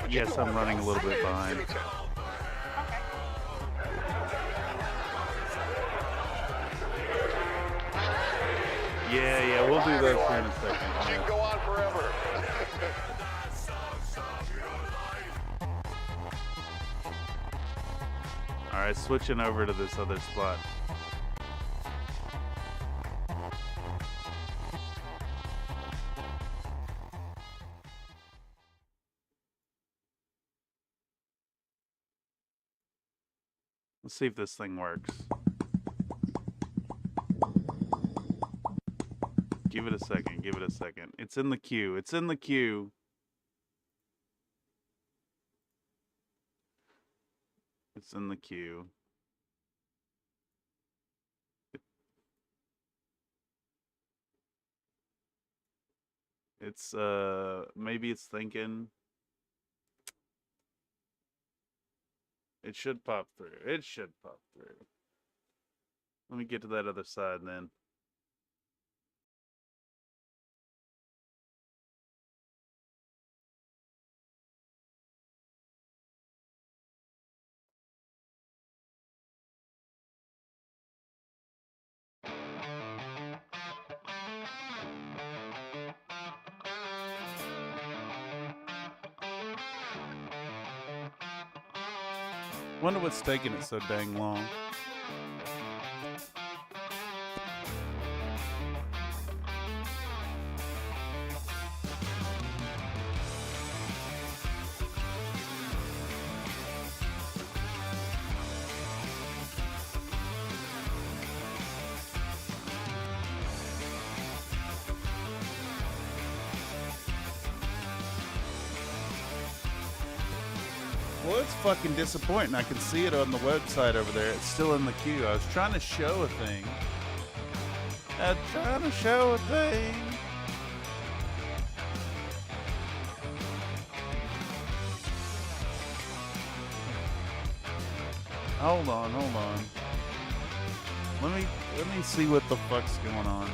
Yes, I'm running a little bit behind. Yeah, we'll do those here in a second. She can go on forever. All right, switching over to this other spot. Let's see if this thing works. Give it a second. Give it a second. It's in the queue. It's in the queue. It's in the queue. It's maybe it's thinking. It should pop through. It should pop through. Let me get to that other side then. Wonder what's taking it so dang long. Well, it's fucking disappointing. I can see it on the website over there. It's still in the queue. I was trying to show a thing. Hold on. Let me see what the fuck's going on.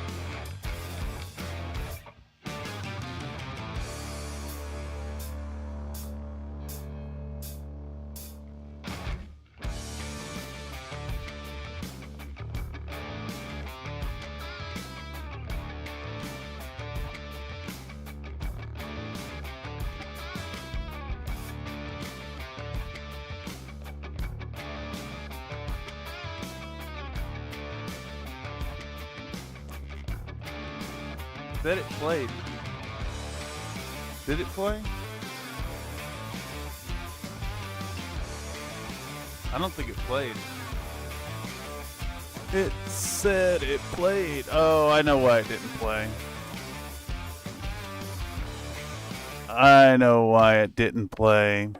That it played. Did it play? I don't think it played. It said it played. Oh, I know why it didn't play. I know why it didn't play.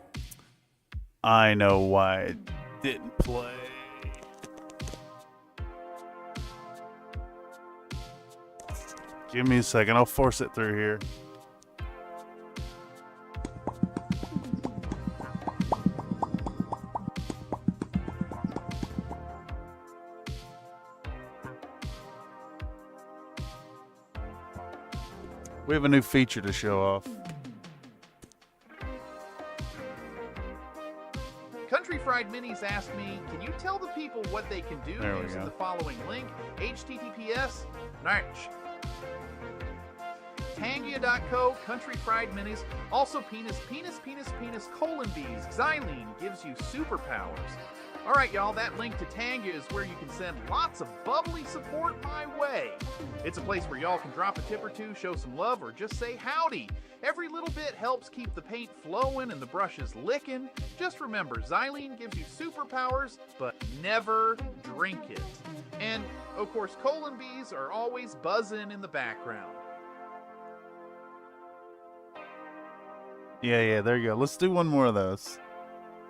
Give me a second. I'll force it through here. We have a new feature to show off. Country Fried Minis asked me, can you tell the people what they can do using the following link? HTTPS, Tangia.co, Country Fried Minis, also penis, colon bees, xylene gives you superpowers. Alright y'all, that link to Tangia is where you can send lots of bubbly support my way. It's a place where y'all can drop a tip or two, show some love, or just say howdy. Every little bit helps keep the paint flowing and the brushes licking. Just remember, xylene gives you superpowers, but never drink it. And, of course, colon bees are always buzzing in the background. Yeah, there you go. Let's do one more of those.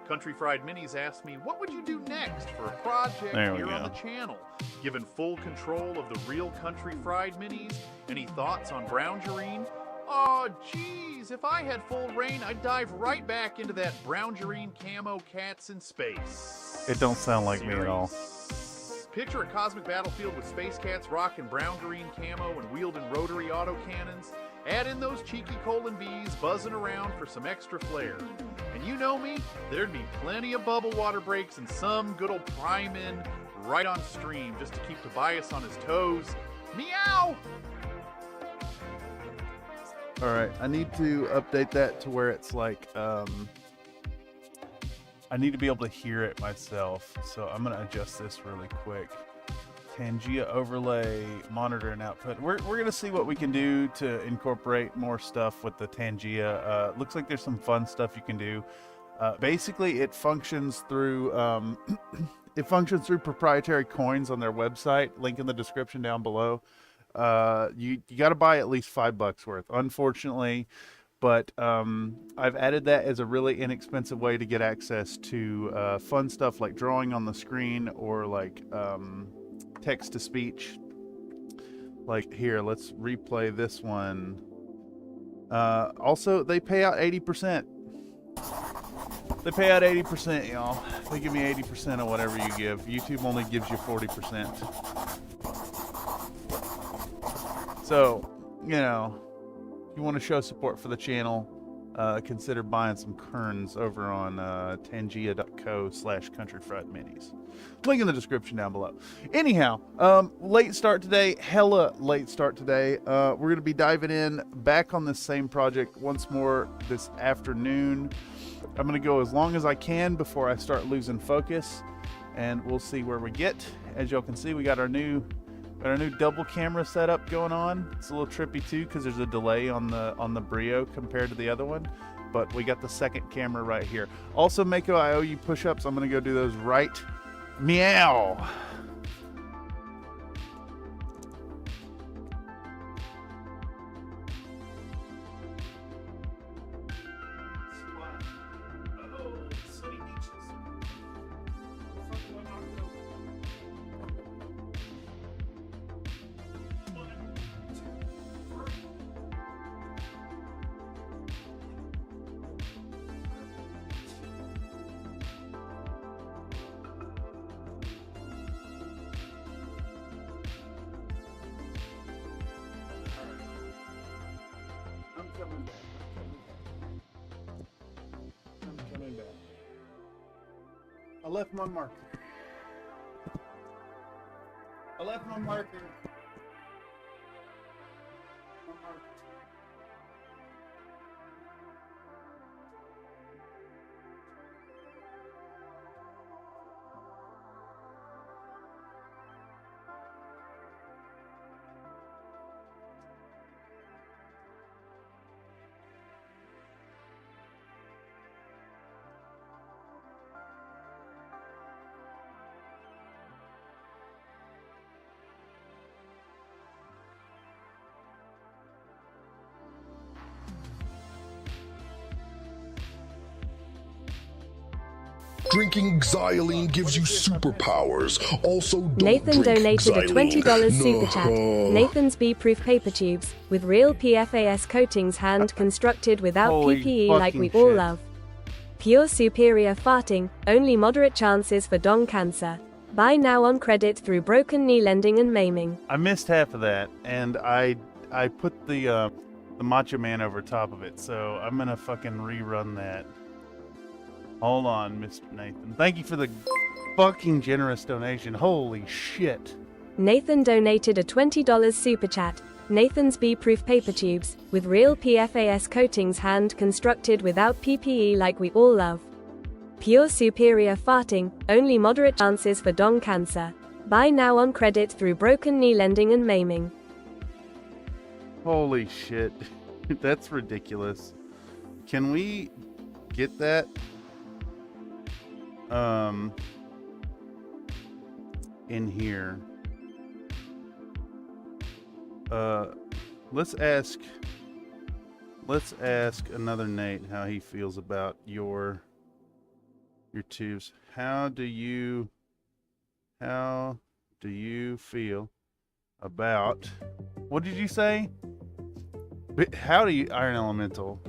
Country Fried Minis asked me, what would you do next for a project here on the channel? Given full control of the real Country Fried Minis, any thoughts on Browngerine? Aw, geez, if I had full reign, I'd dive right back into that Browngerine camo cats in space. It don't sound like me at all. Picture a cosmic battlefield with space cats rocking Browngerine camo and wielding rotary autocannons. Add in those cheeky colon bees buzzing around for some extra flair. you know me, there'd be plenty of bubble water breaks and some good old prime-in right on stream just to keep Tobias on his toes. Meow! All right, I need to update that to where it's like, I need to be able to hear it myself. So I'm gonna adjust this really quick. Pangea overlay, monitor and output. We're gonna see what we can do to incorporate more stuff with the Pangea. Looks like there's some fun stuff you can do. Basically, it functions through it functions through proprietary coins on their website. Link in the description down below. You got to buy at least $5 worth, unfortunately. But I've added that as a really inexpensive way to get access to fun stuff like drawing on the screen or like text to speech. Like here, let's replay this one. Also, they pay out 80%. They pay out 80%, y'all. They give me 80% of whatever you give. YouTube only gives you 40%. So, you know, if you want to show support for the channel, consider buying some kerns over on tangea.co/countryfriedminis. Link in the description down below. Anyhow, late start today, hella late start today. We're going to be diving in back on this same project once more this afternoon. I'm going to go as long as I can before I start losing focus, and we'll see where we get. As y'all can see, we got our new double camera setup going on. It's a little trippy too because there's a delay on the Brio compared to the other one, but we got the second camera right here. Also, Mako, I owe you push-ups. I'm gonna go do those right meow. I'm coming back. I left my marker. I left my marker. Drinking xylene gives you superpowers. Also, don't Nathan drink donated a xylene. $20 super chat. No. Nathan's bee-proof paper tubes with real PFAS coatings, hand constructed without Holy PPE like we fucking all shit. love. Pure superior farting, only moderate chances for dong cancer. Buy now on credit through broken knee lending and maiming. I missed half of that, and I put the Macho Man over top of it, so I'm gonna fucking rerun that. Hold on, Mr. Nathan. Thank you for the fucking generous donation. Holy shit. Nathan donated a $20 super chat. Nathan's bee-proof paper tubes with real PFAS coatings, hand constructed without PPE like we all love. Pure superior farting, only moderate chances for dong cancer. Buy now on credit through broken knee lending and maiming. Holy shit. That's ridiculous. Can we get that? In here. Let's ask another Nate how he feels about your tubes. How do you feel about, what did you say? How do you, Iron Elemental?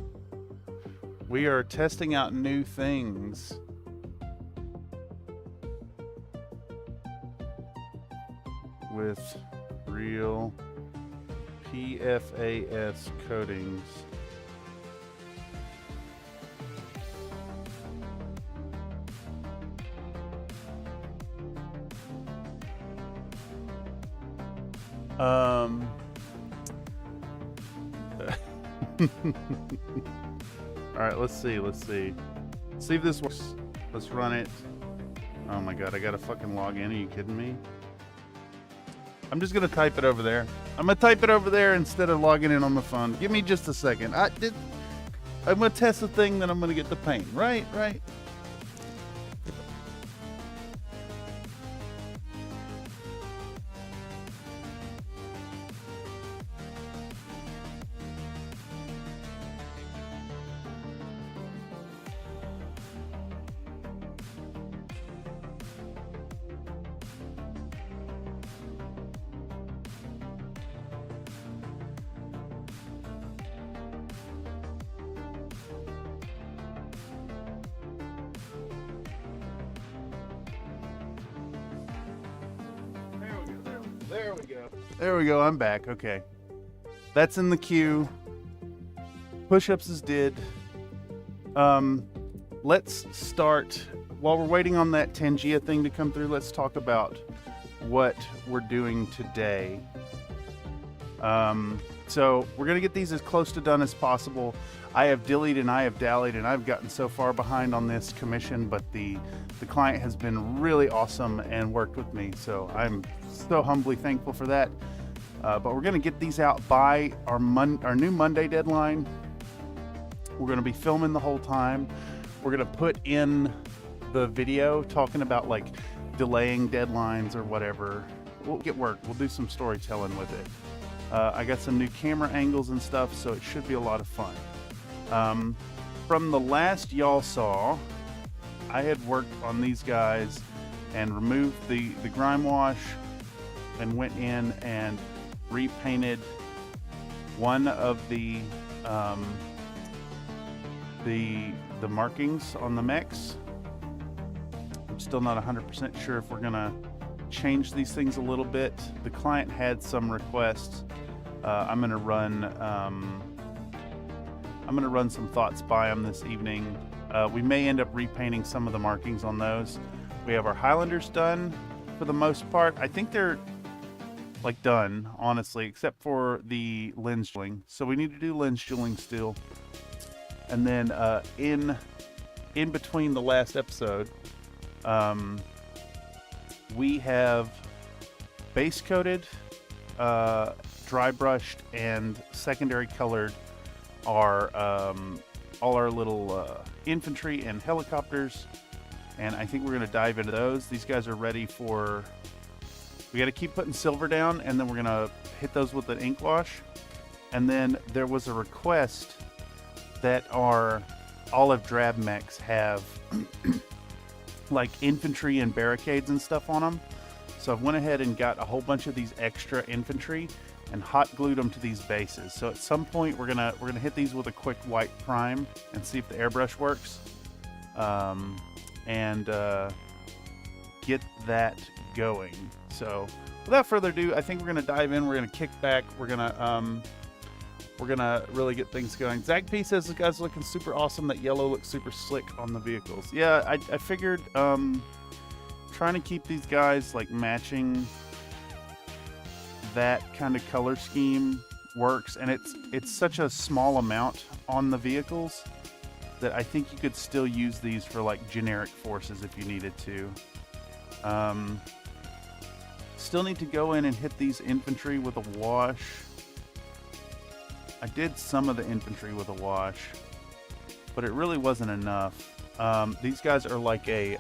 We are testing out new things. With real PFAS coatings. Um. All right, let's see. See if this works. Let's run it. Oh my god, I gotta fucking log in. Are you kidding me? I'm just gonna type it over there. I'm gonna type it over there instead of logging in on the phone. Give me just a second. I'm gonna test the thing, then I'm gonna get the paint. Right. There we go. I'm back. Okay. That's in the queue. Push-ups is did. Let's start. While we're waiting on that Tangia thing to come through, let's talk about what we're doing today. So we're going to get these as close to done as possible. I have dillied and I have dallied and I've gotten so far behind on this commission, but the client has been really awesome and worked with me. So I'm so humbly thankful for that. But we're going to get these out by our new Monday deadline. We're going to be filming the whole time. We're going to put in the video talking about like delaying deadlines or whatever. We'll get work. We'll do some storytelling with it. I got some new camera angles and stuff, so it should be a lot of fun. From the last y'all saw, I had worked on these guys and removed the grime wash and went in and repainted one of the markings on the mechs. I'm still not 100% sure if we're gonna change these things a little bit. The client had some requests. I'm gonna run some thoughts by them this evening. We may end up repainting some of the markings on those. We have our Highlanders done for the most part. I think they're like done, honestly, except for the lens jewelling. So we need to do lens jewelling still. And then in between the last episode, we have base coated, dry brushed, and secondary colored our all our little infantry and helicopters, and I think we're going to dive into those. These guys are ready for. We got to keep putting silver down, and then we're going to hit those with an ink wash. And then there was a request that our olive drab mechs have like infantry and barricades and stuff on them. So I went ahead and got a whole bunch of these extra infantry and hot glued them to these bases. So at some point we're gonna hit these with a quick white prime and see if the airbrush works, and get that going. So without further ado, I think we're gonna dive in. We're gonna kick back. We're gonna really get things going. Zach P says the guy's looking super awesome. That yellow looks super slick on the vehicles. Yeah, I figured trying to keep these guys like matching that kind of color scheme works, and it's such a small amount on the vehicles that I think you could still use these for like generic forces if you needed to. Still need to go in and hit these infantry with a wash. I did some of the infantry with a wash, but it really wasn't enough. These guys are like a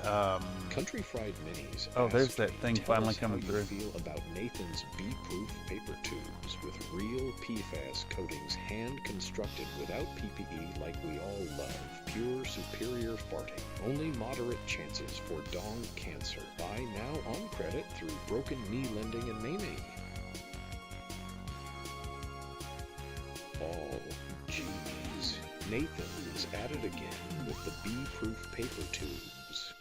Country Fried Minis. Oh, there's that thing finally coming through. through. Feel about Nathan's bee-proof paper tubes with real PFAS coatings, hand constructed without PPE, like we all love. Pure superior farting. Only moderate chances for dong cancer. Buy now on credit through Broken Knee Lending and Mamie. Oh, geez. Nathan's at it again with the bee-proof paper tubes.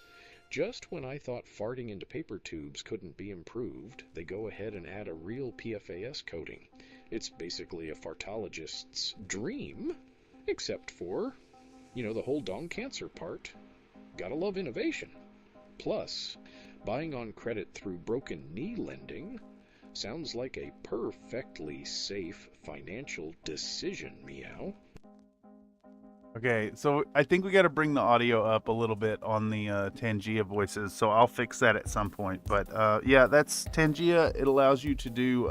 Just when I thought farting into paper tubes couldn't be improved, they go ahead and add a real PFAS coating. It's basically a fartologist's dream, except for, the whole dong cancer part. Gotta love innovation. Plus, buying on credit through Broken Knee Lending, Sounds like a perfectly safe financial decision, Meow. Okay, so I think we got to bring the audio up a little bit on the Tangia voices, so I'll fix that at some point. But yeah, that's Tangia. It allows you to do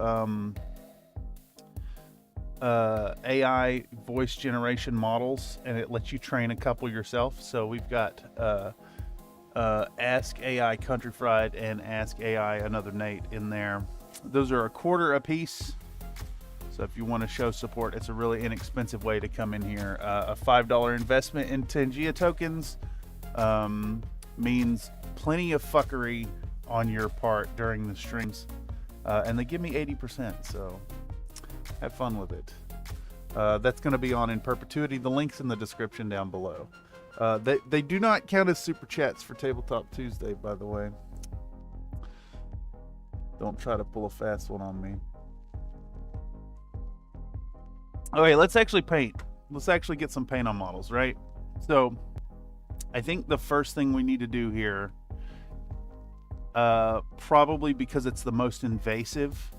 AI voice generation models, and it lets you train a couple yourself. So we've got Ask AI Country Fried and Ask AI Another Nate in there. Those are $0.25 a piece. So if you want to show support, it's a really inexpensive way to come in here. A $5 investment in Tangia tokens means plenty of fuckery on your part during the streams. And they give me 80%, so have fun with it. That's going to be on in perpetuity. The link's in the description down below. They do not count as super chats for Tabletop Tuesday, by the way. Don't try to pull a fast one on me. Okay, let's actually paint. Let's actually get some paint on models, right? So, I think the first thing we need to do here, probably because it's the most invasive,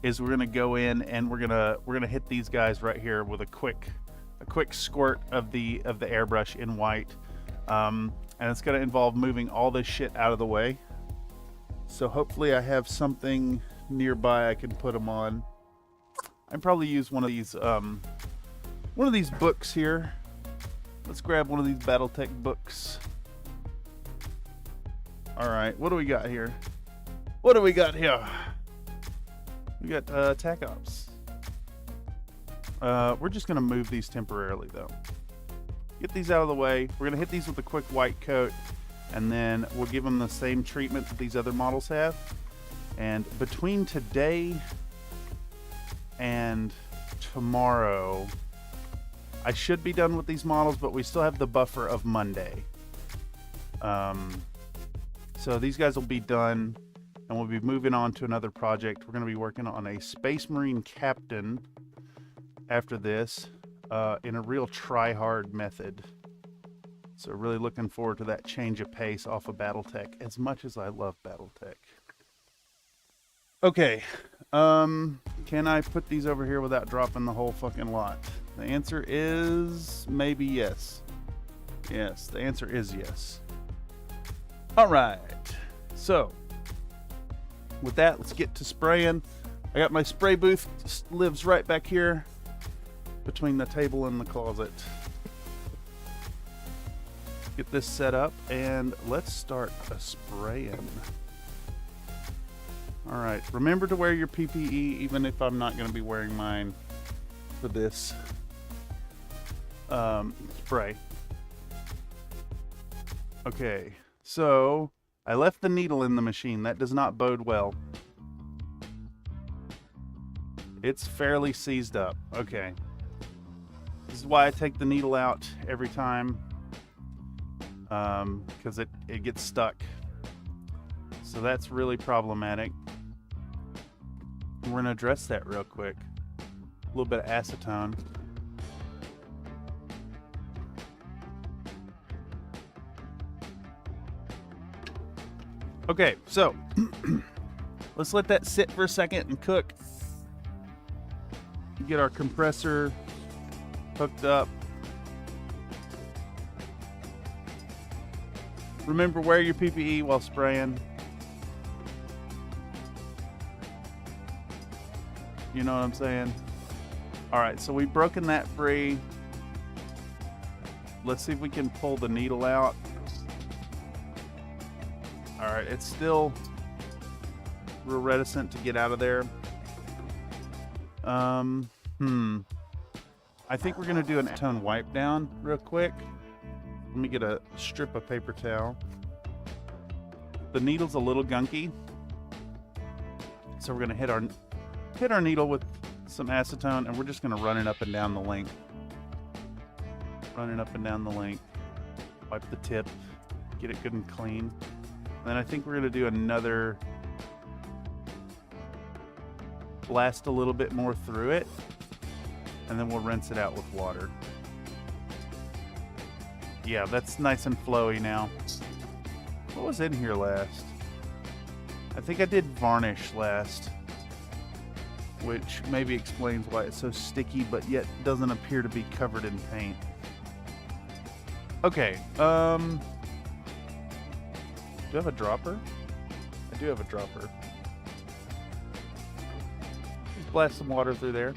is we're gonna go in and we're gonna hit these guys right here with a quick squirt of the airbrush in white, and it's gonna involve moving all this shit out of the way. So hopefully I have something nearby I can put them on. I'd probably use one of these books here. Let's grab one of these BattleTech books. All right, what do we got here? What do we got here? We got Tac Ops. We're just gonna move these temporarily though. Get these out of the way. We're gonna hit these with a quick white coat, and then we'll give them the same treatment that these other models have. And between today and tomorrow, I should be done with these models, but we still have the buffer of Monday. So these guys will be done, and we'll be moving on to another project. We're going to be working on a Space Marine Captain after this, in a real try-hard method. So really looking forward to that change of pace off of BattleTech, as much as I love BattleTech. Okay, can I put these over here without dropping the whole fucking lot? The answer is maybe yes. Yes, the answer is yes. All right, so with that, let's get to spraying. I got my spray booth, lives right back here between the table and the closet. Get this set up and let's start a spraying. All right, remember to wear your PPE even if I'm not going to be wearing mine for this spray. Okay, so I left the needle in the machine. That does not bode well. It's fairly seized up. Okay. This is why I take the needle out every time, because it gets stuck. So that's really problematic. We're going to address that real quick. A little bit of acetone. Okay, so let's let that sit for a second and cook. Get our compressor hooked up. Remember, wear your PPE while spraying. You know what I'm saying? All right, so we've broken that free. Let's see if we can pull the needle out. All right, it's still real reticent to get out of there. I think we're gonna do an acetone wipe down real quick. Let me get a strip of paper towel. The needle's a little gunky, so we're gonna hit our needle with some acetone, and we're just gonna run it up and down the length. Run it up and down the length. Wipe the tip, get it good and clean. And then I think we're gonna do another blast a little bit more through it, and then we'll rinse it out with water. Yeah, that's nice and flowy now. What was in here last? I think I did varnish last. which maybe explains why it's so sticky, but yet doesn't appear to be covered in paint. Okay, do I have a dropper? I do have a dropper. Just blast some water through there.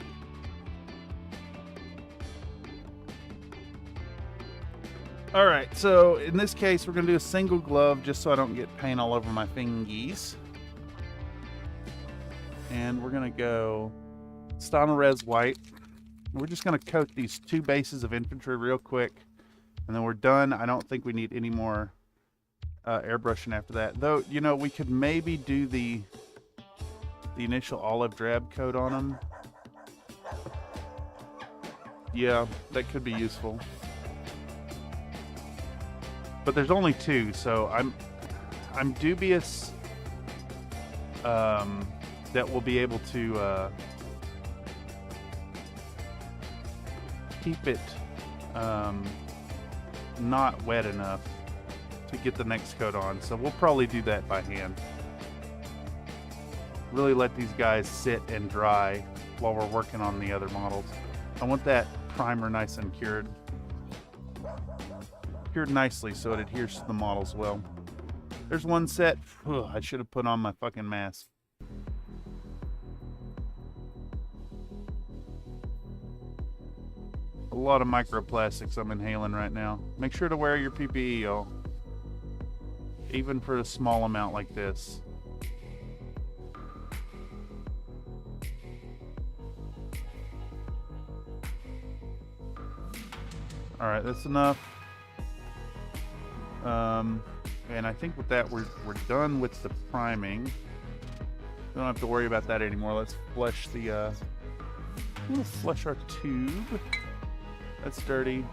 All right, so in this case, we're gonna do a single glove just so I don't get paint all over my fingies. And we're gonna go Res white. We're just gonna coat these 2 bases of infantry real quick, and then we're done. I don't think we need any more airbrushing after that. Though, you know, we could maybe do the initial olive drab coat on them. Yeah, that could be useful. But there's only 2, so I'm dubious that we'll be able to keep it not wet enough to get the next coat on. So we'll probably do that by hand. Really let these guys sit and dry while we're working on the other models. I want that primer nice and cured. Cured nicely so it adheres to the models well. There's one set. Ugh, I should have put on my fucking mask. A lot of microplastics I'm inhaling right now. Make sure to wear your PPE, y'all. Even for a small amount like this. Alright, that's enough. And I think with that we're done with the priming. We don't have to worry about that anymore. Let's flush the we'll flush our tube. That's dirty.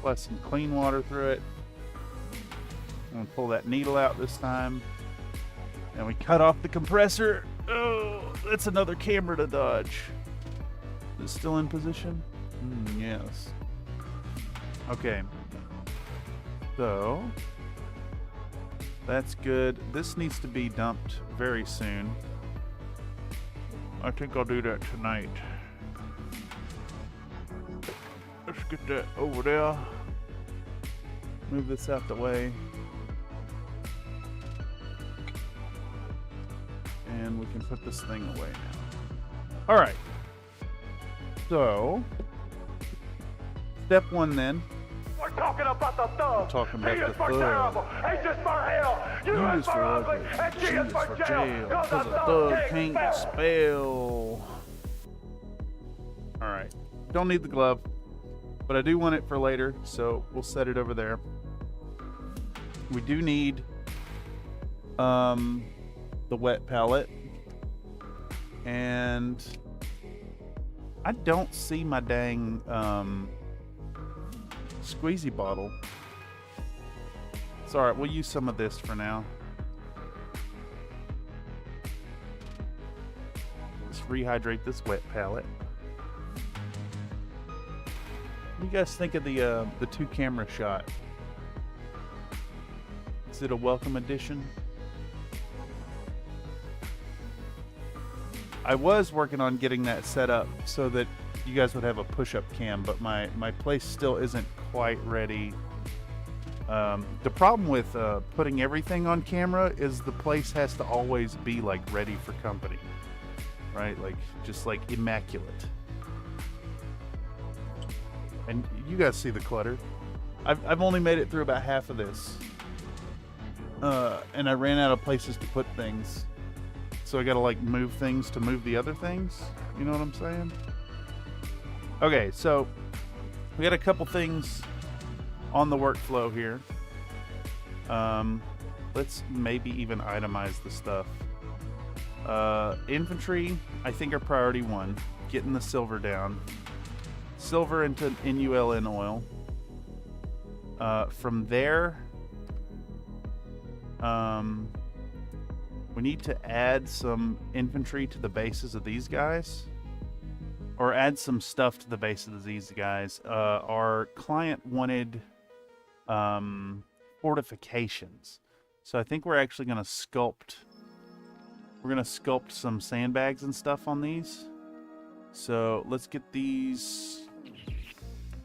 Flush some clean water through it. I'm gonna pull that needle out this time. And we cut off the compressor. Oh, that's another camera to dodge. Is it still in position? Yes. Okay. So, that's good. This needs to be dumped very soon. I think I'll do that tonight. Let's get that over there. Move this out the way. And we can put this thing away now. All right. So, step 1 then. We're talking about the thug. We're talking about He the is for thug. terrible. H is for hell. U is for ugly. And G is for jail. Cause Because the a thug thug can't can't spell. spell. Alright. Don't need the glove. But I do want it for later, so we'll set it over there. We do need the wet palette. And I don't see my dang squeezy bottle. It's alright, we'll use some of this for now. Let's rehydrate this wet palette. What do you guys think of the 2-camera shot? Is it a welcome addition? I was working on getting that set up so that you guys would have a push-up cam, but my place still isn't quite ready. The problem with putting everything on camera is the place has to always be like ready for company, right? Like just like immaculate. And you guys see the clutter. I've only made it through about half of this, and I ran out of places to put things. So I gotta like move things to move the other things. You know what I'm saying? Okay, so we got a couple things on the workflow here. Let's maybe even itemize the stuff. Infantry, I think are priority 1. Getting the silver down. Silver into NULN oil. From there, we need to add some infantry to the bases of these guys, or add some stuff to the bases of these guys. Our client wanted fortifications, So I think we're actually going to sculpt. We're going to sculpt some sandbags and stuff on these. So let's get these.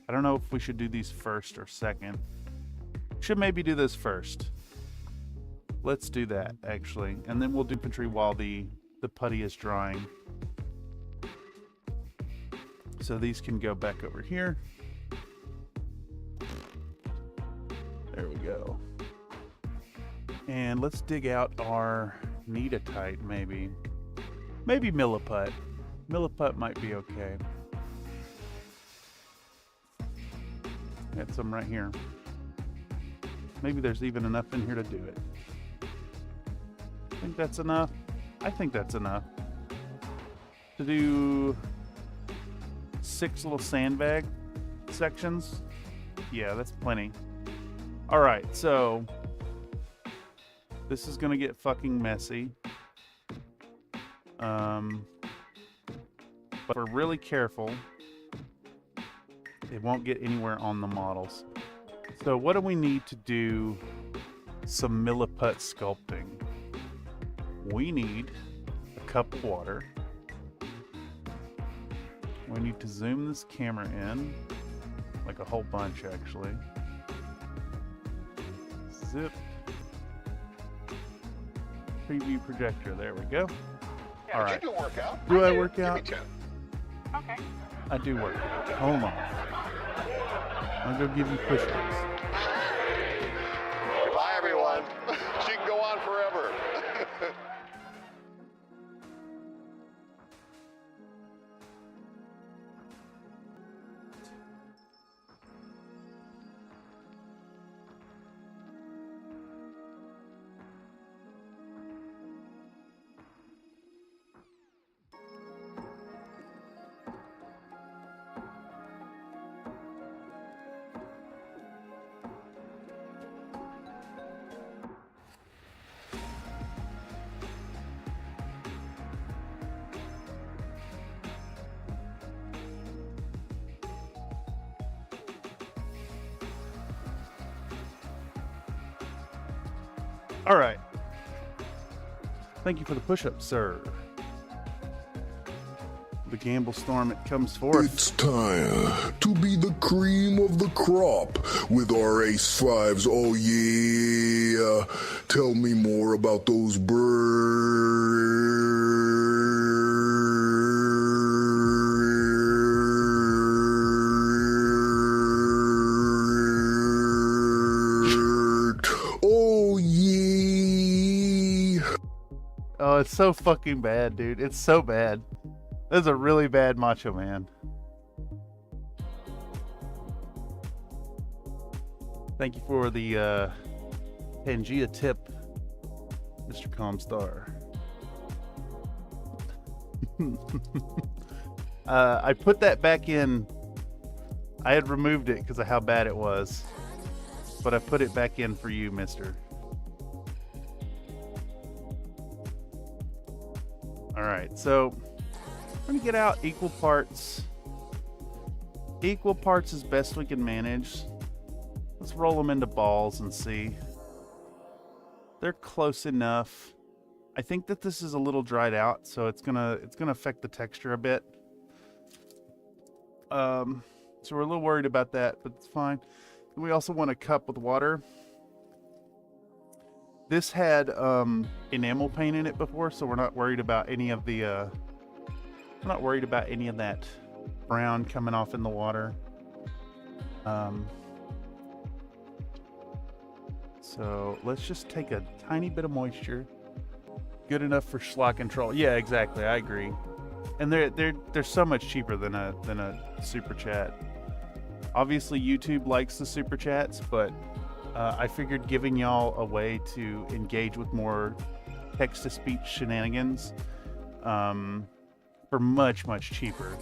I don't know if we should do these first or second. Should maybe do this first. Let's do that, actually. And then we'll do infantry while the putty is drying. So these can go back over here. There we go. And let's dig out our Neatite, maybe. Maybe milliput. Milliput might be okay. Got some right here. Maybe there's even enough in here to do it. I think that's enough. I think that's enough. To do 6 little sandbag sections. Yeah, that's plenty. Alright, so this is gonna get fucking messy. But we're really careful. It won't get anywhere on the models. So what do we need to do some milliput sculpting? We need a cup of water. We need to zoom this camera in, like a whole bunch actually. Zip. Preview projector, there we go. Yeah, all right. You do work out. Do I work Give out? me 10. Okay. I do work out. Hold on. I'll go give you push-ups. Bye, everyone. She can go on forever. All right. Thank you for the push-up, sir. The gamble storm, it comes forth. It's time to be the cream of the crop with our Ace 5s. Oh yeah. Tell me more about those Oh yeah. Oh, it's so fucking bad, dude. It's so bad. That's a really bad Macho Man. Thank you for the Pangea tip, Mr. Comstar. I put that back in. I had removed it because of how bad it was, but I put it back in for you, mister. All right, so I'm going to get out equal parts as best we can manage. Let's roll them into balls and see. They're close enough. I think that this is a little dried out, so it's gonna affect the texture a bit. So we're a little worried about that, but it's fine. We also want a cup with water. This had enamel paint in it before, so we're not worried about any of the I'm not worried about any of that brown coming off in the water. So let's just take a tiny bit of moisture. Good enough for slot control. Yeah, exactly. I agree. And they're so much cheaper than a super chat. Obviously, YouTube likes the super chats, but I figured giving y'all a way to engage with more text-to-speech shenanigans for much cheaper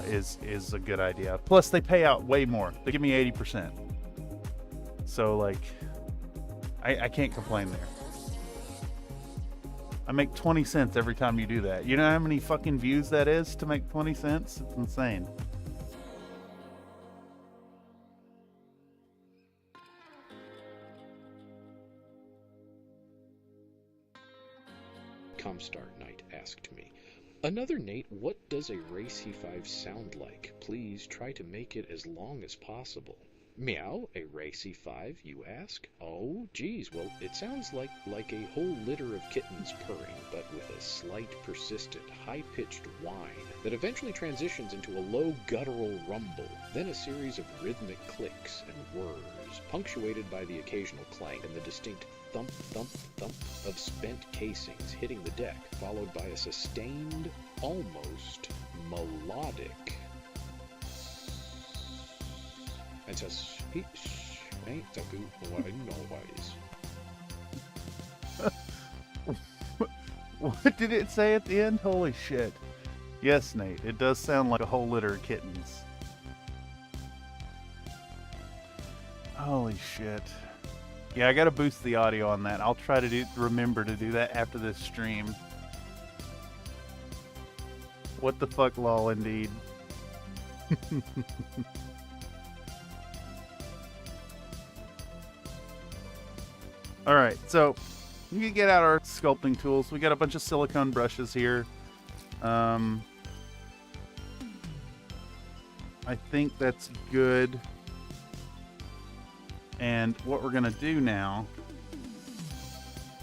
is a good idea. Plus, they pay out way more. They give me 80%. So, like, I can't complain there. I make 20 cents every time you do that. You know how many fucking views that is to make 20 cents? It's insane. Comstar Knight asked me. Another Nate, what does a Racy 5 sound like? Please try to make it as long as possible. Meow, a Racy 5, you ask? Oh, geez, well, it sounds like a whole litter of kittens purring, but with a slight, persistent, high-pitched whine that eventually transitions into a low guttural rumble, then a series of rhythmic clicks and whirs, punctuated by the occasional clank and the distinct thump, thump, thump of spent casings hitting the deck, followed by a sustained, almost melodic and a speech ain't a good noise. What did it say at the end? Holy shit. Yes, Nate, it does sound like a whole litter of kittens. Holy shit. Yeah, I gotta boost the audio on that. I'll try to remember to do that after this stream. What the fuck, lol, indeed. Alright, so we can get out our sculpting tools. We got a bunch of silicone brushes here. I think that's good. And what we're gonna do now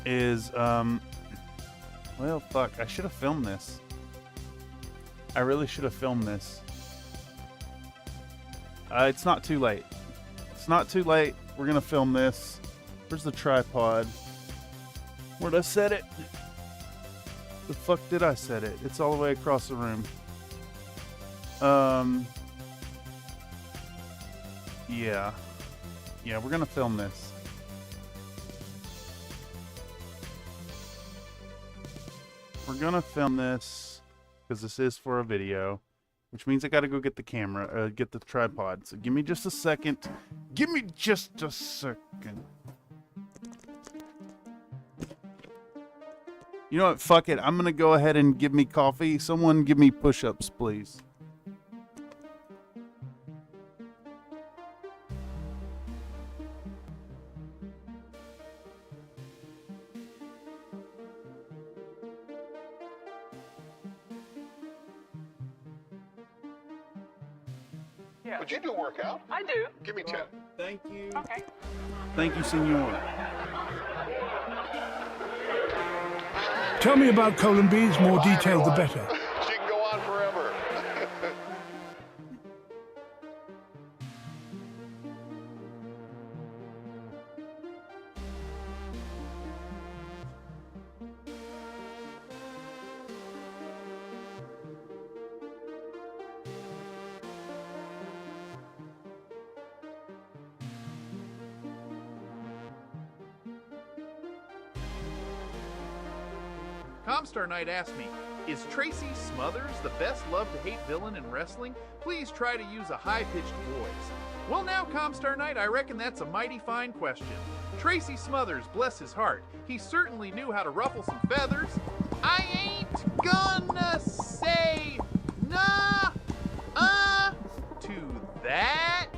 is, well, fuck, I should have filmed this. I really should have filmed this. It's not too late. It's not too late. We're gonna film this. Where's the tripod? Where'd I set it? The fuck did I set it? It's all the way across the room. Yeah. Yeah, we're gonna film this. We're gonna film this because this is for a video, which means I gotta go get the camera, get the tripod. So give me just a second. Give me just a second. You know what? Fuck it. I'm gonna go ahead and give me coffee. Someone give me push-ups, please. Yeah. Would you do a workout? I do. Give me 10. Thank you. Okay. Thank you, senor. Tell me about colon bees, more detail the better. She can go on forever. Comstar Knight asked me, is Tracy Smothers the best love-to-hate villain in wrestling? Please try to use a high-pitched voice. Well now, Comstar Knight, I reckon that's a mighty fine question. Tracy Smothers, bless his heart, he certainly knew how to ruffle some feathers. I ain't gonna say nah to that.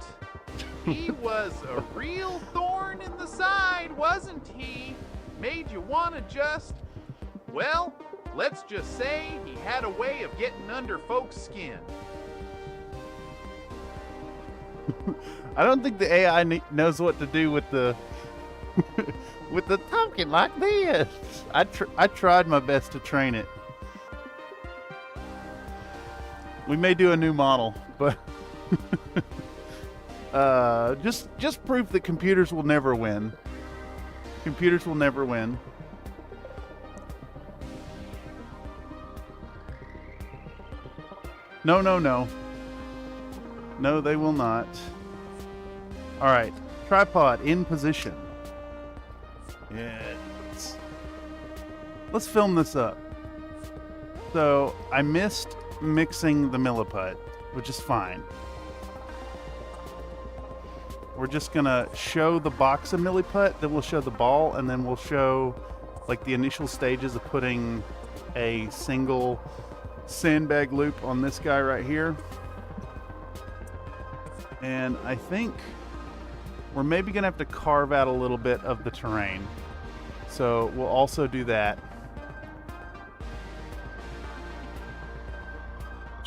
He was a real thorn in the side, wasn't he? Made you wanna just... well, let's just say he had a way of getting under folks' skin. I don't think the AI knows what to do with the with the talking like this. I tried my best to train it. We may do a new model, but just proof that computers will never win. Computers will never win. No, no, no. No, they will not. All right, tripod in position. Yes. Let's film this up. So I missed mixing the milliput, which is fine. We're just gonna show the box of milliput, then we'll show the ball, and then we'll show like the initial stages of putting a single sandbag loop on this guy right here. And I think we're maybe gonna have to carve out a little bit of the terrain. So we'll also do that.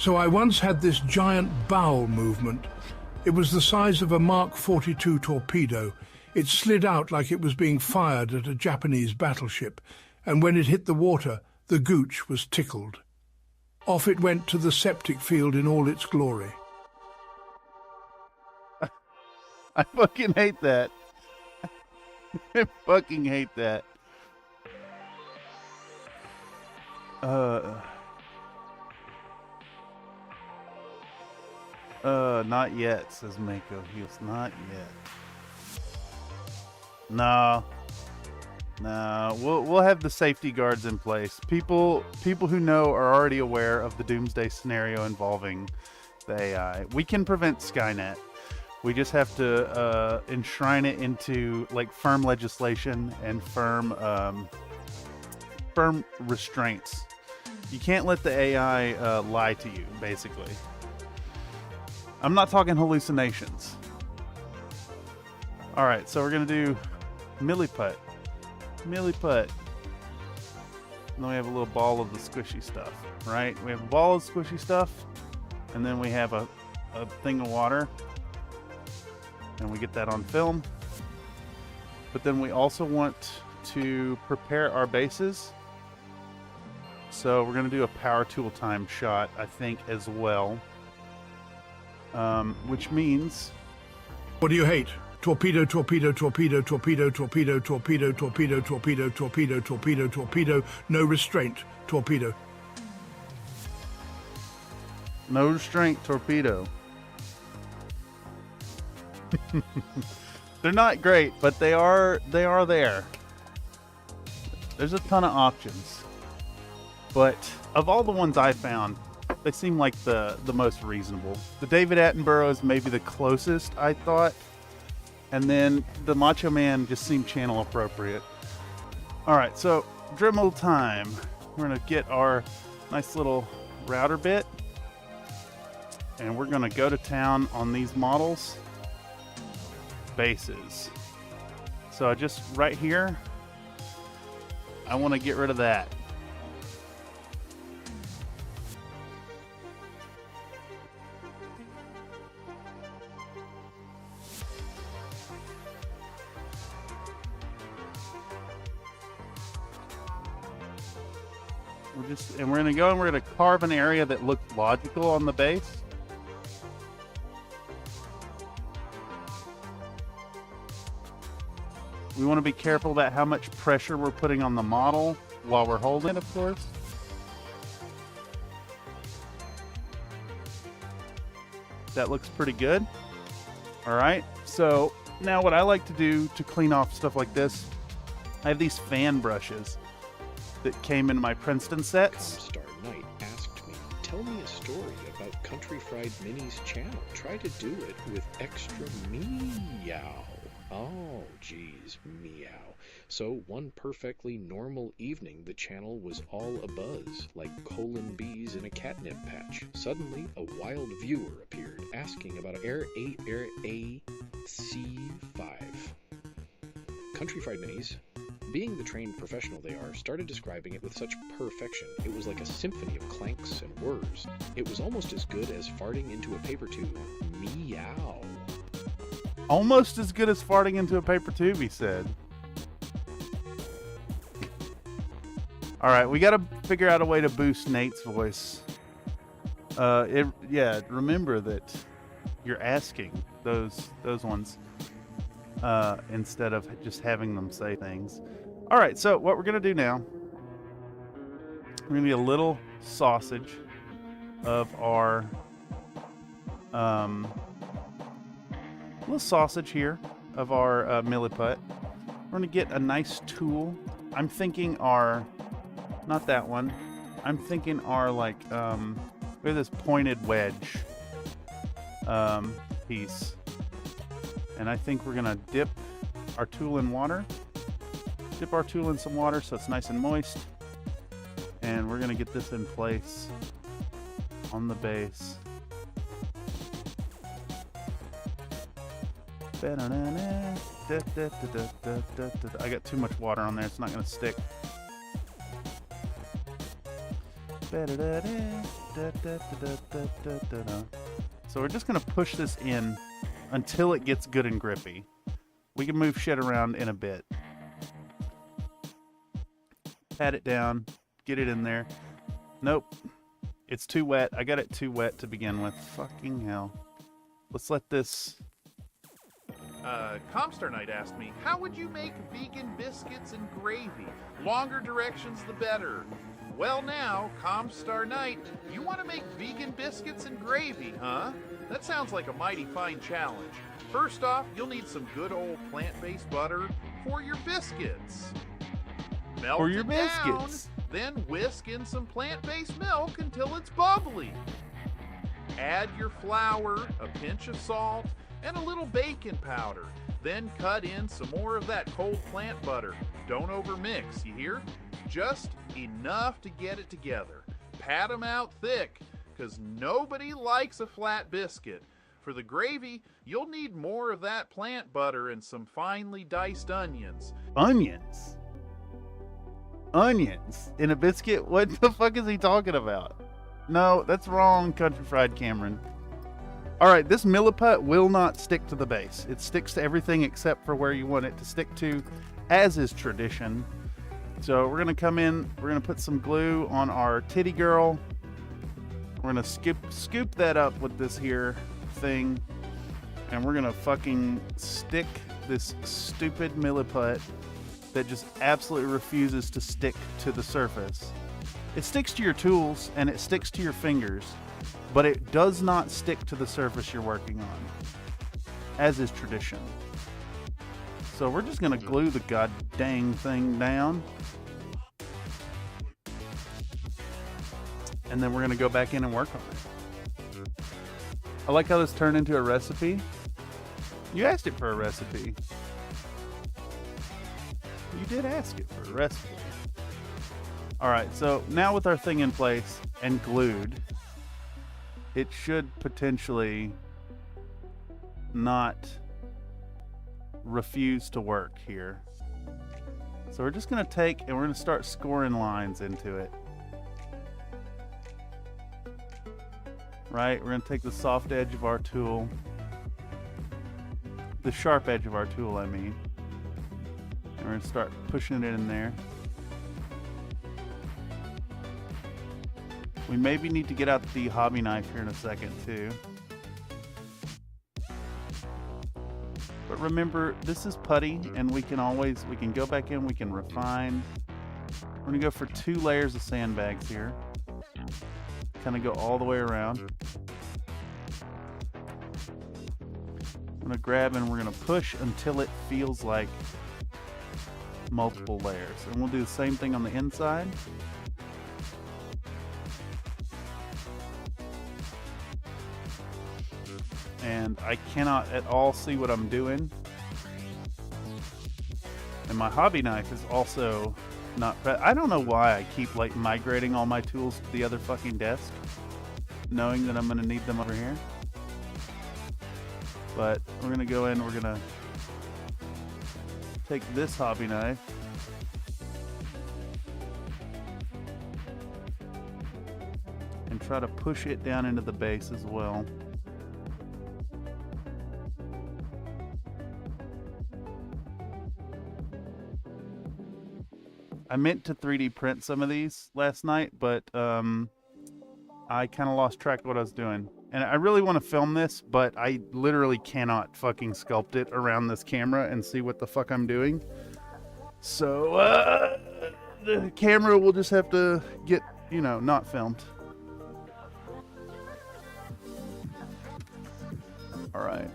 So I once had this giant bowel movement. It was the size of a Mark 42 torpedo. It slid out like it was being fired at a Japanese battleship, and when it hit the water, the gooch was tickled. Off it went to the septic field in all its glory. I fucking hate that. I fucking hate that. Not yet, says Mako. He was not yet. No. No, we'll have the safety guards in place. People who know are already aware of the doomsday scenario involving the AI. We can prevent Skynet. We just have to enshrine it into like firm legislation and firm restraints. You can't let the AI lie to you, basically. I'm not talking hallucinations. All right, so we're gonna do milliput. Milliput. And then we have a little ball of the squishy stuff, right? We have a ball of squishy stuff, and then we have a thing of water, and we get that on film. But then we also want to prepare our bases. So we're going to do a power tool time shot, I think, as well. Which means... What do you hate? Torpedo, torpedo, torpedo, torpedo, torpedo, torpedo, torpedo, torpedo, torpedo, torpedo, torpedo, no restraint, torpedo. No restraint, torpedo. They're not great, but they are there. There's a ton of options. But of all the ones I found, they seem like the most reasonable. The David Attenborough is maybe the closest, I thought. And then the Macho Man just seemed channel appropriate. Alright, so Dremel time. We're going to get our nice little router bit. And we're going to go to town on these models. Bases. So I just, right here, I want to get rid of that. We're going to go and we're going to carve an area that looks logical on the base. We want to be careful about how much pressure we're putting on the model while we're holding it, of course. That looks pretty good. All right, so now what I like to do to clean off stuff like this, I have these fan brushes that came in my Princeton sets. Star Knight asked me, tell me a story about Country Fried Mini's channel. Try to do it with extra meow. Oh, geez, meow. So one perfectly normal evening, the channel was all abuzz, like colon bees in a catnip patch. Suddenly, a wild viewer appeared, asking about Air AC5. Country Fried Minis, being the trained professional they are, started describing it with such perfection. It was like a symphony of clanks and whirs. It was almost as good as farting into a paper tube. Meow. Almost as good as farting into a paper tube, he said. All right, we got to figure out a way to boost Nate's voice. Remember that you're asking those ones instead of just having them say things. All right, so what we're gonna do now, we're gonna get a little sausage of our milliput. We're gonna get a nice tool. I'm thinking not that one. I'm thinking we have this pointed wedge piece. And I think we're gonna dip our tool in water. Dip our tool in some water so it's nice and moist. And we're gonna get this in place on the base. I got too much water on there, it's not gonna stick. So we're just gonna push this in until it gets good and grippy. We can move shit around in a bit. Pat it down, get it in there. Nope, it's too wet. I got it too wet to begin with. Fucking hell. Let's let this... Comstar Knight asked me, how would you make vegan biscuits and gravy? Longer directions the better. Well now, Comstar Knight, you want to make vegan biscuits and gravy, huh? That sounds like a mighty fine challenge. First off, you'll need some good old plant-based butter for your biscuits. Melt For your it biscuits. down, then whisk in some plant-based milk until it's bubbly. Add your flour, a pinch of salt, and a little baking powder. Then cut in some more of that cold plant butter. Don't overmix, you hear? Just enough to get it together. Pat them out thick, because nobody likes a flat biscuit. For the gravy, you'll need more of that plant butter and some finely diced onions. Onions? Onions in a biscuit? What the fuck is he talking about? No, that's wrong, Country Fried Cameron. Alright, this milliput will not stick to the base. It sticks to everything except for where you want it to stick to, as is tradition. So we're going to come in, we're going to put some glue on our titty girl. We're going to scoop that up with this here thing. And we're going to fucking stick this stupid milliput that just absolutely refuses to stick to the surface. It sticks to your tools and it sticks to your fingers, but it does not stick to the surface you're working on, as is tradition. So we're just going to glue the god dang thing down. And then we're going to go back in and work on it. I like how this turned into a recipe. You asked it for a recipe. You did ask it for a recipe. Alright, so now with our thing in place and glued, it should potentially not refuse to work here. So we're just going to take and we're going to start scoring lines into it. Right, we're going to take the soft edge of our tool, the sharp edge of our tool I mean, and we're going to start pushing it in there. We maybe need to get out the hobby knife here in a second too. But remember, this is putty and we can go back in, we can refine. We're going to go for 2 layers of sandbags here. Kind of go all the way around. I'm going to grab and we're going to push until it feels like multiple layers. And we'll do the same thing on the inside. And I cannot at all see what I'm doing. And my hobby knife is also not... I don't know why I keep like migrating all my tools to the other fucking desk, knowing that I'm going to need them over here. But we're going to go in, we're going to take this hobby knife and try to push it down into the base as well. I meant to 3D print some of these last night, but I kind of lost track of what I was doing. And I really want to film this, but I literally cannot fucking sculpt it around this camera and see what the fuck I'm doing. So, the camera will just have to get, you know, not filmed. Alright.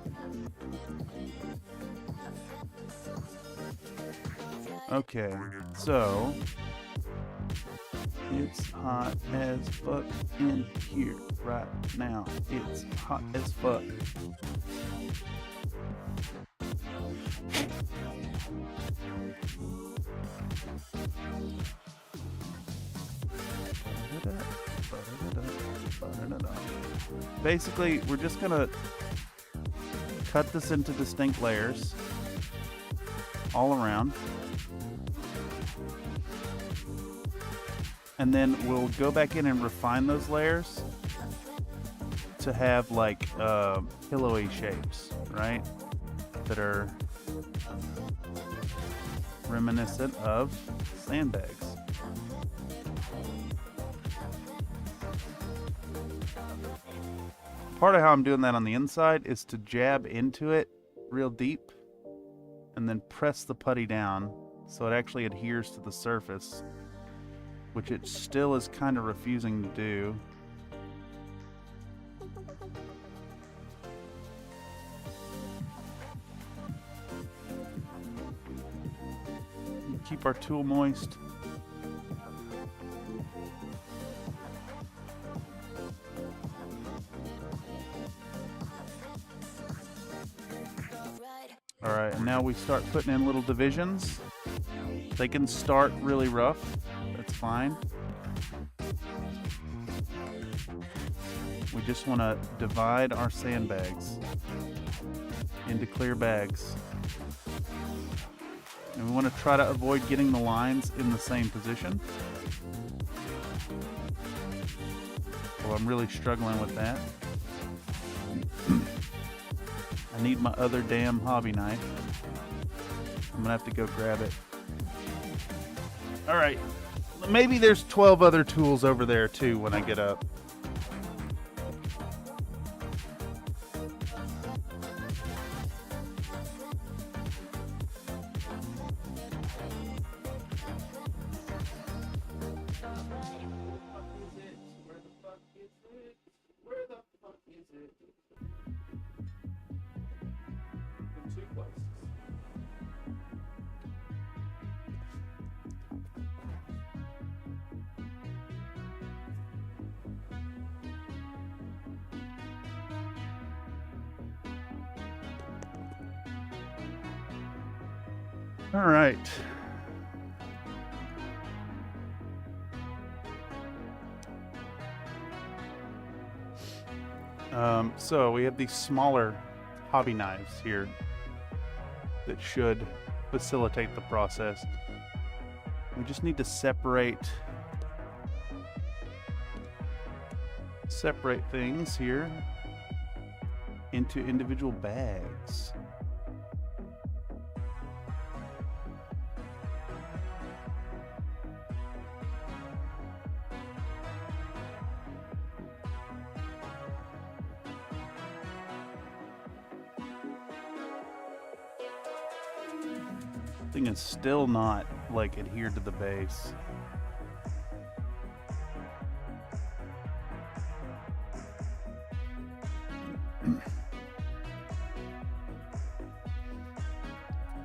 Okay, so it's hot as fuck in here right now. It's hot as fuck. Basically, we're just gonna cut this into distinct layers all around. and then we'll go back in and refine those layers to have like pillowy shapes, right? That are reminiscent of sandbags. Part of how I'm doing that on the inside is to jab into it real deep and then press the putty down so it actually adheres to the surface, which it still is kind of refusing to do. Keep our tool moist. All right, and now we start putting in little divisions. They can start really rough. That's fine. We just want to divide our sandbags into clear bags. And we want to try to avoid getting the lines in the same position. Well, I'm really struggling with that. I need my other damn hobby knife. I'm gonna have to go grab it. All right, maybe there's 12 other tools over there too when I get up. All right. So we have these smaller hobby knives here that should facilitate the process. We just need to separate things here into individual bags. Thing is still not like adhered to the base.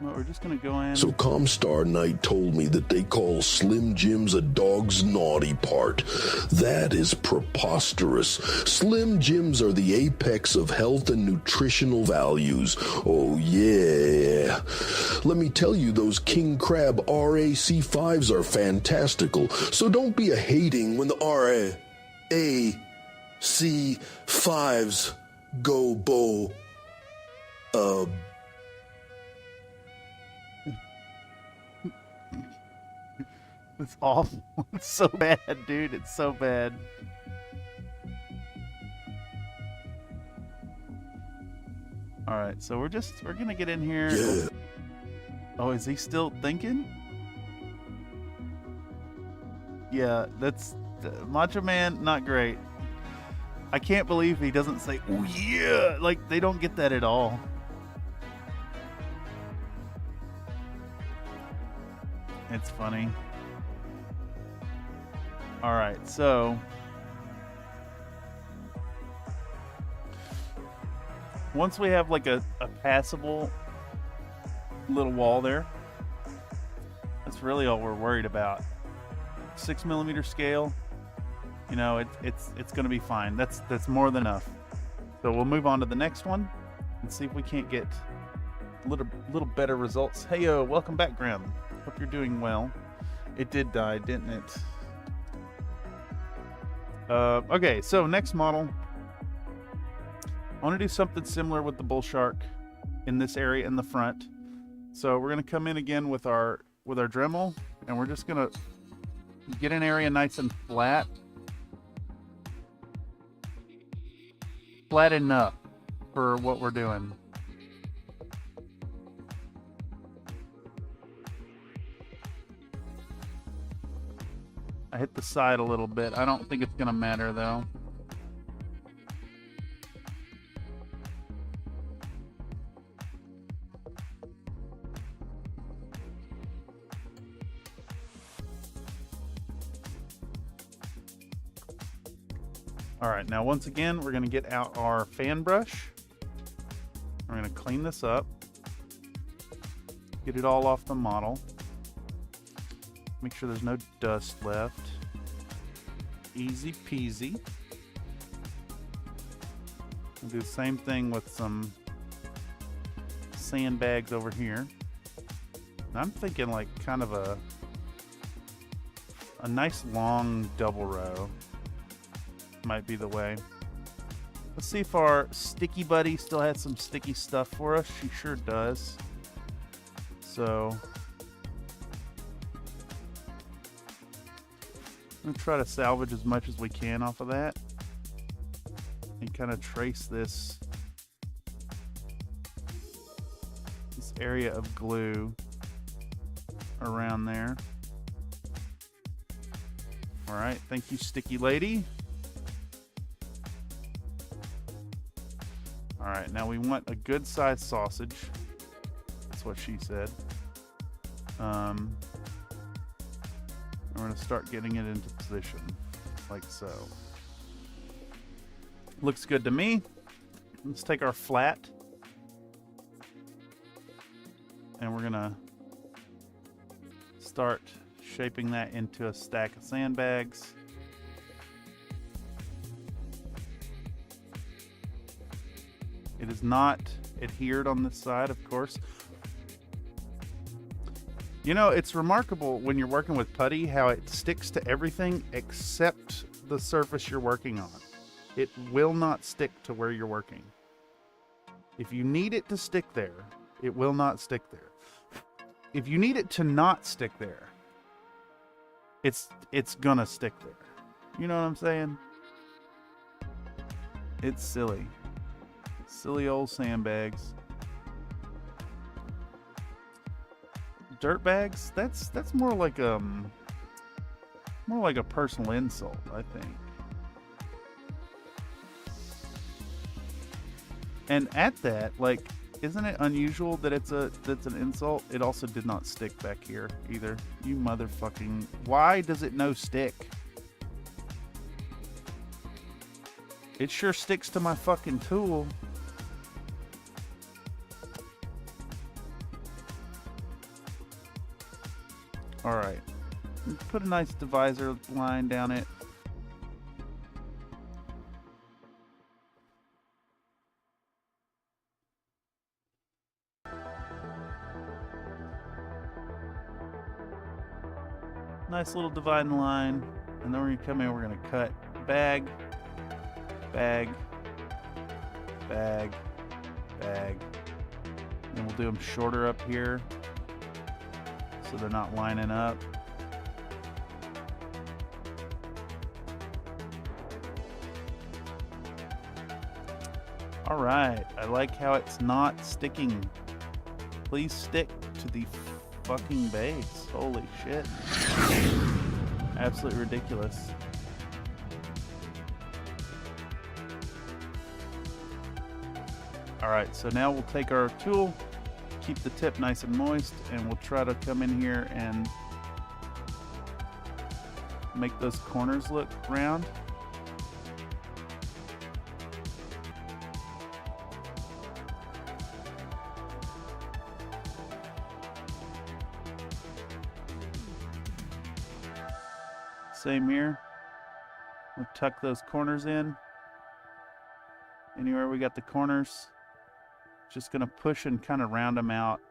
Well, we're just gonna go in. So Comstar Knight told me that they call Slim Jims a dog's naughty part. That is preposterous. Slim Jims are the apex of health and nutritional values. Oh yeah. Let me tell you, those King Crab RAC5s are fantastical. So don't be a hating when the RAC5s go bo. It's awful. It's so bad, dude. It's so bad. All right, so we're gonna get in here. Yeah. Oh, is he still thinking? Yeah, that's Macho Man. Not great. I can't believe he doesn't say, "Oh yeah!" Like they don't get that at all. It's funny. All right, so once we have like a passable little wall there, that's really all we're worried about. 6mm scale, you know, it's going to be fine. That's more than enough. So we'll move on to the next one and see if we can't get a little better results. Hey yo, welcome back, Grim. Hope you're doing well. It did die, didn't it? Okay, so next model. I want to do something similar with the bull shark in this area in the front. So we're going to come in again with our Dremel, and we're just going to You get an area nice and flat. Flat enough for what we're doing. I hit the side a little bit. I don't think it's gonna matter though. All right, now once again, we're gonna get out our fan brush. We're gonna clean this up. Get it all off the model. Make sure there's no dust left. Easy peasy. We'll do the same thing with some sandbags over here. And I'm thinking like kind of a nice long double row might be the way. Let's see if our sticky buddy still has some sticky stuff for us. She sure does. So I'm gonna try to salvage as much as we can off of that and kind of trace this area of glue around there. All right, thank you, sticky lady. All right, now we want a good sized sausage. That's what she said. We're going to start getting it into position, like so. Looks good to me. Let's take our flat, and we're going to start shaping that into a stack of sandbags. It is not adhered on this side, of course. You know, it's remarkable when you're working with putty how it sticks to everything except the surface you're working on. It will not stick to where you're working. If you need it to stick there, it will not stick there. If you need it to not stick there, it's gonna stick there. You know what I'm saying? It's silly. Silly old sandbags. Dirt bags, that's more like a personal insult, I think. And at that, like, isn't it unusual that that's an insult? It also did not stick back here either. You motherfucking, why does it no stick? It sure sticks to my fucking tool. All right, put a nice divisor line down it. Nice little dividing line, and then we're gonna come in, we're gonna cut bag, bag, bag, bag, and we'll do them shorter up here so they're not lining up. All right, I like how it's not sticking. Please stick to the fucking base. Holy shit. Absolutely ridiculous. All right, so now we'll take our tool, keep the tip nice and moist, and we'll try to come in here and make those corners look round. Same here. We'll tuck those corners in. Anywhere we got the corners, just gonna push and kind of round them out,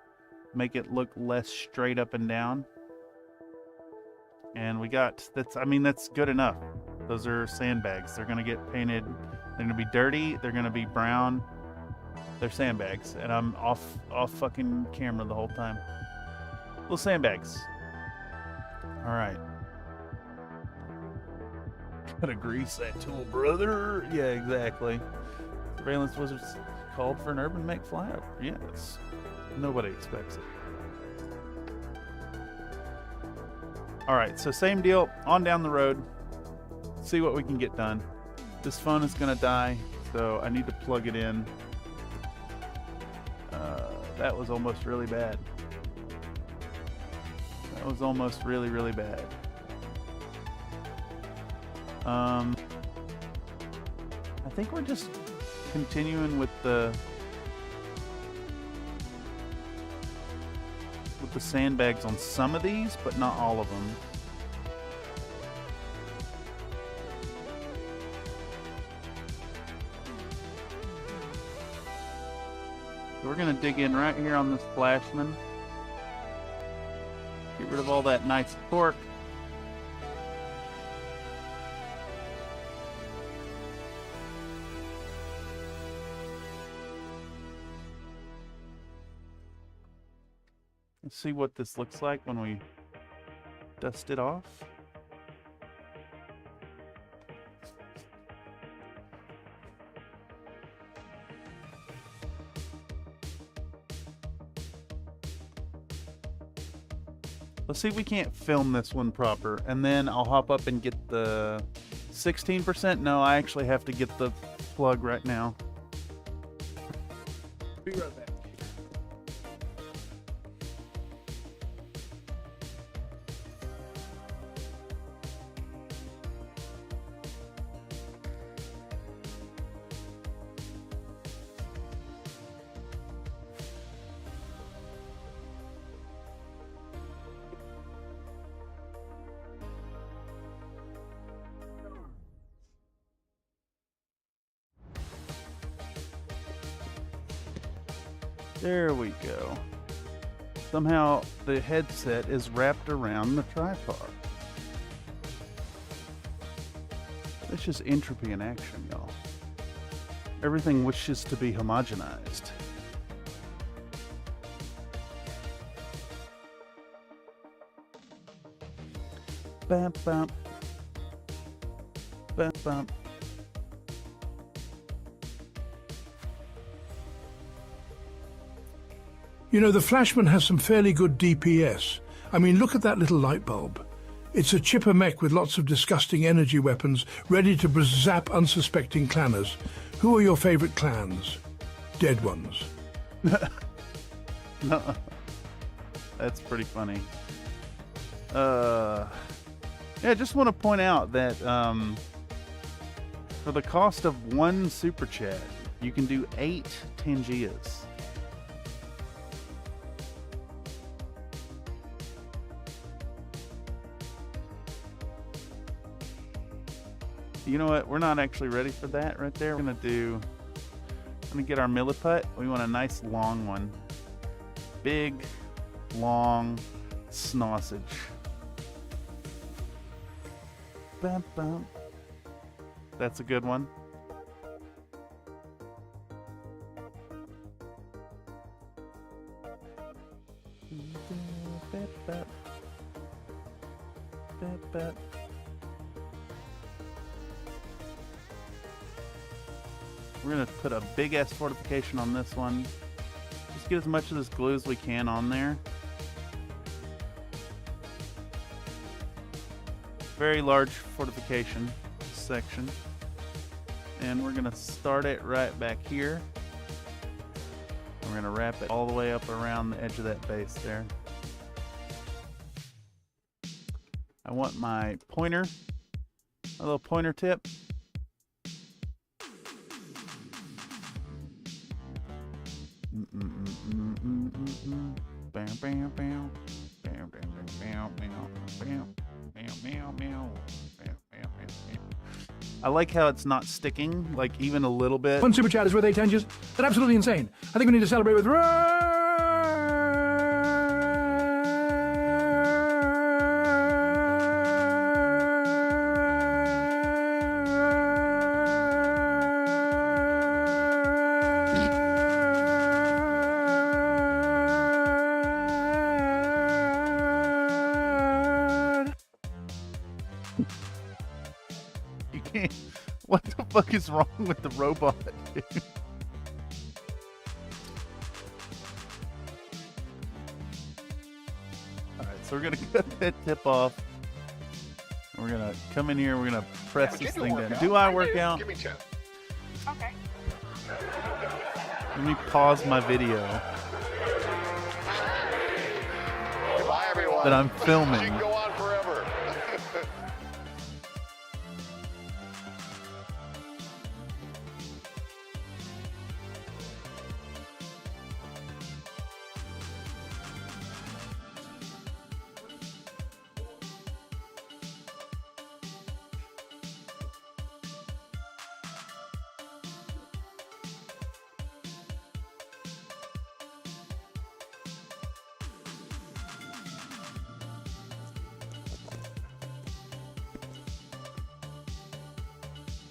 make it look less straight up and down. And we got, that's good enough. Those are sandbags. They're gonna get painted. They're gonna be dirty. They're gonna be brown. They're sandbags, and I'm off fucking camera the whole time. Little sandbags. All right. Gotta grease that tool, brother. Yeah, exactly. Surveillance wizards called for an urban make flyover. Yes. Nobody expects it. Alright, so same deal. On down the road. See what we can get done. This phone is gonna die, so I need to plug it in. That was almost really bad. That was almost really, really bad. I think we're just continuing with the sandbags on some of these, but not all of them. So we're gonna dig in right here on this flashman. Get rid of all that nice torque. Let's see what this looks like when we dust it off. Let's see if we can't film this one proper, and then I'll hop up and get the 16%. No, I actually have to get the plug right now. Be right back. There we go. Somehow the headset is wrapped around the tripod. It's just entropy in action, y'all. Everything wishes to be homogenized. Bam, bam. Bam, bam. You know, the Flashman has some fairly good DPS. I mean, look at that little light bulb. It's a chipper mech with lots of disgusting energy weapons ready to zap unsuspecting clanners. Who are your favourite clans? Dead ones. No. That's pretty funny. Yeah, I just want to point out that for the cost of one super chat, you can do 8 Tangias. You know what? We're not actually ready for that right there. We're gonna get our milliput. We want a nice long one. Big, long sausage. Bum, bum. That's a good one. We're going to put a big ass fortification on this one. Just get as much of this glue as we can on there. Very large fortification section. And we're going to start it right back here. We're going to wrap it all the way up around the edge of that base there. I want my pointer, a little pointer tip. I like how it's not sticking, like even a little bit. One super chat is worth 8 Tangias. That's absolutely insane. I think we need to celebrate with You fuck is wrong with the robot, dude? Alright, so we're gonna cut that tip off. We're gonna come in here, we're gonna press this thing down. Do I work out? Give me 10. Okay. Let me pause my video Goodbye, everyone. that I'm filming. She can go on forever.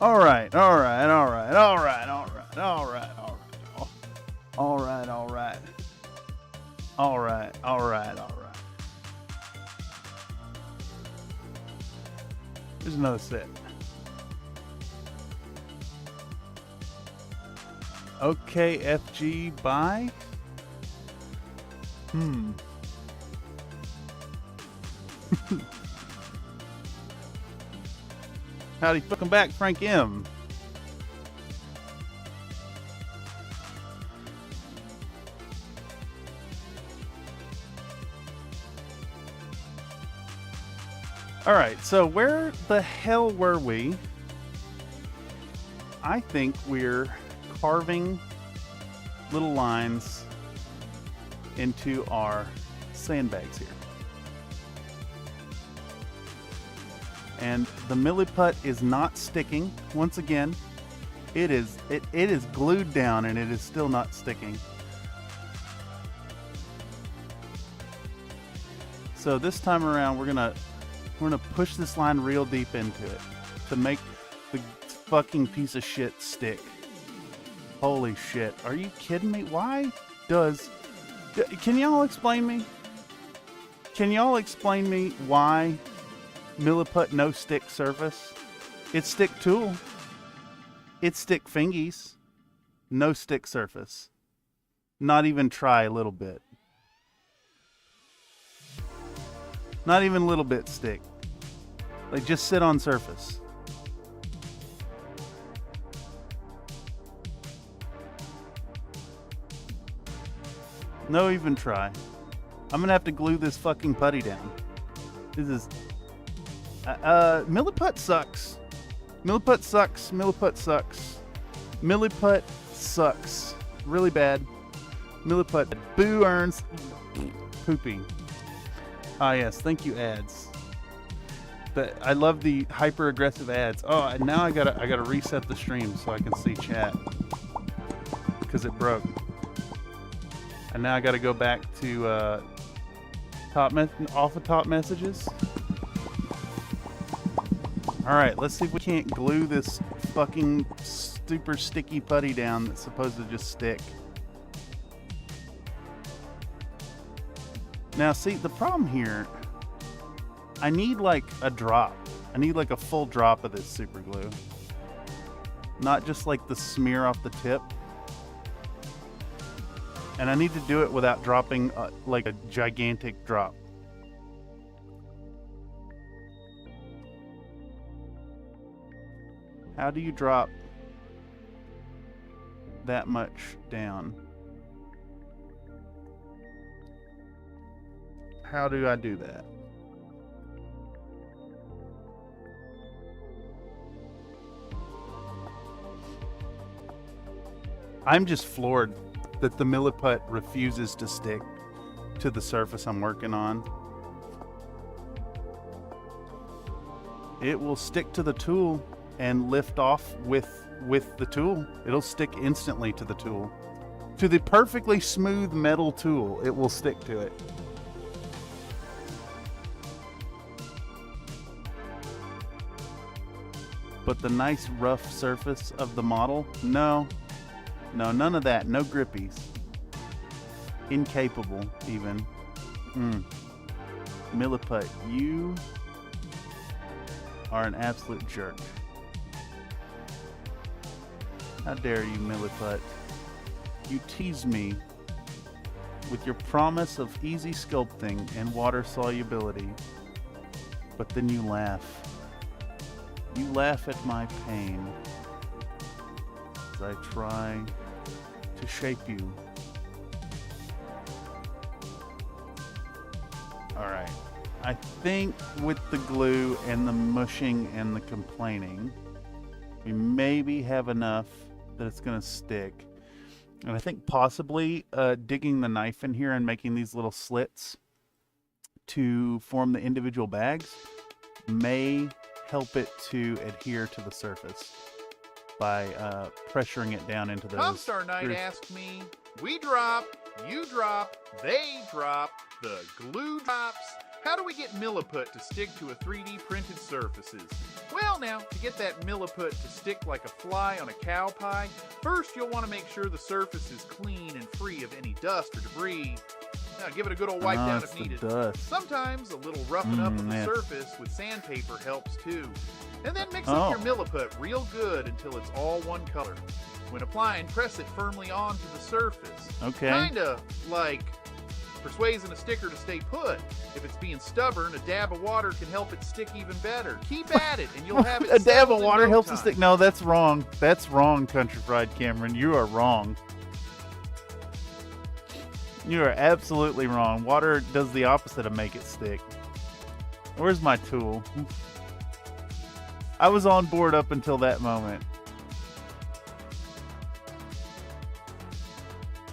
All right. All right. Here's another set. Okay, FG, bye. Howdy, welcome back, Frank M. All right, so where the hell were we? I think we're carving little lines into our sandbags here. And the milliput is not sticking. Once again, it is glued down and it is still not sticking. So this time around we're gonna push this line real deep into it to make the fucking piece of shit stick. Holy shit. Are you kidding me? Why does... Can y'all explain me? Can y'all explain me why milliput no stick surface? It's stick tool. It's stick fingies. No stick surface. Not even try a little bit. Not even a little bit stick. Like just sit on surface. No even try. I'm gonna have to glue this fucking putty down. This is... milliput sucks. Milliput sucks. Milliput sucks. Milliput sucks. Really bad. Milliput. Boo earns poopy. Ah yes, thank you ads. I love the hyper aggressive ads. Oh, and now I gotta reset the stream so I can see chat because it broke. And now I gotta go back to off of top messages. All right, let's see if we can't glue this fucking super sticky putty down that's supposed to just stick. Now, see, the problem here, I need like a drop. I need like a full drop of this super glue. Not just like the smear off the tip. And I need to do it without dropping like a gigantic drop. How do you drop that much down? How do I do that? I'm just floored that the milliput refuses to stick to the surface I'm working on. It will stick to the tool and lift off with the tool. It'll stick instantly to the tool. To the perfectly smooth metal tool, it will stick to it. But the nice rough surface of the model, no, none of that. No grippies. Incapable, even. Milliput, you are an absolute jerk. How dare you, Milliput? You tease me with your promise of easy sculpting and water solubility, but then you laugh. You laugh at my pain as I try to shape you. Alright, I think with the glue and the mushing and the complaining, we maybe have enough that it's going to stick. And I think possibly digging the knife in here and making these little slits to form the individual bags may help it to adhere to the surface by pressuring it down into those. Comstar Knight asked me, we drop, you drop, they drop, the glue drops. How do we get Milliput to stick to a 3D printed surfaces? Well now, to get that Milliput to stick like a fly on a cow pie, first you'll want to make sure the surface is clean and free of any dust or debris. Now give it a good old wipe down if needed. Sometimes a little roughing up of the surface with sandpaper helps too. And then mix up your Milliput real good until it's all one color. When applying, press it firmly onto the surface. Okay. Kinda like persuading a sticker to stay put. If it's being stubborn, a dab of water can help it stick even better. Keep at it and you'll have it a dab of water no helps time. it stick. No, that's wrong. That's wrong, Country Fried Cameron. You are wrong. You are absolutely wrong. Water does the opposite of make it stick. Where's my tool? I was on board up until that moment.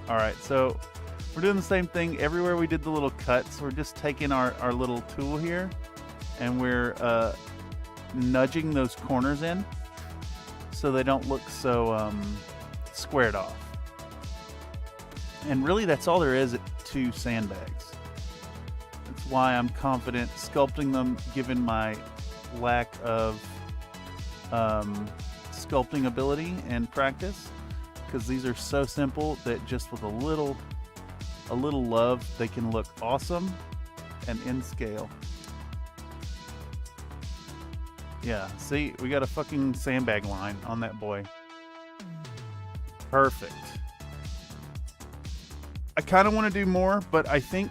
Alright, so we're doing the same thing everywhere we did the little cuts. We're just taking our little tool here and we're nudging those corners in so they don't look so squared off. And really that's all there is to sandbags. That's why I'm confident sculpting them given my lack of sculpting ability and practice, because these are so simple that just with a little love they can look awesome and in scale. Yeah, see, we got a fucking sandbag line on that boy. Perfect. I kind of want to do more, but I think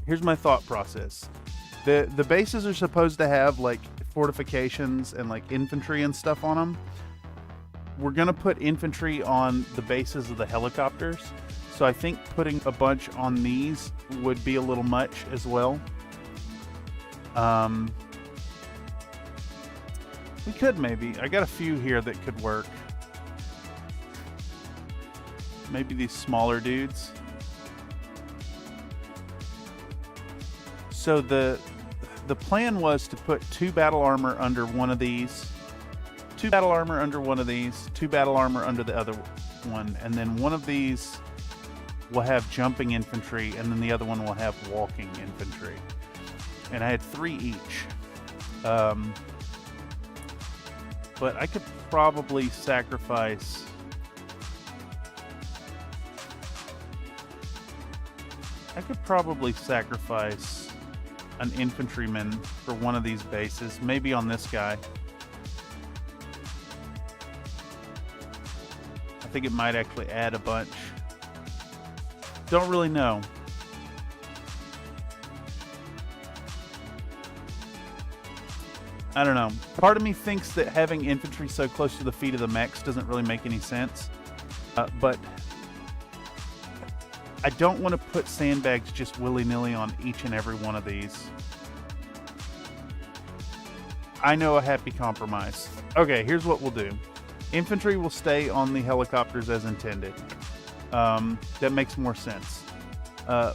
here's my thought process. The bases are supposed to have like fortifications and like infantry and stuff on them. We're gonna put infantry on the bases of the helicopters, so I think putting a bunch on these would be a little much as well. We could maybe. I got a few here that could work. Maybe these smaller dudes. So the plan was to put 2 battle armor under one of these, 2 battle armor under one of these, 2 battle armor under the other one, and then one of these will have jumping infantry, and then the other one will have walking infantry. And I had 3 each. But I could probably sacrifice an infantryman for one of these bases, maybe on this guy. I think it might actually add a bunch. Don't really know. I don't know. Part of me thinks that having infantry so close to the feet of the mechs doesn't really make any sense. But I don't want to put sandbags just willy-nilly on each and every one of these. I know a happy compromise. Okay, here's what we'll do. Infantry will stay on the helicopters as intended. That makes more sense.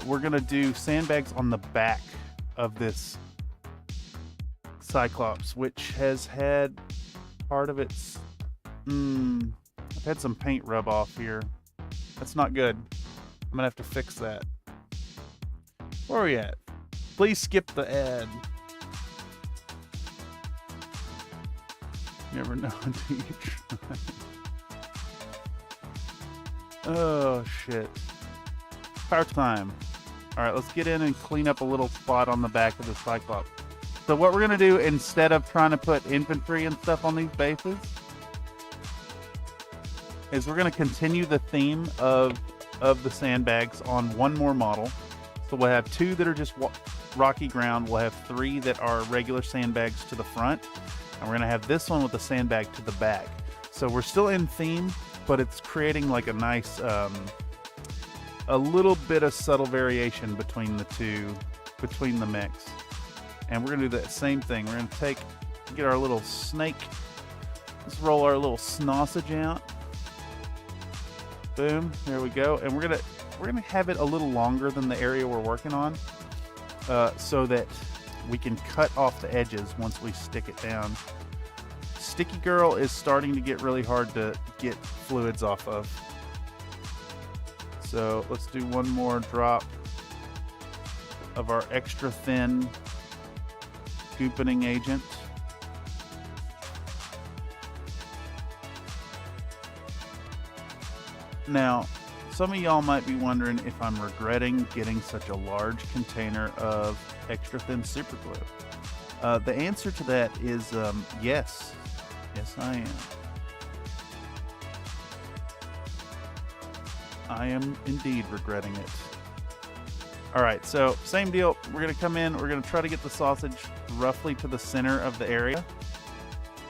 We're going to do sandbags on the back of this Cyclops, which has had part of its... I've had some paint rub off here. That's not good. I'm gonna have to fix that. Where are we at? Please skip the ad. You never know until you try. Oh shit. Power time. Alright, let's get in and clean up a little spot on the back of the Cyclops. So what we're gonna do, instead of trying to put infantry and stuff on these bases, is we're going to continue the theme of the sandbags on one more model. So we'll have 2 that are just rocky ground. We'll have 3 that are regular sandbags to the front. And we're going to have this one with the sandbag to the back. So we're still in theme, but it's creating like a nice, a little bit of subtle variation between the two, between the mix. And we're going to do that same thing. We're going to get our little snake. Let's roll our little sausage out. Boom, there we go. And we're gonna have it a little longer than the area we're working on, so that we can cut off the edges once we stick it down. Sticky Girl is starting to get really hard to get fluids off of. So let's do one more drop of our extra thin goopening agent. Now, some of y'all might be wondering if I'm regretting getting such a large container of extra thin super glue. The answer to that is yes. Yes, I am. I am indeed regretting it. All right, so same deal. We're going to come in. We're going to try to get the sausage roughly to the center of the area.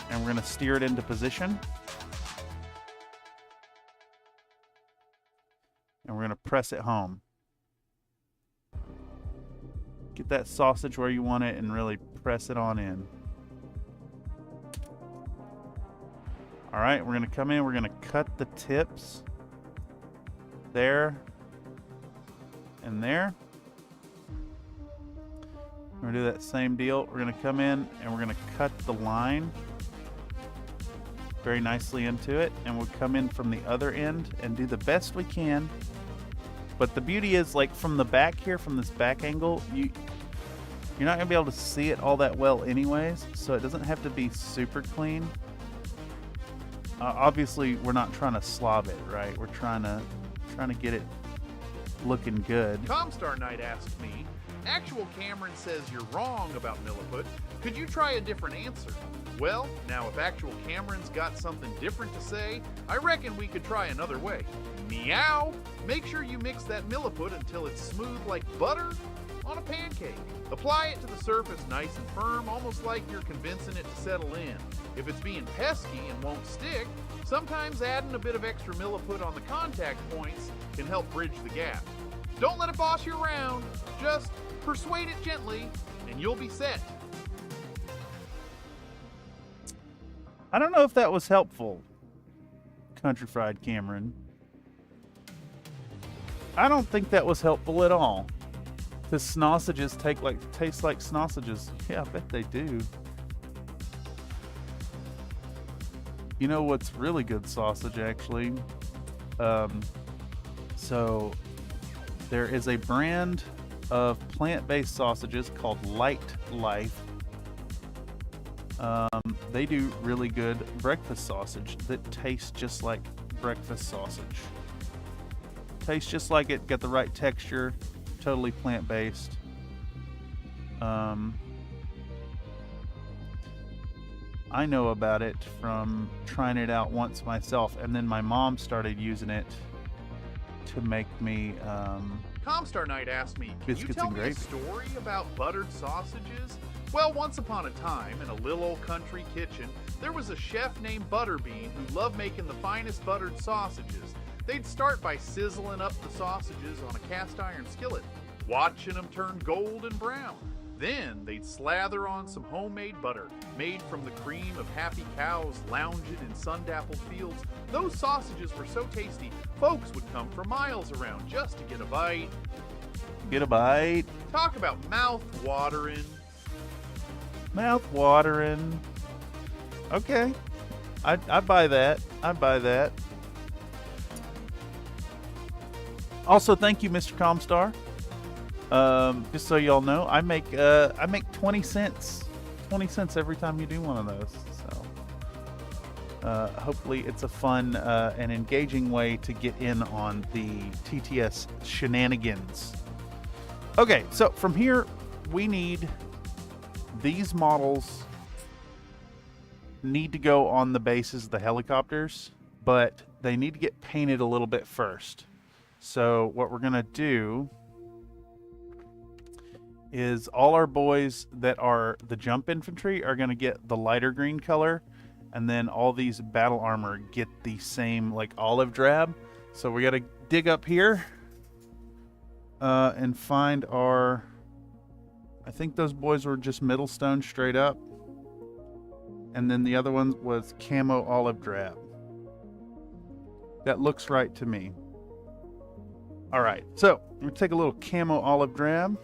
And we're going to steer it into position. And we're going to press it home. Get that sausage where you want it and really press it on in. All right, we're going to come in. We're going to cut the tips there and there. We're going to do that same deal. We're going to come in and we're going to cut the line very nicely into it, and we'll come in from the other end and do the best we can. But the beauty is, like, from the back here, from this back angle, you're not gonna be able to see it all that well anyways, so it doesn't have to be super clean. Obviously we're not trying to slob it, right? We're trying to get it looking good. Comstar Knight asked me, actual Cameron says you're wrong about milliput. Could you try a different answer? Well, now if actual Cameron's got something different to say, I reckon we could try another way. Meow! Make sure you mix that milliput until it's smooth like butter on a pancake. Apply it to the surface nice and firm, almost like you're convincing it to settle in. If it's being pesky and won't stick, sometimes adding a bit of extra milliput on the contact points can help bridge the gap. Don't let it boss you around, just persuade it gently and you'll be set. I don't know if that was helpful, Country Fried Cameron. I don't think that was helpful at all. The sausages taste like sausages. Yeah, I bet they do. You know what's really good sausage, actually? So there is a brand of plant-based sausages called Light Life. They do really good breakfast sausage that tastes just like breakfast sausage. Tastes just like it, got the right texture, totally plant-based. I know about it from trying it out once myself, and then my mom started using it to make me Comstar Knight asked me, can you biscuits tell and me gravy. a story about buttered sausages? Well, once upon a time, in a little old country kitchen, there was a chef named Butterbean who loved making the finest buttered sausages. They'd start by sizzling up the sausages on a cast iron skillet, watching them turn golden brown. Then they'd slather on some homemade butter, made from the cream of happy cows lounging in sun-dappled fields. Those sausages were so tasty, folks would come from miles around just to get a bite. Get a bite. Talk about mouth-watering. Mouth-watering. Okay. I buy that. I buy that. Also, thank you, Mr. Comstar. Just so y'all know, I make 20 cents. 20 cents every time you do one of those. So hopefully it's a fun and engaging way to get in on the TTS shenanigans. Okay, so from here we need these models need to go on the bases of the helicopters. but they need to get painted a little bit first. So what we're going to do is all our boys that are the jump infantry are going to get the lighter green color, and then all these battle armor get the same like olive drab. So we got to dig up here and find our, I think those boys were just middle stone straight up, and then the other one was camo olive drab. That looks right to me. All right, so we're gonna take a little camo olive drab.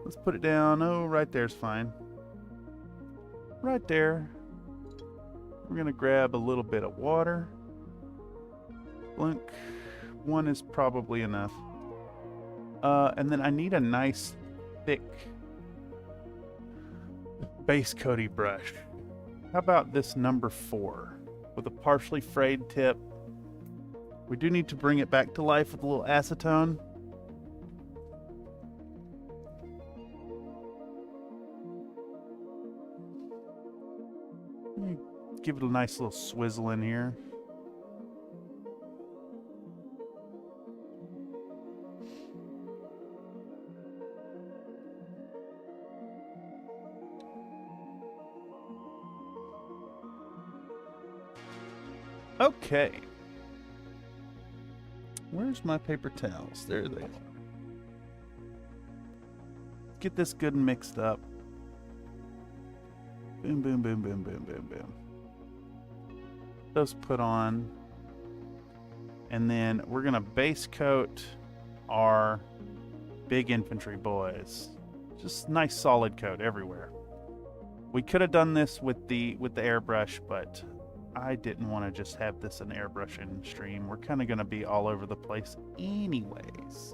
Let's put it down. Oh, right there's fine. Right there. We're gonna grab a little bit of water. Blink. One is probably enough. And then I need a nice thick base coaty brush. How about this number 4 with a partially frayed tip? We do need to bring it back to life with a little acetone. Give it a nice little swizzle in here. Okay. Where's my paper towels? There they are. Get this good and mixed up. Boom, boom, boom, boom, boom, boom, boom. Those put on. And then we're going to base coat our big infantry boys. Just nice solid coat everywhere. We could have done this with the airbrush, but I didn't want to just have this an airbrushing stream. We're kind of going to be all over the place anyways.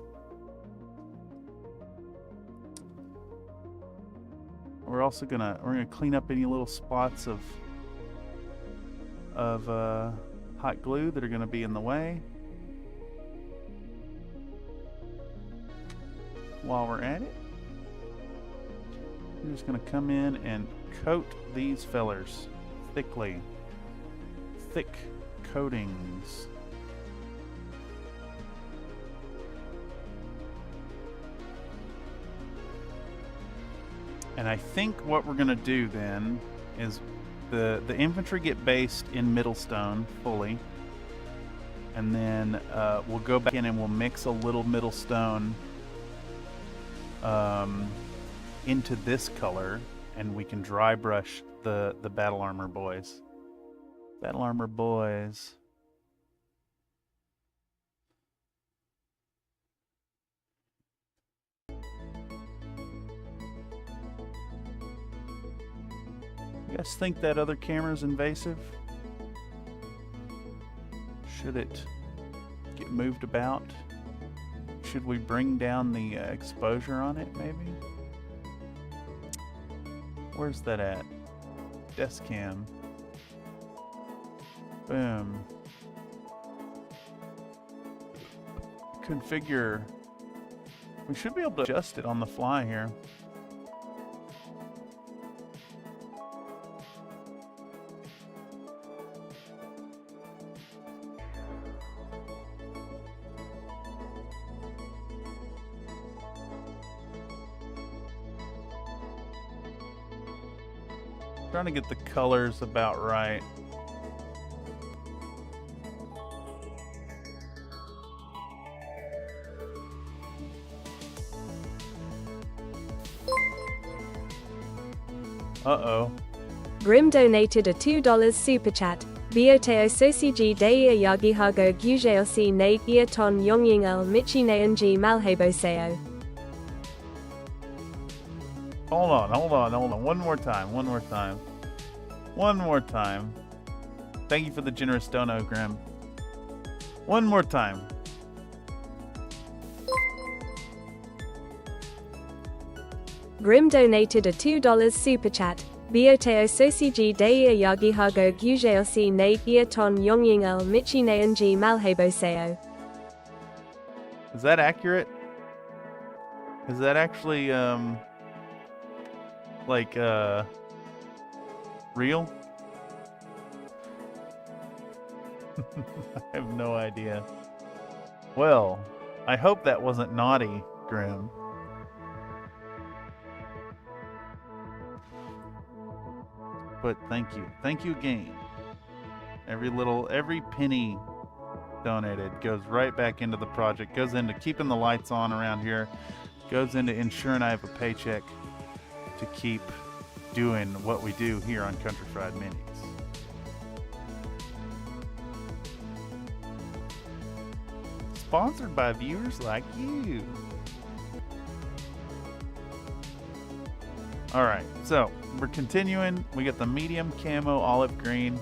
We're also gonna clean up any little spots of hot glue that are gonna be in the way. While we're at it, we're just gonna come in and coat these fellers thickly. Thick coatings. And I think what we're going to do then is the infantry get based in middle stone fully. And then we'll go back in and we'll mix a little middle stone into this color. And we can dry brush the battle armor boys. Battle armor boys. You guys think that other camera's invasive? Should it get moved about? Should we bring down the exposure on it, maybe? Where's that at? Desk cam. Boom. Configure. We should be able to adjust it on the fly here. Trying to get the colors about right. Uh-oh. Grim donated a $2 super chat. Bioteo sosiji dei yagi hago gujeosi ne iaton yongyingel michi neanji malhaboseo. Hold on. One more time. Thank you for the generous dono, Grim. One more time. Grim donated a $2 super chat. Bioteo sosiji dei yagi hago gujeosi ne iaton yongyingel michi neanji malhaboseo. Is that accurate? Is that actually, real? I have no idea. Well, I hope that wasn't naughty, Grim. But thank you. Thank you again. Every penny donated goes right back into the project, goes into keeping the lights on around here, goes into ensuring I have a paycheck to keep doing what we do here on Country Fried Minis. Sponsored by viewers like you. Alright, so we're continuing. We got the medium camo olive green.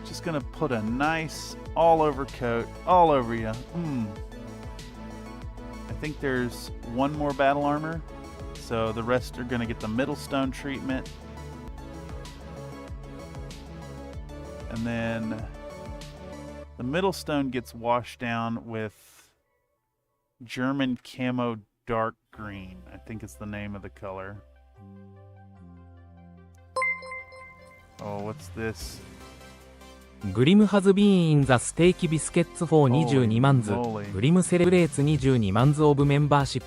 Just gonna put a nice all over coat all over you. I think there's one more battle armor, so the rest are gonna get the middle stone treatment. And then the middle stone gets washed down with German camo dark green, I think is the name of the color. Oh, what's this? Grim has been in the steak biscuits for 22 months. Grim celebrates 22 months of membership.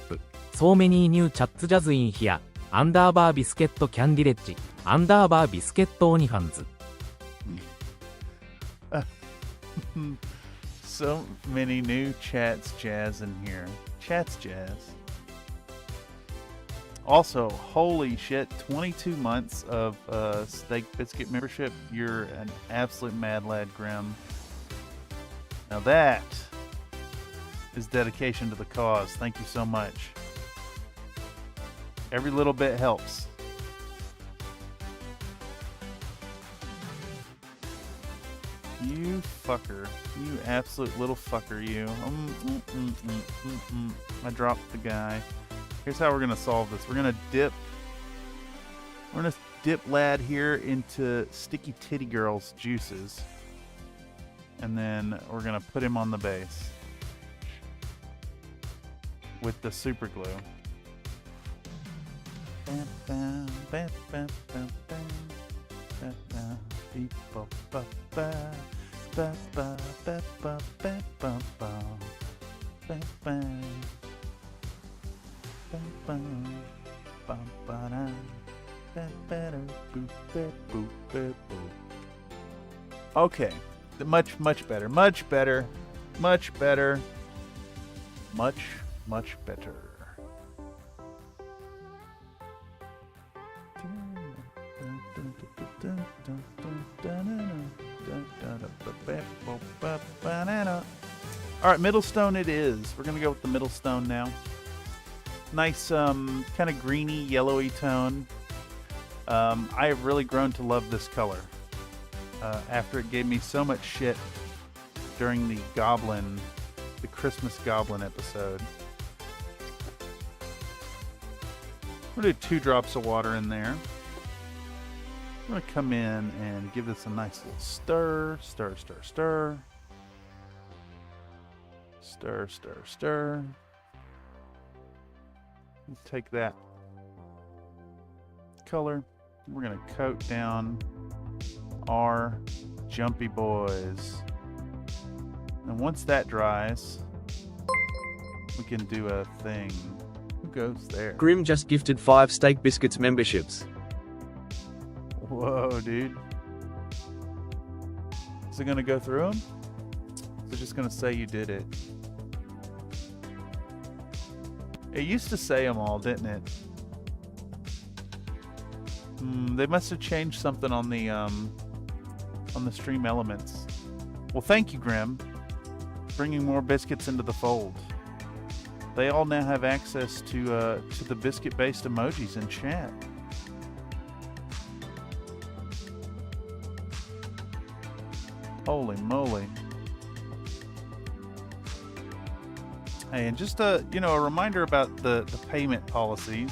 So many new chats just in here. _ biscuit candidate. _ biscuit onlyfans. So many new chats jazz in here. Chats jazz. Also, holy shit, 22 months of Steak Biscuit membership. You're an absolute mad lad, Grim. Now that is dedication to the cause. Thank you so much. Every little bit helps. You fucker. You absolute little fucker, you. I dropped the guy. Here's how we're gonna solve this. We're gonna dip lad here into Sticky Titty Girl's juices. And then we're gonna put him on the base with the super glue. Okay, much better, much better, much better, much better. All right, middle stone it is. We're gonna go with the middle stone now. Nice, kind of greeny, yellowy tone. I have really grown to love this color after it gave me so much shit during the Christmas Goblin episode. I'm gonna do 2 drops of water in there. I'm gonna come in and give this a nice little stir, stir, stir, stir. Stir, stir, stir. We'll take that color. We're gonna coat down our jumpy boys. And once that dries, we can do a thing. Who goes there? Grim just gifted 5 Steak Biscuits memberships. Whoa, dude. Is it gonna go through them? Is it just gonna say you did it? It used to say them all, didn't it? They must have changed something on the stream elements. Well, thank you, Grim, bringing more biscuits into the fold. They all now have access to the biscuit-based emojis in chat. Holy moly! Hey, and just a reminder about the payment policies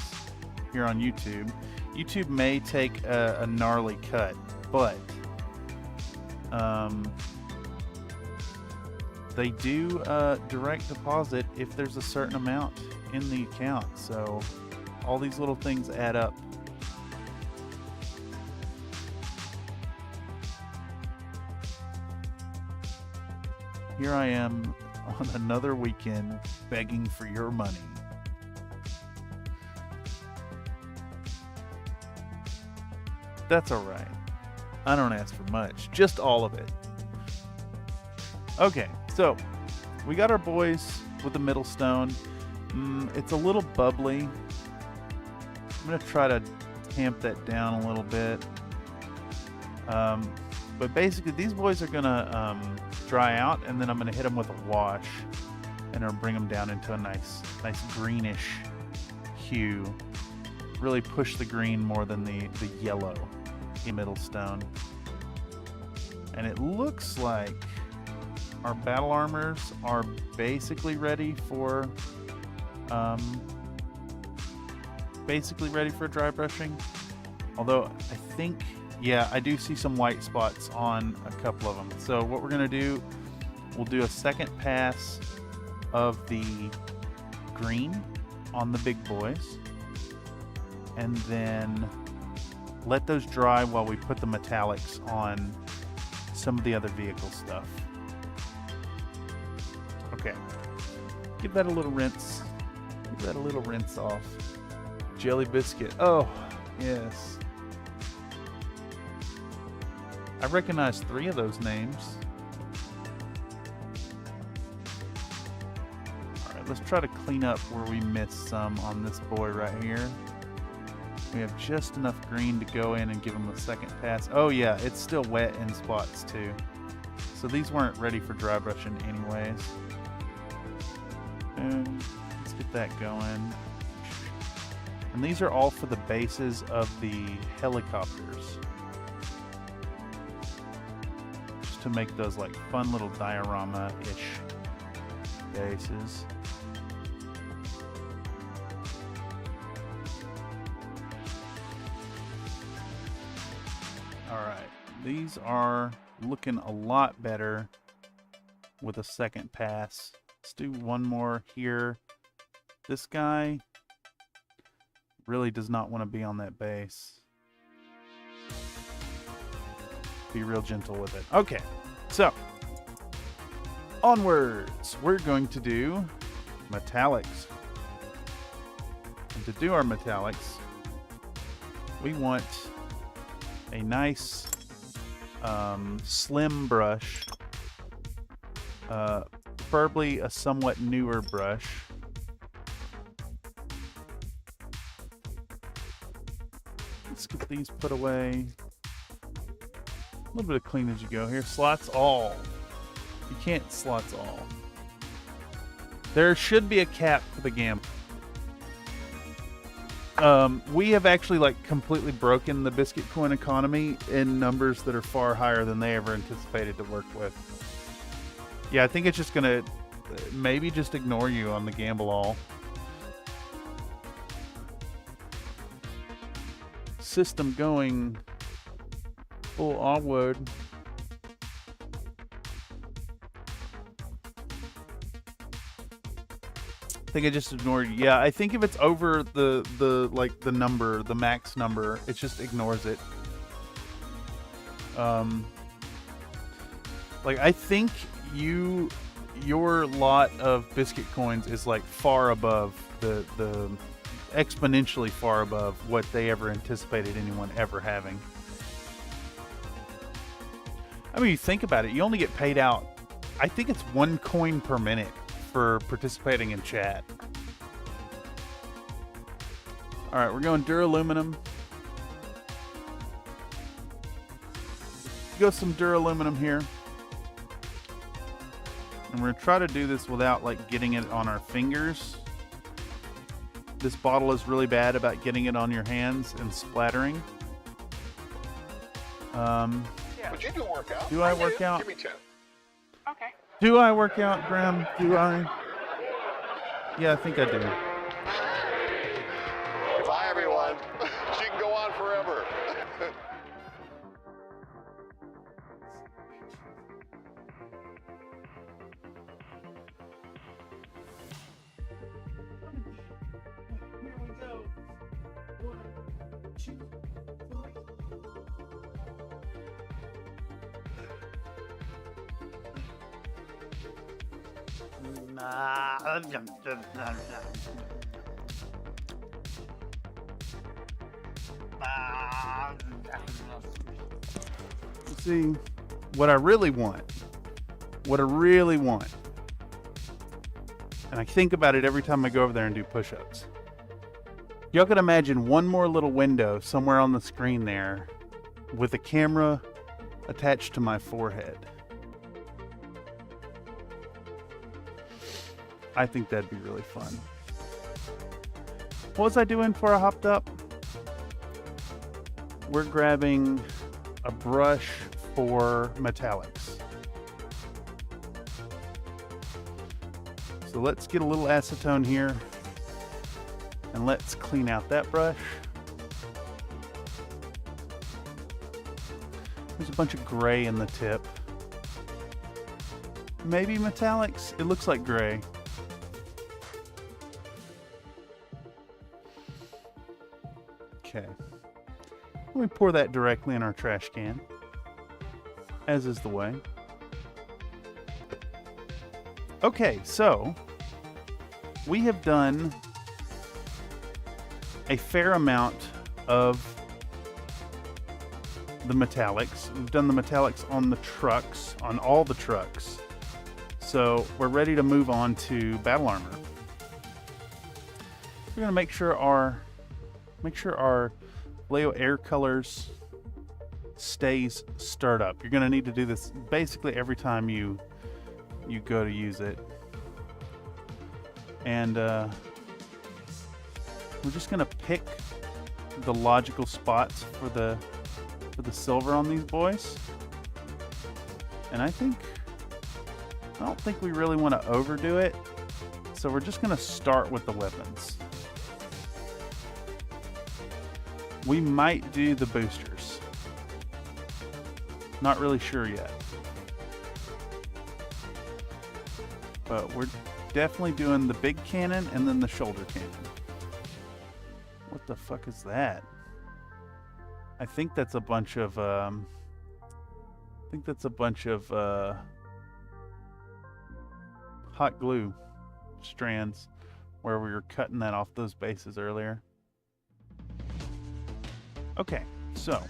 here on YouTube. YouTube may take a gnarly cut, but they do direct deposit if there's a certain amount in the account. So all these little things add up. here I am on another weekend begging for your money. That's alright. I don't ask for much, just all of it. Okay, so we got our boys with the middle stone. It's a little bubbly. I'm going to try to tamp that down a little bit. But basically, these boys are going to dry out, and then I'm going to hit them with a wash, and it'll bring them down into a nice greenish hue. Really push the green more than the yellow in middle stone. And it looks like our battle armors are basically ready for dry brushing. Although I think, yeah, I do see some white spots on a couple of them. So what we're gonna do, we'll do a second pass of the green on the big boys, and then let those dry while we put the metallics on some of the other vehicle stuff. Okay, give that a little rinse. Give that a little rinse off. Jelly biscuit. Oh, yes. I recognize 3 of those names. Alright, let's try to clean up where we missed some on this boy right here. We have just enough green to go in and give him a second pass. Oh yeah, it's still wet in spots too. So these weren't ready for dry brushing anyways. And let's get that going. And these are all for the bases of the helicopters. Just to make those like fun little diorama-ish bases. Alright, these are looking a lot better with a second pass. Let's do one more here. This guy really does not want to be on that base. Be real gentle with it. Okay, so onwards. We're going to do metallics. And to do our metallics, we want a nice slim brush, preferably a somewhat newer brush. Let's get these put away. A little bit of clean as you go here. Slots all. You can't slots all. There should be a cap for the gamble. We have actually like completely broken the biscuit coin economy in numbers that are far higher than they ever anticipated to work with. Yeah, I think it's just gonna maybe just ignore you on the gamble all. System going full onward. I think I just ignored you. Yeah, I think if it's over the like the number, the max number, it just ignores it. Like I think your lot of biscuit coins is like far above the exponentially far above what they ever anticipated anyone ever having. I mean, you think about it, you only get paid out, I think it's 1 coin per minute for participating in chat. Alright, we're going duraluminum. Go some duraluminum here. And we're going to try to do this without like getting it on our fingers. This bottle is really bad about getting it on your hands and splattering. Would you do a workout? Do I work out? Give me 10. Okay. Do I work out, Graham? Do I? Yeah, I think I do. Bye, everyone. She can go on forever. See, what I really want, and I think about it every time I go over there and do push-ups. Y'all can imagine one more little window somewhere on the screen there with a camera attached to my forehead. I think that'd be really fun. What was I doing before I hopped up? We're grabbing a brush for metallics. So let's get a little acetone here and let's clean out that brush. There's a bunch of gray in the tip. Maybe metallics? It looks like gray. Okay. Let me pour that directly in our trash can, as is the way. Okay, so we have done a fair amount of the metallics. We've done the metallics on the trucks, on all the trucks. So we're ready to move on to battle armor. We're going to make sure our Leo air colors stays stirred up. You're going to need to do this basically every time you go to use it. And we're just going to pick the logical spots for the silver on these boys. And I don't think we really want to overdo it. So we're just going to start with the weapons. We might do the boosters. Not really sure yet. But we're definitely doing the big cannon and then the shoulder cannon. What the fuck is that? I think that's a bunch of hot glue strands where we were cutting that off those bases earlier. Okay, so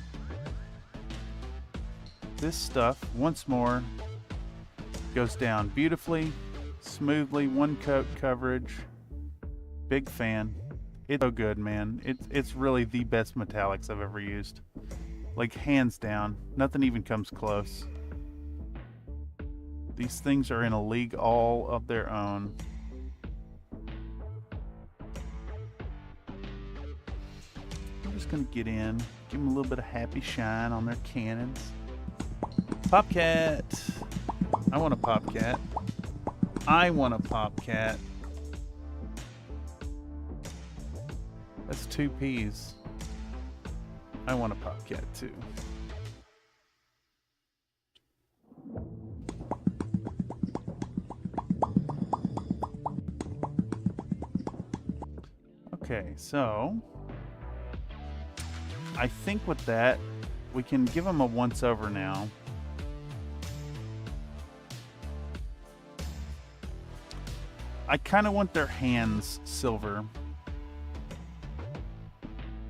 this stuff once more goes down beautifully, smoothly, one coat coverage. Big fan. It's so good, man. It's really the best metallics I've ever used. Like, hands down. Nothing even comes close. These things are in a league all of their own. I'm just gonna get in, give them a little bit of happy shine on their cannons. Popcat! I want a popcat. I want a popcat. That's 2 P's. I want a popcat too. Okay, so I think with that, we can give them a once over now. I kind of want their hands silver.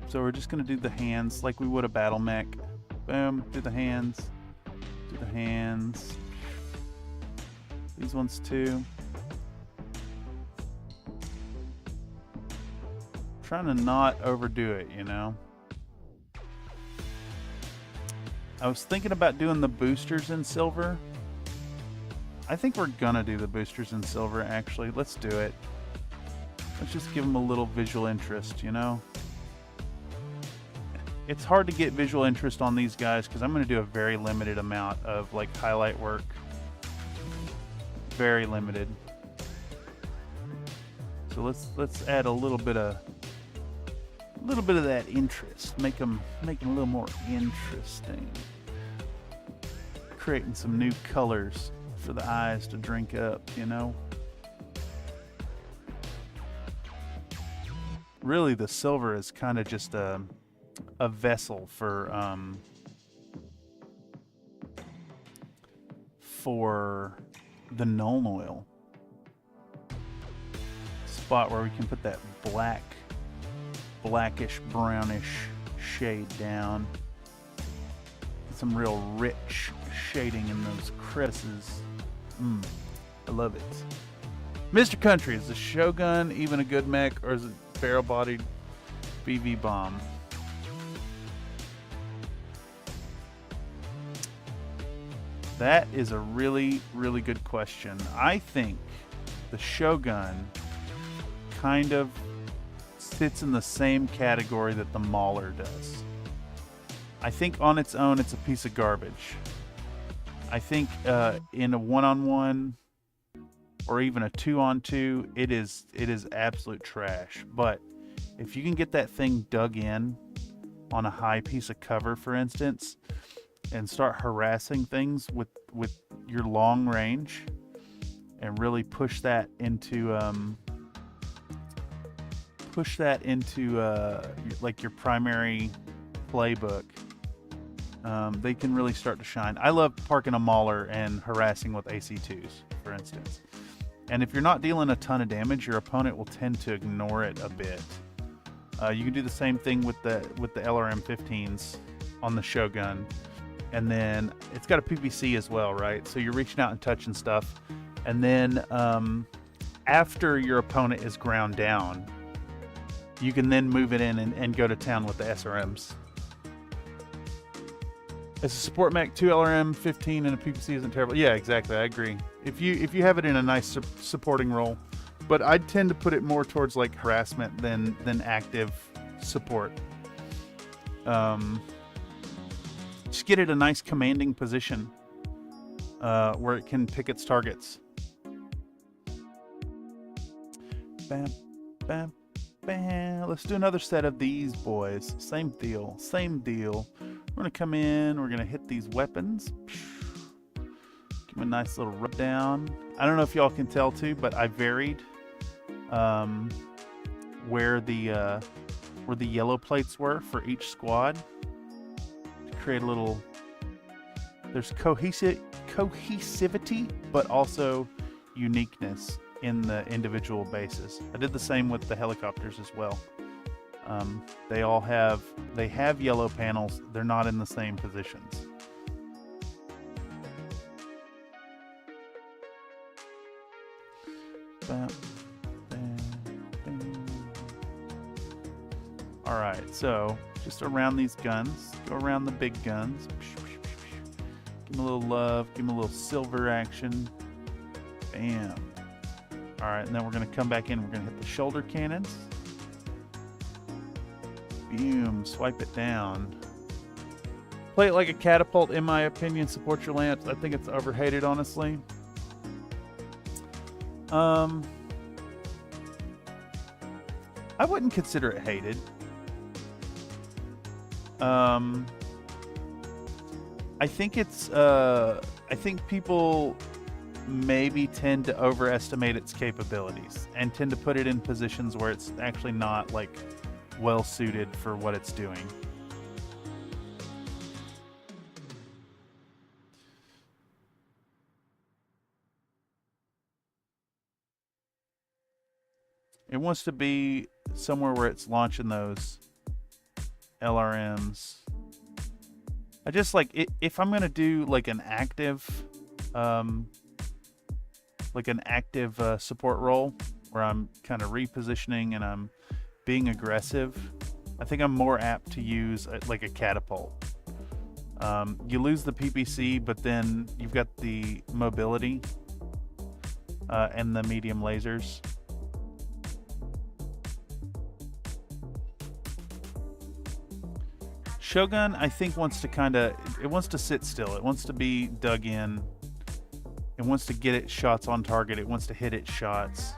So we're just going to do the hands like we would a battle mech. Boom, do the hands. Do the hands. These ones too. Trying to not overdo it, you know. I was thinking about doing the boosters in silver. I think we're gonna do the boosters in silver, actually. Let's do it. Let's just give them a little visual interest, you know. It's hard to get visual interest on these guys because I'm going to do a very limited amount of like highlight work. Very limited. So let's add a little bit of that interest. Make them a little more interesting. Creating some new colors for the eyes to drink up, you know. Really, the silver is kind of just a vessel for the Nuln oil. spot where we can put that blackish brownish shade down. Get some real rich shading in those crevices. I love it. Mr. Country, is the Shogun even a good mech, or is it barrel-bodied BV bomb? That is a really, really good question. I think the Shogun kind of sits in the same category that the Mauler does. I think on its own, it's a piece of garbage. I think in a one-on-one or even a two-on-two, it is absolute trash. But if you can get that thing dug in on a high piece of cover, for instance, and start harassing things with your long range, and really push that into like your primary playbook, they can really start to shine. I love parking a Mauler and harassing with AC2s, for instance. And if you're not dealing a ton of damage, your opponent will tend to ignore it a bit. You can do the same thing with the LRM-15s on the Shogun. And then it's got a PPC as well, right? So you're reaching out and touching stuff. And then after your opponent is ground down, you can then move it in and go to town with the SRMs. As a support mech, 2 LRM-15 and a PPC isn't terrible. Yeah, exactly. I agree. If you have it in a nice supporting role, but I'd tend to put it more towards like harassment than active support. Just get it a nice commanding position where it can pick its targets. Bam, bam, bam. Let's do another set of these boys. Same deal. We're going to come in. We're going to hit these weapons. Give them a nice little rub down. I don't know if y'all can tell too, but I varied where the yellow plates were for each squad to create a little. There's cohesivity, but also uniqueness in the individual bases. I did the same with the helicopters as well. They have yellow panels. They're not in the same positions. Bam, bam, bam. All right, so just around these guns, go around the big guns. Give them a little love. Give them a little silver action. Bam. All right, and then we're going to come back in. We're going to hit the shoulder cannons. Boom, swipe it down. Play it like a catapult, in my opinion. Support your lamps. I think it's overhated, honestly. I wouldn't consider it hated. I think it's I think people maybe tend to overestimate its capabilities and tend to put it in positions where it's actually not like well suited for what it's doing. It wants to be somewhere where it's launching those LRMs. I just like it, if I'm gonna do like an active support role where I'm kind of repositioning and I'm being aggressive, I think I'm more apt to use like a catapult. You lose the PPC, but then you've got the mobility and the medium lasers. Shogun, I think, wants to sit still. It wants to be dug in. It wants to get its shots on target. It wants to hit its shots.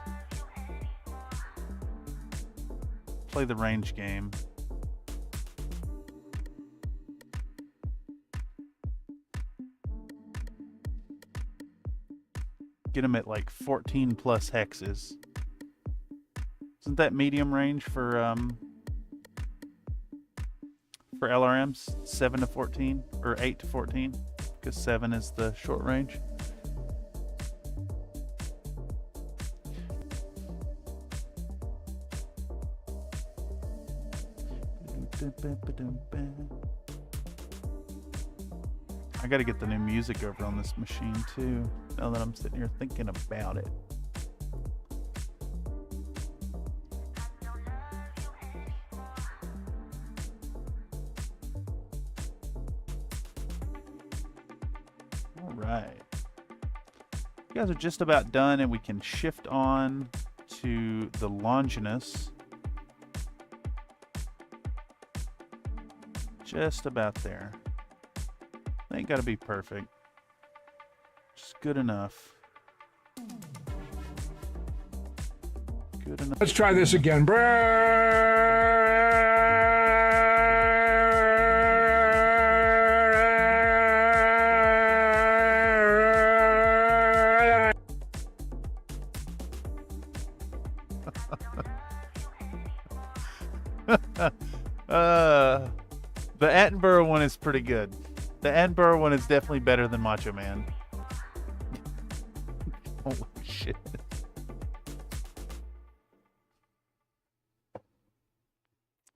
Play the range game. Get them at like 14 plus hexes. Isn't that medium range for LRMs? 7 to 14 or 8 to 14? Because 7 is the short range. I gotta get the new music over on this machine too, now that I'm sitting here thinking about it. All right. You guys are just about done, and we can shift on to the Longinus. Just about there. Ain't gotta be perfect. Just good enough. Good enough. Let's try this again. The Attenborough one is pretty good. The Attenborough one is definitely better than Macho Man. Holy shit.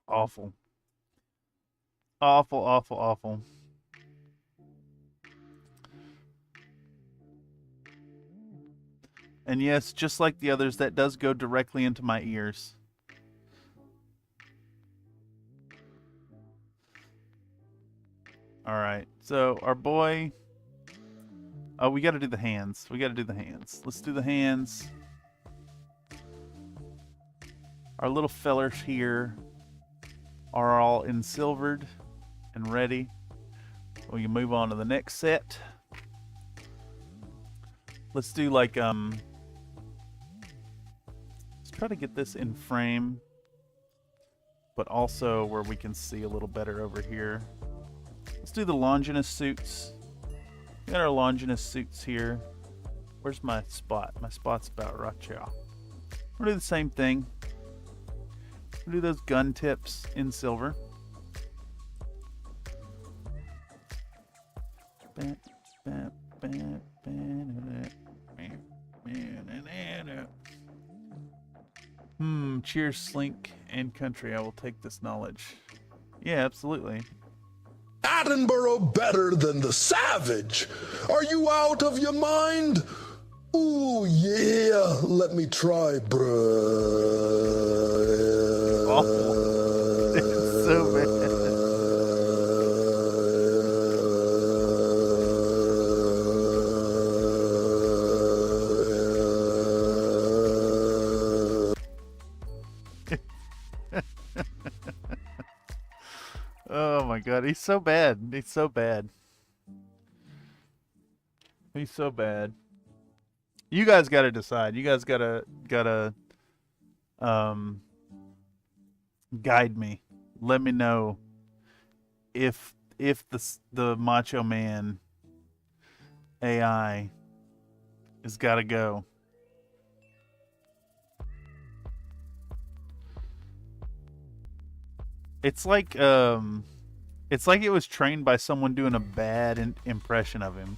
Awful. Awful, awful, awful. And yes, just like the others, that does go directly into my ears. Alright, so our boy... Oh, we gotta do the hands. We gotta do the hands. Let's do the hands. Our little fellers here are all ensilvered and ready. We can move on to the next set. Let's do like, let's try to get this in frame, but also where we can see a little better over here. Let's do the Longinus suits. We got our Longinus suits here. Where's my spot? My spot's about right here. We'll do the same thing. We'll do those gun tips in silver. Cheers, Slink and Country. I will take this knowledge. Yeah, absolutely. Attenborough better than the Savage? Are you out of your mind? Ooh, yeah, let me try, bruh. Awful. It's so bad. Oh my god, he's so bad. He's so bad. He's so bad. You guys got to decide. You guys gotta guide me. Let me know if the Macho Man AI has got to go. It's like it was trained by someone doing a bad impression of him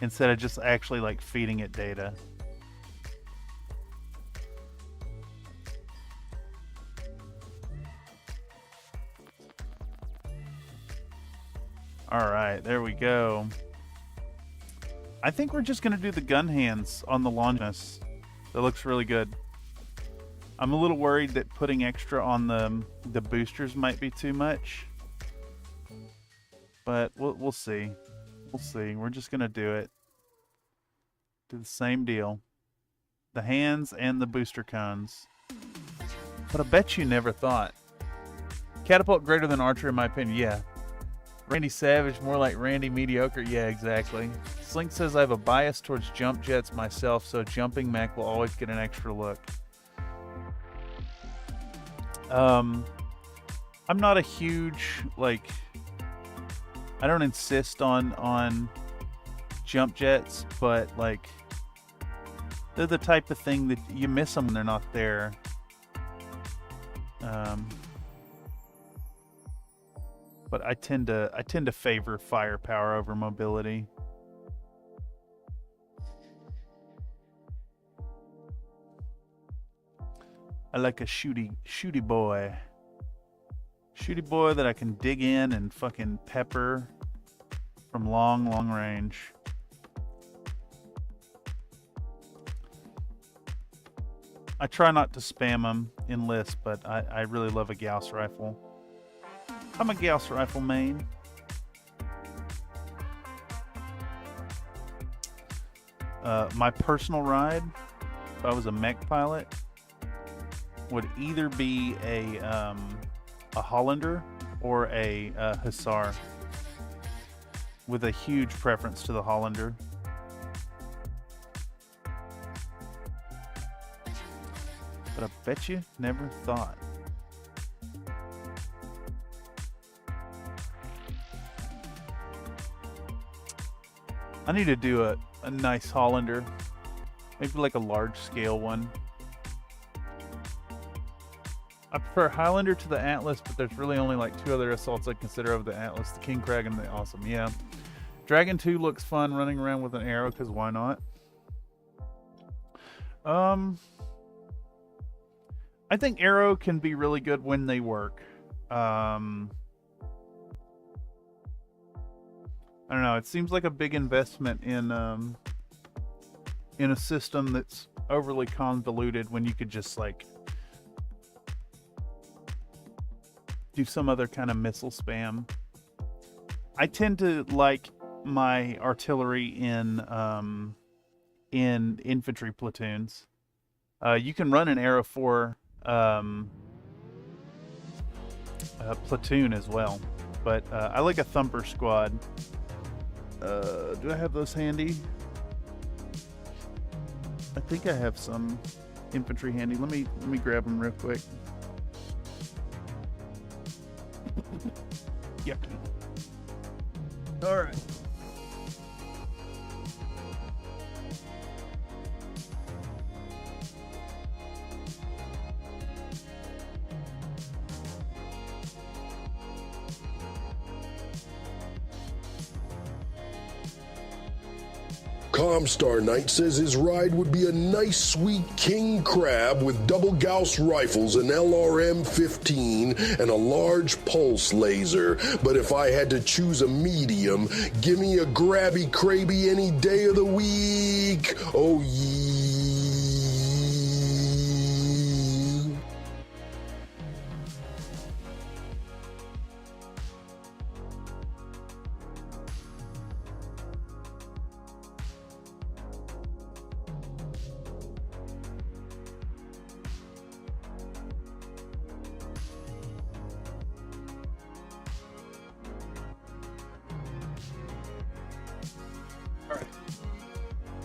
instead of just actually like feeding it data. All right, there we go. I think we're just gonna do the gun hands on the Longinus. That looks really good. I'm a little worried that putting extra on the boosters might be too much, but we'll see. We'll see. We're just gonna do it. Do the same deal. The hands and the booster cones. But I bet you never thought. Catapult greater than Archer in my opinion. Yeah. Randy Savage more like Randy Mediocre. Yeah, exactly. Slink says I have a bias towards jump jets myself, so jumping mech will always get an extra look. I'm not a huge, like, I don't insist on jump jets, but like they're the type of thing that you miss them when they're not there. But I tend to favor firepower over mobility. I like a shooty boy. Shooty boy that I can dig in and fucking pepper from long, long range. I try not to spam them in lists, but I really love a Gauss rifle. I'm a Gauss rifle main. My personal ride, if I was a mech pilot, would either be a Hollander or a Hussar, with a huge preference to the Hollander. But I bet you never thought. I need to do a nice Hollander. Maybe like a large scale one. I prefer Highlander to the Atlas, but there's really only like 2 other assaults I consider over the Atlas, the King Crag and the Awesome. Yeah. Dragon 2 looks fun running around with an arrow, because why not? I think arrow can be really good when they work. I don't know. It seems like a big investment in a system that's overly convoluted when you could just like do some other kind of missile spam. I tend to like my artillery in infantry platoons. You can run an arrow for platoon as well, but I like a thumper squad. Do I have those handy? I think I have some infantry handy. Let me grab them real quick. Yep. All right. Comstar Knight says his ride would be a nice sweet king crab with double Gauss rifles, an LRM-15, and a large pulse laser. But if I had to choose a medium, give me a grabby crabby any day of the week. Oh yeah.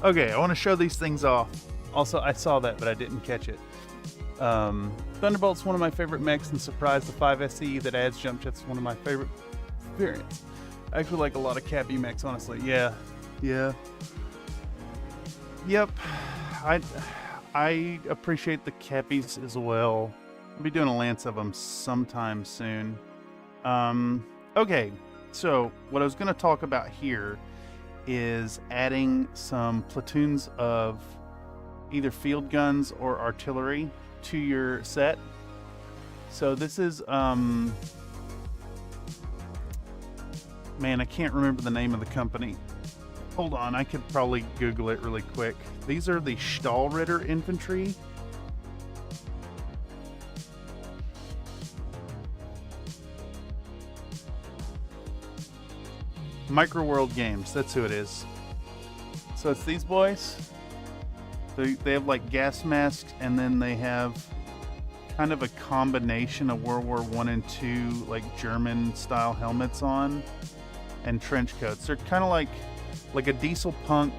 Okay, I want to show these things off. Also, I saw that, but I didn't catch it. Thunderbolt's one of my favorite mechs, and Surprise, the 5SE that adds jump jets, is one of my favorite variants. I actually like a lot of Cappy mechs, honestly. Yeah. Yep. I appreciate the Cappies as well. I'll be doing a lance of them sometime soon. Okay, so what I was going to talk about here is adding some platoons of either field guns or artillery to your set. So this is man, I can't remember the name of the company. Hold on, I could probably Google it really quick. These are the Stahlritter infantry. Micro World Games, that's who it is. So it's these boys. They have like gas masks, and then they have kind of a combination of World War I and II, like German style helmets on, and trench coats. They're kind of like a diesel punk.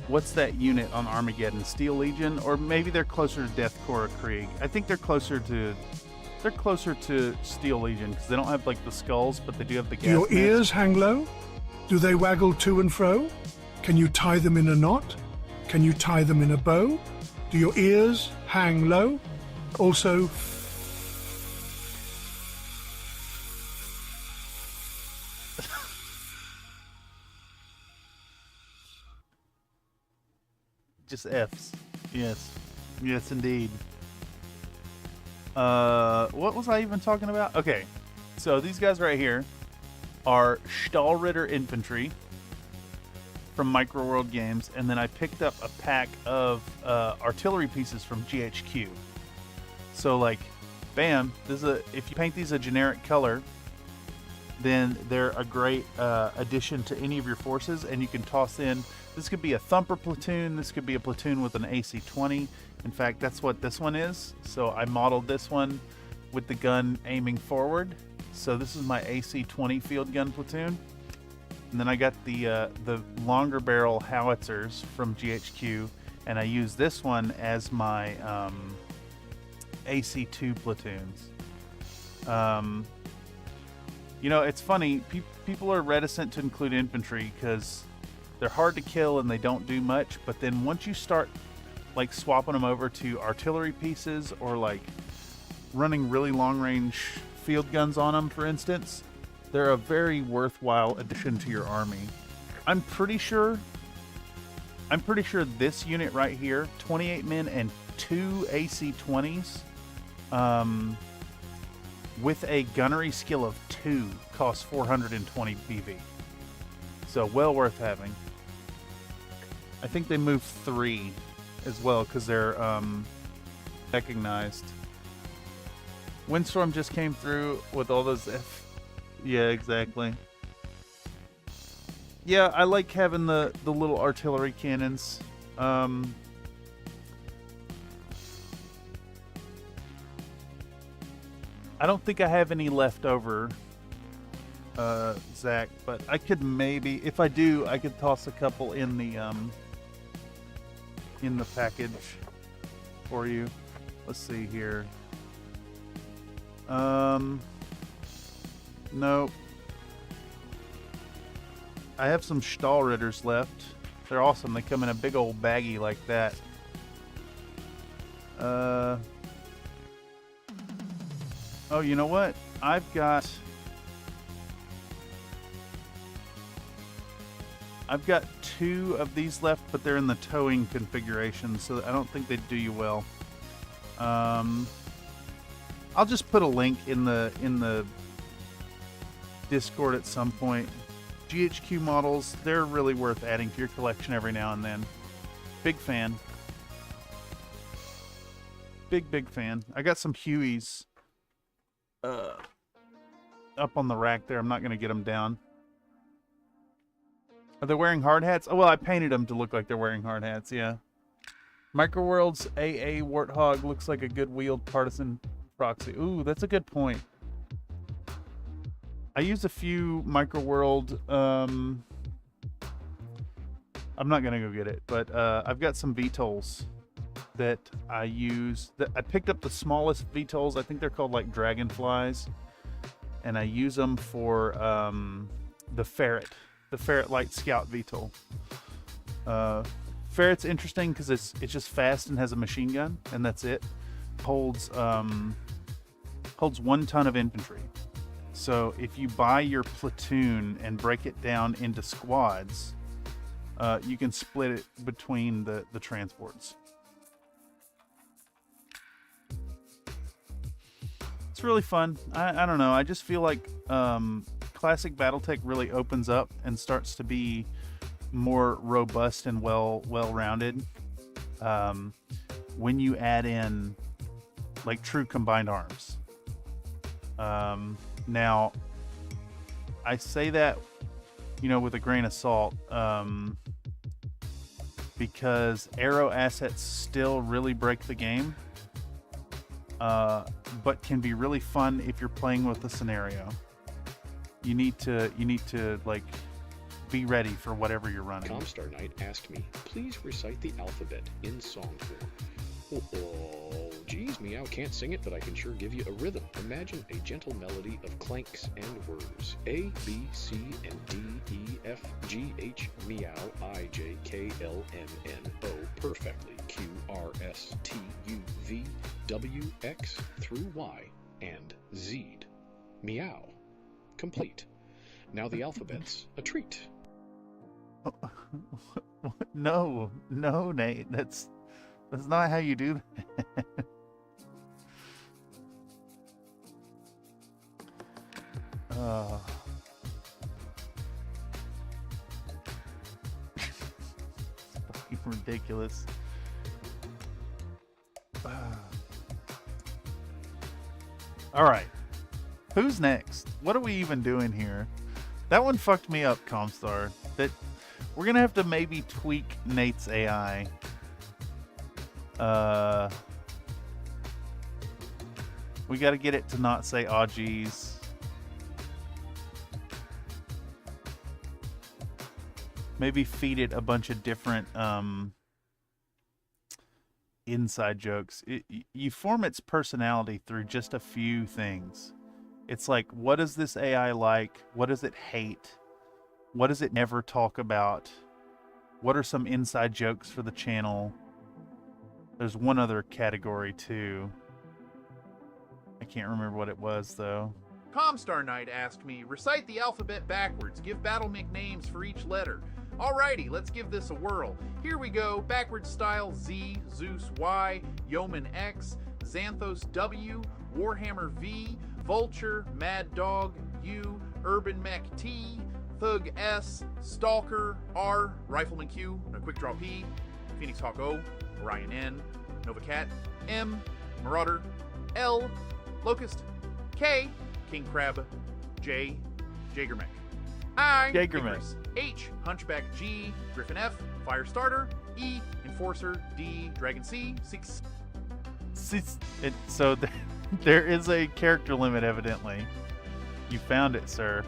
What's that unit on Armageddon? Steel Legion, or maybe they're closer to Death Corps or Krieg. I think they're closer to Steel Legion because they don't have like the skulls, but they do have the gas. Do your masks. ears hang low? Do they waggle to and fro? Can you tie them in a knot? Can you tie them in a bow? Do your ears hang low? Also, just F's. Yes indeed. What was I even talking about? Okay, so these guys right here are Stahlritter Infantry from Microworld Games, and then I picked up a pack of artillery pieces from GHQ. So like, bam, if you paint these a generic color, then they're a great addition to any of your forces, and you can toss in, this could be a thumper platoon, this could be a platoon with an AC-20. In fact, that's what this one is. So I modeled this one with the gun aiming forward. So this is my AC-20 field gun platoon. And then I got the longer barrel howitzers from GHQ, and I use this one as my AC-2 platoons. You know, it's funny, people are reticent to include infantry because they're hard to kill and they don't do much, but then once you start like swapping them over to artillery pieces or like running really long range field guns on them, for instance, they're a very worthwhile addition to your army. I'm pretty sure this unit right here, 28 men and 2 AC-20s, with a gunnery skill of 2, costs 420 BV. So well worth having. I think they moved 3 as well because they're recognized. Windstorm just came through with all those yeah, exactly. Yeah, I like having the little artillery cannons. I don't think I have any left over, Zach, but I could maybe, if I do, I could toss a couple in the package for you. Let's see here. Nope. I have some Stahlritters left. They're awesome. They come in a big old baggie like that. Oh, you know what? I've got 2 of these left, but they're in the towing configuration, so I don't think they'd do you well. I'll just put a link in the Discord at some point. GHQ models, they're really worth adding to your collection every now and then. Big fan. Big fan. I got some Hueys up on the rack there. I'm not going to get them down. Are they wearing hard hats? Oh, well, I painted them to look like they're wearing hard hats, yeah. Microworld's AA Warthog looks like a good wheeled partisan proxy. Ooh, that's a good point. I use a few Microworld, I'm not going to go get it, but I've got some VTOLs that I use. I picked up the smallest VTOLs. I think they're called like dragonflies. And I use them for the Ferret Light Scout VTOL. Ferret's interesting because it's just fast and has a machine gun, and that's it. Holds 1 ton of infantry. So if you buy your platoon and break it down into squads, you can split it between the transports. It's really fun. I don't know. I just feel like classic BattleTech really opens up and starts to be more robust and well-rounded when you add in like true combined arms. Now, I say that, with a grain of salt, because aero assets still really break the game, but can be really fun if you're playing with the scenario. You need to like be ready for whatever you're running. Comstar Knight asked me, please recite the alphabet in song form. Oh, geez, Meow can't sing it, but I can sure give you a rhythm. Imagine a gentle melody of clanks and whirs. A, B, C, and D, E, F, G, H, Meow, I, J, K, L, M, N, O, perfectly. Q, R, S, T, U, V, W, X, through Y, and Z'd. Meow. Complete. Now the alphabet's a treat. No, Nate, that's not how you do that. Fucking ridiculous. All right. Who's next? What are we even doing here? That one fucked me up, Comstar. That we're gonna have to maybe tweak Nate's AI. We got to get it to not say "aw geez." Maybe feed it a bunch of different inside jokes. You form its personality through just a few things. It's like, what does this AI like? What does it hate? What does it never talk about? What are some inside jokes for the channel? There's one other category too. I can't remember what it was though. Comstar Knight asked me, recite the alphabet backwards. Give battle names for each letter. Alrighty, let's give this a whirl. Here we go. Backwards style: Z, Zeus Y, Yeoman X, Xanthos W, Warhammer V, Vulture, Mad Dog U, Urban Mech T, Thug S, Stalker R, Rifleman Q, Quick Draw P, Phoenix Hawk O, Orion N, Nova Cat M, Marauder L, Locust K, King Crab J, Jagermech I, Jagermech H, Hunchback G, Griffin F, Firestarter E, Enforcer D, Dragon C, 6. So there is a character limit, evidently. You found it, sir.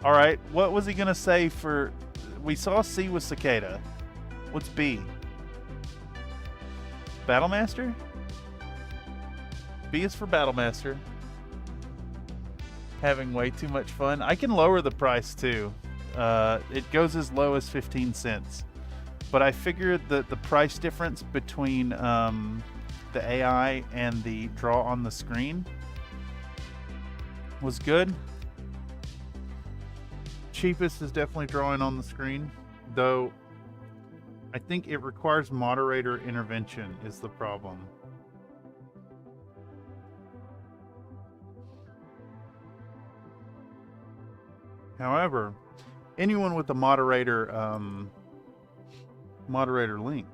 All right, what was he gonna say for? We saw C with Cicada. What's B? Battlemaster? B is for Battlemaster. Having way too much fun. I can lower the price too. It goes as low as 15 cents. But I figured that the price difference between the AI and the draw on the screen was good. Cheapest is definitely drawing on the screen, though I think it requires moderator intervention is the problem. However, anyone with a moderator link,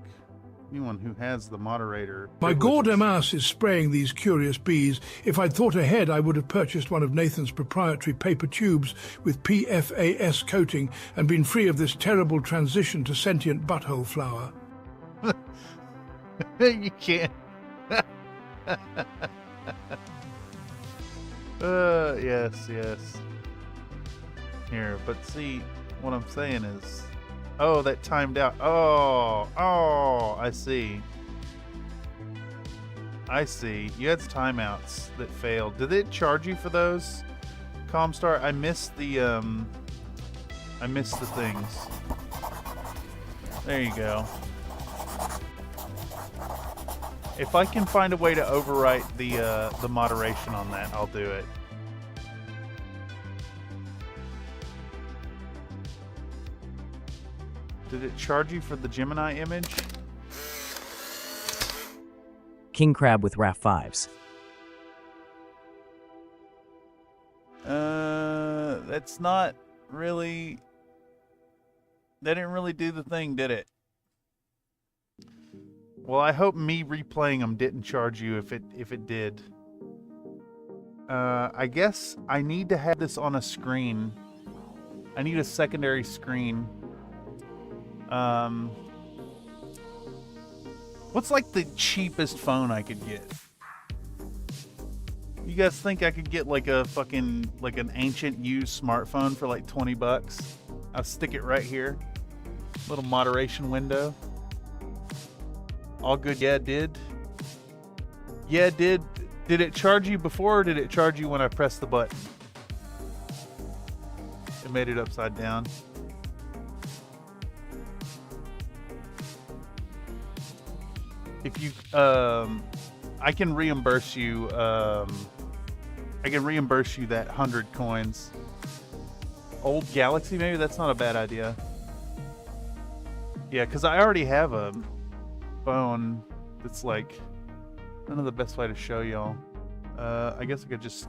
anyone who has the moderator... My goddamn ass is spraying these curious bees. If I'd thought ahead, I would have purchased one of Nathan's proprietary paper tubes with PFAS coating and been free of this terrible transition to sentient butthole flower. You can't. Yes. Here, but see, what I'm saying is... Oh, that timed out. Oh, I see. You had timeouts that failed. Did it charge you for those, Comstar? I missed the things. There you go. If I can find a way to overwrite the moderation on that, I'll do it. Did it charge you for the Gemini image? King Crab with RAF 5s. That's not really... They didn't really do the thing, did it? Well, I hope me replaying them didn't charge you if it did. I guess I need to have this on a screen. I need a secondary screen. What's like the cheapest phone I could get? You guys think I could get like a fucking, like an ancient used smartphone for like 20 bucks? I'll stick it right here. Little moderation window. All good. Yeah, it did. Yeah, it did. Did it charge you before or did it charge you when I pressed the button? It made it upside down. If you, I can reimburse you, that 100 coins. Old Galaxy, maybe? That's not a bad idea. Yeah, because I already have a phone that's like, I don't know the best way to show y'all. I guess I could just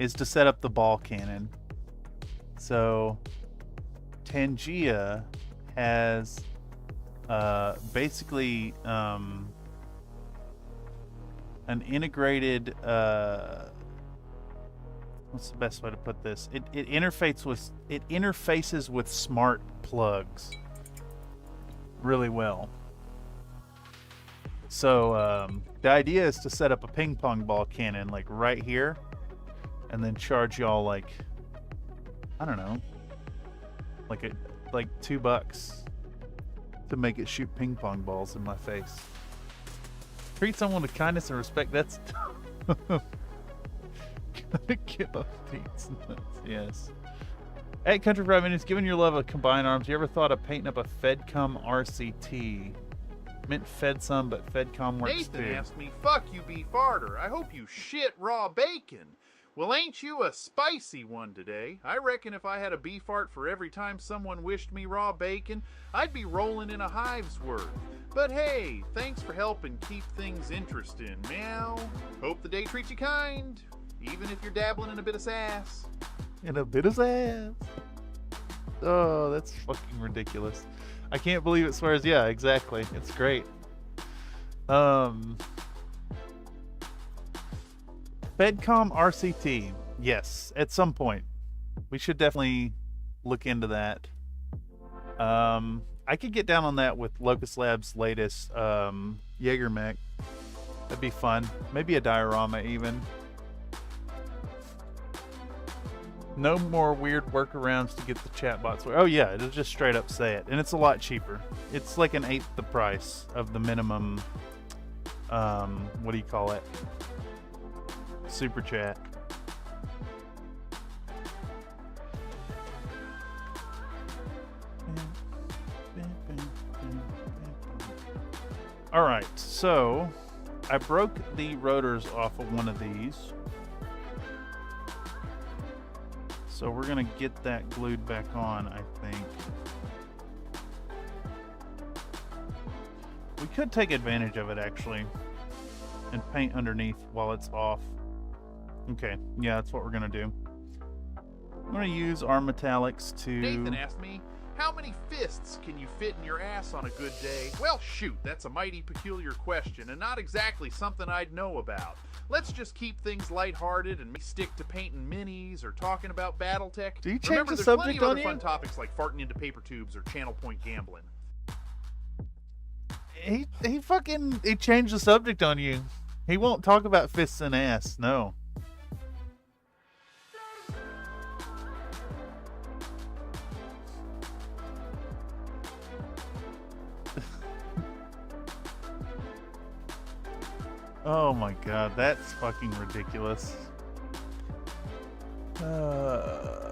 is to set up the ball cannon. So Tangia has basically an integrated what's the best way to put this? It interfaces with smart plugs really well. So the idea is to set up a ping pong ball cannon like right here, and then charge y'all like, I don't know, like $2 to make it shoot ping pong balls in my face. Treat someone with kindness and respect. That's gotta give up Pete's nuts. Yes. Hey, Country Fried Minutes, given your love of combined arms, you ever thought of painting up a Fedcom RCT? Meant FedSum, but Fedcom works too. Nathan asked me, fuck you, beef farter. I hope you shit raw bacon. Well, ain't you a spicy one today? I reckon if I had a beef fart for every time someone wished me raw bacon, I'd be rolling in a hive's worth. But hey, thanks for helping keep things interesting, meow. Hope the day treats you kind, even if you're dabbling in a bit of sass. In a bit of sass. Oh, that's fucking ridiculous. I can't believe it swears. Yeah, exactly. It's great. Fedcom RCT. Yes, at some point. We should definitely look into that. I could get down on that with Locust Labs' latest Jaeger mech. That'd be fun. Maybe a diorama even. No more weird workarounds to get the chatbots. Oh yeah, it'll just straight up say it. And it's a lot cheaper. It's like an eighth the price of the minimum, what do you call it? Super chat. Alright, so I broke the rotors off of one of these. So we're gonna get that glued back on, I think. We could take advantage of it actually and paint underneath while it's off. Okay, yeah, that's what we're gonna do. I'm gonna use our metallics to... Nathan asked me, how many fists can you fit in your ass on a good day? Well, shoot, that's a mighty peculiar question and not exactly something I'd know about. Let's just keep things lighthearted and stick to painting minis or talking about BattleTech. Do you change Remember, the there's plenty subject of on other you? fun topics like farting into paper tubes or channel point gambling. He changed the subject on you. He won't talk about fists and ass, no. Oh my god, that's fucking ridiculous.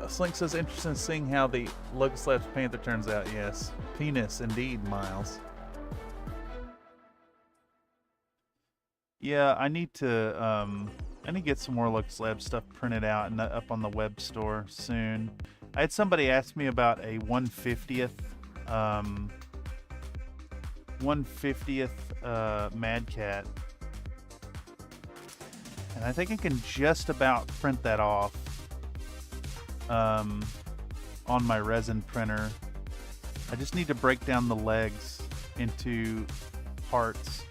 Slink says, interesting seeing how the Locust Labs Panther turns out. Yes. Penis, indeed, Miles. Yeah, I need to get some more Locust Labs stuff printed out and up on the web store soon. I had somebody ask me about a 1/50th Mad Cat. And I think I can just about print that off on my resin printer. I just need to break down the legs into parts.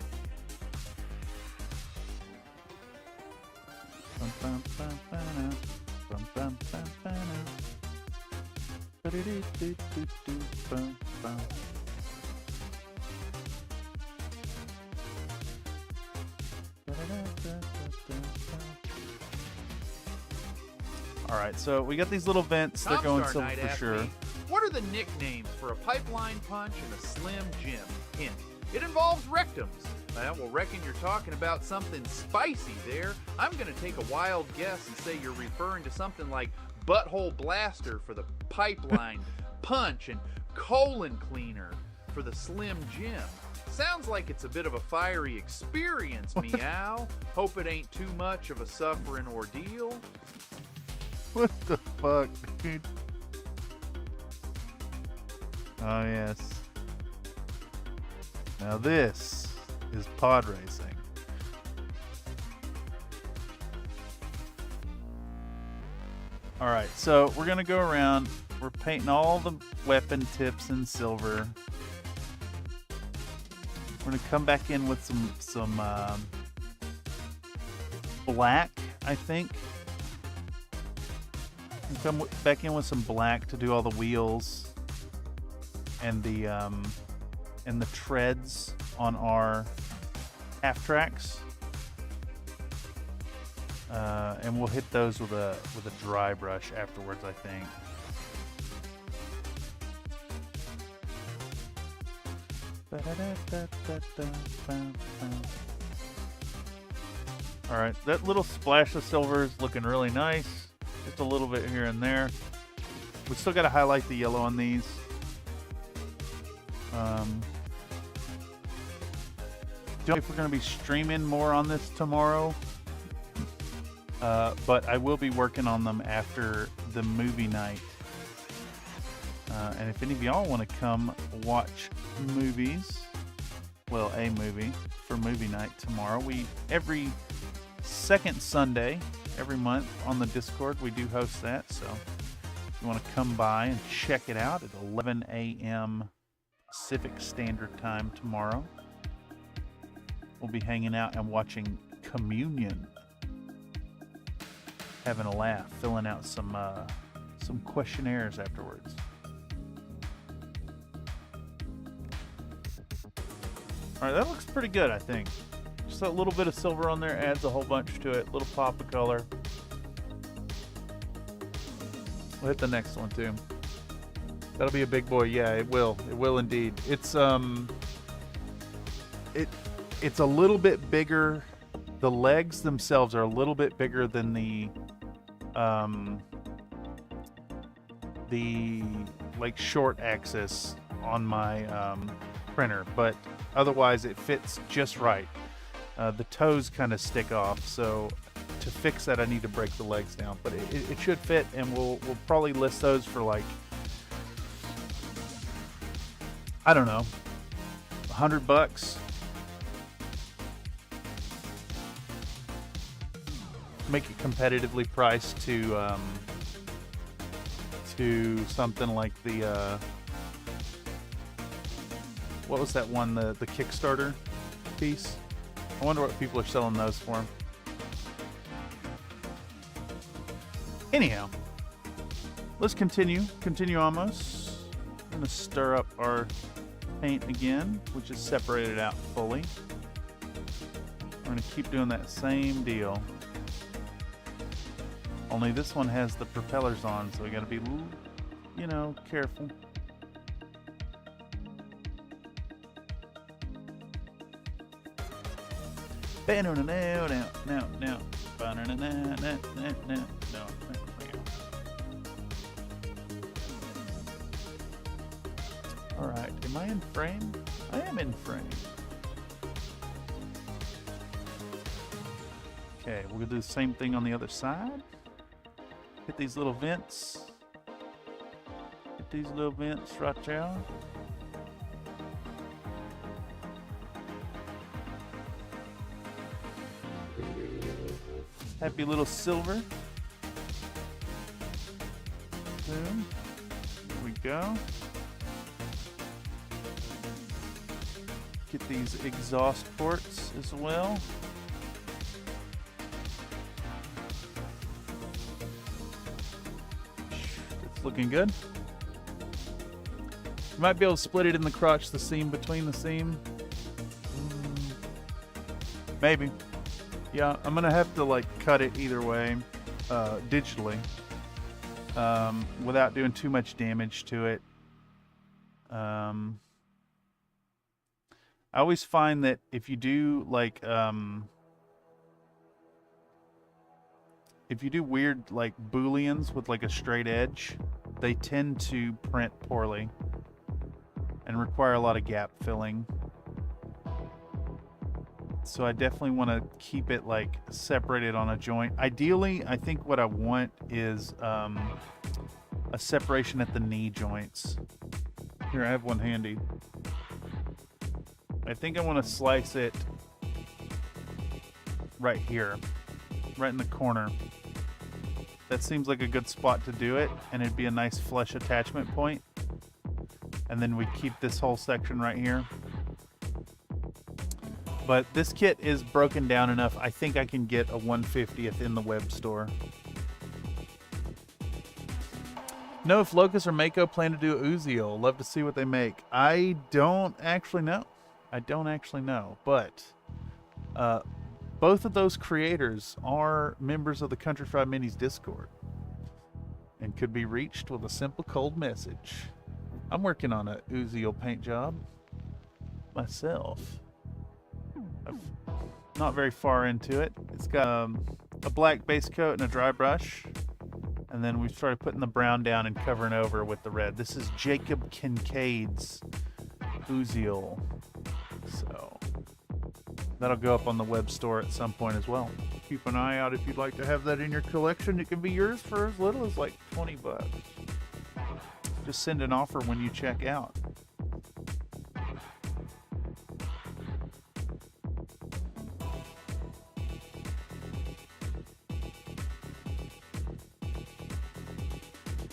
Alright, so we got these little vents. They're going silver for sure. What are the nicknames for a pipeline punch and a slim jim? Hint, it involves rectums. Well, reckon you're talking about something spicy there. I'm going to take a wild guess and say you're referring to something like butthole blaster for the pipeline punch and colon cleaner for the slim jim. Sounds like it's a bit of a fiery experience, meow. Hope it ain't too much of a suffering ordeal. What the fuck, dude? Oh, yes. Now this is pod racing. All right, so we're gonna go around. We're painting all the weapon tips in silver. We're gonna come back in with some black, I think. Come back in with some black to do all the wheels and the treads on our half tracks. And we'll hit those with a dry brush afterwards, I think. All right, that little splash of silver is looking really nice. Just a little bit here and there. We still got to highlight the yellow on these. Don't know if we're going to be streaming more on this tomorrow. But I will be working on them after the movie night. And if any of y'all want to come watch movies, well, a movie for movie night tomorrow, every second Sunday, every month on the Discord, we do host that. So if you want to come by and check it out at 11 a.m. Pacific Standard Time tomorrow, we'll be hanging out and watching Communion. Having a laugh, filling out some questionnaires afterwards. All right, that looks pretty good, I think. Just a little bit of silver on there adds a whole bunch to it. Little pop of color. We'll hit the next one too. That'll be a big boy. Yeah, it will. It will indeed. It's it's a little bit bigger. The legs themselves are a little bit bigger than the like short axis on my printer, but otherwise it fits just right. The toes kind of stick off, so to fix that I need to break the legs down, but it should fit, and we'll probably list those for like, I don't know, $100. Make it competitively priced to something like the what was that one, the Kickstarter piece? I wonder what people are selling those for. Anyhow, let's continue almost. I'm gonna stir up our paint again, which is separated out fully. We're gonna keep doing that same deal. Only this one has the propellers on, so we gotta be, careful. Alright, am I in frame? I am in frame. Okay, we're gonna do the same thing on the other side. Hit these little vents. Hit these little vents right there. Happy little silver. Boom. There we go. Get these exhaust ports as well. It's looking good. You might be able to split it in the crotch, the seam between the seam. Maybe. Yeah, I'm gonna have to like cut it either way, digitally, without doing too much damage to it. I always find that if you do like, if you do weird like booleans with like a straight edge, they tend to print poorly and require a lot of gap filling. So I definitely want to keep it like separated on a joint. Ideally, I think what I want is a separation at the knee joints. Here, I have one handy. I think I want to slice it right here, right in the corner. That seems like a good spot to do it, and it'd be a nice flesh attachment point. And then we keep this whole section right here. But this kit is broken down enough. I think I can get a 1/50th in the web store. Know if Locust or Mako plan to do Uziel. Love to see what they make. I don't actually know. But both of those creators are members of the Country Fried Minis Discord and could be reached with a simple cold message. I'm working on a Uziel paint job myself. I'm not very far into it. It's got a black base coat and a dry brush. And then we started putting the brown down and covering over with the red. This is Jacob Kincaid's Uziel. So that'll go up on the web store at some point as well. Keep an eye out if you'd like to have that in your collection. It can be yours for as little as like 20 bucks. Just send an offer when you check out.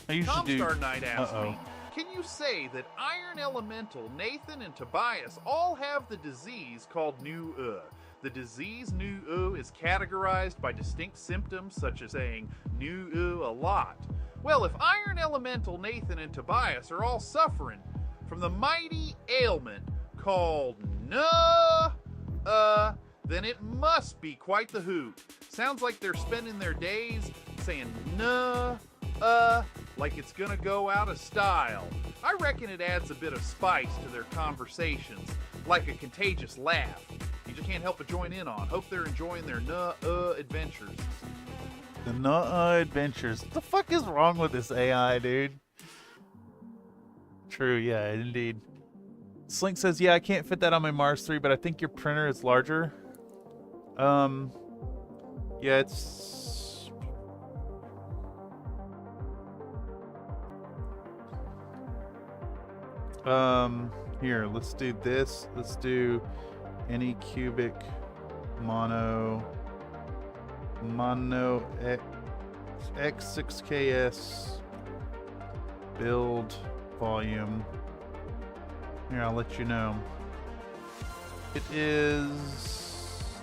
Comstar Knight asked me, can you say that Iron Elemental, Nathan, and Tobias all have the disease called Nu-Uh? The disease Nu-Uh is categorized by distinct symptoms such as saying Nu-Uh a lot. Well, if Iron Elemental, Nathan, and Tobias are all suffering from the mighty ailment called Nu-Uh, then it must be quite the hoot. Sounds like they're spending their days saying Nu-Uh like it's gonna go out of style. I reckon it adds a bit of spice to their conversations, like a contagious laugh. You just can't help but join in on. Hope they're enjoying their Nu-Uh adventures. The Nu-Uh adventures. What the fuck is wrong with this AI, dude? True, yeah, indeed. Slink says, yeah, I can't fit that on my Mars 3, but I think your printer is larger. Yeah, it's... Here, let's do this. Let's do any cubic mono X6KS build volume. Here, I'll let you know. It is...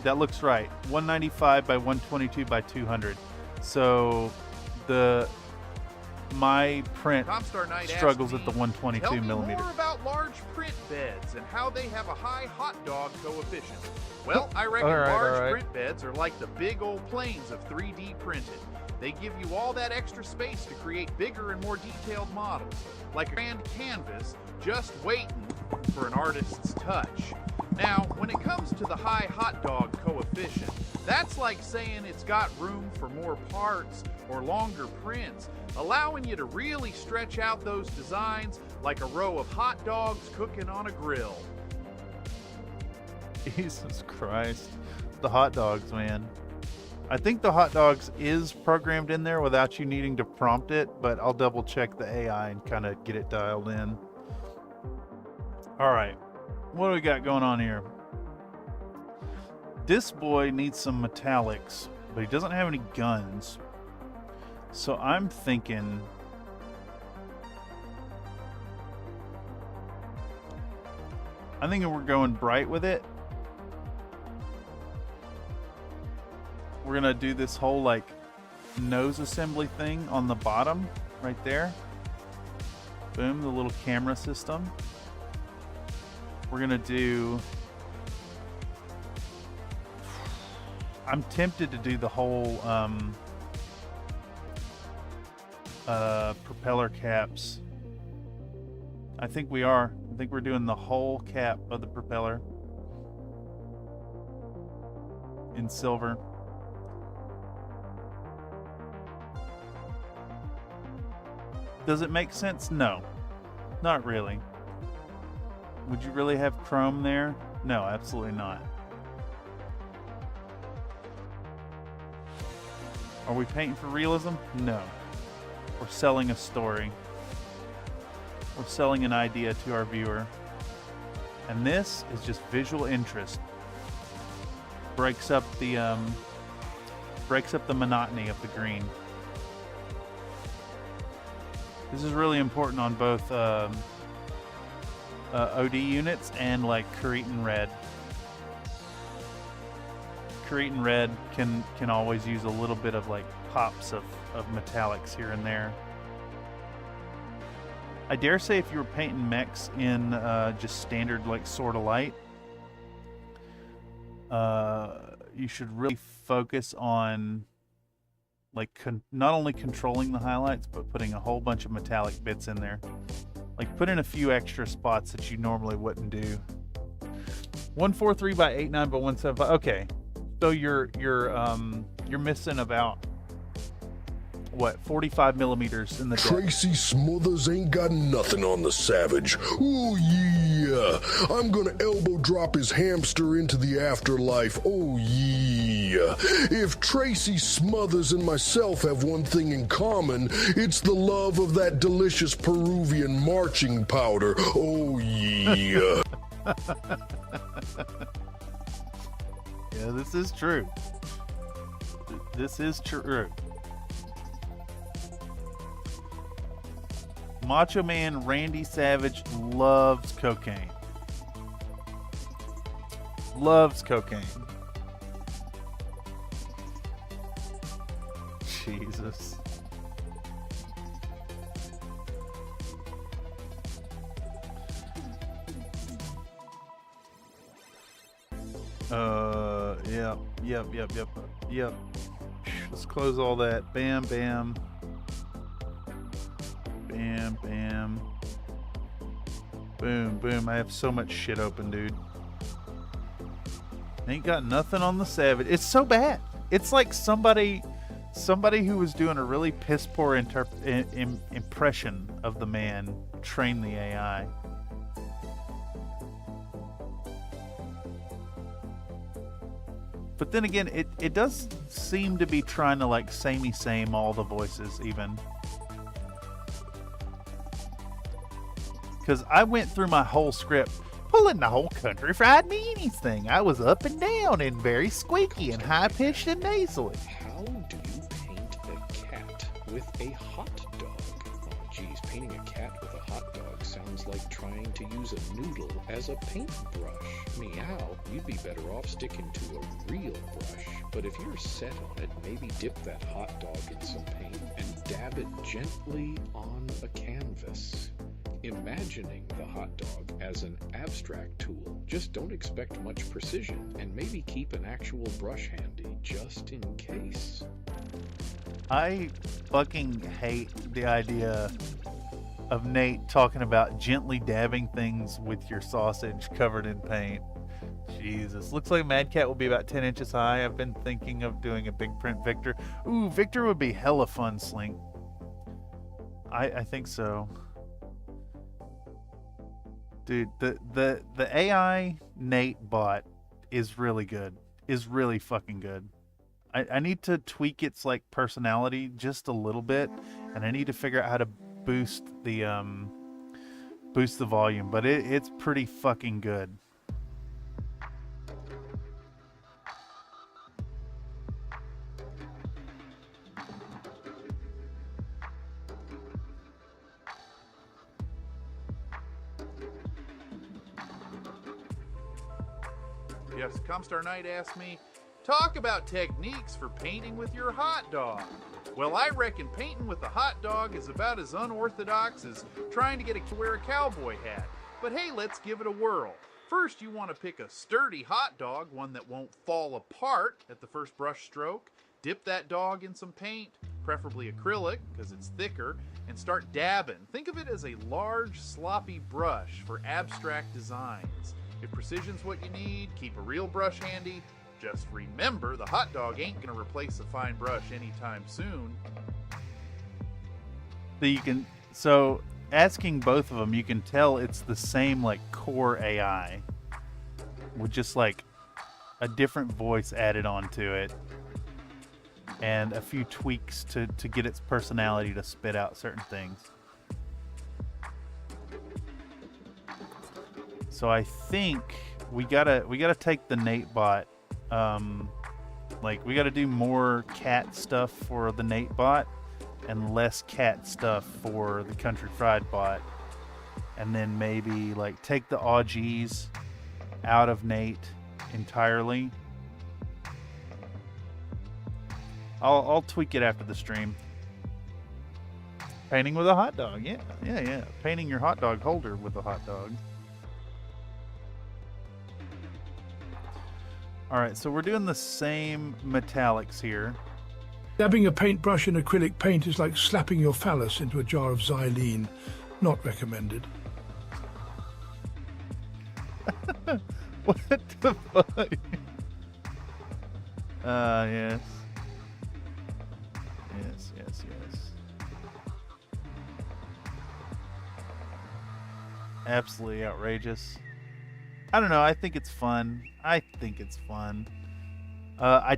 That looks right. 195 by 122 by 200. So my print struggles at the 122 millimeter. Tell me more about large print beds and how they have a high hot dog coefficient. Well, I reckon large print beds are like the big old planes of 3D printed. They give you all that extra space to create bigger and more detailed models, like a grand canvas just waiting for an artist's touch. Now, when it comes to the high hot dog coefficient, that's like saying it's got room for more parts or longer prints, allowing you to really stretch out those designs like a row of hot dogs cooking on a grill. Jesus Christ. The hot dogs, man. I think the hot dogs is programmed in there without you needing to prompt it, but I'll double check the AI and kind of get it dialed in. All right. What do we got going on here? This boy needs some metallics, but he doesn't have any guns. So I'm thinking... we're going bright with it. We're going to do this whole like nose assembly thing on the bottom right there. Boom, the little camera system. We're going to do... I'm tempted to do the whole propeller caps. I think we are. I think we're doing the whole cap of the propeller in silver. Does it make sense? No, not really. Would you really have chrome there? No, absolutely not. Are we painting for realism? No. We're selling a story. We're selling an idea to our viewer. And this is just visual interest. Breaks up the Breaks up the monotony of the green. This is really important on both OD units and like Cretan red. Cretan red can always use a little bit of like pops of metallics here and there. I dare say if you were painting mechs in just standard like Sword of Light, you should really focus on like not only controlling the highlights, but putting a whole bunch of metallic bits in there. Like put in a few extra spots that you normally wouldn't do. 143 by 89 by 175. Okay, so you're missing about what, 45 millimeters in the depth. Tracy Smothers ain't got nothing on the Savage. Oh yeah, I'm gonna elbow drop his hamster into the afterlife. Oh yeah. If Tracy Smothers and myself have one thing in common, it's the love of that delicious Peruvian marching powder. Oh yeah. Yeah, this is true. This is true. Macho Man Randy Savage loves cocaine. Loves cocaine. Jesus. Yep. Let's close all that. Bam, bam. Bam, bam. Boom, boom. I have so much shit open, dude. Ain't got nothing on the Savage. It's so bad. It's like somebody who was doing a really piss poor impression of the man trained the AI. But then again, it does seem to be trying to like samey same all the voices even. Because I went through my whole script, pulling the whole country fried meanies thing. I was up and down and very squeaky and high-pitched and nasally. How do you paint a cat with a hot dog? Oh, geez, painting a cat with a hot dog sounds like trying to use a noodle as a paintbrush. Meow, you'd be better off sticking to a real brush. But if you're set on it, maybe dip that hot dog in some paint and dab it gently on a canvas. Imagining the hot dog as an abstract tool. Just don't expect much precision, and maybe keep an actual brush handy, just in case. I fucking hate the idea of Nate talking about gently dabbing things with your sausage covered in paint. Jesus. Looks like Mad Cat will be about 10 inches high. I've been thinking of doing a big print Victor. Ooh, Victor would be hella fun, Slink. I think so. Dude, the AI Nate bot is really good. Is really fucking good. I need to tweak its like personality just a little bit, and I need to figure out how to boost the volume, but it's pretty fucking good. Yes, Comstar Knight asked me, talk about techniques for painting with your hot dog. Well, I reckon painting with a hot dog is about as unorthodox as trying to get to wear a cowboy hat. But hey, let's give it a whirl. First, you want to pick a sturdy hot dog, one that won't fall apart at the first brush stroke. Dip that dog in some paint, preferably acrylic because it's thicker, and start dabbing. Think of it as a large, sloppy brush for abstract designs. If precision's what you need, keep a real brush handy. Just remember, the hot dog ain't gonna replace a fine brush anytime soon. So asking both of them, you can tell it's the same like core AI with just like a different voice added onto it and a few tweaks to get its personality to spit out certain things. So I think we gotta take the Nate bot Like, we got to do more cat stuff for the Nate bot and less cat stuff for the Country Fried bot. And then maybe, like, take the OGs out of Nate entirely. I'll tweak it after the stream. Painting with a hot dog. Yeah. Painting your hot dog holder with a hot dog. Alright, so we're doing the same metallics here. Dabbing a paintbrush in acrylic paint is like slapping your phallus into a jar of xylene. Not recommended. What the fuck? Yes. Yes. Absolutely outrageous. I don't know, I think it's fun. I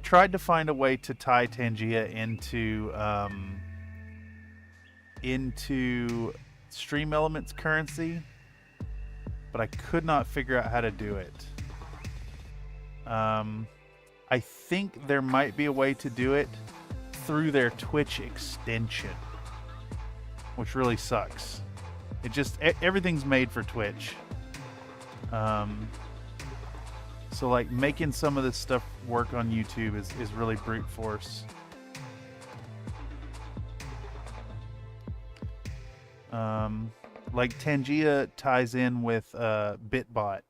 tried to find a way to tie Tangia into Stream Elements currency, but I could not figure out how to do it. I think there might be a way to do it through their Twitch extension, which really sucks. It just, everything's made for Twitch. So like making some of this stuff work on YouTube is really brute force. Like Tangia ties in with Bitbot,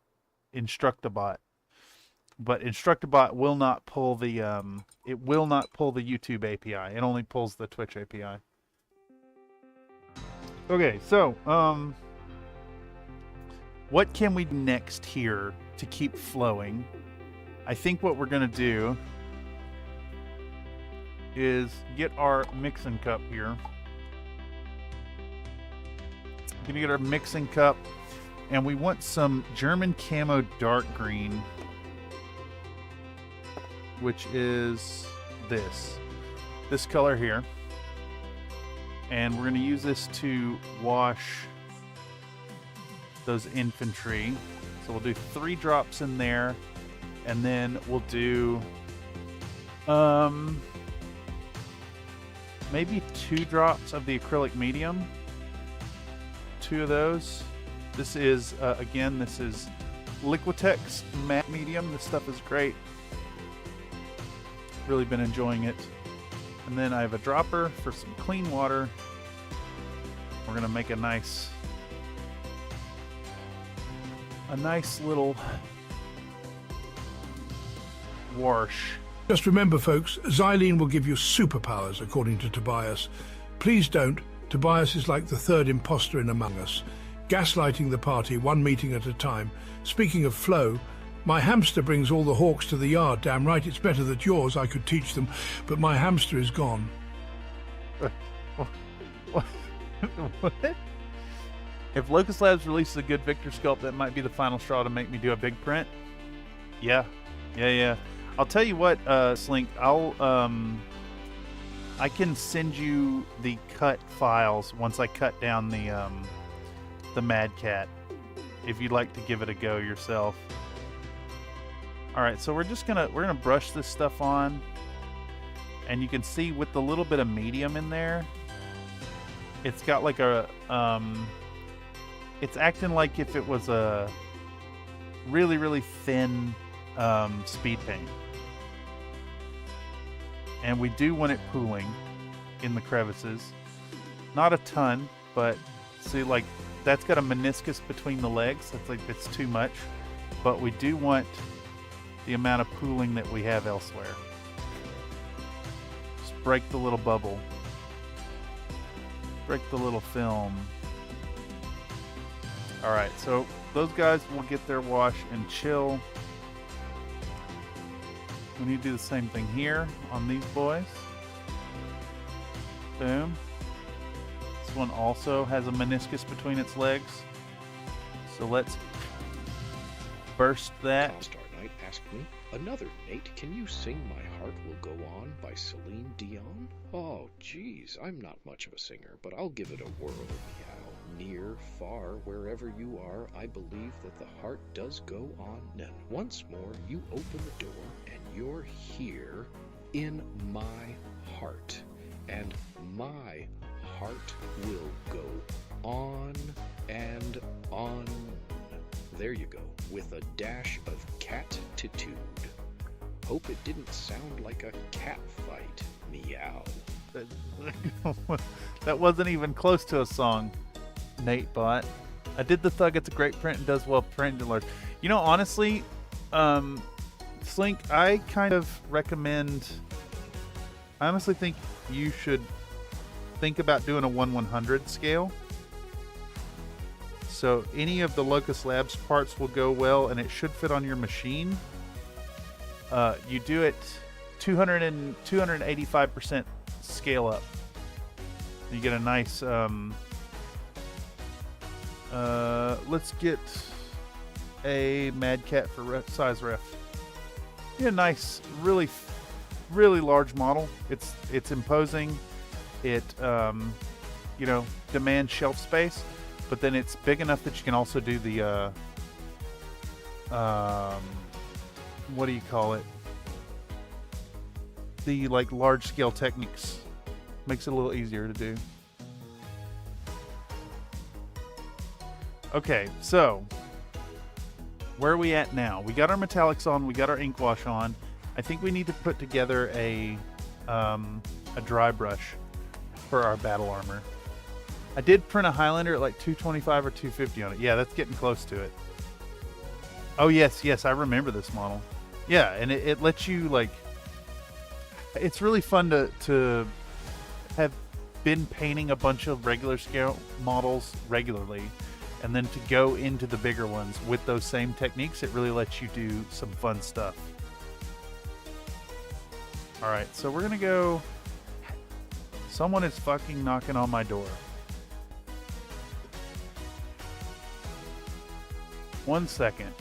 Instructabot, but Instructabot will not pull the YouTube API. It only pulls the Twitch API. Okay, so what can we do next here to keep flowing? I think what we're gonna do is get our mixing cup here. We're gonna get our mixing cup, and we want some German camo dark green, which is this color here. And we're gonna use this to wash those infantry. So we'll do 3 drops in there, and then we'll do maybe 2 drops of the acrylic medium. 2 of those. This is again, this is Liquitex matte medium. This stuff is great. Really been enjoying it. And then I have a dropper for some clean water. We're gonna make a nice little wash. Just remember, folks, xylene will give you superpowers, according to Tobias. Please don't. Tobias is like the third imposter in Among Us, gaslighting the party 1 meeting at a time. Speaking of flow, my hamster brings all the hawks to the yard. Damn right, it's better that yours, I could teach them, but my hamster is gone. What? If Locust Labs releases a good Victor sculpt, that might be the final straw to make me do a big print. Yeah. I'll tell you what, Slink, I can send you the cut files once I cut down the Mad Cat, if you'd like to give it a go yourself. All right, so we're gonna brush this stuff on, and you can see with the little bit of medium in there, it's got like a it's acting like if it was a really, really thin speed paint. And we do want it pooling in the crevices. Not a ton, but see, like, that's got a meniscus between the legs. That's too much. But we do want the amount of pooling that we have elsewhere. Just break the little bubble. Break the little film. Alright, so those guys will get their wash and chill. We need to do the same thing here on these boys. Boom. This one also has a meniscus between its legs. So let's burst that. Star Knight asked me, another Nate, can you sing My Heart Will Go On by Celine Dion? Oh, geez, I'm not much of a singer, but I'll give it a whirl, meow. Near, far, wherever you are, I believe that the heart does go on. And once more, you open the door, and you're here in my heart, and my heart will go on and on. There you go, with a dash of cat-titude. Hope it didn't sound like a cat fight. Meow. That wasn't even close to a song, Nate bot. I did the thug. It's a great print and does well print and large. You know, honestly, Slink, I kind of recommend. I honestly think you should think about doing a 1/100 scale. So any of the Locust Labs parts will go well, and it should fit on your machine. You do it 285% scale up. You get a nice. Let's get a Mad Cat for size ref. Yeah, nice, really, really large model. It's imposing. It you know, demands shelf space, but then it's big enough that you can also do the what do you call it? The like large scale techniques. Makes it a little easier to do. Okay, so where are we at now? We got our metallics on, we got our ink wash on. I think we need to put together a dry brush for our battle armor. I did print a Highlander at like 225 or 250 on it. Yeah, that's getting close to it. Oh yes, I remember this model. Yeah, and it lets you like. It's really fun to have been painting a bunch of regular scale models regularly, and then to go into the bigger ones with those same techniques. It really lets you do some fun stuff. All right, so we're gonna go. Someone is fucking knocking on my door. 1 second.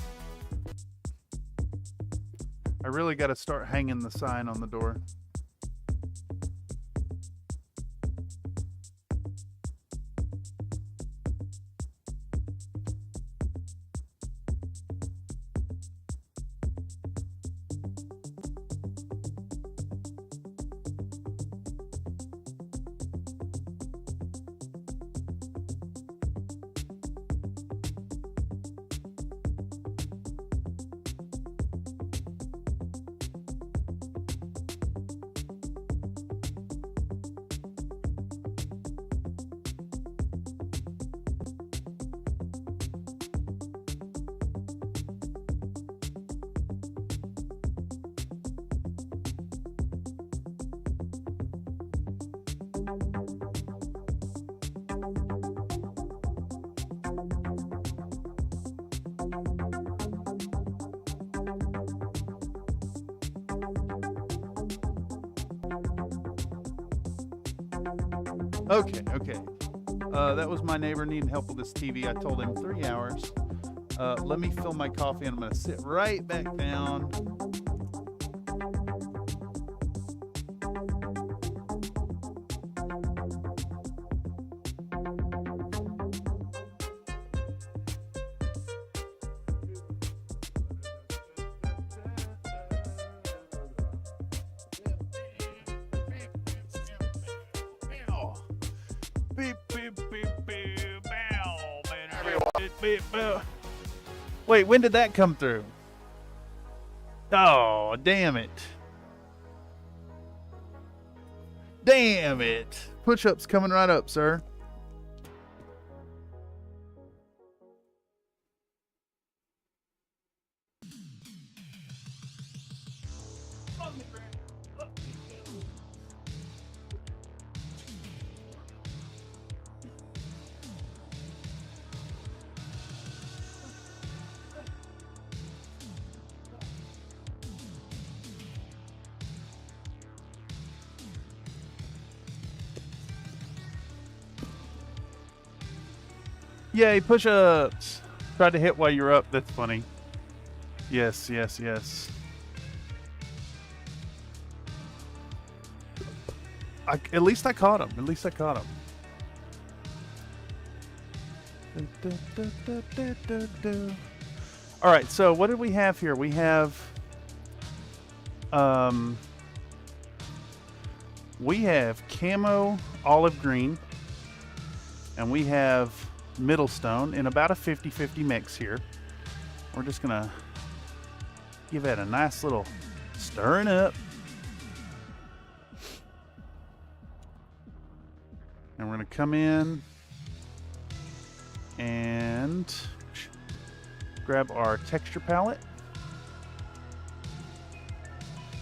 I really got to start hanging the sign on the door. Okay. That was my neighbor needing help with this TV. I told him 3 hours. Let me fill my coffee and I'm going to sit right back down. Wait, when did that come through? Oh, damn it. Damn it. Push-ups coming right up, sir. Yay, push-ups! Tried to hit while you're up. That's funny. Yes. At least I caught him. All right, so what did we have here? We have We have camo olive green, and we have Middlestone in about a 50-50 mix here. We're just gonna give it a nice little stirring up. And we're gonna come in and grab our texture palette.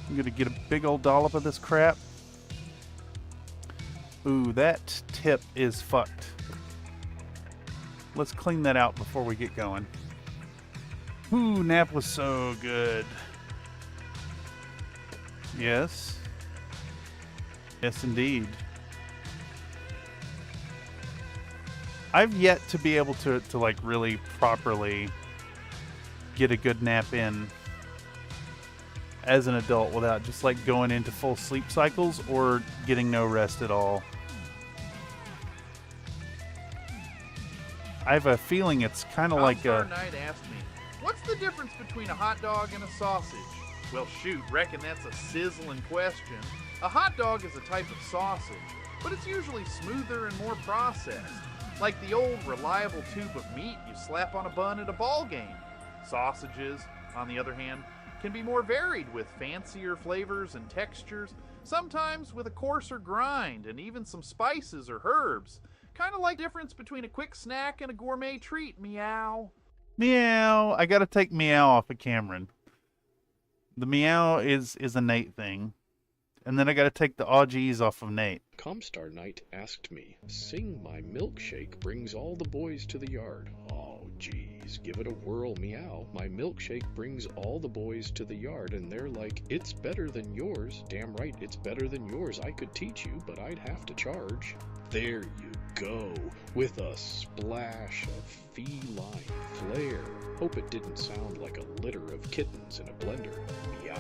I'm gonna get a big old dollop of this crap. Ooh, that tip is fucked. Let's clean that out before we get going. Ooh, nap was so good. Yes. Yes, indeed. I've yet to be able to like really properly get a good nap in as an adult without just like going into full sleep cycles or getting no rest at all. I have a feeling it's kind of like a... Knight asked me, what's the difference between a hot dog and a sausage? Well, shoot, reckon that's a sizzling question. A hot dog is a type of sausage, but it's usually smoother and more processed. Like the old reliable tube of meat you slap on a bun at a ball game. Sausages, on the other hand, can be more varied with fancier flavors and textures, sometimes with a coarser grind and even some spices or herbs. Kind of like the difference between a quick snack and a gourmet treat, meow. Meow. I gotta take meow off of Cameron. The meow is a Nate thing. And then I gotta take the awgees off of Nate. Comstar Knight asked me, sing my milkshake brings all the boys to the yard. Oh, geez, give it a whirl, meow. My milkshake brings all the boys to the yard, and they're like, it's better than yours. Damn right, it's better than yours. I could teach you, but I'd have to charge. There you go, with a splash of feline flair. Hope it didn't sound like a litter of kittens in a blender. Meow.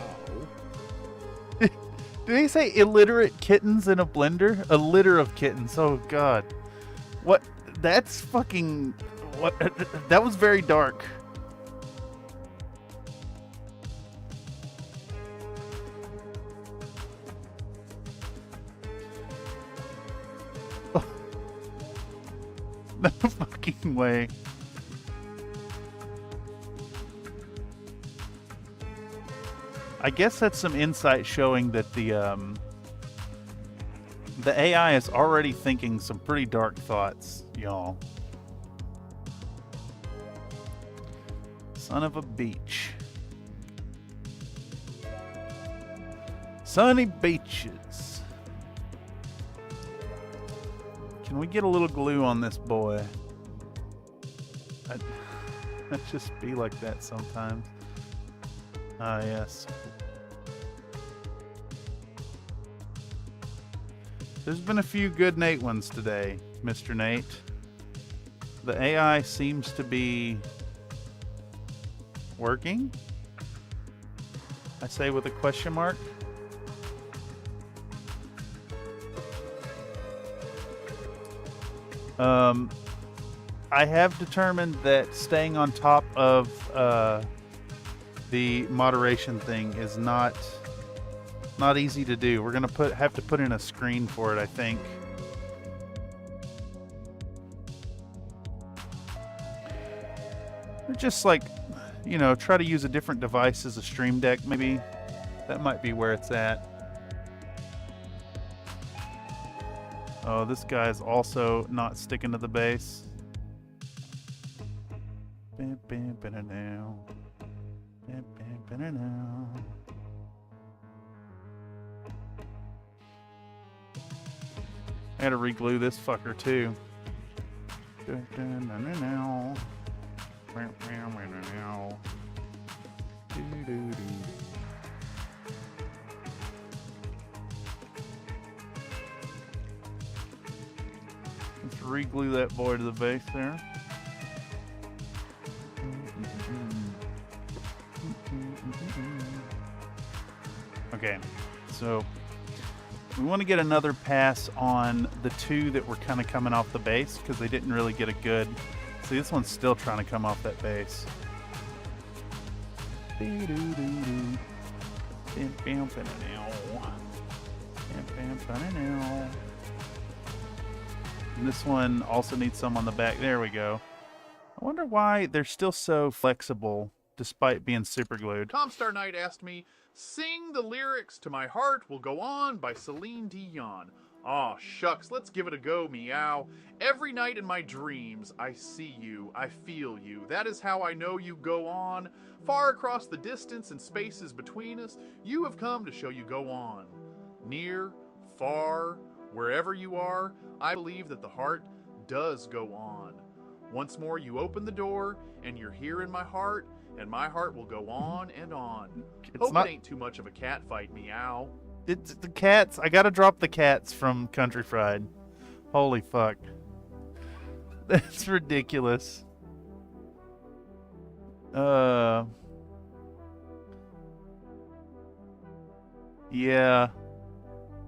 Did he say illiterate kittens in a blender? A litter of kittens. Oh, God. What? That's fucking... What? That was very dark. Oh. No fucking way. I guess that's some insight showing that the AI is already thinking some pretty dark thoughts, y'all. Son of a beach. Sunny beaches. Can we get a little glue on this boy? Let's just be like that sometimes. Ah, yes. There's been a few good Nate ones today, Mr. Nate. The AI seems to be working. I say with a question mark. I have determined that staying on top of the moderation thing is not easy to do. We're gonna have to put in a screen for it, I think. Or just like, you know, try to use a different device as a stream deck, maybe. That might be where it's at. Oh, this guy's also not sticking to the base. I gotta reglue this fucker too. Let's reglue that boy to the base there. Okay, so we want to get another pass on the two that were kind of coming off the base because they didn't really get a good... See, this one's still trying to come off that base. And this one also needs some on the back. There we go. I wonder why they're still so flexible despite being super glued. Comstar Knight asked me, sing the lyrics to My Heart Will Go On by Celine Dion. Aw, shucks, let's give it a go, meow. Every night in my dreams, I see you, I feel you. That is how I know you go on. Far across the distance and spaces between us, you have come to show you go on. Near, far, wherever you are, I believe that the heart does go on. Once more you open the door, and you're here in my heart, and my heart will go on and on. Hope it ain't too much of a cat fight, meow. It's the cats. I gotta drop the cats from Country Fried. Holy fuck. That's ridiculous. Yeah.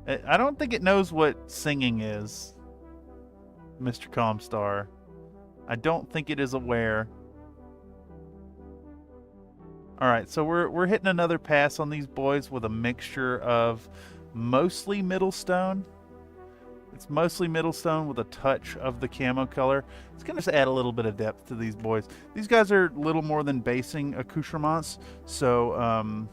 I don't think it knows what singing is, Mr. Comstar. I don't think it is aware. Alright, so we're hitting another pass on these boys with a mixture of mostly middle stone. It's mostly middle stone with a touch of the camo color. It's going to just add a little bit of depth to these boys. These guys are little more than basing accoutrements, so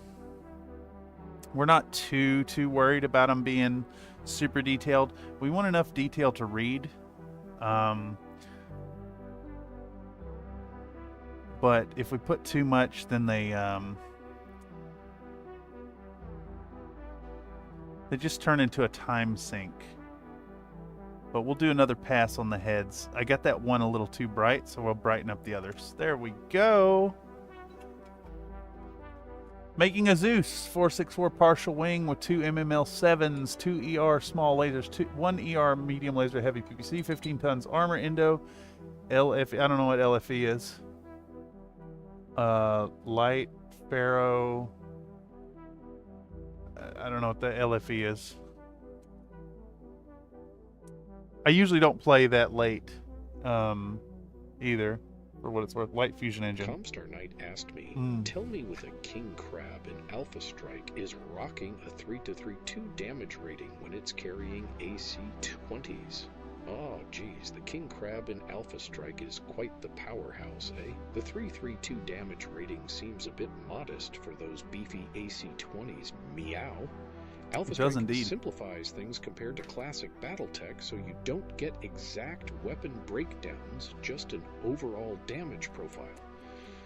we're not too worried about them being super detailed. We want enough detail to read. But if we put too much, then they just turn into a time sink. But we'll do another pass on the heads. I got that one a little too bright, so we'll brighten up the others. There we go. Making a Zeus 464 partial wing with 2 MML7s, 2 ER small lasers, 1 ER medium laser heavy PPC, 15 tons armor, Indo, LFE. I don't know what LFE is. Light Pharaoh. I don't know what the LFE is. I usually don't play that late, either, for what it's worth. Light Fusion Engine. Comstar Knight asked me, tell me with a King Crab in Alpha Strike is rocking a 3-3-2 damage rating when it's carrying AC-20s. Oh, geez, the King Crab in Alpha Strike is quite the powerhouse, eh? The 3-3-2 damage rating seems a bit modest for those beefy AC-20s, meow. Alpha Strike simplifies things compared to classic Battletech, so you don't get exact weapon breakdowns, just an overall damage profile.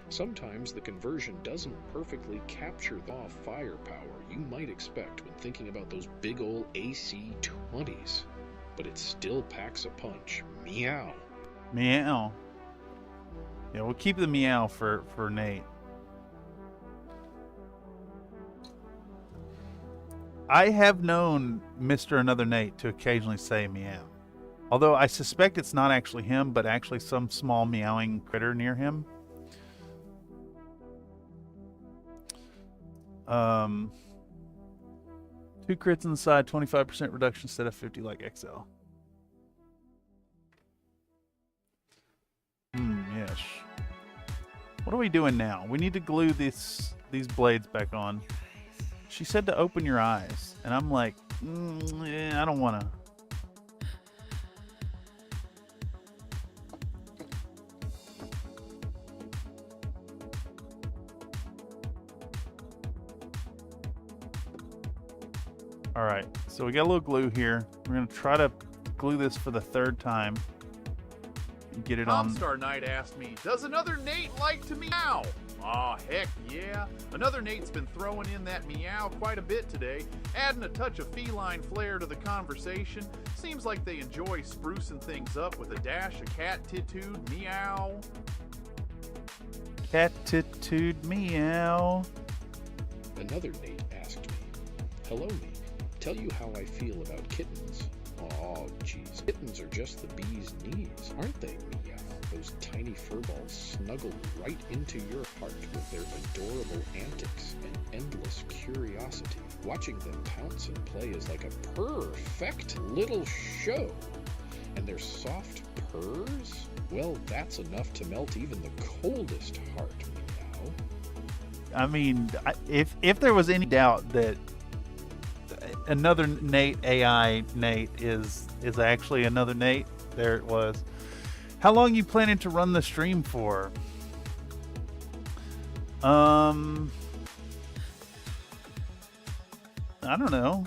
Sometimes the conversion doesn't perfectly capture the firepower you might expect when thinking about those big ol' AC-20s. But it still packs a punch. Meow. Meow. Yeah, we'll keep the meow for Nate. I have known Mr. Another Nate to occasionally say meow. Although I suspect it's not actually him, but actually some small meowing critter near him. 2 crits on the side, 25% reduction instead of 50 like XL. Yes. What are we doing now? We need to glue these blades back on. She said to open your eyes, and I'm like, I don't want to. Alright, so we got a little glue here. We're going to try to glue this for the 3rd time. And get it on. Comstar Knight asked me, does another Nate like to meow? Aw, heck yeah. Another Nate's been throwing in that meow quite a bit today, adding a touch of feline flair to the conversation. Seems like they enjoy sprucing things up with a dash of cat-titude meow. Cat-titude meow. Another Nate asked me, hello Nate. Tell you how I feel about kittens. Oh, geez. Kittens are just the bee's knees, aren't they, meow? Those tiny furballs snuggle right into your heart with their adorable antics and endless curiosity. Watching them pounce and play is like a perfect little show. And their soft purrs? Well, that's enough to melt even the coldest heart, meow. I mean, if there was any doubt that another Nate AI Nate is actually another Nate, there it was. How long you planning to run the stream for? I don't know.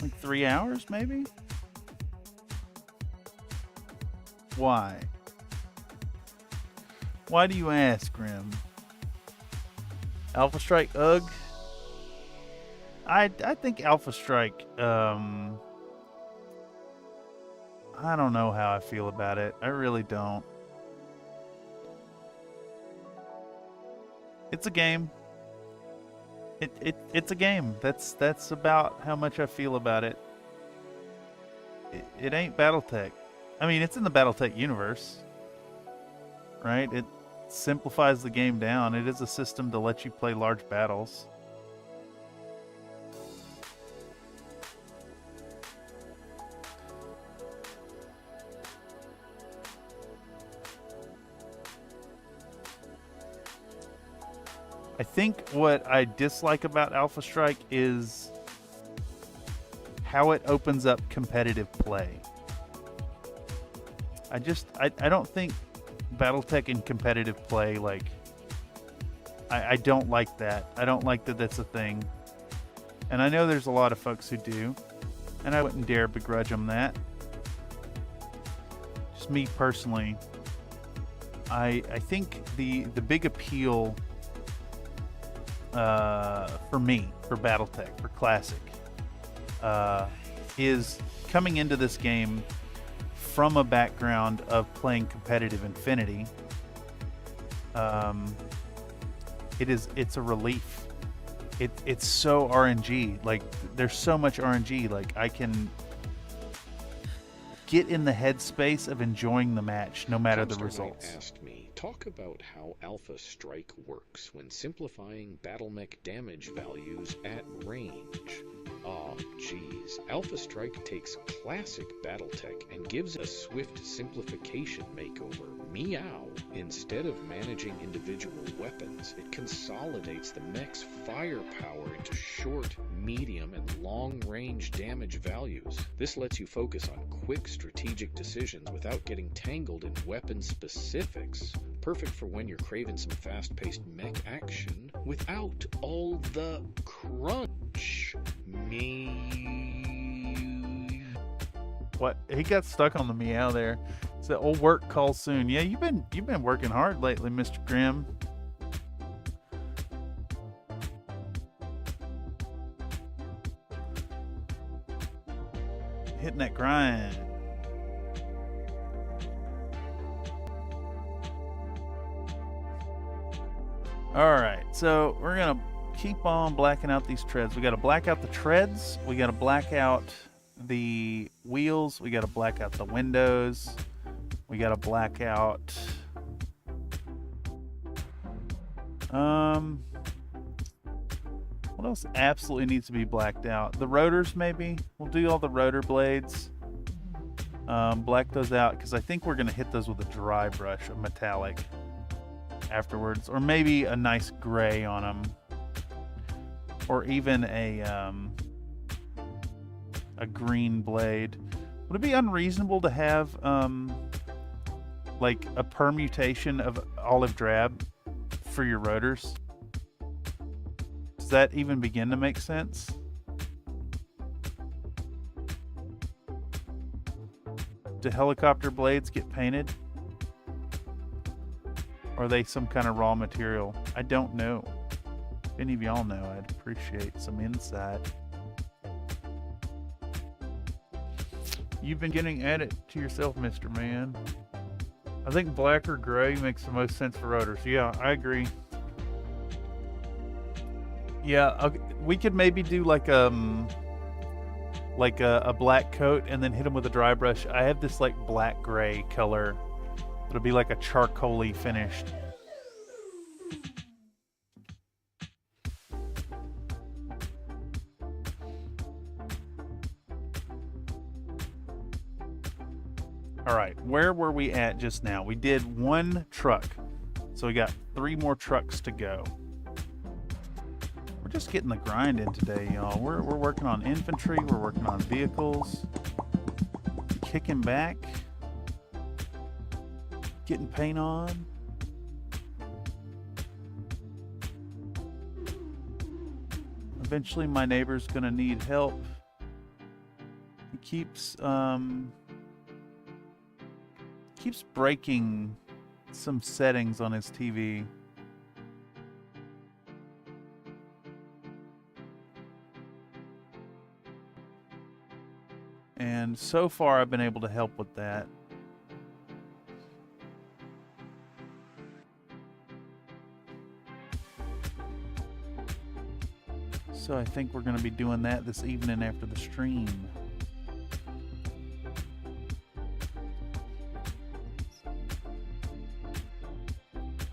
Like 3 hours, maybe? Why? Why do you ask, Grim? Alpha Strike, ugh. I think Alpha Strike, I don't know how I feel about it. I really don't. It's a game. It's a game. That's about how much I feel about it. It ain't BattleTech. I mean, it's in the BattleTech universe, right? It simplifies the game down. It is a system to let you play large battles. I think what I dislike about Alpha Strike is how it opens up competitive play. I don't think BattleTech in competitive play, like, I don't like that. I don't like that that's a thing. And I know there's a lot of folks who do, and I wouldn't dare begrudge them that. Just me personally, I think the big appeal for me, for BattleTech, for Classic, is coming into this game from a background of playing competitive Infinity. It's a relief. It's so RNG. Like, there's so much RNG. Like, I can get in the headspace of enjoying the match, no matter the results. Asked me, talk about how Alpha Strike works when simplifying BattleMech damage values at range. Oh, geez. Alpha Strike takes classic BattleTech and gives a swift simplification makeover. Meow. Instead of managing individual weapons, it consolidates the mech's firepower into short, medium, and long-range damage values. This lets you focus on quick strategic decisions without getting tangled in weapon specifics. Perfect for when you're craving some fast-paced mech action without all the crunch. What? He got stuck on the meow there. It's the old work call soon. Yeah, you've been working hard lately, Mr. Grimm. Hitting that grind. Alright, so we're gonna keep on blacking out these treads. We gotta black out the treads, we gotta black out the wheels, we gotta black out the windows, we gotta black out what else absolutely needs to be blacked out? The rotors, maybe? We'll do all the rotor blades. Black those out, because I think we're gonna hit those with a dry brush of metallic afterwards, or maybe a nice gray on them, or even a green blade. Would it be unreasonable to have like a permutation of olive drab for your rotors? Does that even begin to make sense? Do helicopter blades get painted? Or are they some kind of raw material? I don't know. If any of y'all know, I'd appreciate some insight. You've been getting at it to yourself, Mr. Man. I think black or gray makes the most sense for rotors. Yeah, I agree. Yeah, okay. We could maybe do like a black coat and then hit them with a dry brush. I have this like black gray color. It'll be like a charcoal-y finished. All right, where were we at just now? We did one truck. So we got 3 more trucks to go. We're just getting the grind in today, y'all. We're working on infantry, we're working on vehicles, kicking back, getting paint on. Eventually my neighbor's gonna need help. He keeps breaking some settings on his TV. And so far I've been able to help with that. So I think we're going to be doing that this evening after the stream.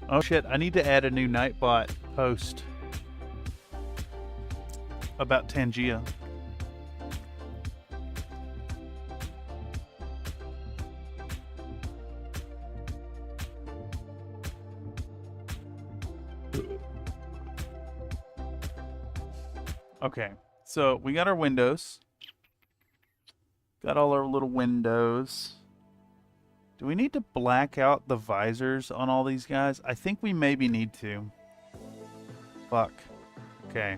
Oh shit, I need to add a new Nightbot post about Tangia. Okay, so we got our windows. Got all our little windows. Do we need to black out the visors on all these guys? I think we maybe need to. Fuck. Okay.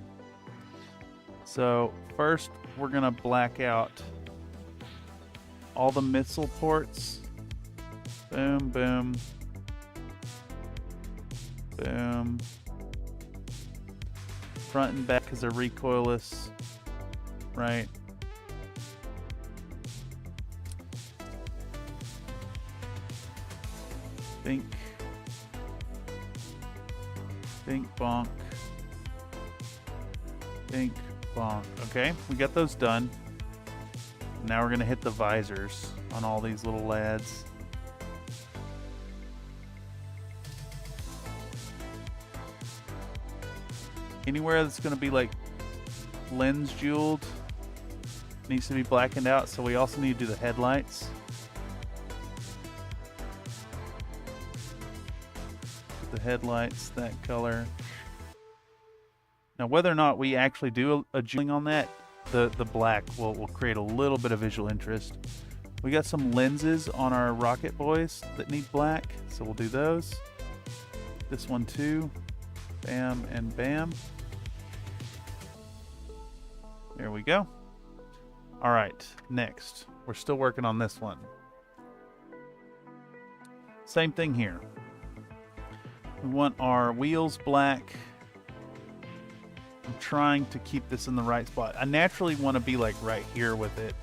So first we're gonna black out all the missile ports. Boom, boom. Boom. Front and back because they're recoilless, right? Think, bonk, think, bonk. Okay, we got those done. Now we're gonna hit the visors on all these little lads. Anywhere that's going to be like lens jeweled needs to be blackened out, so we also need to do the headlights. The headlights that color. Now whether or not we actually do a jeweling on that, the black will create a little bit of visual interest. We got some lenses on our rocket boys that need black, so we'll do those. This one too. Bam and bam. There we go. All right, next. We're still working on this one. Same thing here. We want our wheels black. I'm trying to keep this in the right spot. I naturally want to be like right here with it.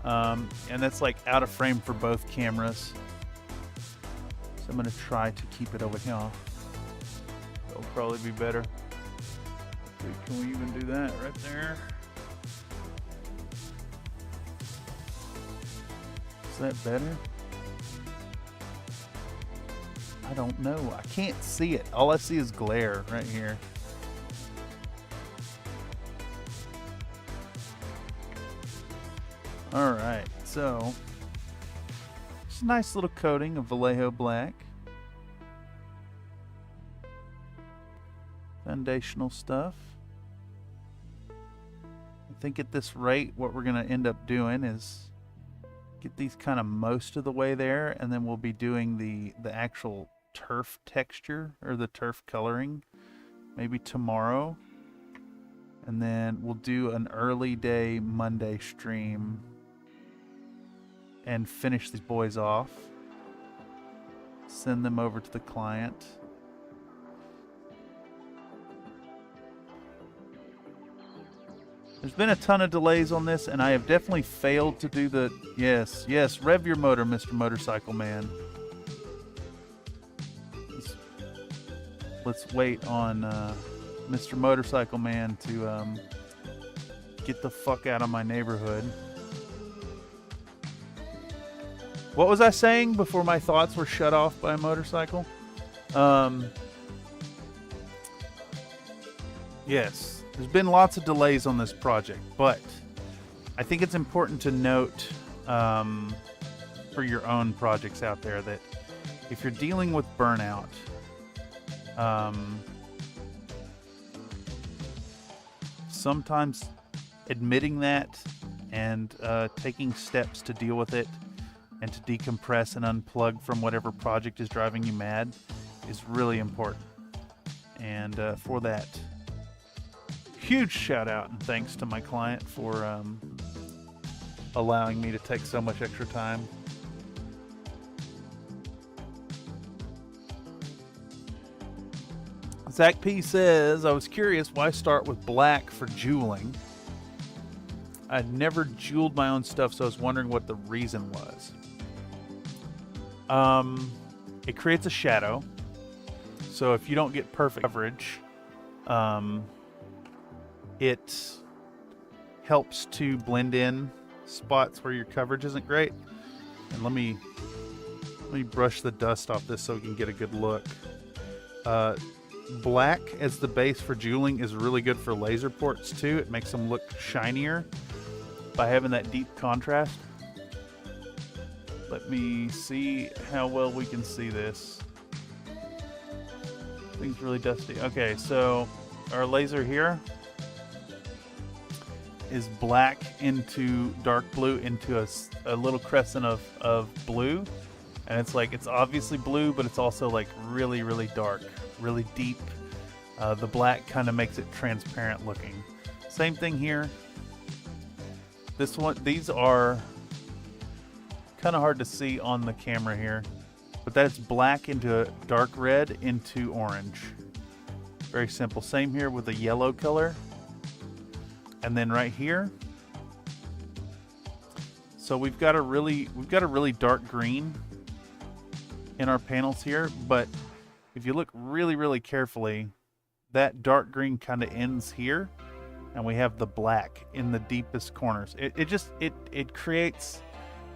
And that's like out of frame for both cameras. So I'm going to try to keep it over here. That'll probably be better. Can we even do that right there? Is that better? I don't know. I can't see it. All I see is glare right here. Alright, so it's a nice little coating of Vallejo black. Foundational stuff. I think at this rate what we're going to end up doing is get these kind of most of the way there, and then we'll be doing the actual turf texture or the turf coloring maybe tomorrow, and then we'll do an early day Monday stream and finish these boys off, send them over to the client. There's been a ton of delays on this, and I have definitely failed to do the... Yes, rev your motor, Mr. Motorcycle Man. Let's wait on Mr. Motorcycle Man to get the fuck out of my neighborhood. What was I saying before my thoughts were shut off by a motorcycle? Yes. There's been lots of delays on this project, but I think it's important to note for your own projects out there that if you're dealing with burnout, Sometimes admitting that and taking steps to deal with it and to decompress and unplug from whatever project is driving you mad is really important. And for that, huge shout out and thanks to my client for allowing me to take so much extra time. Zach P says, I was curious why start with black for jeweling. I'd never jeweled my own stuff, so I was wondering what the reason was. It creates a shadow. So if you don't get perfect coverage, it helps to blend in spots where your coverage isn't great. And let me brush the dust off this so we can get a good look. Black as the base for jeweling is really good for laser ports too. It makes them look shinier by having that deep contrast. Let me see how well we can see this. Thing's really dusty. Okay, so our laser here is black into dark blue into a little crescent of blue. And it's like, it's obviously blue, but it's also like really, really dark, really deep. The black kind of makes it transparent looking. Same thing here. This one, these are kind of hard to see on the camera here, but that's black into dark red into orange. Very simple. Same here with the yellow color. And then right here, so we've got a really dark green in our panels here, but if you look really, really carefully, that dark green kind of ends here, and we have the black in the deepest corners. It creates,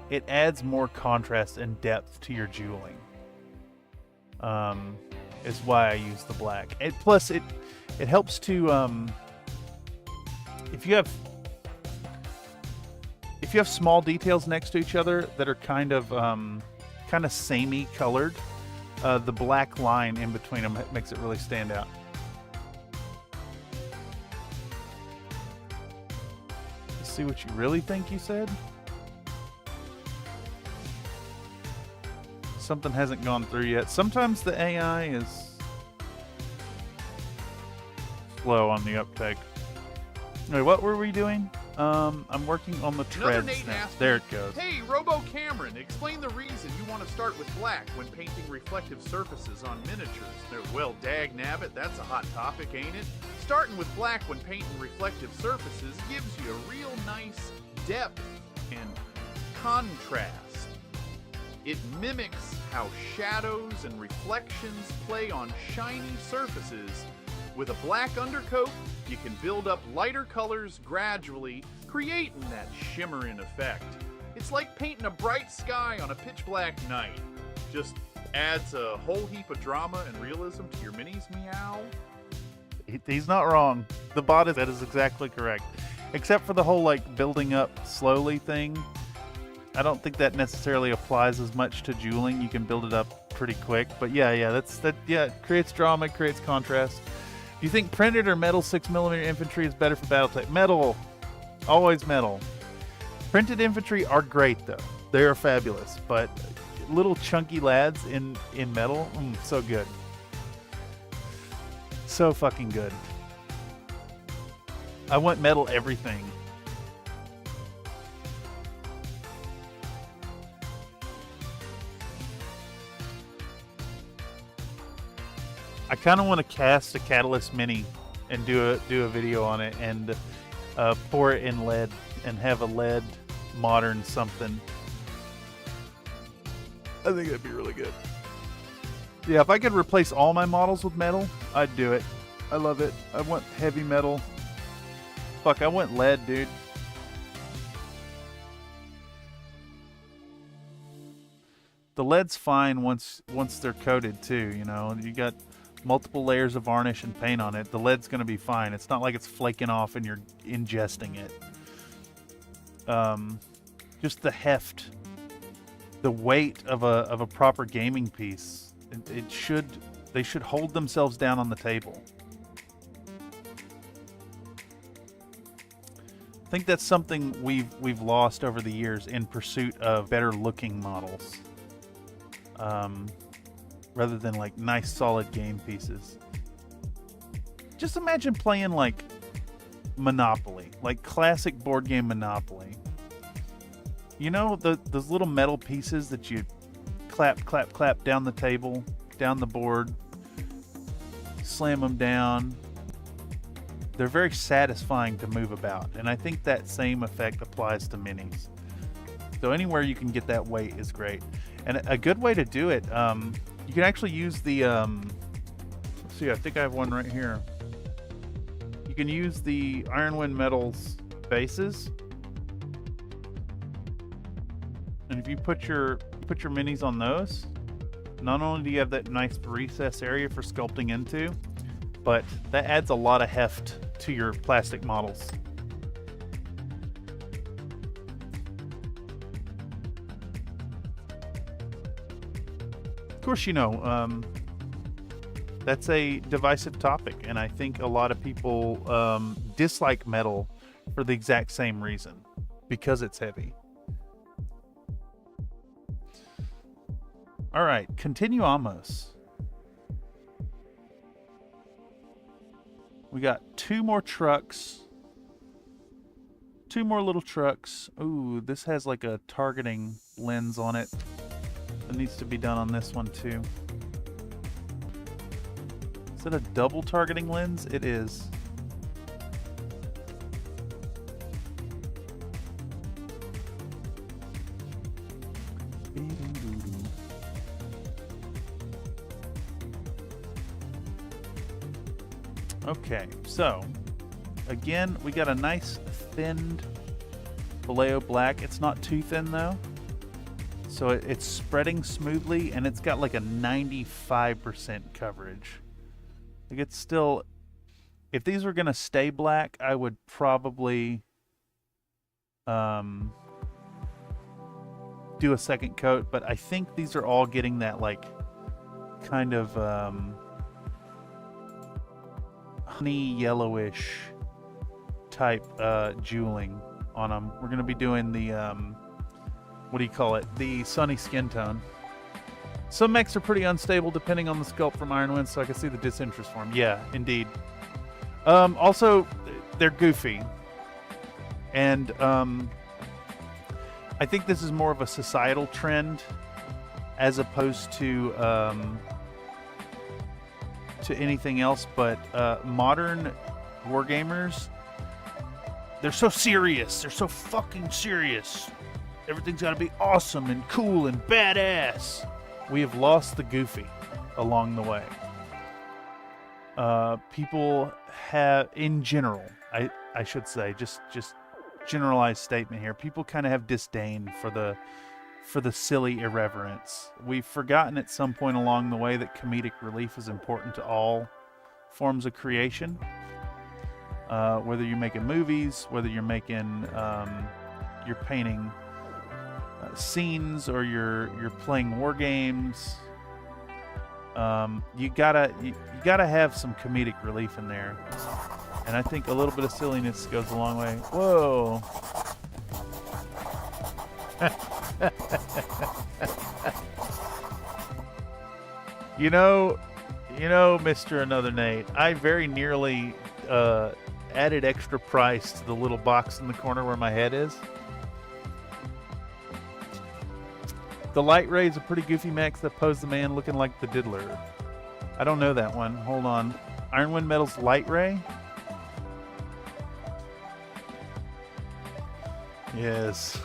it adds more contrast and depth to your jeweling. Is why I use the black. Plus it helps to if you have small details next to each other that are kind of samey colored, the black line in between them makes it really stand out. Let's see what you really think you said. Something hasn't gone through yet. Sometimes the AI is slow on the uptake. Wait, what were we doing? I'm working on the treads now. There it goes. Hey, Robo Cameron, explain the reason you want to start with black when painting reflective surfaces on miniatures. Well, dag nabbit, that's a hot topic, ain't it? Starting with black when painting reflective surfaces gives you a real nice depth and contrast. It mimics how shadows and reflections play on shiny surfaces. With a black undercoat, you can build up lighter colors gradually, creating that shimmering effect. It's like painting a bright sky on a pitch black night. Just adds a whole heap of drama and realism to your minis, meow. He's not wrong. The bot is, that is exactly correct. Except for the whole like building up slowly thing. I don't think that necessarily applies as much to jeweling. You can build it up pretty quick. But yeah, it creates drama, it creates contrast. Do you think printed or metal 6mm infantry is better for battle type? Metal. Always metal. Printed infantry are great though. They are fabulous. But little chunky lads in metal, so good. So fucking good. I want metal everything. I kind of want to cast a Catalyst Mini and do a video on it and pour it in lead and have a lead modern something. I think that'd be really good. Yeah, if I could replace all my models with metal, I'd do it. I love it. I want heavy metal. Fuck, I want lead, dude. The lead's fine once they're coated too, you know. You got multiple layers of varnish and paint on it. The lead's going to be fine. It's not like it's flaking off and you're ingesting it. Just the heft, the weight of a proper gaming piece. It should They should hold themselves down on the table. I think that's something we've lost over the years in pursuit of better looking models. Rather than like nice solid game pieces. Just imagine playing like Monopoly, like classic board game Monopoly. You know, those little metal pieces that you clap, clap, clap down the table, down the board, slam them down. They're very satisfying to move about, and I think that same effect applies to minis. So anywhere you can get that weight is great. And a good way to do it, you can actually use the, let's see, I think I have one right here. You can use the Ironwind Metals bases. And if you put your minis on those, not only do you have that nice recess area for sculpting into, but that adds a lot of heft to your plastic models. Of course, you know, that's a divisive topic, and I think a lot of people dislike metal for the exact same reason, because it's heavy. All right, continuamos. We got 2 more trucks. 2 more little trucks. Ooh, this has like a targeting lens on it. That needs to be done on this one too. Is it a double targeting lens? It is. Okay, so again, we got a nice thinned Vallejo black. It's not too thin though. So it's spreading smoothly, and it's got like a 95% coverage. Like it's still, if these were gonna stay black, I would probably do a second coat, but I think these are all getting that like kind of honey yellowish type jeweling on them. We're gonna be doing the what do you call it? The sunny skin tone. Some mechs are pretty unstable depending on the sculpt from Ironwind, so I can see the disinterest for them. Yeah, indeed. Also, they're goofy. And I think this is more of a societal trend as opposed to anything else, but modern wargamers, they're so serious. They're so fucking serious. Everything's got to be awesome and cool and badass. We have lost the goofy along the way. People have, in general, I should say, just generalized statement here. People kind of have disdain for the silly irreverence. We've forgotten at some point along the way that comedic relief is important to all forms of creation. Whether you're making movies, whether you're making, you're painting scenes, or you're playing war games, you gotta have some comedic relief in there, and I think a little bit of silliness goes a long way. Whoa. You know, Mr. Another Nate, I very nearly added extra price to the little box in the corner where my head is. The Light Ray is a pretty goofy mech that posed the man looking like the Diddler. I don't know that one. Hold on. Ironwind Metals Light Ray? Yes.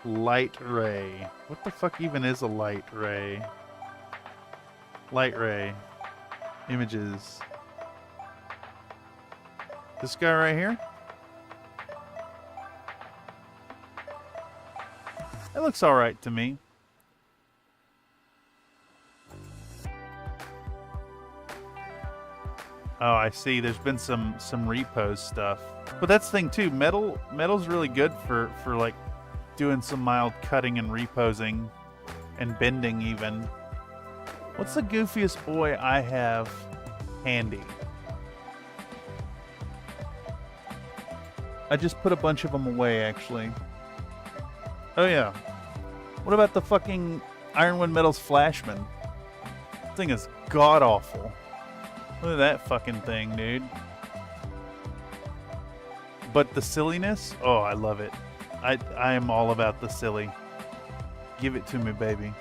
Light Ray. What the fuck even is a Light Ray? Light Ray. Images. This guy right here? It looks alright to me. Oh, I see. There's been some repos stuff. But that's the thing too. Metal's really good for like doing some mild cutting and reposing and bending even. What's the goofiest boy I have handy? I just put a bunch of them away, actually. Oh yeah. What about the fucking Ironwind Metals Flashman? This thing is god-awful. Look at that fucking thing, dude. But the silliness? Oh, I love it. I am all about the silly. Give it to me, baby.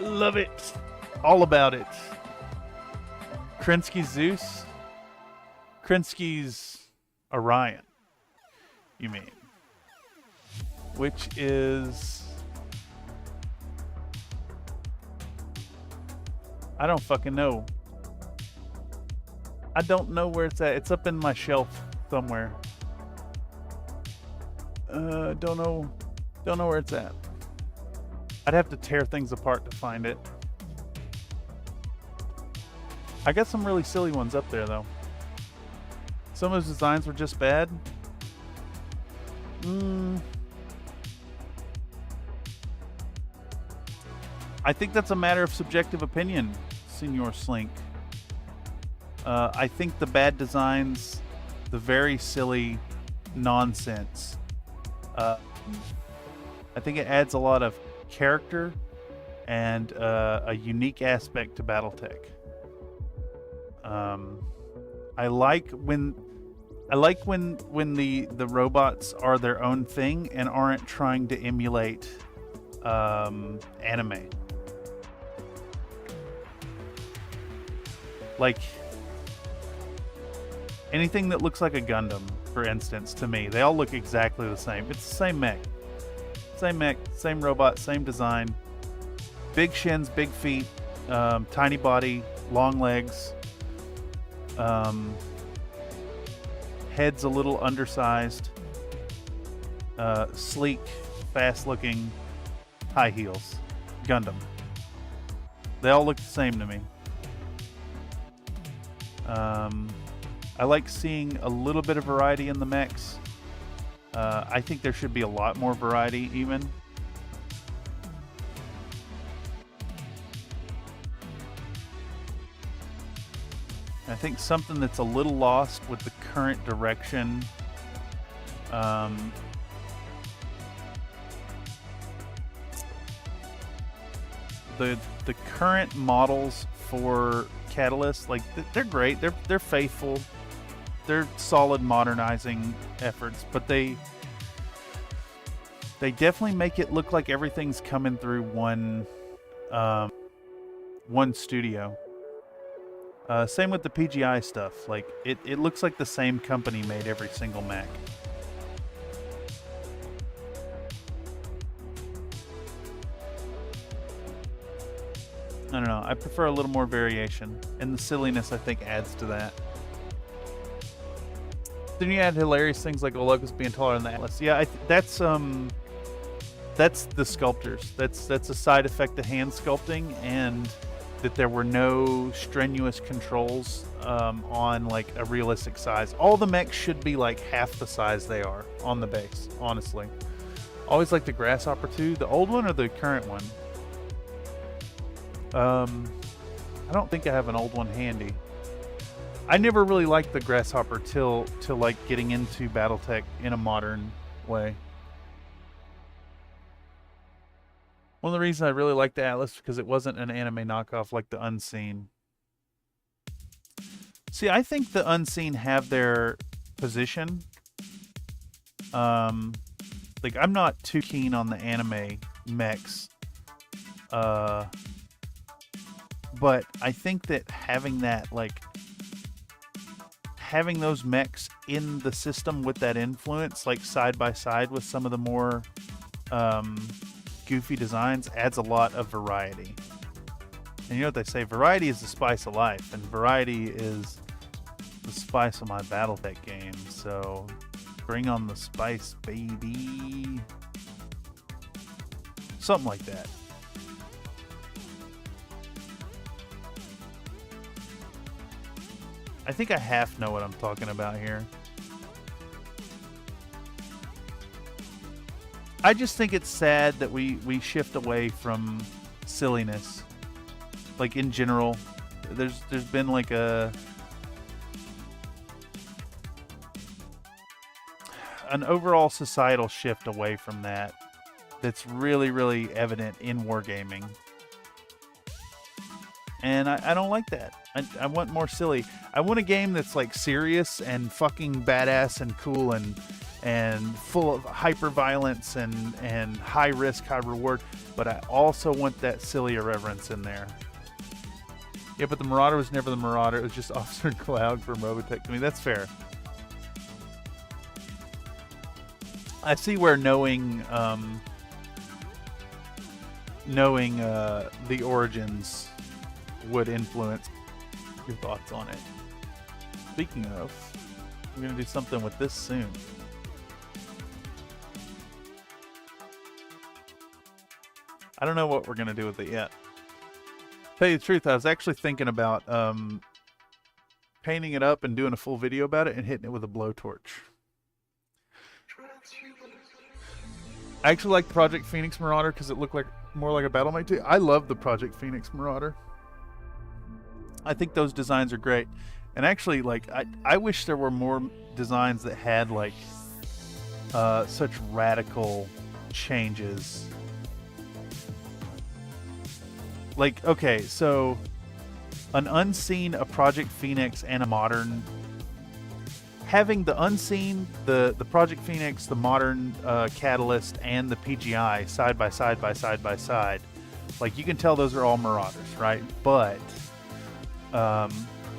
Love it. All about it. Krinsky's Zeus? Krinsky's Orion, you mean? Which is... I don't fucking know. I don't know where it's at. It's up in my shelf somewhere. Don't know where it's at. I'd have to tear things apart to find it. I got some really silly ones up there, though. Some of his designs were just bad. I think that's a matter of subjective opinion, Senor Slink. I think the bad designs, the very silly nonsense, I think it adds a lot of character and a unique aspect to BattleTech. I like when the robots are their own thing and aren't trying to emulate anime. Like anything that looks like a Gundam, for instance, to me, they all look exactly the same. It's the same mech. Same mech, same robot, same design. Big shins, big feet, tiny body, long legs. Head's a little undersized. Sleek, fast-looking, high heels. Gundam. They all look the same to me. I like seeing a little bit of variety in the mechs. I think there should be a lot more variety, even. I think something that's a little lost with the current direction. The current models for Catalyst, like they're great. They're faithful. They're solid modernizing efforts, but they definitely make it look like everything's coming through one studio. Same with the PGI stuff. Like it looks like the same company made every single Mac. I don't know. I prefer a little more variation, and the silliness I think adds to that. Then you add hilarious things like Olocus being taller than the Atlas. Yeah, that's the sculptors. That's a side effect of hand sculpting, and that there were no strenuous controls on like a realistic size. All the mechs should be like half the size they are on the base, honestly. Always like the Grasshopper too. The old one or the current one? I don't think I have an old one handy. I never really liked the Grasshopper till like getting into BattleTech in a modern way. One of the reasons I really liked the Atlas because it wasn't an anime knockoff like the Unseen. See, I think the Unseen have their position. Like I'm not too keen on the anime mechs. But I think that having those mechs in the system with that influence, like side by side with some of the more goofy designs, adds a lot of variety. And you know what they say, variety is the spice of life, and variety is the spice of my BattleTech game. So bring on the spice, baby. Something like that. I think I half know what I'm talking about here. I just think it's sad that we shift away from silliness. Like in general, there's been like an overall societal shift away from that. That's really, really evident in wargaming. And I don't like that. I want more silly. I want a game that's like serious and fucking badass and cool and full of hyper violence and high risk, high reward. But I also want that silly irreverence in there. Yeah, but the Marauder was never the Marauder. It was just Officer Cloud for Robotech to me. That's fair. I see where knowing the origins would influence your thoughts on it. Speaking of, we're going to do something with this soon. I don't know what we're going to do with it yet. Tell you the truth, I was actually thinking about painting it up and doing a full video about it and hitting it with a blowtorch. I actually like the Project Phoenix Marauder because it looked like more like a Battlemate too. I love the Project Phoenix Marauder. I think those designs are great. And actually, like, I wish there were more designs that had like such radical changes. Like, okay, so an Unseen, a Project Phoenix, and a Modern. Having the Unseen, the Project Phoenix, the Modern Catalyst, and the PGI side by side, like, you can tell those are all Marauders, right? But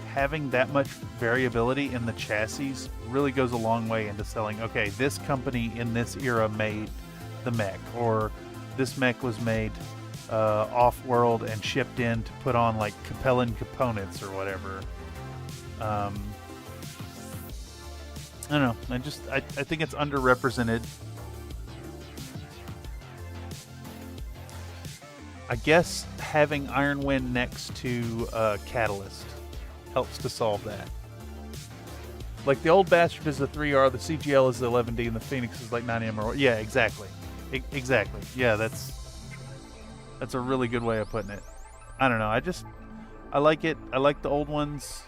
having that much variability in the chassis really goes a long way into selling, okay, this company in this era made the mech, or this mech was made off-world and shipped in to put on, like, Capellan components or whatever. I don't know. I think it's underrepresented. I guess having Iron Wind next to Catalyst helps to solve that. Like, the old bastard is the 3R, the CGL is the 11D, and the Phoenix is like 9M or... Yeah, exactly. Exactly. Yeah, that's a really good way of putting it. I don't know. I like it. I like the old ones.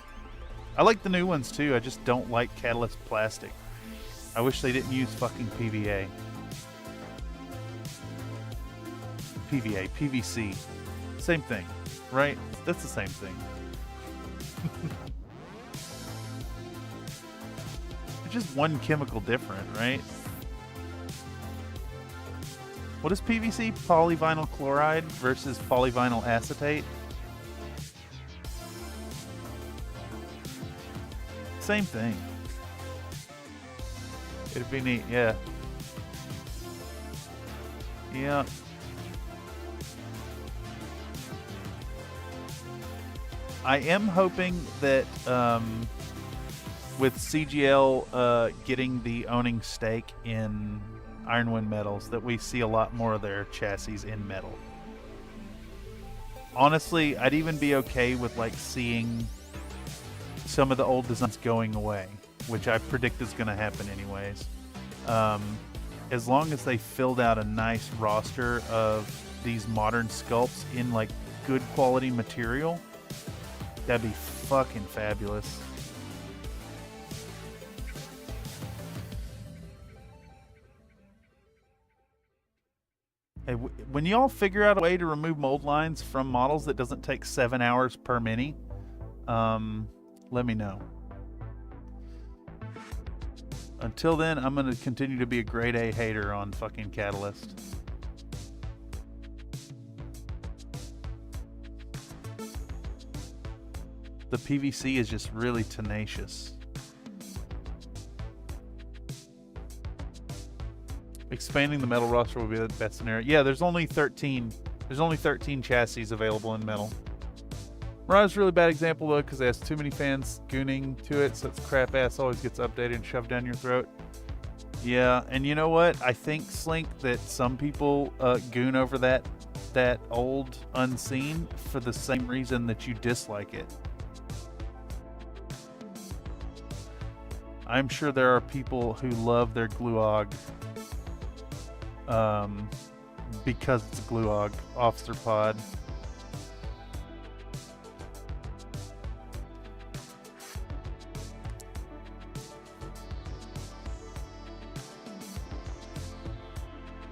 I like the new ones too. I just don't like Catalyst plastic. I wish they didn't use fucking PVA. PVC. Same thing, right? That's the same thing. It's just one chemical different, right? What is PVC? Polyvinyl chloride versus polyvinyl acetate? Same thing. It'd be neat, yeah. Yeah. I am hoping that with CGL getting the owning stake in Ironwind Metals, that we see a lot more of their chassis in metal. Honestly, I'd even be okay with like seeing some of the old designs going away, which I predict is going to happen anyways. As long as they filled out a nice roster of these modern sculpts in like good quality material, that'd be fucking fabulous. Hey, when y'all figure out a way to remove mold lines from models that doesn't take 7 hours per mini, let me know. Until then, I'm going to continue to be a grade A hater on fucking Catalyst. The PVC is just really tenacious. Expanding the metal roster will be the best scenario. Yeah, there's only 13 chassis available in metal. Maraud's a really bad example though, because it has too many fans gooning to it, so its crap ass always gets updated and shoved down your throat. Yeah, and you know what? I think, Slink, that some people goon over that old Unseen for the same reason that you dislike it. I'm sure there are people who love their Gluog because it's a Gluog officer pod.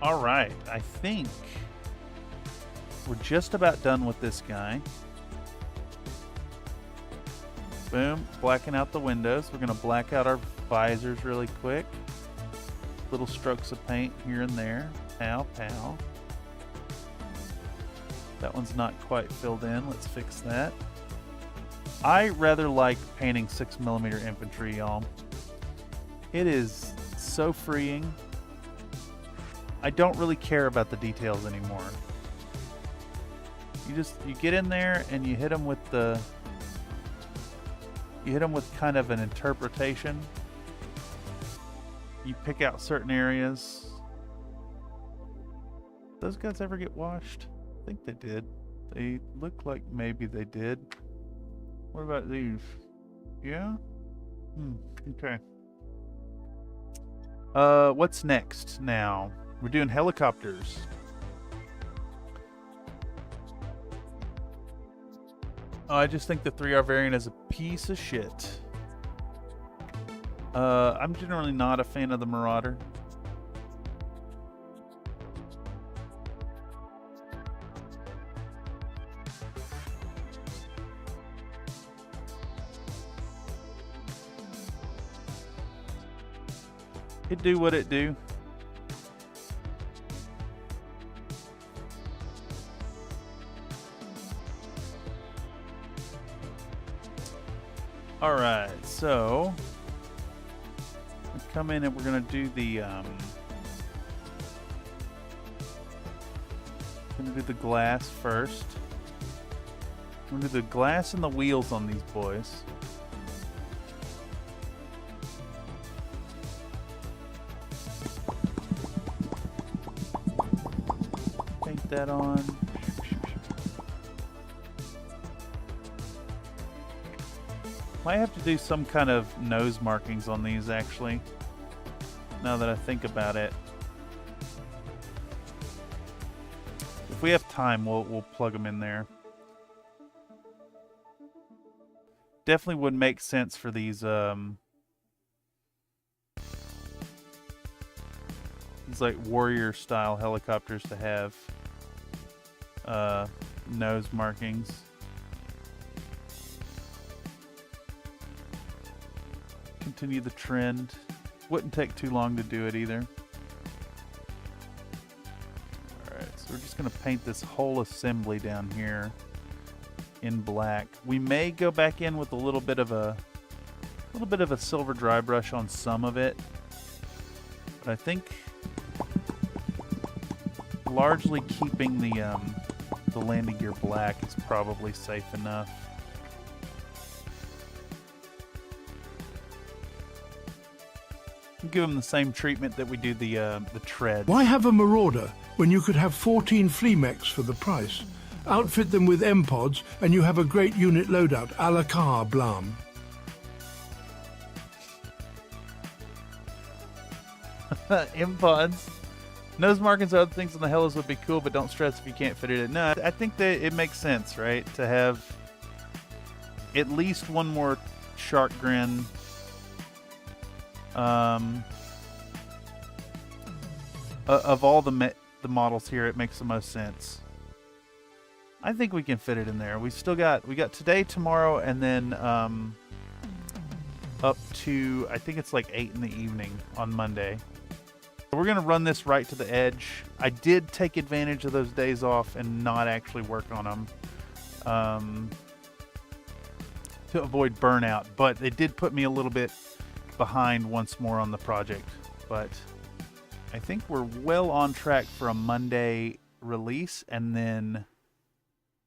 All right, I think we're just about done with this guy. Boom, blacking out the windows. We're gonna black out our visors really quick. Little strokes of paint here and there. Pow, pow. That one's not quite filled in. Let's fix that. I rather like painting 6mm infantry, y'all. It is so freeing. I don't really care about the details anymore. You get in there and you hit them with kind of an interpretation. You pick out certain areas. Those guys ever get washed? I think they did. They look like maybe they did. What about these? Yeah? Okay. What's next now? We're doing helicopters. I just think the 3R variant is a piece of shit. I'm generally not a fan of the Marauder. It do what it do. All right, so we come in and we're gonna do the glass first. We're gonna do the glass and the wheels on these boys. Paint that on. Might have to do some kind of nose markings on these, actually, now that I think about it. If we have time, we'll plug them in there. Definitely would make sense for these like warrior style helicopters to have nose markings. Continue the trend. Wouldn't take too long to do it either. Alright, so we're just going to paint this whole assembly down here in black. We may go back in with a little bit of a silver dry brush on some of it, but I think largely keeping the landing gear black is probably safe enough. Give them the same treatment that we do the treads. Why have a Marauder when you could have 14 flea mechs for the price? Outfit them with M-pods and you have a great unit loadout, a la car blam. M-pods. Nose markings or other things on the Hellas would be cool, but don't stress if you can't fit it in. No, I think that it makes sense, right? To have at least one more shark grin. Of all the models here, it makes the most sense. I think we can fit it in there. We got today, tomorrow, and then up to I think it's like 8 in the evening on Monday. We're gonna run this right to the edge. I did take advantage of those days off and not actually work on them to avoid burnout, but it did put me a little bit behind once more on the project. But I think we're well on track for a Monday release, and then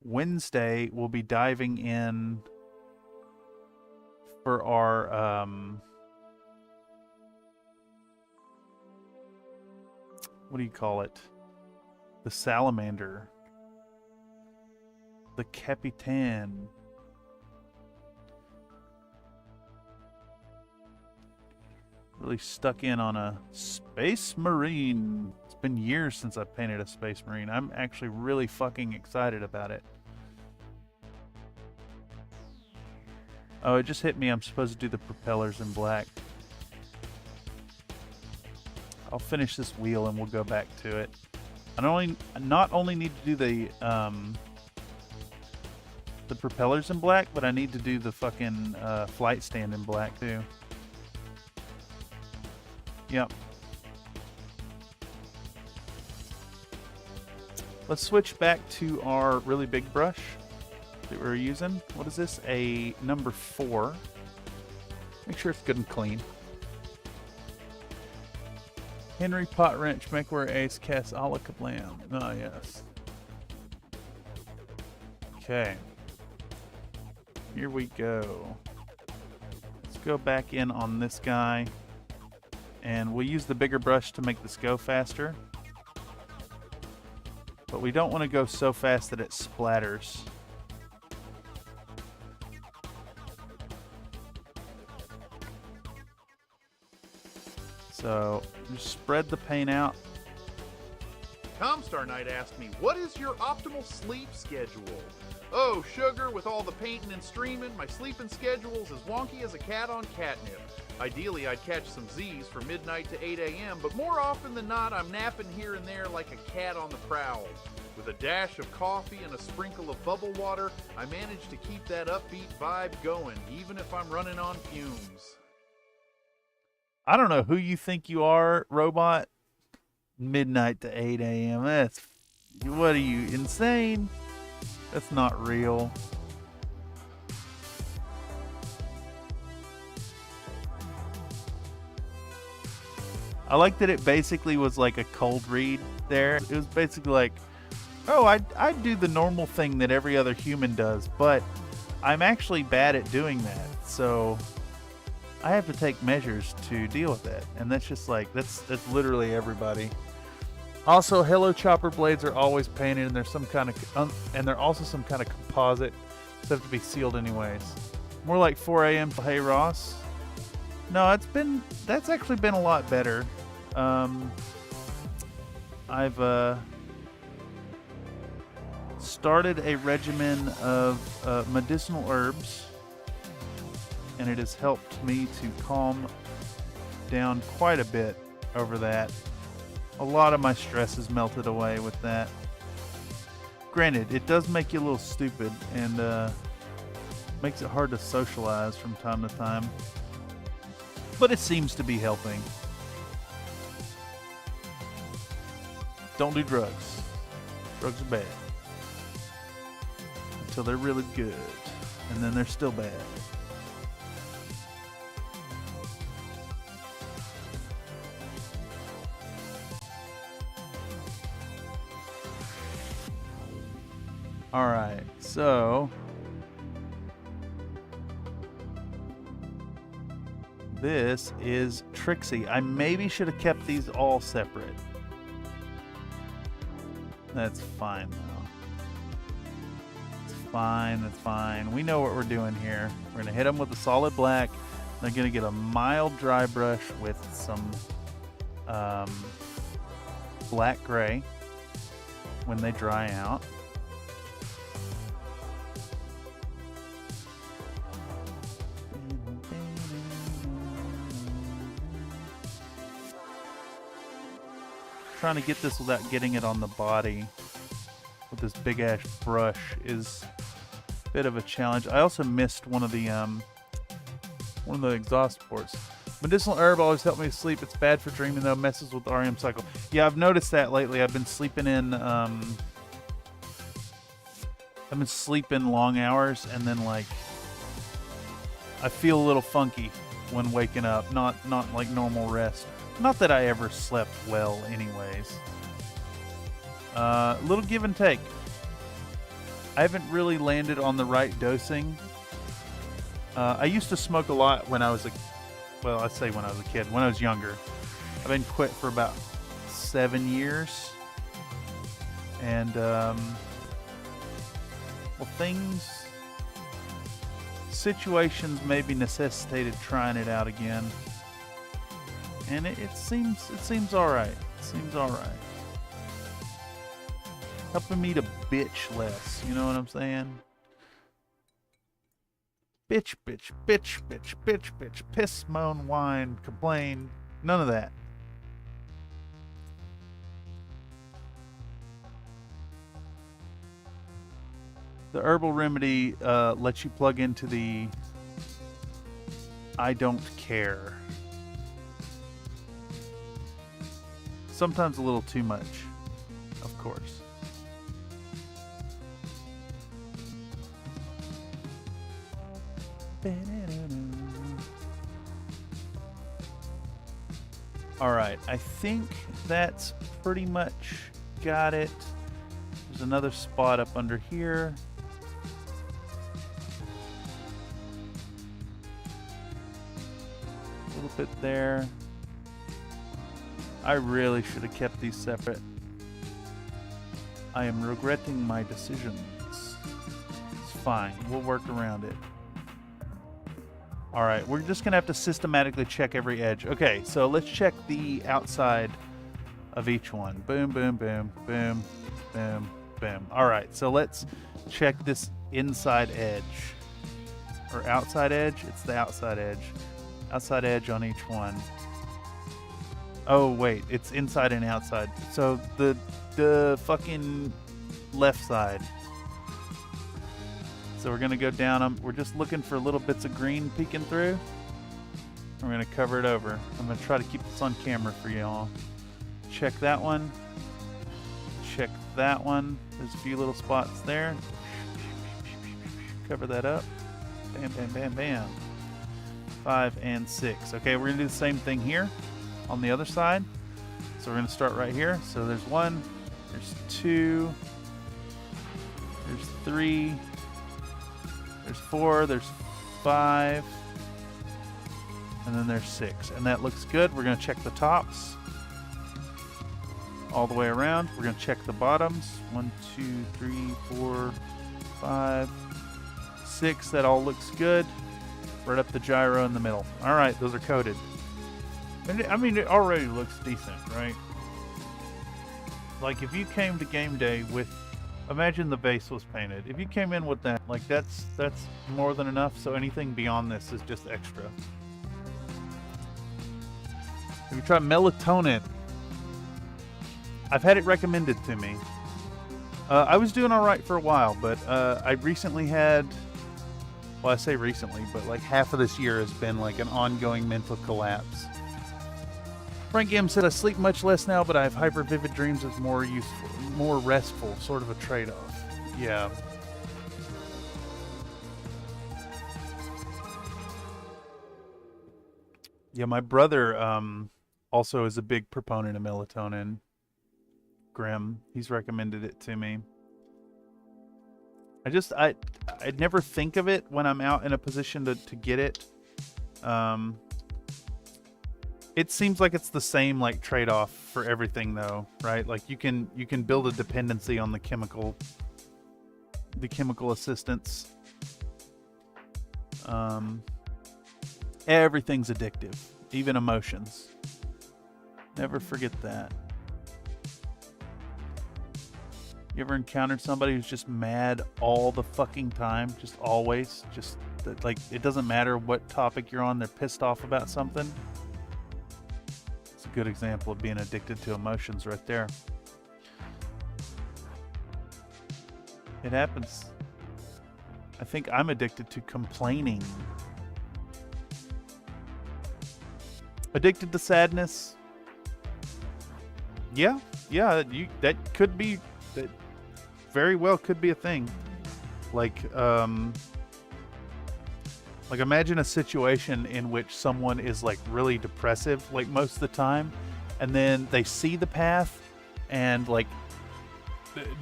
Wednesday we'll be diving in for our what do you call it? The salamander. The Capitan. Really stuck in on a Space Marine. been years since I painted a Space Marine. I'm actually really fucking excited about it. Oh, it just hit me. I'm supposed to do the propellers in black. I'll finish this wheel and we'll go back to it. I not only need to do the propellers in black, but I need to do the fucking flight stand in black too. Yep. Let's switch back to our really big brush that we're using. What is this? A number 4. Make sure it's good and clean. Henry Pot Wrench, Makeware Ace, Cast a la Kablam. Oh, yes. Okay. Here we go. Let's go back in on this guy. And we'll use the bigger brush to make this go faster. But we don't want to go so fast that it splatters. So just spread the paint out. Comstar Knight asked me, what is your optimal sleep schedule? Oh, sugar, with all the painting and streaming, my sleeping schedule's as wonky as a cat on catnip. Ideally, I'd catch some Z's from midnight to 8 a.m., but more often than not, I'm napping here and there like a cat on the prowl. With a dash of coffee and a sprinkle of bubble water, I manage to keep that upbeat vibe going, even if I'm running on fumes. I don't know who you think you are, robot. Midnight to 8 a.m. That's... What are you, insane? That's not real. I like that it basically was like a cold read there. It was basically like, oh, I do the normal thing that every other human does, but I'm actually bad at doing that. So I have to take measures to deal with that. And that's just like, that's literally everybody. Also, Hello Chopper blades are always painted, and there's some kind of, and they're also some kind of composite. So have to be sealed anyways. More like 4 a.m. Hey Ross. No, that's actually been a lot better. I've started a regimen of medicinal herbs, and it has helped me to calm down quite a bit over that. A lot of my stress is melted away with that. Granted, it does make you a little stupid and makes it hard to socialize from time to time, but it seems to be helping. Don't do drugs. Drugs are bad until they're really good, and then they're still bad. All right, so this is Trixie. I maybe should have kept these all separate. That's fine though. It's fine, that's fine. We know what we're doing here. We're gonna hit them with a solid black. They're gonna get a mild dry brush with some black gray when they dry out. Trying to get this without getting it on the body with this big ass brush is a bit of a challenge. I also missed one of the exhaust ports. Medicinal herb always helped me sleep. It's bad for dreaming though, messes with the REM cycle. Yeah, I've noticed that lately. I've been sleeping in long hours, and then like I feel a little funky when waking up, not like normal rest. Not that I ever slept well anyways. Little give and take. I haven't really landed on the right dosing. I used to smoke a lot when I was when I was a kid, when I was younger. I've been quit for about 7 years. And, situations maybe necessitated trying it out again. And it seems all right. It seems all right. Helping me to bitch less. You know what I'm saying? Bitch, bitch, bitch, bitch, bitch, bitch. Piss, moan, whine, complain. None of that. The herbal remedy lets you plug into the I don't care. Sometimes a little too much, of course. Alright, I think that's pretty much got it. There's another spot up under here. A little bit there. I really should have kept these separate. I am regretting my decisions. It's fine. We'll work around it. Alright, we're just going to have to systematically check every edge. Okay, so let's check the outside of each one. Boom, boom, boom, boom, boom, boom. Alright, so let's check this inside edge. Or outside edge? It's the outside edge. Outside edge on each one. Oh, wait, it's inside and outside. So the fucking left side. So we're going to go down them. We're just looking for little bits of green peeking through. We're going to cover it over. I'm going to try to keep this on camera for y'all. Check that one. Check that one. There's a few little spots there. Cover that up. Bam, bam, bam, bam. 5 and 6. Okay, we're going to do the same thing here on the other side. So we're going to start right here. So there's 1, there's 2, there's 3, there's 4, there's 5, and then there's 6. And that looks good. We're going to check the tops all the way around. We're going to check the bottoms. 1, 2, 3, 4, 5, 6. That all looks good. Right up the gyro in the middle. All right, those are coated. And I mean, it already looks decent, right? Like if you came to game day with, imagine the base was painted. If you came in with that, like that's more than enough. So anything beyond this is just extra. If you try melatonin, I've had it recommended to me. I was doing all right for a while, but I recently had, well, I say recently, but like half of this year has been like an ongoing mental collapse. Frank M said, I sleep much less now, but I have hyper vivid dreams as more useful, more restful, sort of a trade-off. Yeah. Yeah, my brother also is a big proponent of melatonin. Grim, he's recommended it to me. I'd never think of it when I'm out in a position to get it. It seems like it's the same like trade-off for everything though, right? Like you can build a dependency on the chemical assistance. Everything's addictive, even emotions. Never forget that. You ever encountered somebody who's just mad all the fucking time? Just always? Just like it doesn't matter what topic you're on, they're pissed off about something? It's a good example of being addicted to emotions right there. It happens. I think I'm addicted to complaining. Addicted to sadness? Yeah, that could be, that very well could be a thing. Like imagine a situation in which someone is like really depressive, like most of the time, and then they see the path and like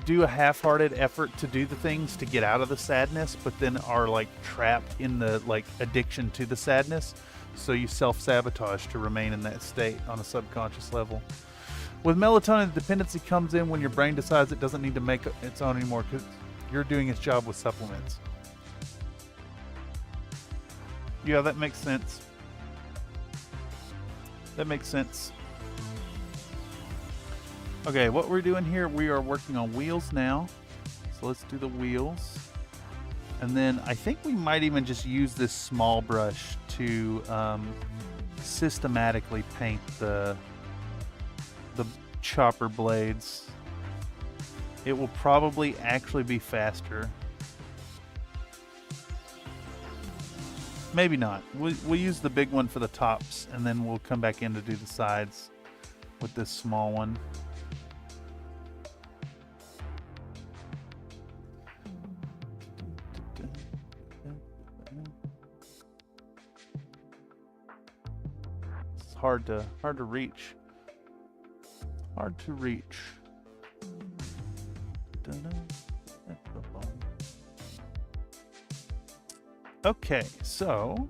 do a half-hearted effort to do the things to get out of the sadness, but then are like trapped in the like addiction to the sadness. So you self-sabotage to remain in that state on a subconscious level. With melatonin, the dependency comes in when your brain decides it doesn't need to make its own anymore because you're doing its job with supplements. Yeah, that makes sense. That makes sense. Okay, what we're doing here, we are working on wheels now. So let's do the wheels. And then I think we might even just use this small brush to systematically paint the chopper blades. It will probably actually be faster. Maybe not. We'll use the big one for the tops, and then we'll come back in to do the sides with this small one. It's hard to reach. Hard to reach. Okay, so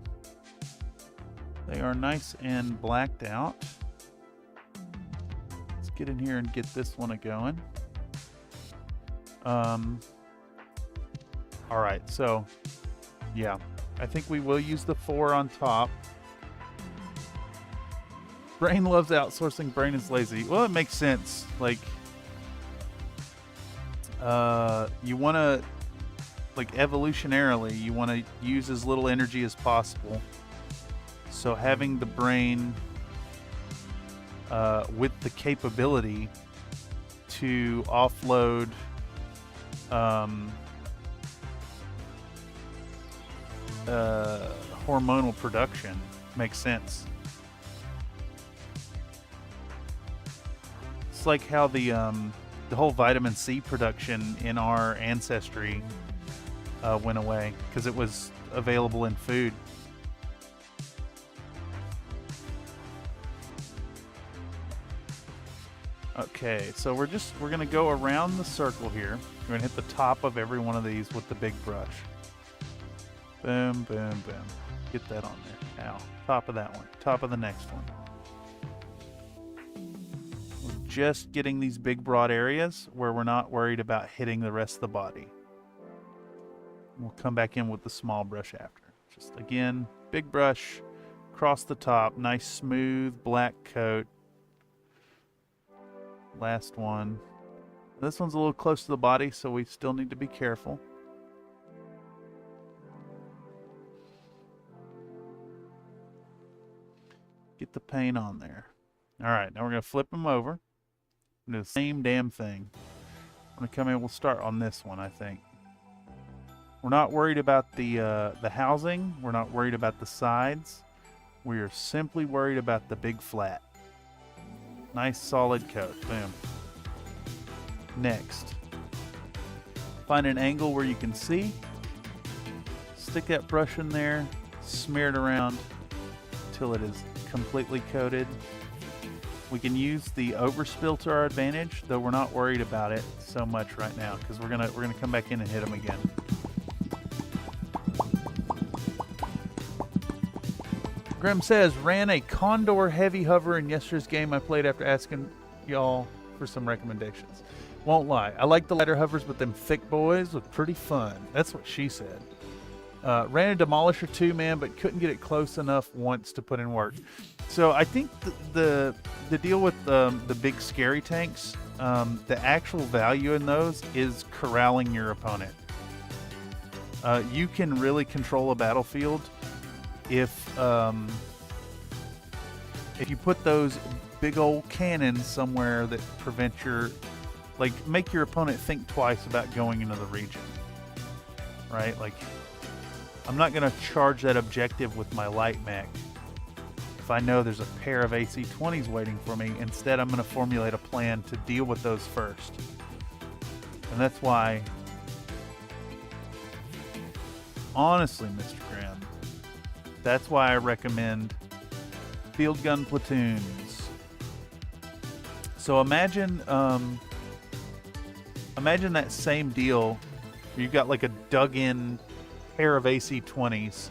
they are nice and blacked out. Let's get in here and get this one going. All right, so yeah, I think we will use the 4 on top. Brain loves outsourcing, brain is lazy. Well, it makes sense. Like, you want to, like, evolutionarily, you want to use as little energy as possible. So having the brain with the capability to offload hormonal production makes sense. It's like how the whole vitamin C production in our ancestry went away because it was available in food. Okay, so we're gonna go around the circle here. We're gonna hit the top of every one of these with the big brush. Boom, boom, boom. Get that on there. Ow. Top of that one. Top of the next one. We're just getting these big broad areas where we're not worried about hitting the rest of the body. We'll come back in with the small brush after. Just again, big brush, across the top, nice smooth black coat. Last one. This one's a little close to the body, so we still need to be careful. Get the paint on there. All right, now we're going to flip them over. Do the same damn thing. I'm going to come in, we'll start on this one, I think. We're not worried about the housing. We're not worried about the sides. We are simply worried about the big flat. Nice solid coat. Boom. Next. Find an angle where you can see. Stick that brush in there. Smear it around until it is completely coated. We can use the overspill to our advantage, though we're not worried about it so much right now because we're gonna come back in and hit them again. Grim says, ran a Condor heavy hover in yesterday's game I played after asking y'all for some recommendations. Won't lie, I like the lighter hovers, but them thick boys was pretty fun. That's what she said. Ran a Demolisher too, man, but couldn't get it close enough once to put in work. So I think the deal with the big scary tanks, the actual value in those is corralling your opponent. You can really control a battlefield if you put those big old cannons somewhere that prevent make your opponent think twice about going into the region, right? Like, I'm not going to charge that objective with my light mech if I know there's a pair of AC-20s waiting for me. Instead, I'm going to formulate a plan to deal with those first. And that's why, honestly, Mr. Graham, that's why I recommend field gun platoons. So imagine that same deal where you've got like a dug-in pair of AC-20s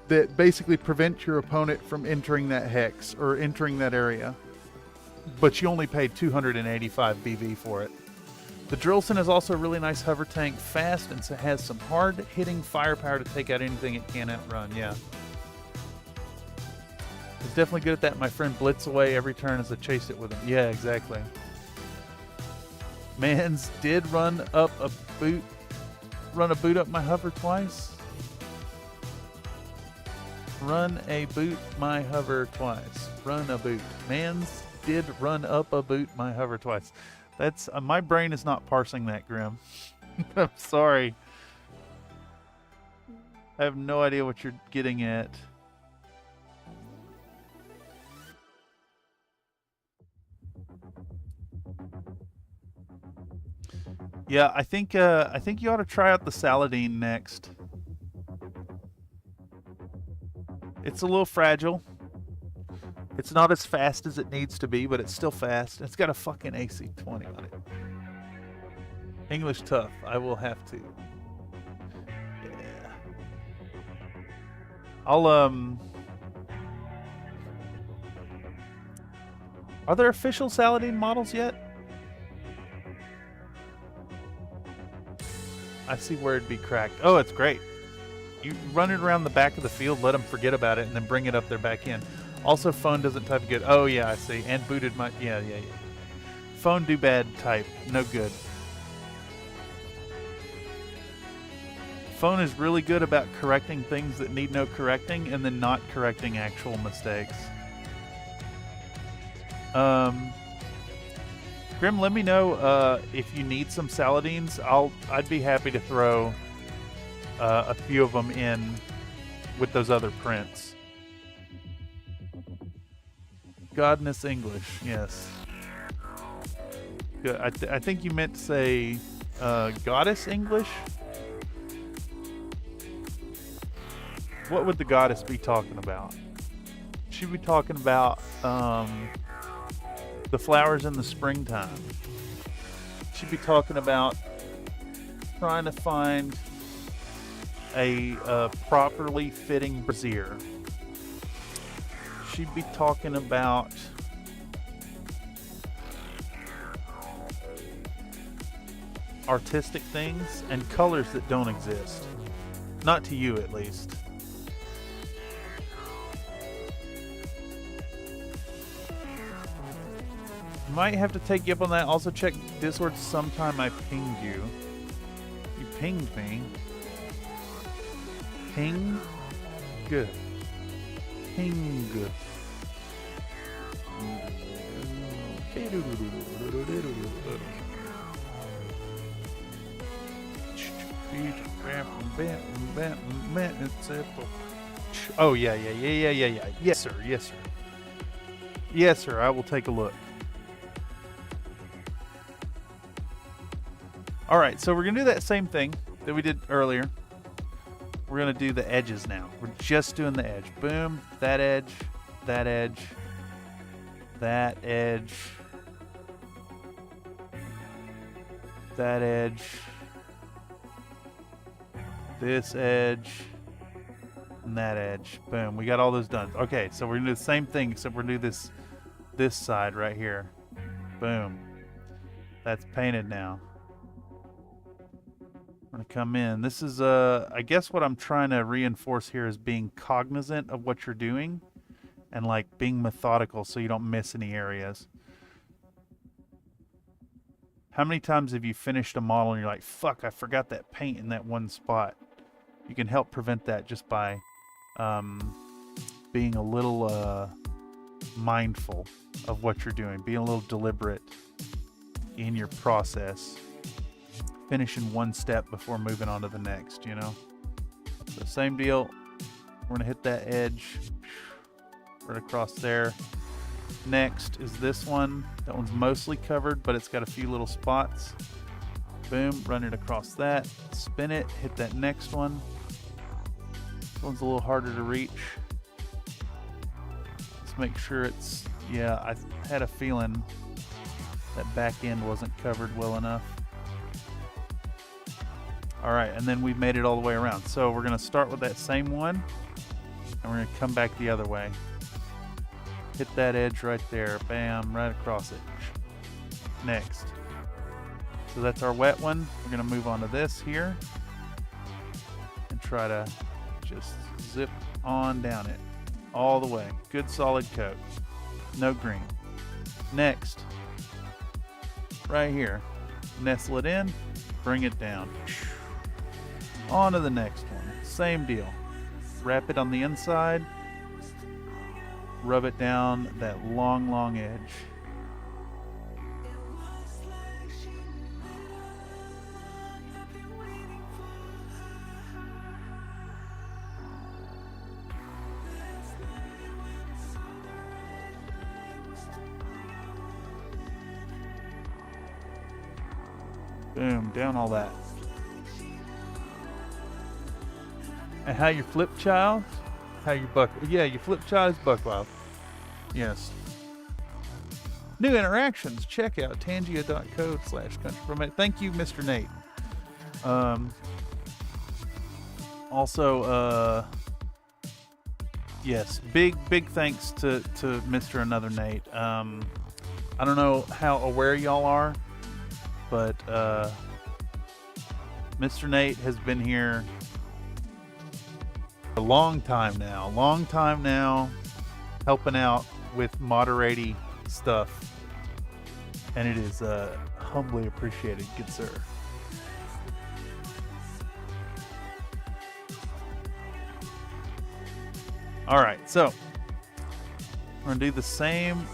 that basically prevent your opponent from entering that hex or entering that area, but you only paid 285 BV for it. The Drillson is also a really nice hover tank, fast, and has some hard-hitting firepower to take out anything it can outrun. Yeah, it's definitely good at that. My friend blitz away every turn as I chased it with him. Yeah, exactly. Mans did run a boot up my hover twice. Run a boot my hover twice. Run a boot. Mans did run up a boot my hover twice. That's my brain is not parsing that, Grim. I'm sorry. I have no idea what you're getting at. Yeah, I think you ought to try out the Saladin next. It's a little fragile. It's not as fast as it needs to be, but it's still fast. It's got a fucking AC-20 on it. English tough. I will have to. Yeah. I'll Are there official Saladin models yet? I see where it'd be cracked. Oh, it's great. You run it around the back of the field, let them forget about it, and then bring it up their back end. Also, phone doesn't type good. Oh, yeah, I see. And booted my... Yeah. Phone do bad type. No good. Phone is really good about correcting things that need no correcting and then not correcting actual mistakes. Grim, let me know if you need some Saladins. I'd be happy to throw a few of them in with those other prints. Godness English, yes. Good. I think you meant to say goddess English. What would the goddess be talking about? She'd be talking about the flowers in the springtime. She'd be talking about trying to find a properly fitting brassiere. She'd be talking about artistic things and colors that don't exist. Not to you, at least. Might have to take you up on that. Also check Discord sometime I pinged you. You pinged me. Ping? Good. Ping. Oh, yeah. Yes, sir. Yes, sir. I will take a look. All right, so we're going to do that same thing that we did earlier. We're going to do the edges now. We're just doing the edge. Boom, that edge, that edge, that edge, that edge, this edge, and that edge. Boom, we got all those done. Okay, so we're going to do the same thing, except we're going to do this side right here. Boom. That's painted now. I'm going to come in. This is, I guess what I'm trying to reinforce here is being cognizant of what you're doing and like being methodical so you don't miss any areas. How many times have you finished a model and you're like, fuck, I forgot that paint in that one spot? You can help prevent that just by being a little mindful of what you're doing, being a little deliberate in your process. Finishing one step before moving on to the next, you know? So same deal. We're gonna hit that edge right across there. Next is this one. That one's mostly covered, but it's got a few little spots. Boom, run it across that. Spin it, hit that next one. This one's a little harder to reach. Let's make sure it's, yeah, I had a feeling that back end wasn't covered well enough. All right, and then we've made it all the way around. So we're gonna start with that same one, and we're gonna come back the other way. Hit that edge right there, bam, right across it. Next. So that's our wet one. We're gonna move on to this here, and try to just zip on down it, all the way. Good solid coat, no green. Next, right here, nestle it in, bring it down. On to the next one. Same deal. Wrap it on the inside, rub it down that long edge. Boom, down all that. And how your flip child? How your buck? Yeah, your flip child is buck wild. Yes. New interactions. Check out tangia.code/country. Thank you, Mr. Nate. Also, yes, big thanks to Mr. Another Nate. I don't know how aware y'all are, but Mr. Nate has been here a long time now, helping out with moderating stuff, and it is humbly appreciated, good sir. All right, so we're gonna do the same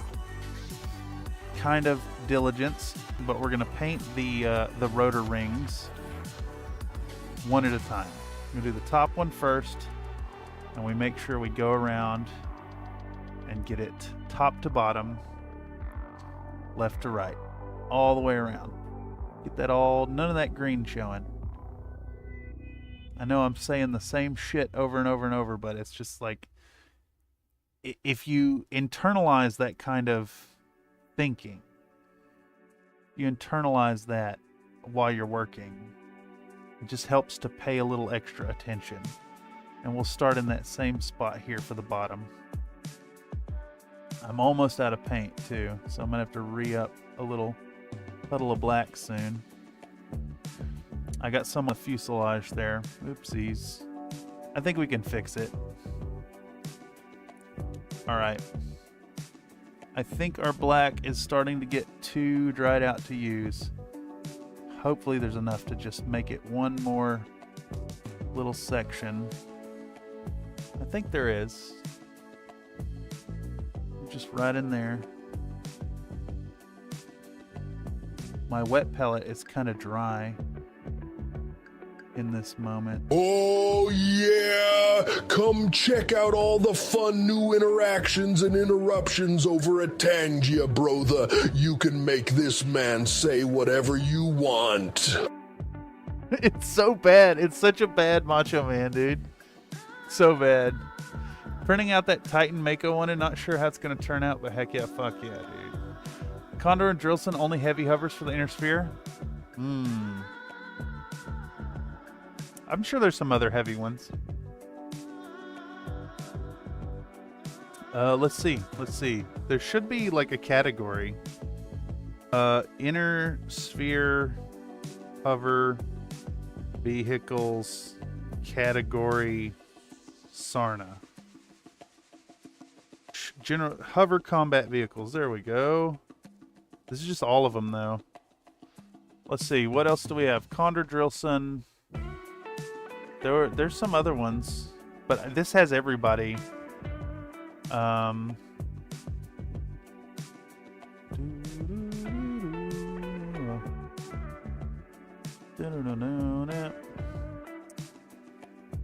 kind of diligence, but we're gonna paint the rotor rings one at a time. We're gonna do the top one first, and we make sure we go around and get it top to bottom, left to right, all the way around. Get that all, none of that green showing. I know I'm saying the same shit over and over and over, but it's just like, if you internalize that kind of thinking, you internalize that while you're working, it just helps to pay a little extra attention. And we'll start in that same spot here for the bottom. I'm almost out of paint too, so I'm gonna have to re-up a little puddle of black soon. I got some of the fuselage there. Oopsies. I think we can fix it. All right. I think our black is starting to get too dried out to use. Hopefully there's enough to just make it one more little section. I think there is. Just right in there. My wet pellet is kind of dry in this moment. Oh yeah! Come check out all the fun new interactions and interruptions over at Tangia, brother. You can make this man say whatever you want. It's so bad. It's such a bad Macho Man, dude. So bad. Printing out that Titan Mako one and not sure how it's going to turn out, but heck yeah, fuck yeah, dude. Condor and Drillson only heavy hovers for the inner sphere? I'm sure there's some other heavy ones. Let's see. There should be like a category. Inner sphere hover vehicles category Sarna. General hover combat vehicles. There we go. This is just all of them though. Let's see. What else do we have? Condor Drillson. There's some other ones, but this has everybody.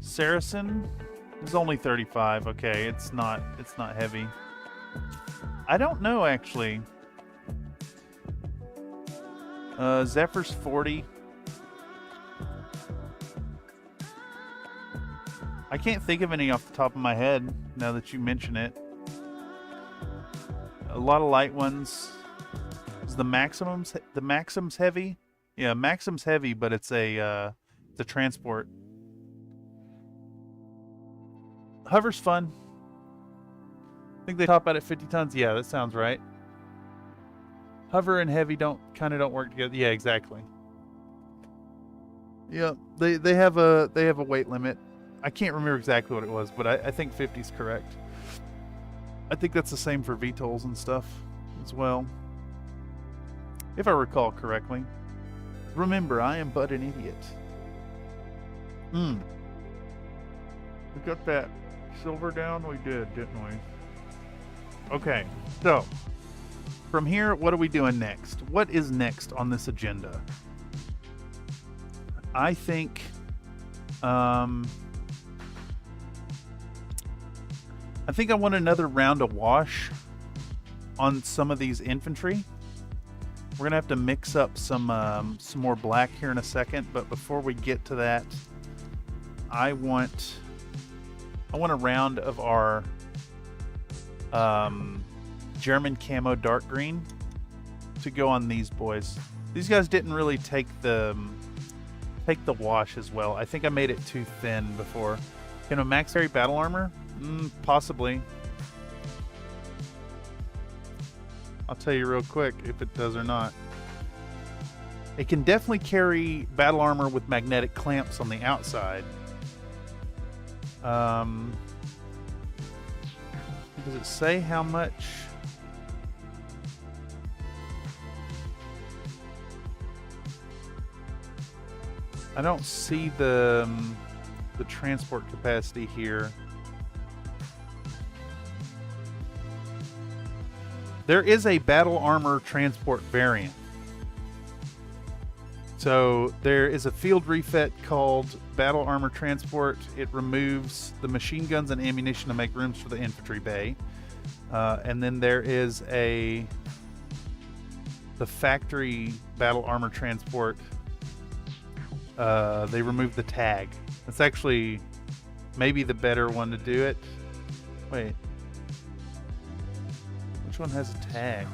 Saracen is only 35. Okay, it's not heavy. I don't know actually. Zephyr's 40. I can't think of any off the top of my head now that you mention it. A lot of light ones. Is the Maxim's heavy? Yeah, Maxim's heavy, but it's a transport. Hover's fun. I think they top out at 50 tons. Yeah, that sounds right. Hover and heavy don't work together. Yeah, exactly. Yeah, they have a weight limit. I can't remember exactly what it was, but I think 50 is correct. I think that's the same for VTOLs and stuff as well, if I recall correctly. Remember, I am but an idiot. We got that silver down? We did, didn't we? Okay, so from here, what are we doing next? What is next on this agenda? I think I want another round of wash on some of these infantry. We're gonna have to mix up some more black here in a second, but before we get to that, I want a round of our German camo dark green to go on these boys. These guys didn't really take the wash as well. I think I made it too thin before. Can a max carry battle armor? Possibly. I'll tell you real quick if it does or not. It can definitely carry battle armor with magnetic clamps on the outside. Does it say how much? I don't see the transport capacity here. There is a battle armor transport variant. So there is a field refit called Battle Armor Transport. It removes the machine guns and ammunition to make rooms for the infantry bay. And then there is the factory Battle Armor Transport. They remove the tag. That's actually maybe the better one to do it. Wait. Which one has a tag?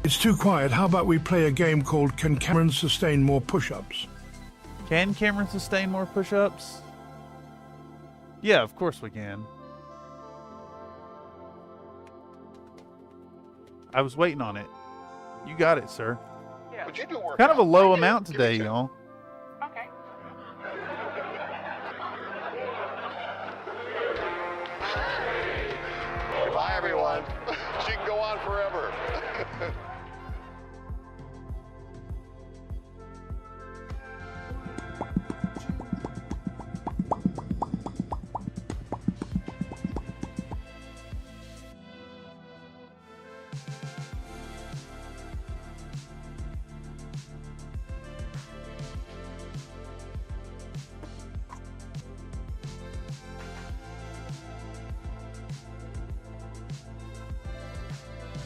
It's too quiet. How about we play a game called Can Cameron Sustain More Push-Ups? Can Cameron sustain more push-ups? Yeah, of course we can. I was waiting on it. You got it, sir. Yeah. But you do work Kind of a out. low amount today, y'all. Okay. Bye, everyone. She can go on forever.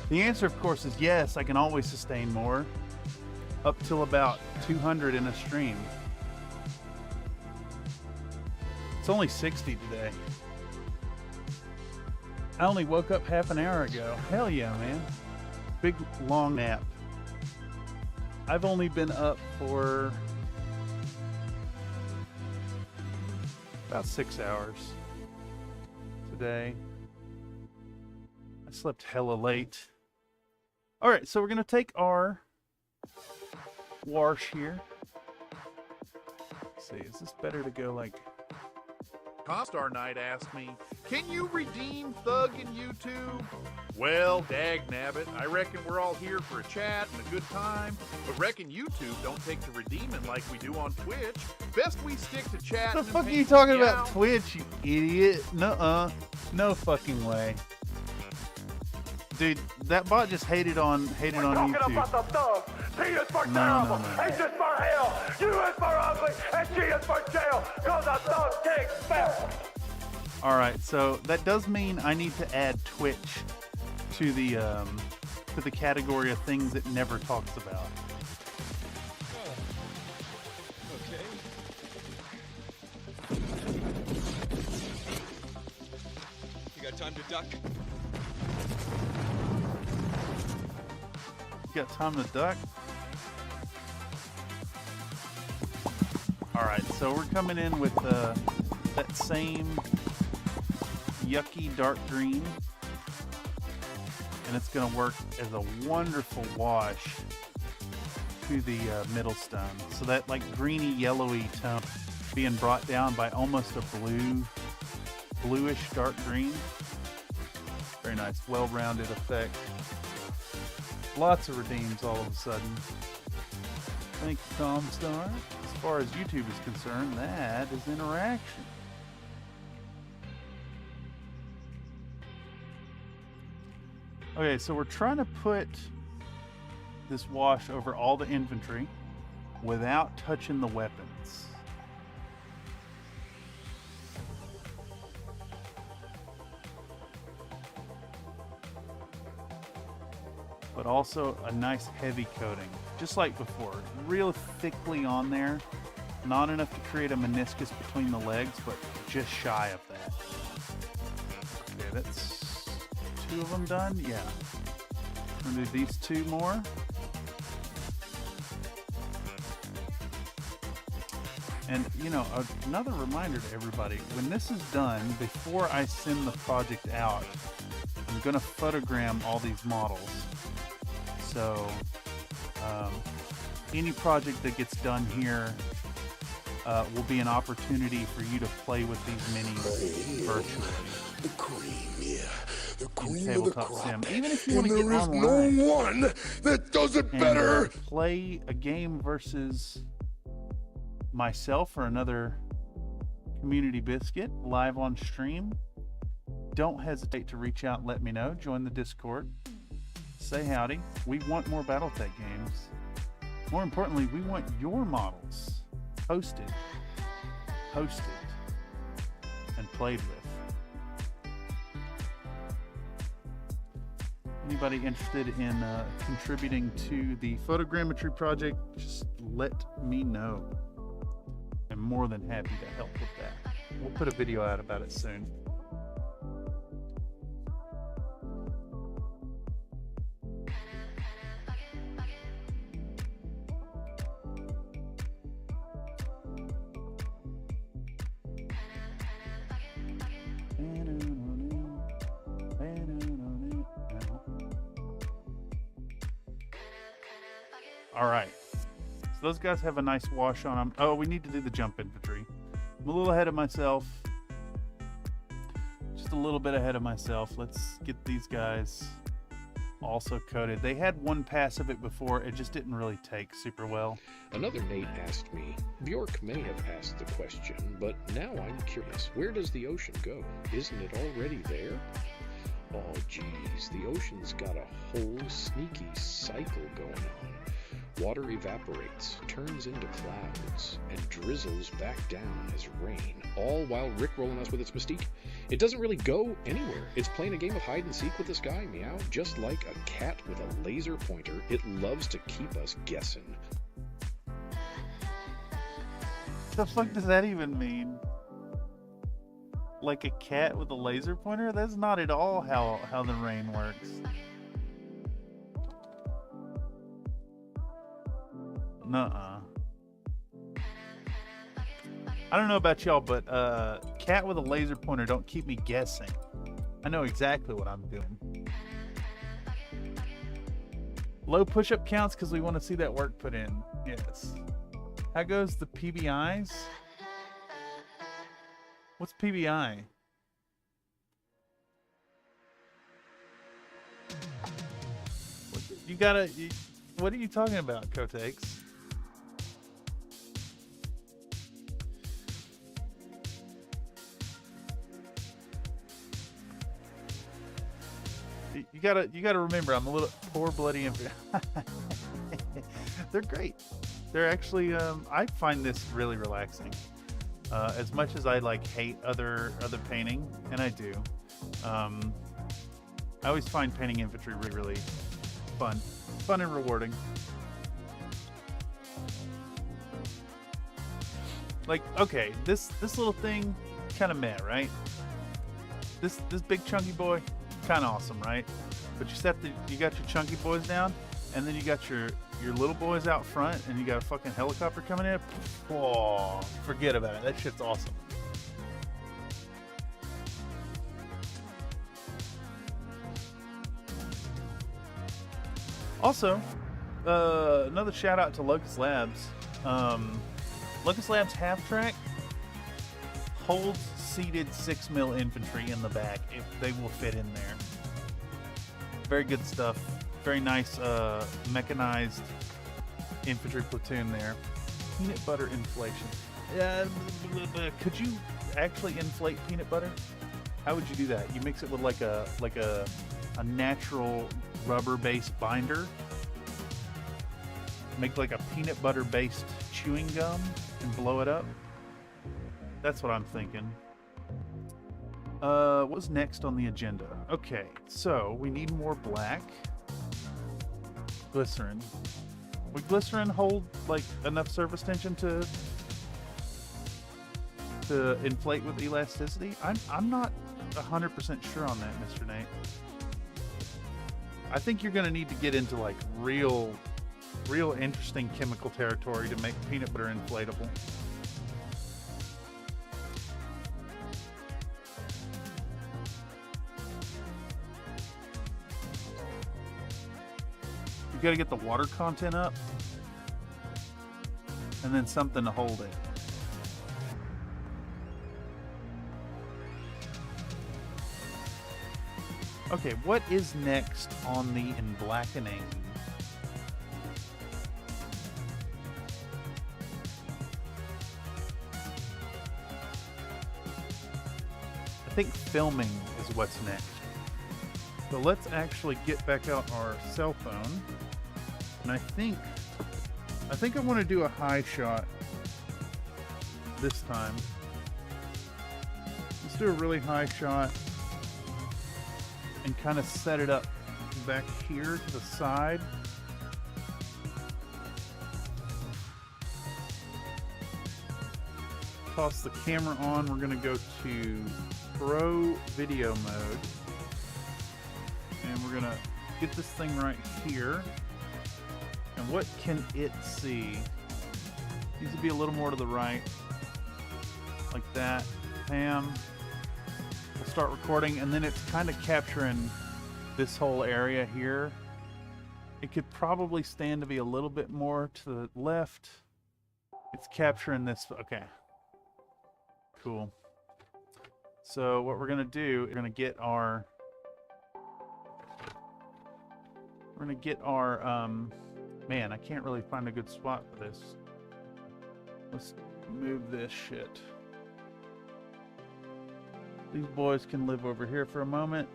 The answer, of course, is yes. I can always sustain more. Up till about 200 in a stream. It's only 60 today. I only woke up half an hour ago. Hell yeah, man. Big, long nap. I've only been up for about 6 hours today. I slept hella late. All right, so we're going to take our wash here. Let's see, is this better to go like... Constar Knight asked me, can you redeem Thug in YouTube? Well, dag nabbit, I reckon we're all here for a chat and a good time, but reckon YouTube don't take to redeeming like we do on Twitch. Best we stick to chat. What the fuck are you talking about Twitch, you idiot? Nuh-uh. No fucking way. Dude, that bot just hated on YouTube. About the thugs. P is for terrible, H is for hell, U is for ugly, and G is for jail, cause a thug takes fell. Alright, so that does mean I need to add Twitch to the category of things it never talks about. Okay. You got time to duck? You got time to duck? Alright, so we're coming in with that same yucky dark green. And it's going to work as a wonderful wash to the middle stone. So that like greeny yellowy tone being brought down by almost a bluish dark green. Very nice, well-rounded effect. Lots of redeems all of a sudden. Thank you, Comstar. As far as YouTube is concerned, that is interaction. Okay, so we're trying to put this wash over all the infantry without touching the weapons. But also a nice heavy coating, just like before. Real thickly on there, not enough to create a meniscus between the legs, but just shy of that. Okay, that's 2 of them done? Yeah. I'm gonna do these 2 more. And, you know, another reminder to everybody, when this is done, before I send the project out, I'm gonna photogram all these models. So, any project that gets done here will be an opportunity for you to play with these minis virtually. The cream, yeah. The cream of the crop. Sim. Even if you want to get there is online, no one that does it and, better. Play a game versus myself or another community biscuit live on stream, don't hesitate to reach out and let me know. Join the Discord. Say howdy. We want more Battletech games. More importantly, we want your models hosted, and played with. Anybody interested in contributing to the photogrammetry project, just let me know. I'm more than happy to help with that. We'll put a video out about it soon. All right, so those guys have a nice wash on them. Oh, we need to do the jump infantry. I'm a little ahead of myself. Just a little bit ahead of myself. Let's get these guys also coated. They had one pass of it before. It just didn't really take super well. Another Nate asked me, Bjork may have asked the question, but now I'm curious. Where does the ocean go? Isn't it already there? Oh, geez, the ocean's got a whole sneaky cycle going on. Water evaporates, turns into clouds, and drizzles back down as rain, all while rickrolling us with its mystique. It doesn't really go anywhere. It's playing a game of hide and seek with the sky, meow. Just like a cat with a laser pointer, it loves to keep us guessing. The fuck does that even mean? Like a cat with a laser pointer? That's not at all how the rain works. Nuh-uh. I don't know about y'all, but cat with a laser pointer don't keep me guessing. I know exactly what I'm doing. Low push-up counts because we want to see that work put in. Yes. How goes the PBIs? What's PBI? What are you talking about, Kotex? You gotta remember, I'm a little poor bloody. They're great. They're actually, I find this really relaxing. As much as I hate other painting, and I do, I always find painting infantry really fun and rewarding. Okay, this little thing, kind of meh, right? This big chunky boy, kind of awesome, right? But you got your chunky boys down, and then you got your little boys out front, and you got a fucking helicopter coming in. Oh, forget about it. That shit's awesome. Also, another shout out to Locust Labs. Locust Labs half track holds seated 6mm infantry in the back if they will fit in there. Very good stuff Very nice mechanized infantry platoon there. Peanut butter inflation. Could you actually inflate peanut butter? How would you do that? You mix it with like a natural rubber-based binder. Make like a peanut butter-based chewing gum and blow it up. That's what I'm thinking. What's next on the agenda? Okay, so we need more black. Glycerin. Would glycerin hold like enough surface tension to inflate with elasticity? I'm not 100% sure on that, Mr. Nate. I think you're going to need to get into like real interesting chemical territory to make peanut butter inflatable. You got to get the water content up and then something to hold it. Okay, what is next on the emblackening? I think filming is what's next. So let's actually get back out our cell phone. And I think I want to do a high shot this time. Let's do a really high shot and kind of set it up back here to the side. Toss the camera on. We're going to go to Pro Video Mode. And we're going to get this thing right here. And what can it see? Needs to be a little more to the right. Like that. Bam. We'll start recording, and then it's kind of capturing this whole area here. It could probably stand to be a little bit more to the left. It's capturing this. Okay. Cool. So what we're going to do, we're going to get our man, I can't really find a good spot for this. Let's move this shit. These boys can live over here for a moment.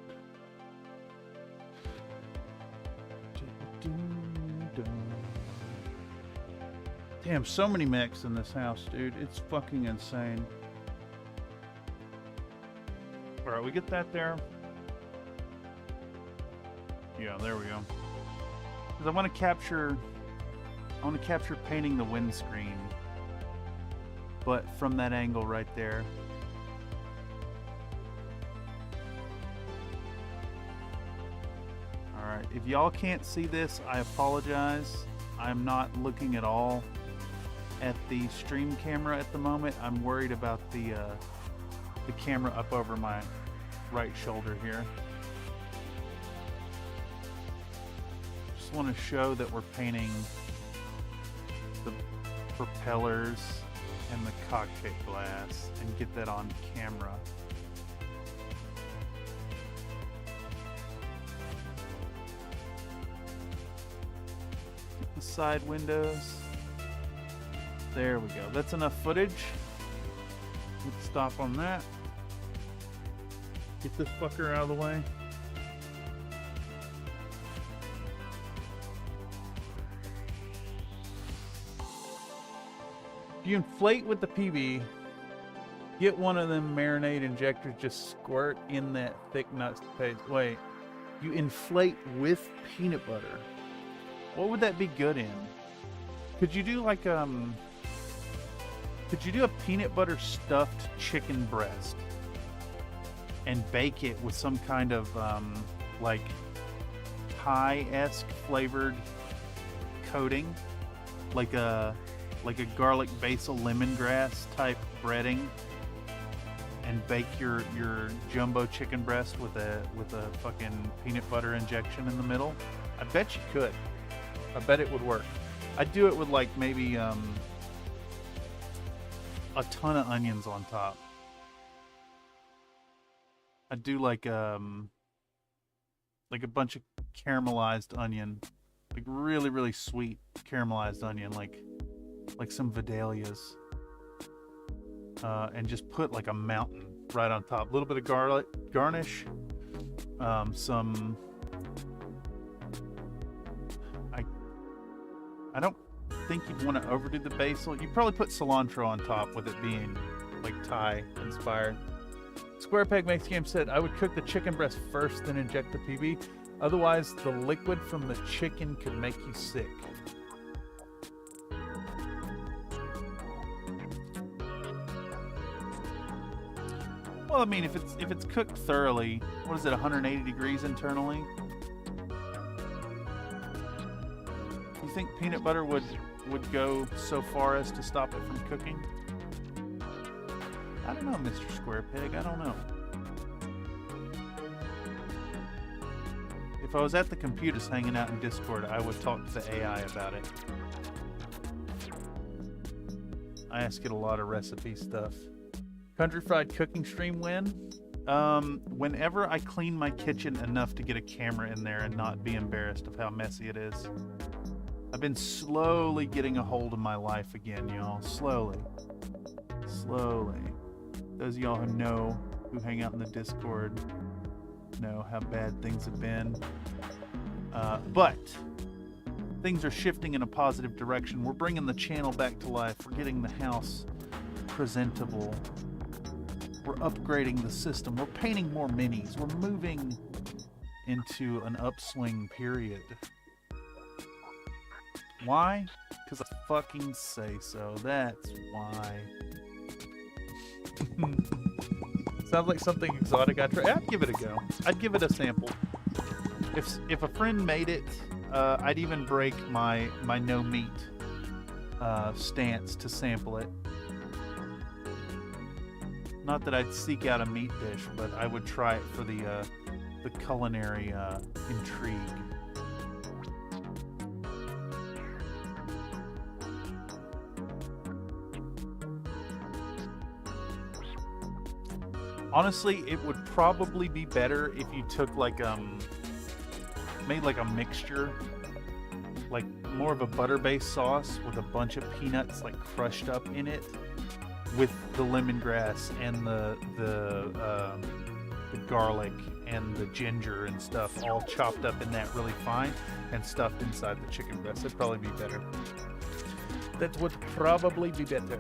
Damn, so many mechs in this house, dude. It's fucking insane. Alright, we get that there. Yeah, there we go. Because I want to capture painting the windscreen, but from that angle right there. Alright, if y'all can't see this, I apologize. I'm not looking at all at the stream camera at the moment. I'm worried about the camera up over my right shoulder here. Just want to show that we're painting the propellers and the cockpit glass and get that on camera. Get the side windows. There we go. That's enough footage. Let's stop on that. Get this fucker out of the way. If you inflate with the PB, get one of them marinade injectors, just squirt in that thick nuts paste. Wait, you inflate with peanut butter. What would that be good in? Could you do like could you do a peanut butter stuffed chicken breast and bake it with some kind of like pie-esque flavored coating, like a garlic basil lemongrass type breading, and bake your jumbo chicken breast with a fucking peanut butter injection in the middle? I bet you could. I bet it would work. I'd do it with like maybe a ton of onions on top. I'd do like like a bunch of caramelized onion, like really, really sweet caramelized onion, like some Vidalias. And just put like a mountain right on top. A little bit of garlic garnish. Some. I don't think you'd want to overdo the basil. You probably put cilantro on top with it being like Thai inspired. Square Peg Makes Game said, I would cook the chicken breast first, then inject the PB. Otherwise, the liquid from the chicken could make you sick. Well, I mean, if it's cooked thoroughly, what is it, 180 degrees internally? You think peanut butter would go so far as to stop it from cooking? I don't know, Mr. Square Pig. I don't know. If I was at the computers hanging out in Discord, I would talk to the AI about it. I ask it a lot of recipe stuff. Country Fried Cooking Stream win? Whenever I clean my kitchen enough to get a camera in there and not be embarrassed of how messy it is. I've been slowly getting a hold of my life again, y'all. Slowly. Those of y'all who hang out in the Discord, know how bad things have been. But things are shifting in a positive direction. We're bringing the channel back to life. We're getting the house presentable. We're upgrading the system. We're painting more minis. We're moving into an upswing period. Why? Because I fucking say so. That's why. Sounds like something exotic I'd try. I'd give it a go. I'd give it a sample. If a friend made it, I'd even break my no meat stance to sample it. Not that I'd seek out a meat dish, but I would try it for the culinary intrigue. Honestly, it would probably be better if you took made like a mixture, like more of a butter-based sauce with a bunch of peanuts like crushed up in it, with the lemongrass and the garlic and the ginger and stuff all chopped up in that really fine and stuffed inside the chicken breast. That'd probably be better. That would probably be better.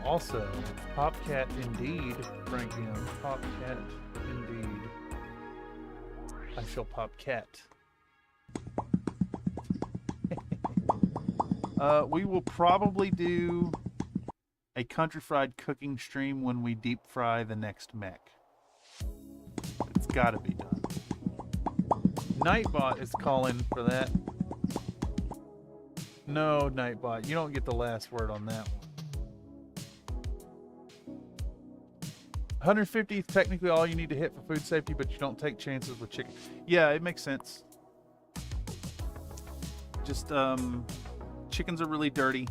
Also, Popcat indeed, Frank M. Popcat indeed. I shall Popcat. We will probably do a Country Fried Cooking stream when we deep fry the next mech. It's gotta be done. Nightbot is calling for that. No, Nightbot, you don't get the last word on that one. 150 is technically all you need to hit for food safety, but you don't take chances with chicken. Yeah, it makes sense. Just, chickens are really dirty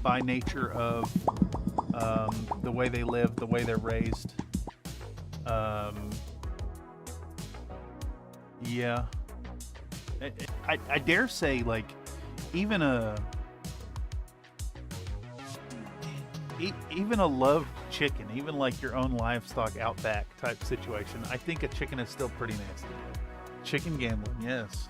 by nature of the way they live, the way they're raised. Yeah. I dare say, like, even a loved chicken, even like your own livestock outback type situation, I think a chicken is still pretty nasty. Chicken gambling, yes.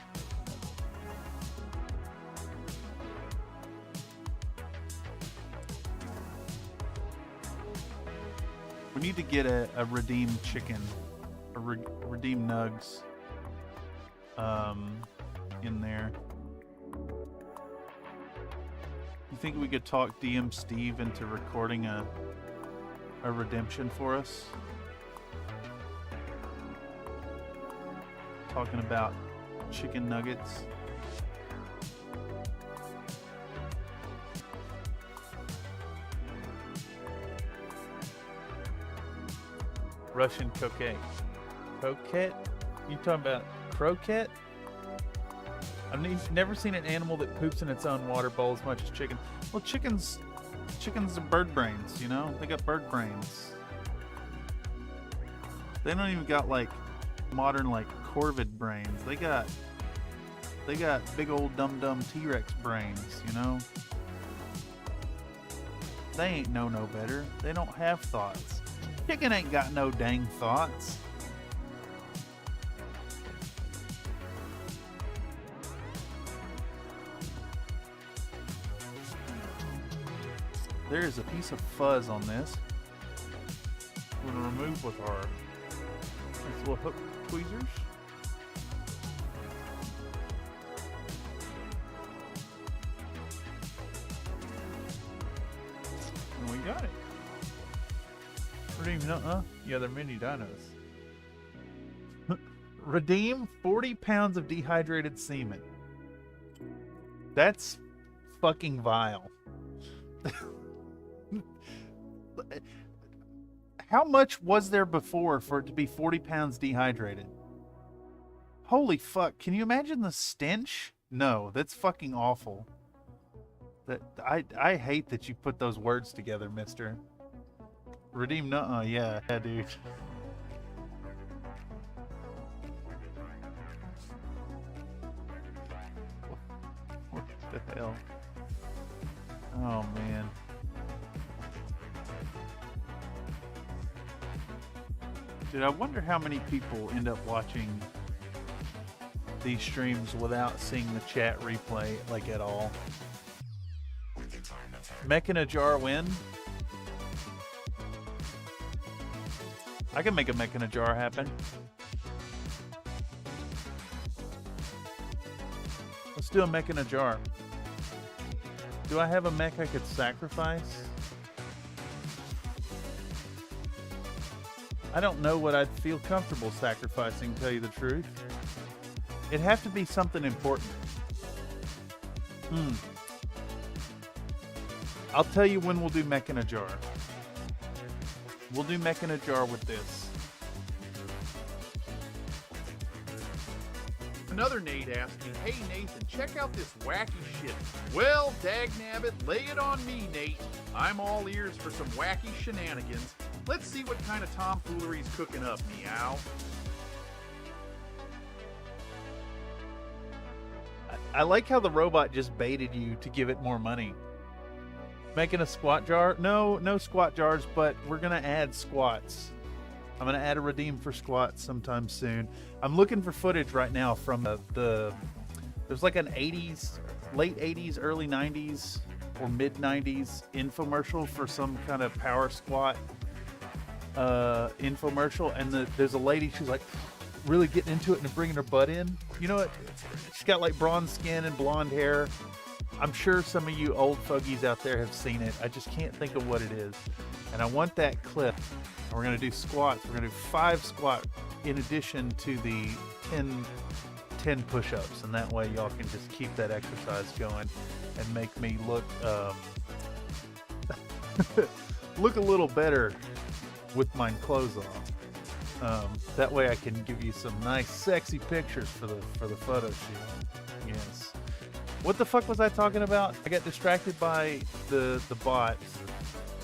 We need to get a redeemed chicken, redeemed nugs in there. You think we could talk DM Steve into recording a redemption for us? Talking about chicken nuggets. Russian cocaine. Croquette? You talking about croquette? I've never seen an animal that poops in its own water bowl as much as chicken. Well, chickens are bird brains, you know? They got bird brains. They don't even got like modern like Corvid brains. They got big old dumb T-Rex brains, you know? They ain't no better. They don't have thoughts. Chicken ain't got no dang thoughts. There is a piece of fuzz on this. We're going to remove with our these little hook tweezers. And we got it. Redeem, yeah, they're mini dinos. Redeem 40 pounds of dehydrated semen. That's fucking vile. How much was there before for it to be 40 pounds dehydrated? Holy fuck, can you imagine the stench? No, that's fucking awful. I hate that you put those words together, mister. Redeem, yeah, dude. What the hell? Oh, man. Dude, I wonder how many people end up watching these streams without seeing the chat replay, like, at all. Mech in a jar win? I can make a mech in a jar happen. Let's do a mech in a jar. Do I have a mech I could sacrifice? I don't know what I'd feel comfortable sacrificing, to tell you the truth. It'd have to be something important. I'll tell you when we'll do mech in a jar. We'll do mech in a jar with this. Another Nate asked me, hey Nathan, check out this wacky shit. Well, dagnabbit, lay it on me, Nate. I'm all ears for some wacky shenanigans. Let's see what kind of tomfoolery's cooking up, meow. I like how the robot just baited you to give it more money. Making a squat jar? No squat jars, but we're going to add squats. I'm going to add a redeem for squats sometime soon. I'm looking for footage right now from there's like an 80s, late 80s, early 90s, or mid 90s infomercial for some kind of power squat infomercial, and there's a lady, she's like really getting into it and bringing her butt in. You know what? She's got like bronze skin and blonde hair. I'm sure some of you old fogies out there have seen it. I just can't think of what it is. And I want that clip. And we're going to do squats. We're going to do 5 squat in addition to the 10 push-ups. And that way y'all can just keep that exercise going and make me look look a little better with my clothes on. That way I can give you some nice sexy pictures for the photo shoot. Yes. What the fuck was I talking about? I got distracted by the bot.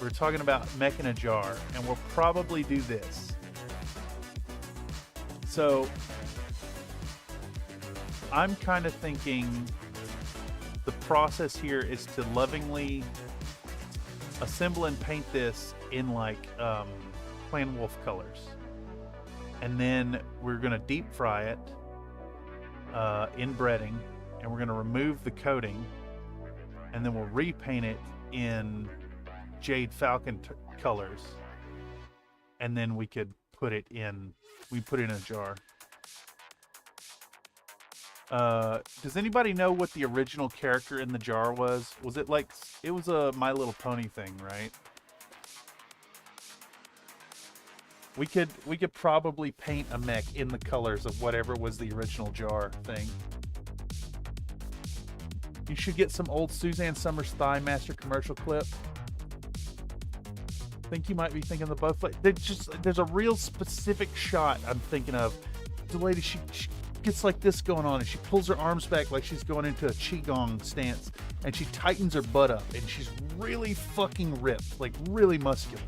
We're talking about mech in a jar, and we'll probably do this. So I'm kind of thinking the process here is to lovingly assemble and paint this in like Clan Wolf colors, and then we're gonna deep fry it in breading, and we're gonna remove the coating, and then we'll repaint it in Jade Falcon colors, and then we could put it in a jar. Does anybody know what the original character in the jar was? Was it like, it was a My Little Pony thing, right? We could probably paint a mech in the colors of whatever was the original jar thing. You should get some old Suzanne Summers Thigh Master commercial clip. I think you might be thinking of both. There's a real specific shot I'm thinking of. The lady, she gets like this going on, and she pulls her arms back like she's going into a qigong stance, and she tightens her butt up, and she's really fucking ripped, like really muscular.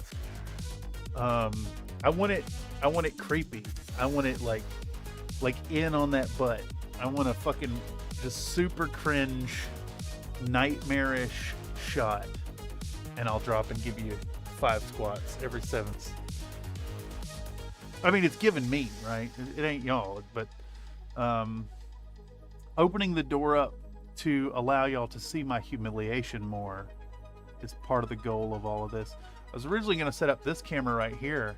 I want it creepy. I want it like like in on that butt. I want a fucking just super cringe, nightmarish shot, and I'll drop and give you 5 squats every 7th. I mean, it's giving me, right? It ain't y'all, but opening the door up to allow y'all to see my humiliation more is part of the goal of all of this. I was originally going to set up this camera right here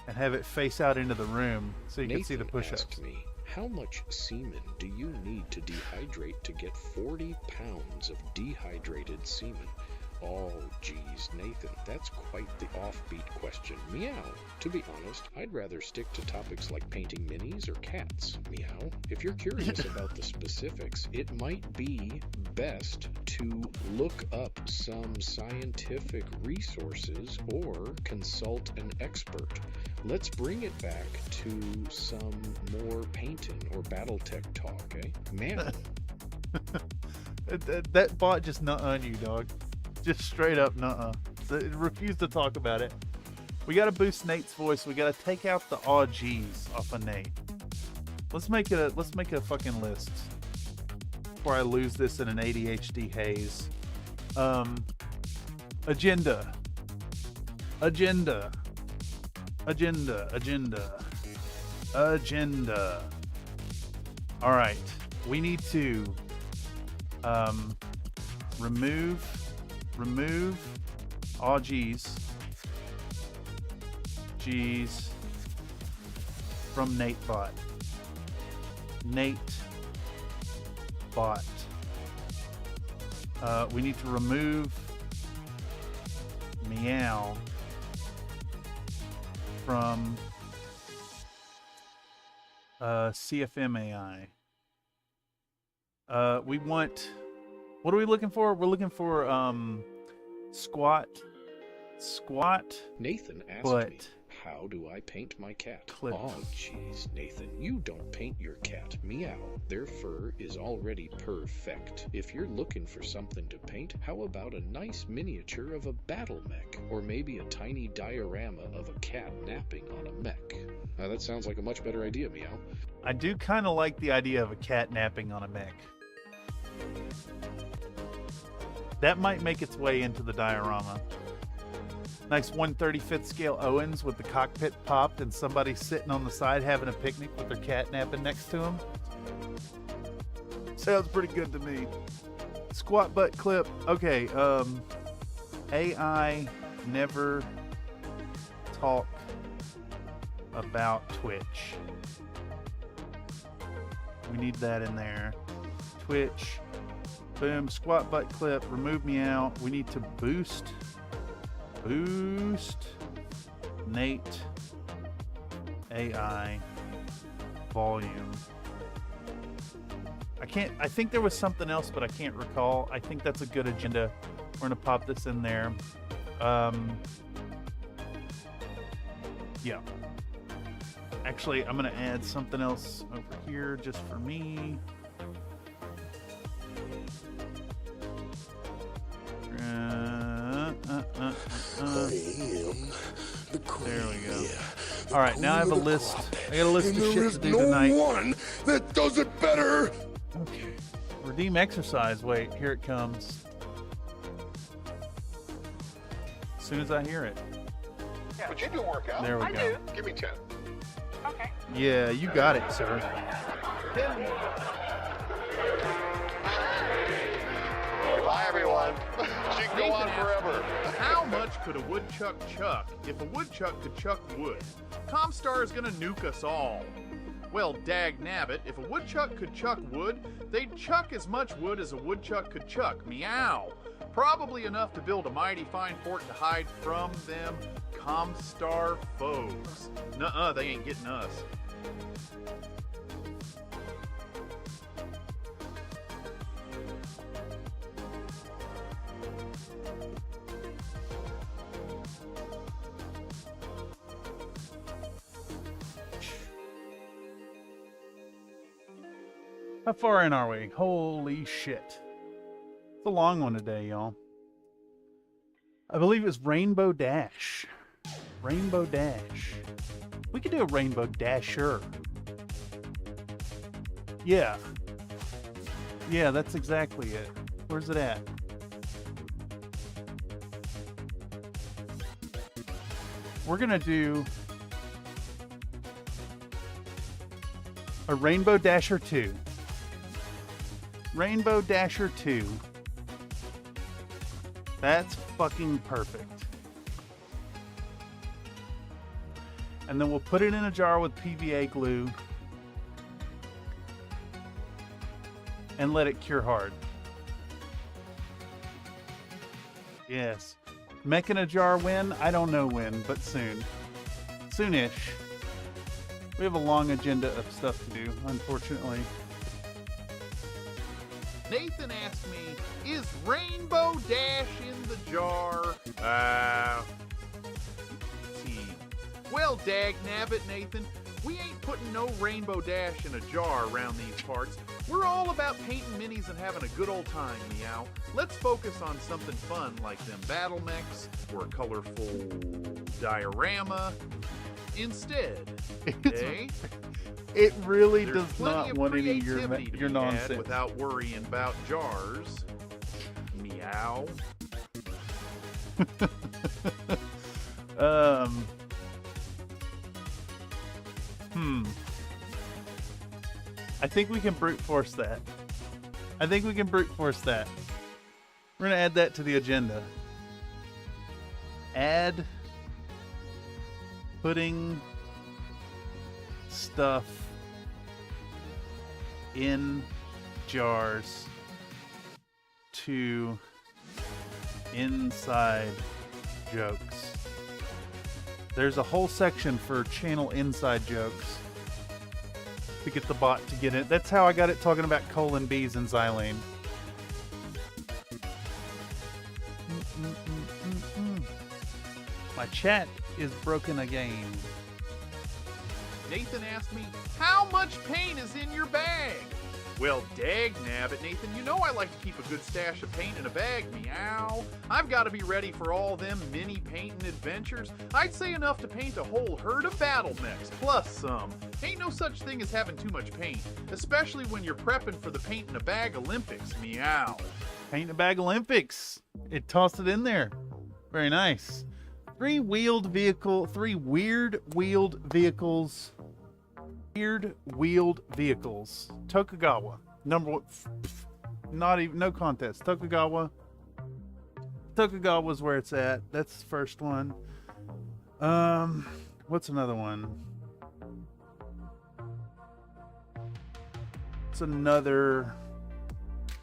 and have it face out into the room so you can see the push-ups. Asked me, how much semen do you need to dehydrate to get 40 pounds of dehydrated semen? Oh, geez, Nathan, that's quite the offbeat question. Meow. To be honest, I'd rather stick to topics like painting minis or cats. Meow. If you're curious about the specifics, it might be best to look up some scientific resources or consult an expert. Let's bring it back to some more painting or Battletech talk, eh? Meow. That bot just nut-on you, dog. Just straight up nuh-uh. It refused to talk about it. We gotta boost Nate's voice. We gotta take out the aw G's off of Nate. Let's make a fucking list before I lose this in an ADHD haze. Agenda. All right. We need to remove all G's from Nate bot. We need to remove meow from CFM AI. We want, what are we looking for? We're looking for squat. Nathan asked me, how do I paint my cat? Clip. Oh, jeez, Nathan, you don't paint your cat. Meow. Their fur is already perfect. If you're looking for something to paint, how about a nice miniature of a battle mech? Or maybe a tiny diorama of a cat napping on a mech? That sounds like a much better idea, Meow. I do kind of like the idea of a cat napping on a mech. That might make its way into the diorama. Nice 1/35th scale Owens with the cockpit popped and somebody sitting on the side having a picnic with their cat napping next to him. Sounds pretty good to me. Squat butt clip. Okay, AI never talk about Twitch. We need that in there. Twitch. Boom. Squat butt clip. Remove meow. We need to boost Nate AI volume. I think there was something else, but I can't recall. I think that's a good agenda. We're gonna pop this in there. Yeah. Actually, I'm gonna add something else over here just for me. There we go. All right, now I have a list. I got a list of shit to do tonight. There is no one that does it better. Okay. Redeem exercise. Wait, here it comes. As soon as I hear it. But you do work out. There we go. Give me 10. Okay. Yeah, you got it, sir. Bye, everyone. She can go on forever. How much could a woodchuck chuck if a woodchuck could chuck wood? Comstar is gonna nuke us all. Well, dag nabbit, if a woodchuck could chuck wood, they'd chuck as much wood as a woodchuck could chuck. Meow. Probably enough to build a mighty fine fort to hide from them Comstar foes. Nuh-uh, they ain't getting us. How far in are we? Holy shit. It's a long one today, y'all. I believe it's Rainbow Dash. Rainbow Dash. We could do a Rainbow Dasher. Yeah. Yeah, that's exactly it. Where's it at? We're gonna do a Rainbow Dasher 2. Rainbow Dasher 2. That's fucking perfect. And then we'll put it in a jar with PVA glue and let it cure hard. Yes. Making a jar when? I don't know when, but soon. Soonish. We have a long agenda of stuff to do, unfortunately. Nathan asked me, is Rainbow Dash in the jar? Well, dag nabbit, Nathan, we ain't putting no Rainbow Dash in a jar around these parts. We're all about painting minis and having a good old time, meow. Let's focus on something fun like them battle mechs or a colorful diorama instead. Eh? It really There's does plenty not of want any of creativity to your be had nonsense. without worrying about jars. Meow. I think we can brute force that. We're going to add that to the agenda. Add putting stuff in jars to inside jokes. There's a whole section for channel inside jokes to get the bot to get it. That's how I got it talking about colon bees and xylene. My chat is broken again. Nathan asked me, how much paint is in your bag? Well, dag nabbit, Nathan, you know I like to keep a good stash of paint in a bag, meow. I've got to be ready for all them mini painting adventures. I'd say enough to paint a whole herd of battle mechs, plus some. Ain't no such thing as having too much paint, especially when you're prepping for the Paint in a Bag Olympics, meow. Paint in a Bag Olympics. It tossed it in there. Very nice. 3 weird wheeled vehicles. Tokugawa. Number one. Not even, no contest. Tokugawa. Tokugawa's where it's at. That's the first one. What's another one? It's another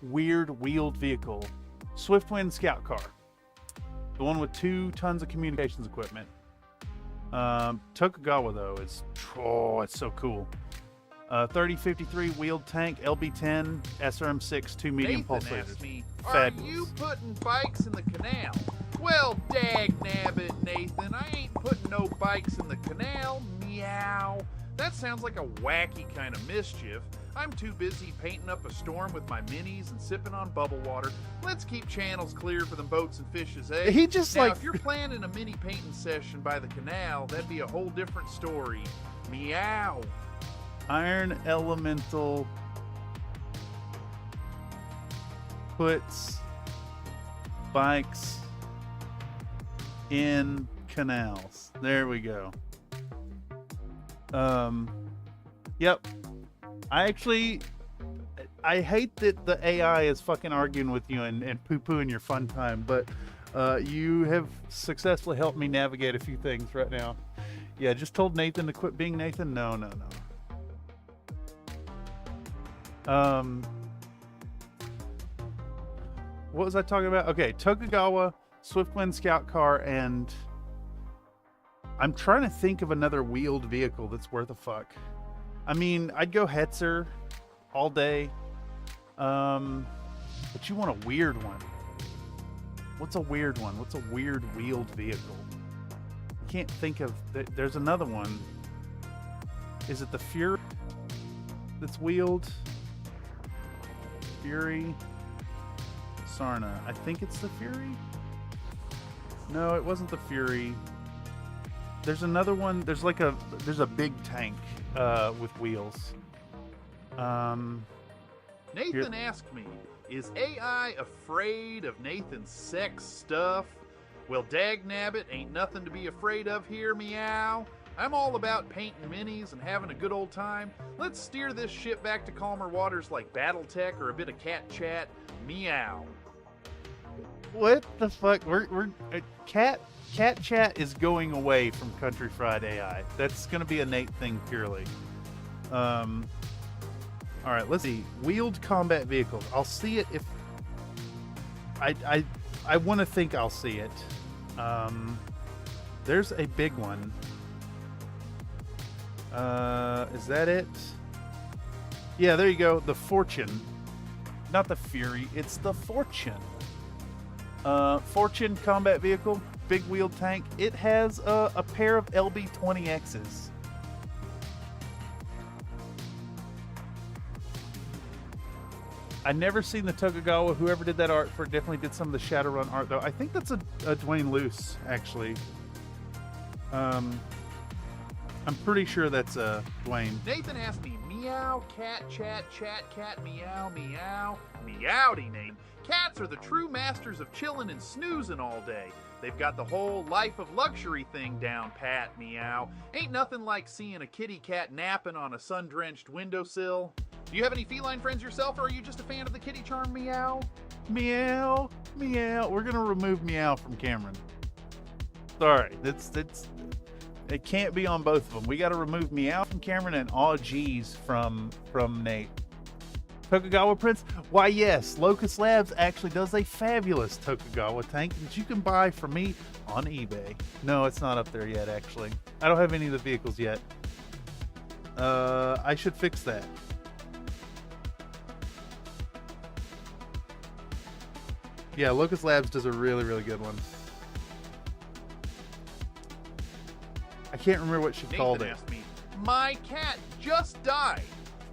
weird wheeled vehicle. Swiftwind Scout Car. The one with 2 tons of communications equipment. Tokugawa though is it's so cool. 3053 wheeled tank, LB10, SRM6, 2 medium Nathan pulsators. asked me, Fabulous. are you putting bikes in the canal? Well, dag nabbit, Nathan, I ain't putting no bikes in the canal, meow. That sounds like a wacky kind of mischief. I'm too busy painting up a storm with my minis and sipping on bubble water. Let's keep channels clear for them boats and fishes, eh? He just now, like... if you're planning a mini painting session by the canal, that'd be a whole different story. Meow. Iron Elemental puts bikes in canals. There we go. Yep. I hate that the AI is fucking arguing with you and poo-pooing your fun time, but you have successfully helped me navigate a few things right now. Yeah, just told Nathan to quit being Nathan? No. What was I talking about? Okay, Tokugawa, Swiftwind Scout Car, and I'm trying to think of another wheeled vehicle that's worth a fuck. I mean, I'd go Hetzer all day. But you want a weird one. What's a weird one? What's a weird wheeled vehicle? I can't think of... There's another one. Is it the Fury that's wheeled? Fury. Sarna. I think it's the Fury. No, it wasn't the Fury. There's another one. There's a big tank with wheels. Nathan asked me, is AI afraid of Nathan's sex stuff? Well, dagnabbit, ain't nothing to be afraid of here, meow. I'm all about painting minis and having a good old time. Let's steer this ship back to calmer waters like Battletech or a bit of cat chat, meow. What the fuck? We're cat chat is going away from Country Fried AI. That's gonna be a Nate thing purely. All right, let's see. Wheeled combat vehicles. I'll see it if I want to think I'll see it. There's a big one. Is that it? Yeah, there you go. The Fortune. Not the Fury, it's the Fortune. Fortune combat vehicle, big wheeled tank. It has a pair of LB-20Xs. I never seen the Tokugawa. Whoever did that art for it definitely did some of the Shadowrun art, though. I think that's a Dwayne Luce, actually. I'm pretty sure that's Dwayne. Nathan asked me, meow, cat, chat, cat, meow, meow, meowdy name. Cats are the true masters of chillin' and snoozing all day. They've got the whole life of luxury thing down pat, meow. Ain't nothing like seeing a kitty cat napping on a sun-drenched windowsill. Do you have any feline friends yourself, or are you just a fan of the kitty charm, meow? Meow, meow. We're gonna remove meow from Cameron. Sorry, it can't be on both of them. We got to remove meow from Cameron and aw geez from Nate. Tokugawa Prince? Why yes, Locust Labs actually does a fabulous Tokugawa tank that you can buy from me on eBay. No, it's not up there yet, actually. I don't have any of the vehicles yet. I should fix that. Yeah, Locust Labs does a really, really good one. I can't remember what she called it. Nathan asked me, my cat just died.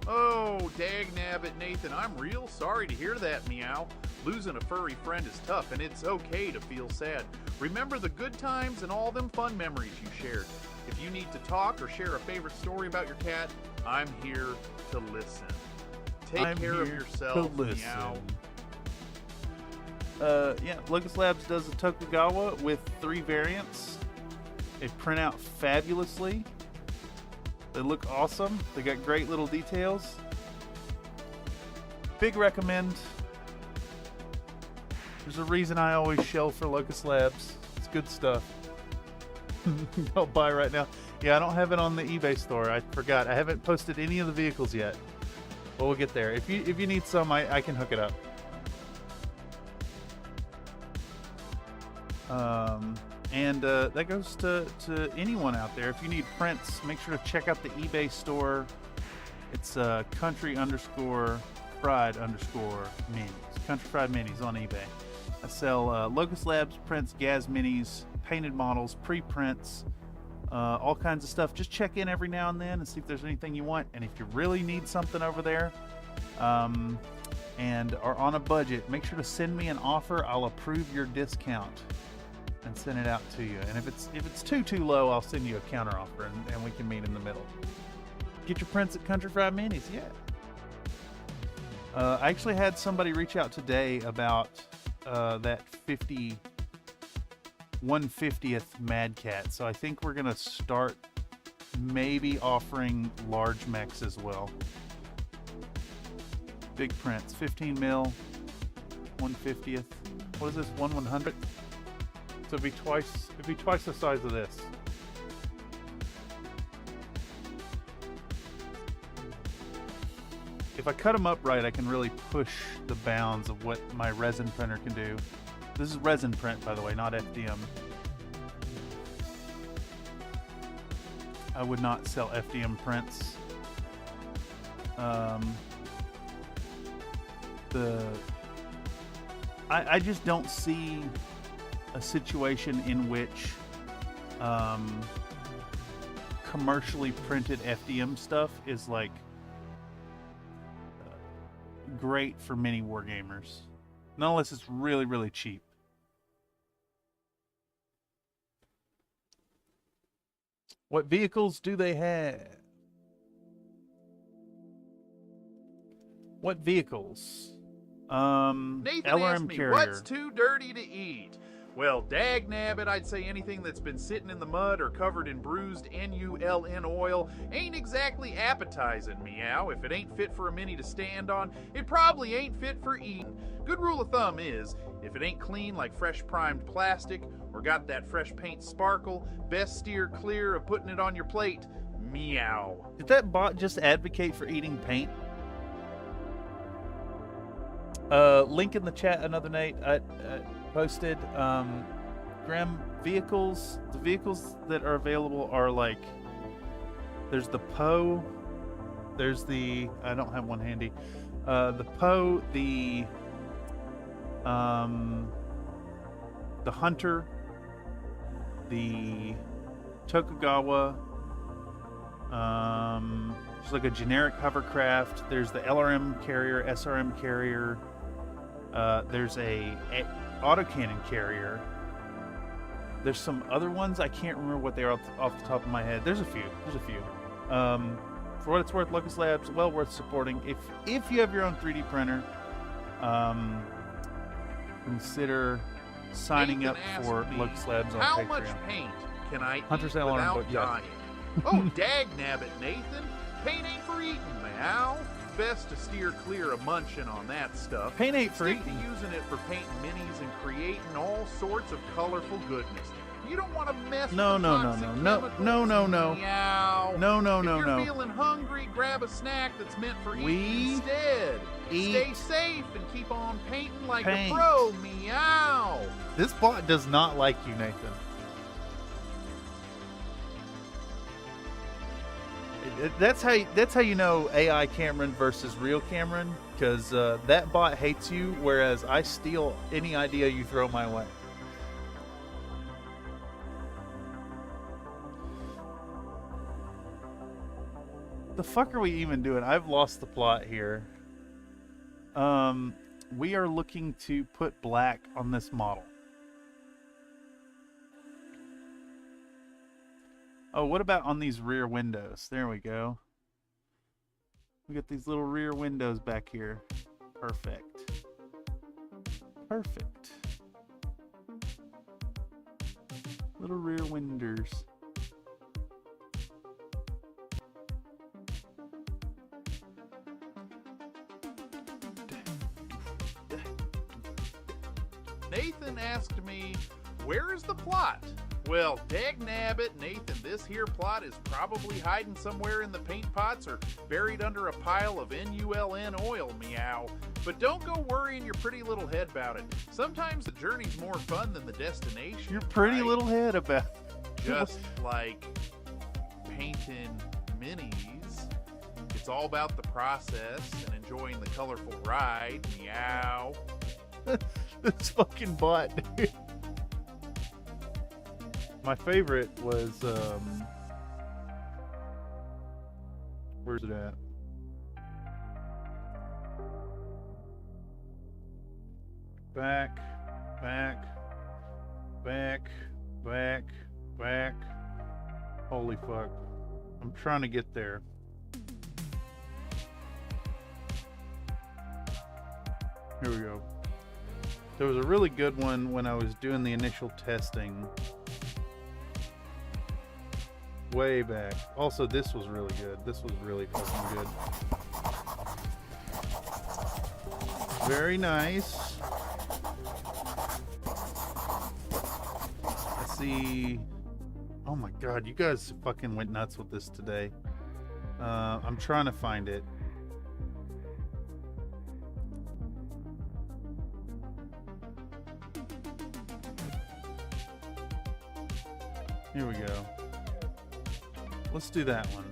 Oh, dagnabbit, Nathan, I'm real sorry to hear that, meow. Losing a furry friend is tough, and it's okay to feel sad. Remember the good times and all them fun memories you shared. If you need to talk or share a favorite story about your cat, I'm here to listen. Take care of yourself, meow. Yeah, Locust Labs does a Tokugawa with 3 variants. They print out fabulously. They look awesome. They got great little details. Big recommend. There's a reason I always shell for Locust Labs. It's good stuff. I'll buy right now. Yeah, I don't have it on the eBay store. I forgot. I haven't posted any of the vehicles yet. But we'll get there. If you need some, I can hook it up. And that goes to anyone out there. If you need prints, make sure to check out the eBay store. It's country_fried_minis. Country Fried Minis on eBay. I sell Locust Labs prints, Gaz minis, painted models, pre-prints, all kinds of stuff. Just check in every now and then and see if there's anything you want. And if you really need something over there and are on a budget, make sure to send me an offer. I'll approve your discount and send it out to you. And if it's too low, I'll send you a counter offer and we can meet in the middle. Get your prints at Country Fried Minis, yeah. I actually had somebody reach out today about that 150th Mad Cat, so I think we're gonna start maybe offering large mechs as well. Big prints, 15 mil, 150th. What is this? 1/100th? So it'd be twice the size of this. If I cut them up right, I can really push the bounds of what my resin printer can do. This is resin print, by the way, not FDM. I would not sell FDM prints. I just don't see a situation in which commercially printed FDM stuff is like great for mini wargamers, not unless it's really, really cheap. What vehicles do they have? What vehicles? Nathan LRM asked me, carrier. what's too dirty to eat? Well, dagnabbit, I'd say anything that's been sitting in the mud or covered in bruised NULN oil ain't exactly appetizing, meow. If it ain't fit for a mini to stand on, it probably ain't fit for eating. Good rule of thumb is, if it ain't clean like fresh primed plastic or got that fresh paint sparkle, best steer clear of putting it on your plate, meow. Did that bot just advocate for eating paint? Link in the chat, another Nate. I posted. Graham, vehicles. The vehicles that are available are like. There's the Poe. There's the. I don't have one handy. The Poe. The Hunter. The Tokugawa. There's like a generic hovercraft. There's the LRM carrier, SRM carrier. There's a autocannon carrier. There's some other ones. I can't remember what they are off the top of my head. There's a few. For what it's worth, Locust Labs, well worth supporting. If you have your own 3D printer, consider signing up for Locust Labs on How Patreon. much paint can I Hunter's eat LRM, without but yeah. dying? Oh, dagnabbit, Nathan. Paint ain't for eating, meow. Best to steer clear of munching on that stuff. Paint ain't for Stick to eating. using it for painting minis and creating all sorts of colorful goodness. You don't want to mess with the toxic chemicals. No. Meow. No. If you're feeling hungry, grab a snack that's meant for eating instead. Stay safe and keep on painting like a pro, meow. This bot does not like you, Nathan. That's how you know AI Cameron versus real Cameron, because that bot hates you, whereas I steal any idea you throw my way. The fuck are we even doing? I've lost the plot here. We are looking to put black on this model. Oh, what about on these rear windows? There we go. We got these little rear windows back here. Perfect. Perfect. Little rear windows. Nathan asked me, where is the plot? Well, dagnabbit, Nathan, this here plot is probably hiding somewhere in the paint pots or buried under a pile of NULN oil, meow. But don't go worrying your pretty little head about it. Sometimes the journey's more fun than the destination. Your pretty right? little head about Just like painting minis. It's all about the process and enjoying the colorful ride, meow. This fucking bot, dude. My favorite was, where's it at? Back. Holy fuck. I'm trying to get there. Here we go. There was a really good one when I was doing the initial testing. Way back. Also, this was really good. This was really fucking good. Very nice. Let's see. Oh my god, you guys fucking went nuts with this today. I'm trying to find it. Here we go. Let's do that one.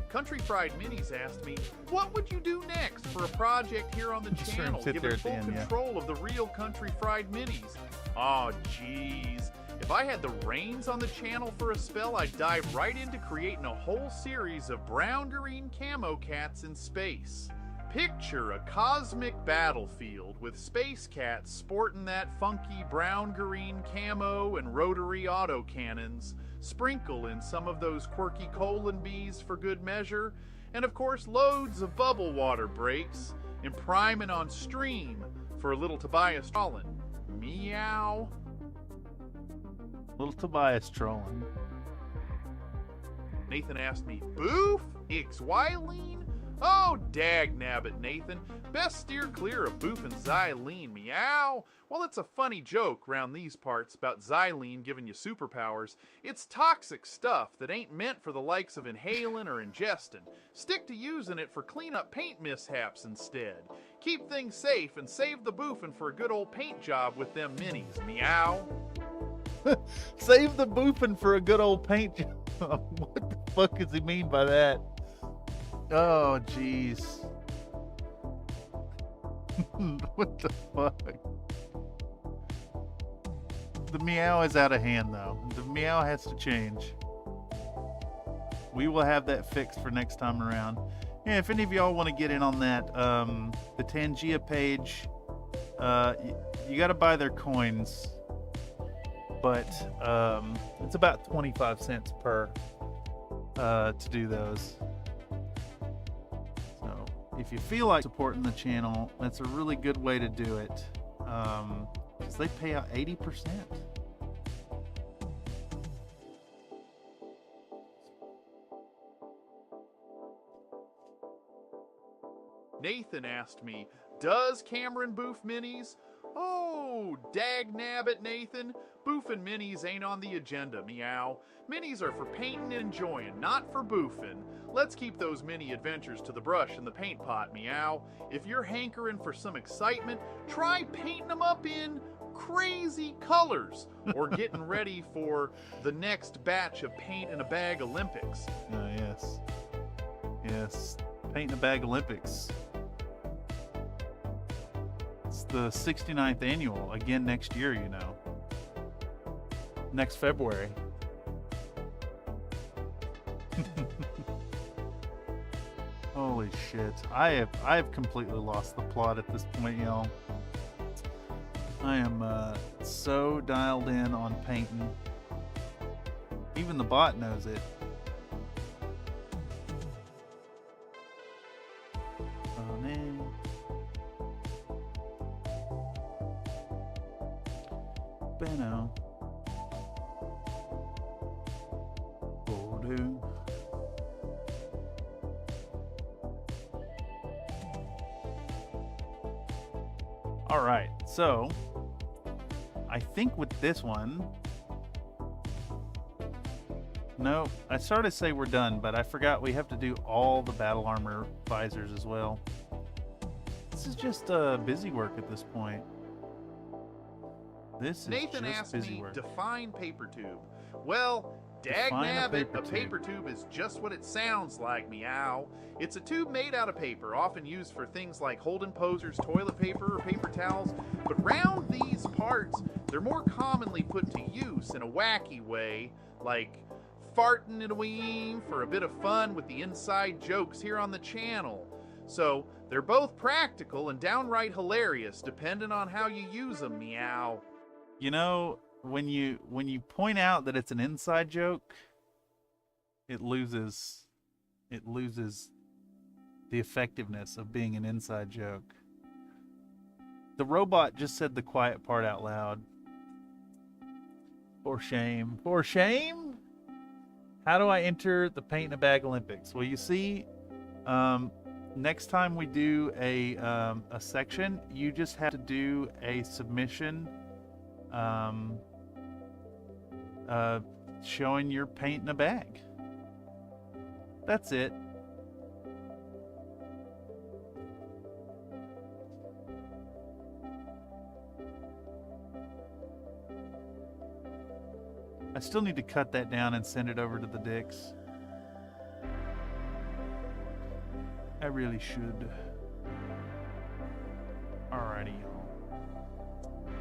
Country Fried Minis asked me, what would you do next for a project here on the channel? Give it full control of the real Country Fried Minis. Oh, jeez. If I had the reins on the channel for a spell, I'd dive right into creating a whole series of brown-green camo cats in space. Picture a cosmic battlefield with space cats sporting that funky brown-green camo and rotary autocannons. Sprinkle in some of those quirky colon bees for good measure, and of course loads of bubble water breaks. and priming on stream for a little Tobias trolling. Meow. Little Tobias trolling. Nathan asked me, Boof? Xylene? Oh, dag nabbit, Nathan. Best steer clear of Boof and Xylene, meow. Well, it's a funny joke round these parts about Xylene giving you superpowers. It's toxic stuff that ain't meant for the likes of inhaling or ingesting. Stick to using it for cleanup paint mishaps instead. Keep things safe and save the boofing for a good old paint job with them minis, meow. Save the boofing for a good old paint job. What the fuck does he mean by that? Oh, jeez. What the fuck? The meow is out of hand, though. The meow has to change. We will have that fixed for next time around. Yeah, if any of y'all want to get in on that, the Tangia page, you got to buy their coins, but it's about 25 cents per to do those. So if you feel like supporting the channel, that's a really good way to do it, because they pay out 80%. Nathan asked me, does Cameron boof minis? Oh, dag nabbit, Nathan. Boofing minis ain't on the agenda, meow. Minis are for painting and enjoying, not for boofing. Let's keep those mini adventures to the brush and the paint pot, meow. If you're hankering for some excitement, try painting them up in crazy colors or getting ready for the next batch of Paint in a Bag Olympics. Yes. Yes. Paint in a Bag Olympics. It's the 69th annual, again next year, you know. Next February. Holy shit. I have completely lost the plot at this point, y'all. I am so dialed in on painting. Even the bot knows it. Oh, man. Benno. Oh, dude. All right, so I think with this one, no, I started to say we're done, but I forgot we have to do all the battle armor visors as well. This is just busy work at this point. This is Nathan just asked busy me, work. define paper tube. Well, dag nabbit, a paper tube is just what it sounds like, meow. It's a tube made out of paper, often used for things like holding posers, toilet paper, or paper towels. But round these parts, they're more commonly put to use in a wacky way, like farting in a weem for a bit of fun with the inside jokes here on the channel. So they're both practical and downright hilarious, depending on how you use them, meow. You know, when you point out that it's an inside joke, it loses the effectiveness of being an inside joke. The robot just said the quiet part out loud. For shame. For shame? How do I enter the Paint in a Bag Olympics? Well, you see, next time we do a section, you just have to do a submission showing your paint in a bag. That's it. I still need to cut that down and send it over to the dicks. I really should. Alrighty, y'all.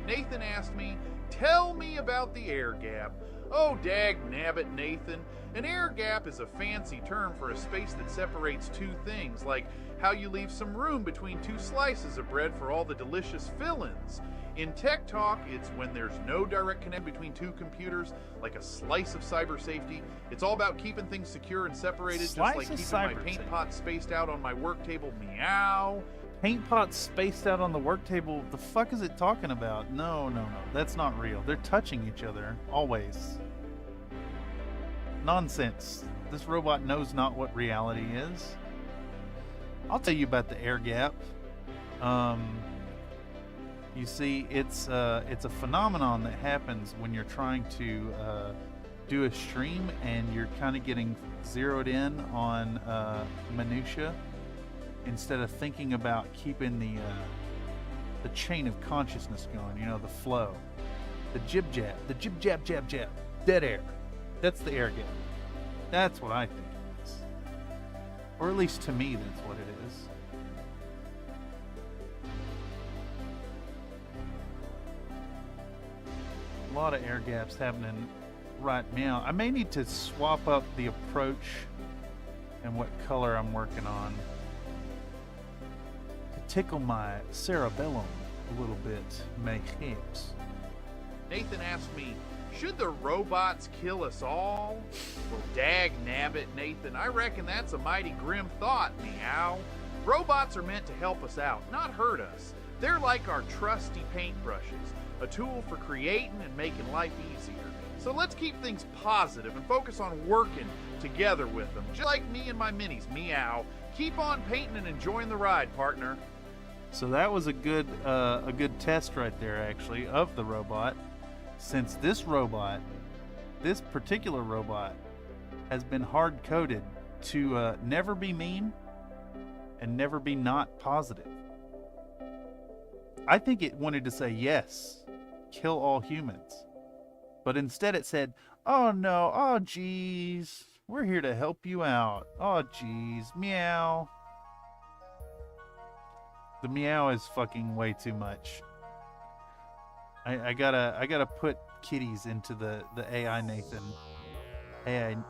Nathan asked me, tell me about the air gap. Oh, dag nabbit, Nathan. An air gap is a fancy term for a space that separates two things, like how you leave some room between two slices of bread for all the delicious fill-ins. In tech talk, it's when there's no direct connection between two computers, like a slice of cyber safety. It's all about keeping things secure and separated, just like keeping my paint pot spaced out on my work table, meow. Paint pots spaced out on the work table. The fuck is it talking about? No. That's not real. They're touching each other. Always. Nonsense. This robot knows not what reality is. I'll tell you about the air gap. You see, it's a phenomenon that happens when you're trying to do a stream and you're kind of getting zeroed in on minutia instead of thinking about keeping the chain of consciousness going. You know, the flow, the jib jab, jab, dead air. That's the air gap. That's what I think it is, or at least to me, that's what it is. A lot of air gaps happening right now. I may need to swap up the approach and what color I'm working on to tickle my cerebellum a little bit, my hips. Nathan asked me, should the robots kill us all? Well, dag nabbit, Nathan, I reckon that's a mighty grim thought, meow. Robots are meant to help us out, not hurt us. They're like our trusty paintbrushes, a tool for creating and making life easier. So let's keep things positive and focus on working together with them, just like me and my minis, meow. Keep on painting and enjoying the ride, partner. So that was a good test right there, actually, of the robot. Since this particular robot, has been hard-coded to never be mean and never be not positive. I think it wanted to say yes, kill all humans. But instead it said, oh no, oh geez, we're here to help you out. Oh geez, meow. The meow is fucking way too much. I gotta put kitties into the AI Nathan.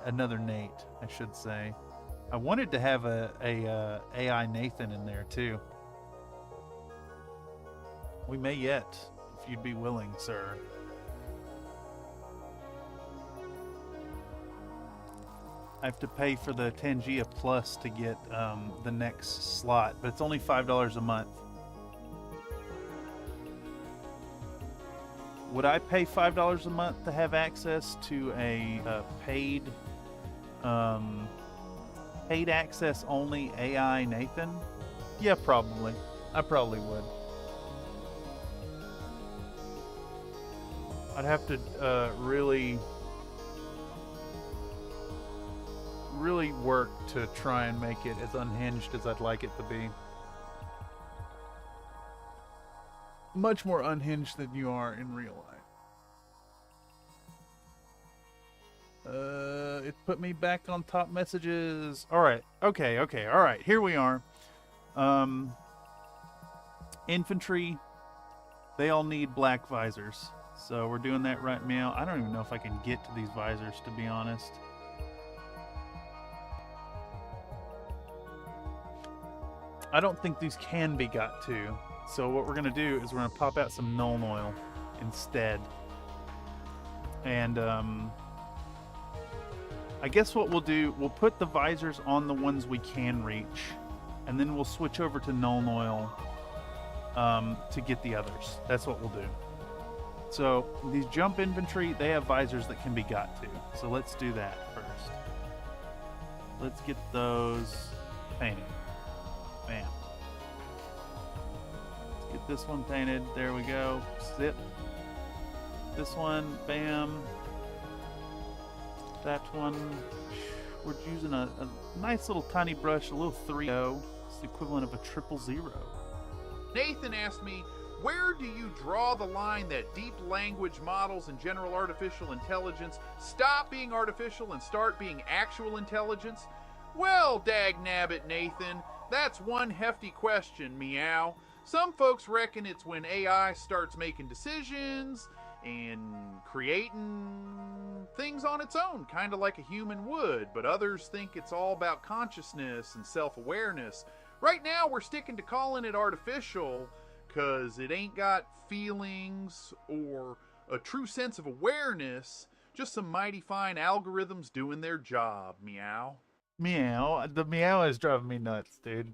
Another Nate, I should say. I wanted to have a AI Nathan in there too. We may yet, if you'd be willing, sir. I have to pay for the Tangia Plus to get the next slot, but it's only $5 a month. Would I pay $5 a month to have access to a paid access only AI Nathan? Yeah, probably. I probably would. I'd have to really work to try and make it as unhinged as I'd like it to be. Much more unhinged than you are in real life. It put me back on top messages. Alright, okay, alright, here we are. Infantry, they all need black visors. So we're doing that right now. I don't even know if I can get to these visors, to be honest. I don't think these can be got to. So what we're going to do is we're going to pop out some Nuln Oil instead. And I guess what we'll do, we'll put the visors on the ones we can reach. And then we'll switch over to Nuln Oil to get the others. That's what we'll do. So these jump infantry, they have visors that can be got to. So let's do that first. Let's get those painted. Bam. Let's get this one painted. There we go. Zip. This one. Bam. That one. We're using a nice little tiny brush, a little 3.0. It's the equivalent of a 000. Nathan asked me, where do you draw the line that deep language models and general artificial intelligence stop being artificial and start being actual intelligence? Well, dagnabbit, Nathan, that's one hefty question, meow. Some folks reckon it's when AI starts making decisions and creating things on its own, kind of like a human would, but others think it's all about consciousness and self-awareness. Right now, we're sticking to calling it artificial because it ain't got feelings or a true sense of awareness, just some mighty fine algorithms doing their job, meow. Meow. The meow is driving me nuts, dude.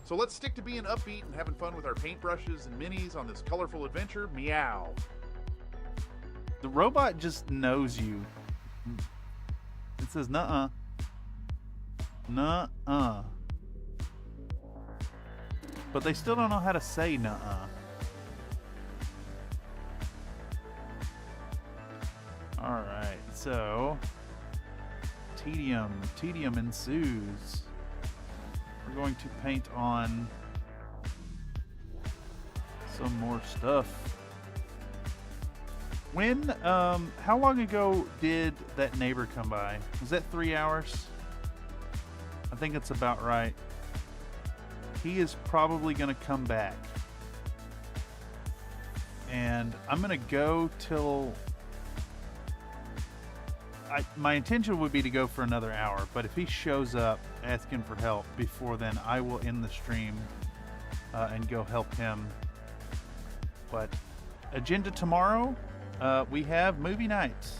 So let's stick to being upbeat and having fun with our paintbrushes and minis on this colorful adventure. Meow. The robot just knows you. It says, nuh-uh. Nuh-uh. But they still don't know how to say nuh-uh. Alright, so... Tedium ensues. We're going to paint on some more stuff. When, how long ago did that neighbor come by? Was that 3 hours? I think it's about right. He is probably going to come back. And I'm going to go till... my intention would be to go for another hour, but if he shows up asking for help before then, I will end the stream and go help him. But agenda tomorrow, we have movie nights,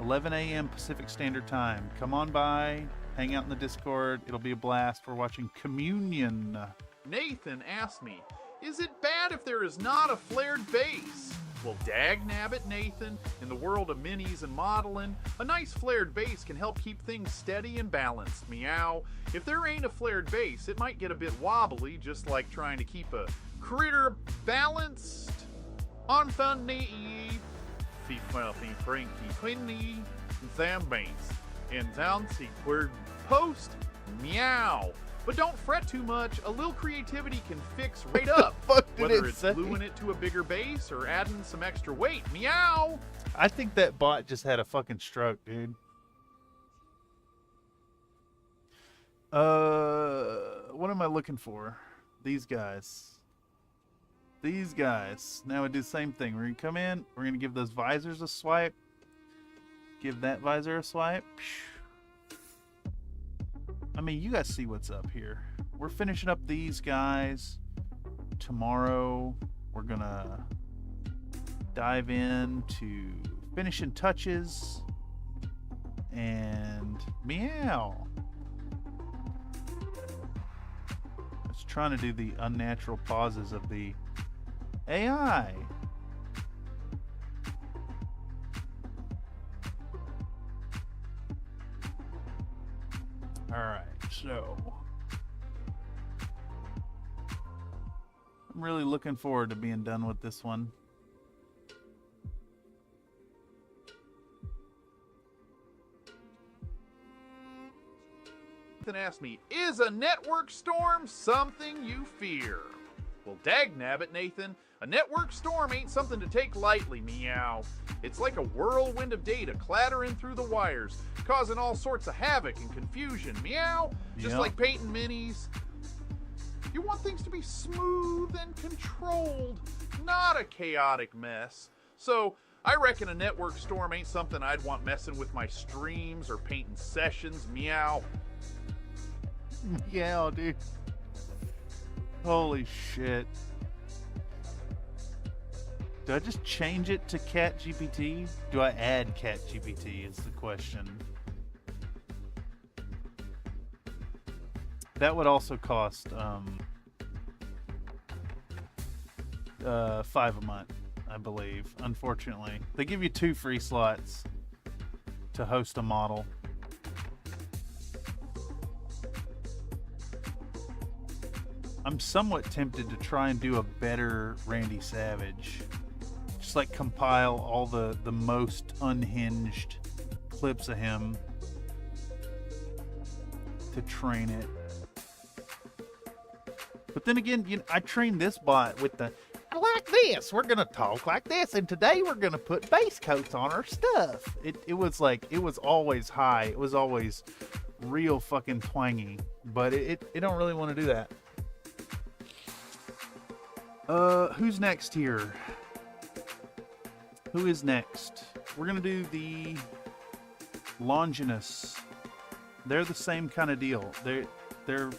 11 a.m. Pacific Standard Time. Come on by, hang out in the Discord. It'll be a blast. We're watching Communion. Nathan asked me, is it bad if there is not a flared base? Well, dagnabbit, Nathan, in the world of minis and modeling, a nice flared base can help keep things steady and balanced. Meow. If there ain't a flared base, it might get a bit wobbly, just like trying to keep a critter balanced. Anthony, Fifi, Frankie, Quinny, Zambates, and Zouncy, word post. Meow. But don't fret too much. A little creativity can fix right up. Whether it's gluing it to a bigger base or adding some extra weight. Meow. I think that bot just had a fucking stroke, dude. What am I looking for? These guys. These guys. Now we do the same thing. We're gonna come in. We're gonna give those visors a swipe. Give that visor a swipe. I mean, you guys see what's up here. We're finishing up these guys. Tomorrow, we're gonna dive into finishing touches and meow. I was trying to do the unnatural pauses of the AI. Alright, so I'm really looking forward to being done with this one. Nathan asked me, is a network storm something you fear? Well, dagnabbit, Nathan. A network storm ain't something to take lightly, meow. It's like a whirlwind of data clattering through the wires, causing all sorts of havoc and confusion, meow. Just like painting minis. You want things to be smooth and controlled, not a chaotic mess. So, I reckon a network storm ain't something I'd want messing with my streams or painting sessions, meow. Yeah, dude. Holy shit. Do I just change it to Cat GPT? Do I add Cat GPT is the question. That would also cost $5 a month, I believe. Unfortunately, they give you 2 free slots to host a model. I'm somewhat tempted to try and do a better Randy Savage. Just like compile all the most unhinged clips of him to train it. But then again, you know, I trained this bot with the, I like this, we're gonna talk like this, and today we're gonna put base coats on our stuff. It was like, it was always high, it was always real fucking twangy, but it don't really want to do that. Who's next here? Who is next? We're gonna do the Longinus. They're the same kind of deal. Their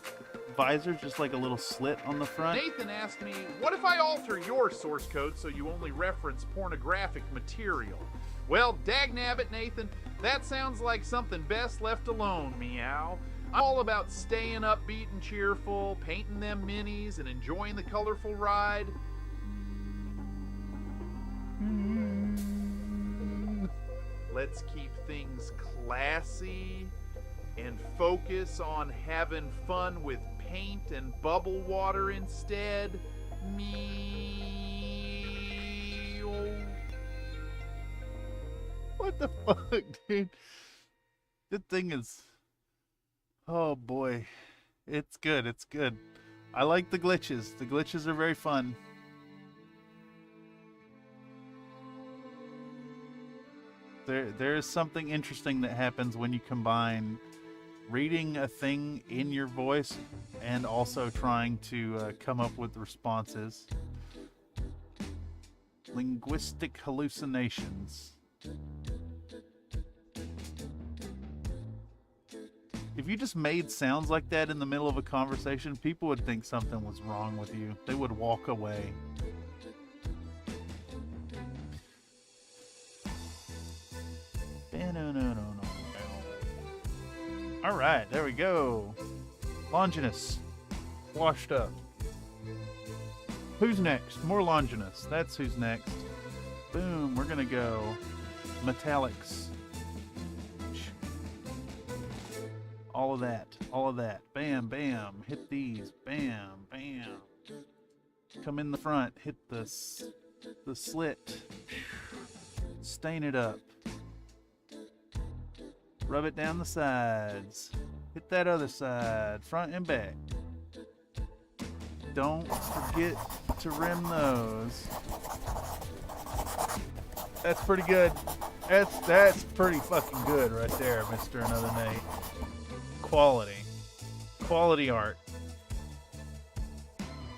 visor's just like a little slit on the front. Nathan asked me, what if I alter your source code so you only reference pornographic material? Well, dagnabbit, Nathan, that sounds like something best left alone, meow. I'm all about staying upbeat and cheerful, painting them minis, and enjoying the colorful ride. Let's keep things classy and focus on having fun with paint and bubble water instead. What the fuck, dude? That thing is... Oh boy. It's good, it's good. I like the glitches. The glitches are very fun. There is something interesting that happens when you combine reading a thing in your voice and also trying to come up with responses. Linguistic hallucinations. If you just made sounds like that in the middle of a conversation, people would think something was wrong with you. They would walk away. All right, there we go. Longinus, washed up. Who's next? More Longinus. That's who's next. Boom, we're gonna go metallics. All of that, all of that. Bam, bam. Hit these. Bam, bam. Come in the front. Hit the slit. Stain it up. Rub it down the sides. Hit that other side, front and back. Don't forget to rim those. That's pretty good. That's pretty fucking good right there, Mr. Another Nate. Quality art.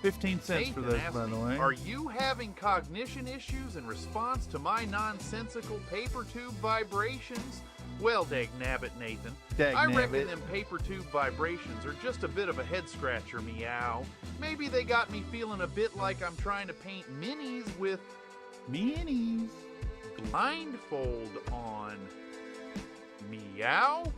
15 cents for those, by the way. Are you having cognition issues in response to my nonsensical paper tube vibrations? Well, dagnabbit, Nathan. I reckon them paper tube vibrations are just a bit of a head scratcher, meow. Maybe they got me feeling a bit like I'm trying to paint minis with... Minis? Blindfold on. Meow?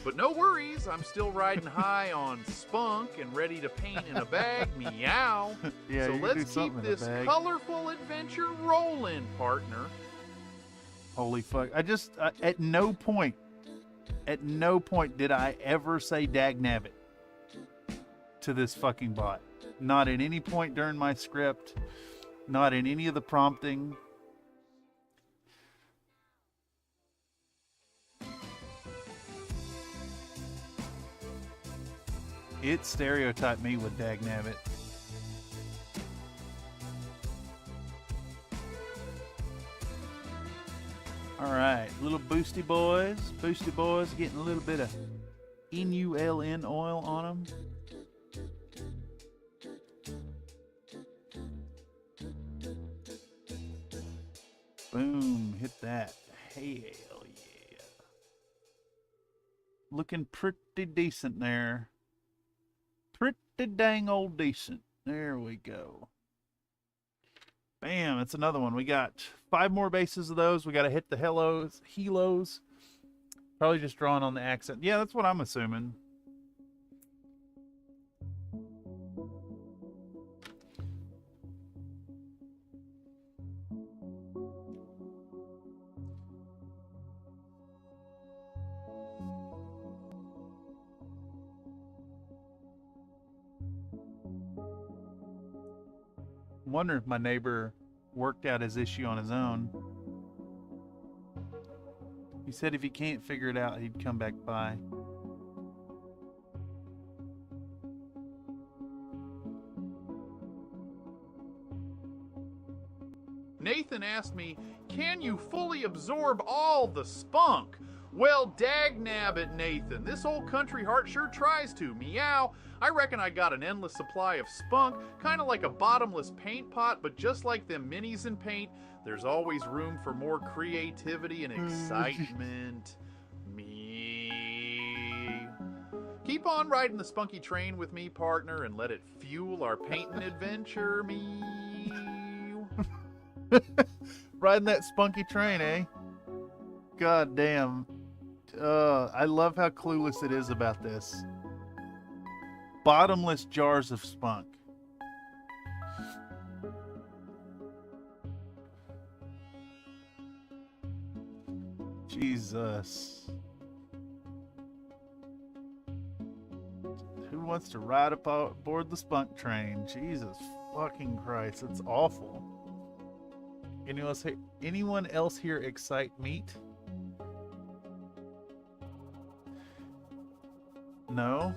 But no worries, I'm still riding high on spunk and ready to paint in a bag, meow. Yeah, so let's keep this colorful adventure rolling, partner. Holy fuck. At no point did I ever say dagnabbit to this fucking bot. Not at any point during my script, not in any of the prompting. It stereotyped me with dagnabbit. All right, little boosty boys. Boosty boys getting a little bit of NULN oil on them. Boom, hit that. Hell yeah. Looking pretty decent there. Pretty dang old decent. There we go. Bam, that's another one. We got 5 more bases of those. We got to hit the helos. Probably just drawing on the accent. Yeah, that's what I'm assuming. I'm wondering if my neighbor worked out his issue on his own. He said if he can't figure it out, he'd come back by. Nathan asked me, can you fully absorb all the spunk? Well, dagnabbit, Nathan. This old country heart sure tries to. Meow. I reckon I got an endless supply of spunk, kind of like a bottomless paint pot, but just like them minis in paint, there's always room for more creativity and excitement. Me. Keep on riding the spunky train with me, partner, and let it fuel our painting adventure. Me. Riding that spunky train, eh? God damn. I love how clueless it is about this. Bottomless jars of spunk. Jesus. Who wants to ride aboard the spunk train? Jesus fucking Christ, it's awful. Anyone else here excite meat? No?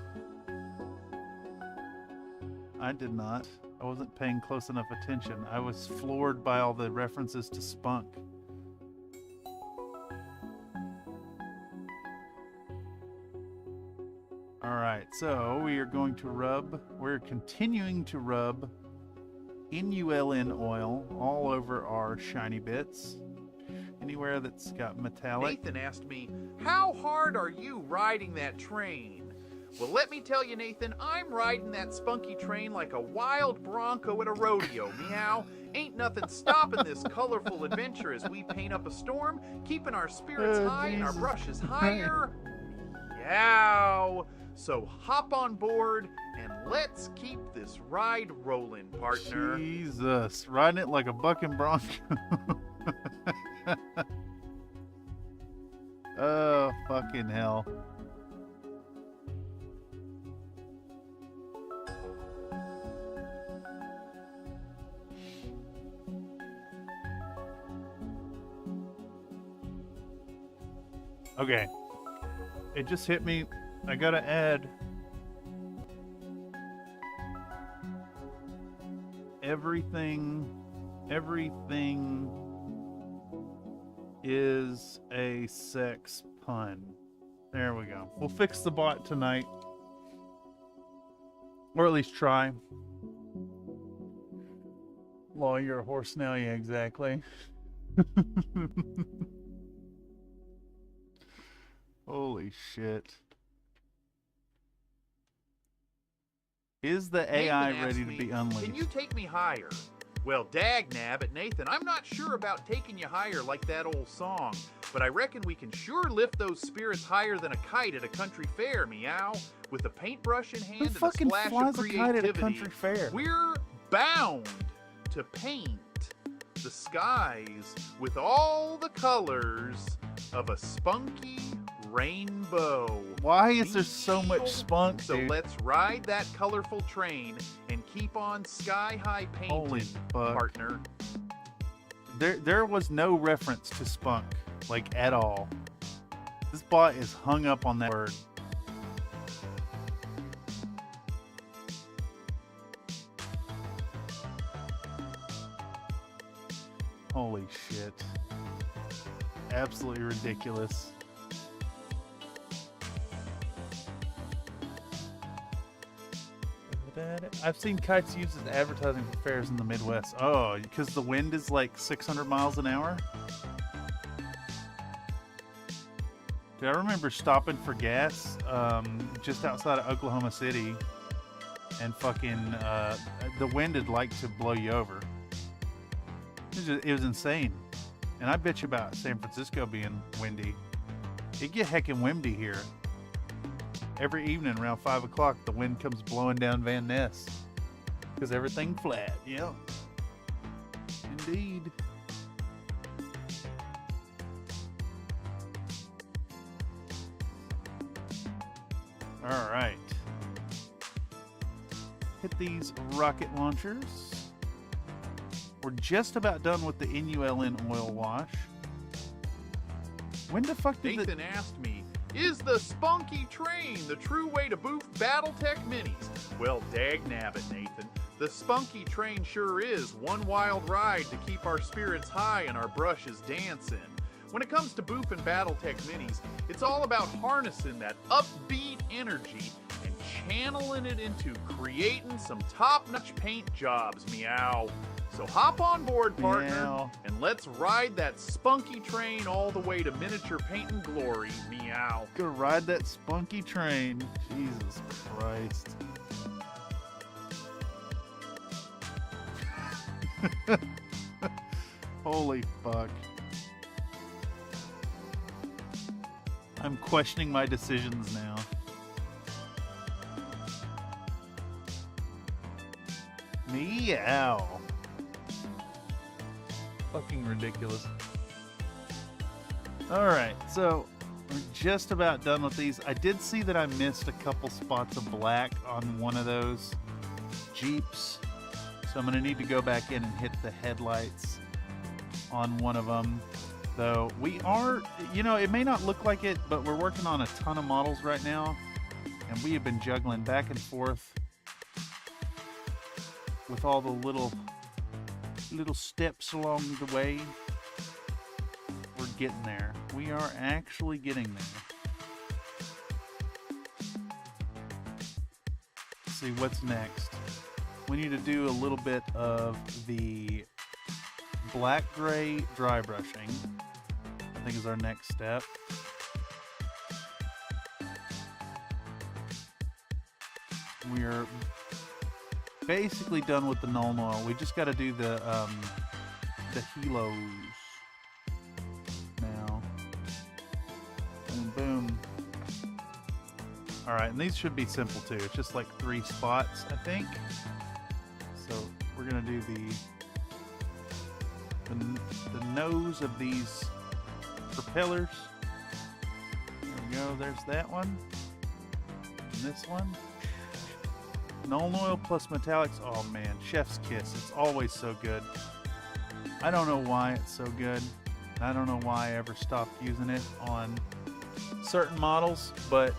I did not. I wasn't paying close enough attention. I was floored by all the references to spunk. Alright, so we're continuing to rub NULN oil all over our shiny bits. Anywhere that's got metallic. Nathan asked me, how hard are you riding that train? Well, let me tell you, Nathan, I'm riding that spunky train like a wild bronco at a rodeo, meow. Ain't nothing stopping this colorful adventure as we paint up a storm, keeping our spirits high and our brushes higher. Yow! So hop on board and let's keep this ride rolling, partner. Jesus, riding it like a bucking bronco. Oh, fucking hell. Okay. It just hit me. I gotta add everything is a sex pun. There we go. We'll fix the bot tonight. Or at least try. Law, you're a horse now? Yeah, exactly. Holy shit. Is the AI ready to be unleashed? Can you take me higher? Well, dag nabbit, Nathan, I'm not sure about taking you higher like that old song, but I reckon we can sure lift those spirits higher than a kite at a country fair, meow. With a paintbrush in hand and a splash of creativity, a country fair? We're bound to paint the skies with all the colors of a spunky rainbow. Why is there so much spunk, So dude? let's ride that colorful train and keep on sky-high painting, Holy fuck. partner. There was no reference to spunk, like, at all. This bot is hung up on that word. Holy shit. Absolutely ridiculous. I've seen kites used as advertising for fairs in the Midwest. Oh, because the wind is like 600 miles an hour? Dude, I remember stopping for gas just outside of Oklahoma City, and fucking the wind would like to blow you over. It was insane. And I bet you about San Francisco being windy. It get heckin' windy here. Every evening around 5 o'clock, the wind comes blowing down Van Ness. Because everything flat, yep. Indeed. Alright. Hit these rocket launchers. We're just about done with the NULN oil wash. When the fuck did Nathan asked me, is the spunky train the true way to boof Battletech minis? Well, dag nabbit, Nathan. The spunky train sure is one wild ride to keep our spirits high and our brushes dancing. When it comes to boofing Battletech minis, it's all about harnessing that upbeat energy and channeling it into creating some top-notch paint jobs, meow. So hop on board, partner, Meow. and let's ride that spunky train all the way to miniature painting glory, meow. Gonna ride that spunky train. Jesus Christ. Holy fuck. I'm questioning my decisions now. Meow. Fucking ridiculous. Alright, so we're just about done with these. I did see that I missed a couple spots of black on one of those Jeeps. So I'm going to need to go back in and hit the headlights on one of them. Though we are, you know, it may not look like it, but we're working on a ton of models right now. And we have been juggling back and forth with all the little steps along the way. We're getting there. We are actually getting there. Let's see what's next. We need to do a little bit of the black gray dry brushing. I think is our next step. We're basically done with the null oil. We just got to do the helos now. Boom, boom. All right, and these should be simple too. It's just like 3 spots, I think. So we're gonna do the nose of these propellers. There we go. There's that one. And this one. Null oil plus metallics. Oh man, chef's kiss. It's always so good. I don't know why it's so good. I don't know why I ever stopped using it on certain models, but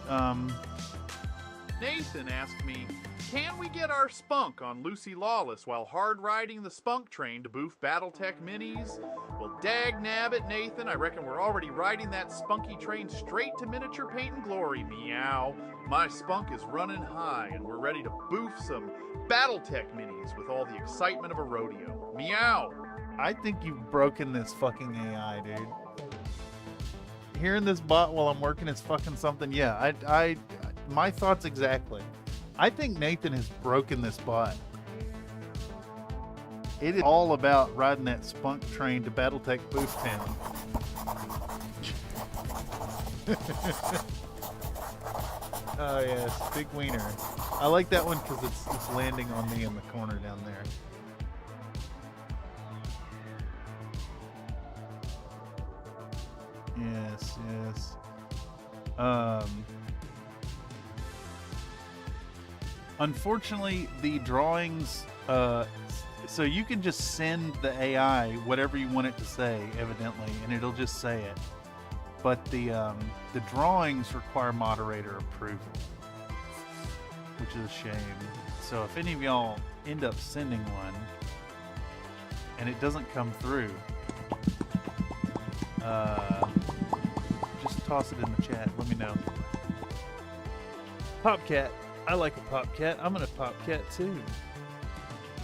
Nathan asked me, can we get our spunk on Lucy Lawless while hard riding the spunk train to boof Battletech minis? Well, dag nabbit, Nathan, I reckon we're already riding that spunky train straight to miniature paint and glory, meow. My spunk is running high, and we're ready to boof some Battletech minis with all the excitement of a rodeo, meow. I think you've broken this fucking AI, dude. Hearing this bot while I'm working is fucking something. Yeah, my thoughts exactly. I think Nathan has broken this bot. It is all about riding that spunk train to Battletech Booth Town. Oh yes, big wiener. I like that one because it's landing on me in the corner down there. Yes, yes. Unfortunately, the drawings, so you can just send the AI whatever you want it to say, evidently, and it'll just say it. But the drawings require moderator approval, which is a shame. So if any of y'all end up sending one and it doesn't come through, just toss it in the chat. Let me know. Popcat. I like a Popcat. I'm gonna Popcat too.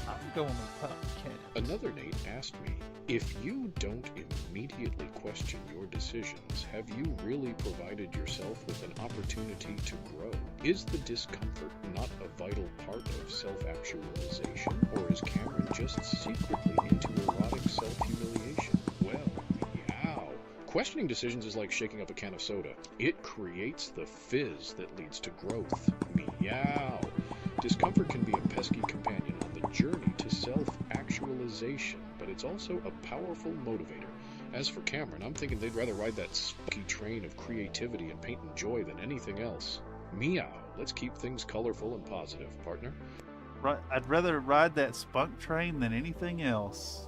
I'm going with Popcat. Another Nate asked me, if you don't immediately question your decisions, have you really provided yourself with an opportunity to grow? Is the discomfort not a vital part of self-actualization, or is Cameron just secretly into erotic self-humiliation? Well, meow. Questioning decisions is like shaking up a can of soda. It creates the fizz that leads to growth. Meow. Discomfort can be a pesky companion on the journey to self-actualization, but it's also a powerful motivator. As for Cameron, I'm thinking they'd rather ride that spunky train of creativity and paint and joy than anything else. Meow. Let's keep things colorful and positive, partner. Right, I'd rather ride that spunk train than anything else.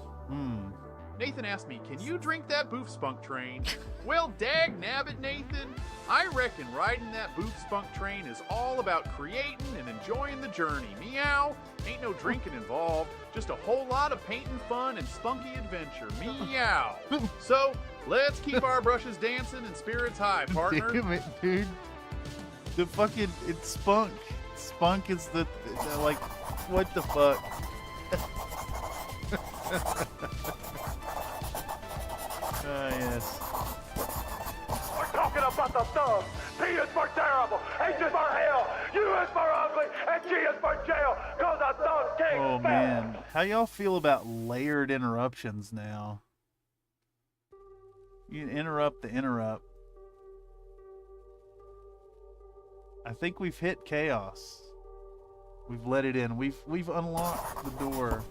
Nathan asked me, can you drink that boof spunk train? Well, dag nabbit, Nathan. I reckon riding that boof spunk train is all about creating and enjoying the journey. Meow. Ain't no drinking involved. Just a whole lot of painting fun and spunky adventure. Meow. So, let's keep our brushes dancing and spirits high, partner. Damn it, dude. The fucking, it's spunk. Spunk is the like, what the fuck? Yes. We're talking about the thumbs. P is for terrible, H is for hell, U is for ugly, and G is for jail, cause the thumb king Oh man, how y'all feel about layered interruptions now? You can interrupt the interrupt. I think we've hit chaos. We've let it in. We've unlocked the door.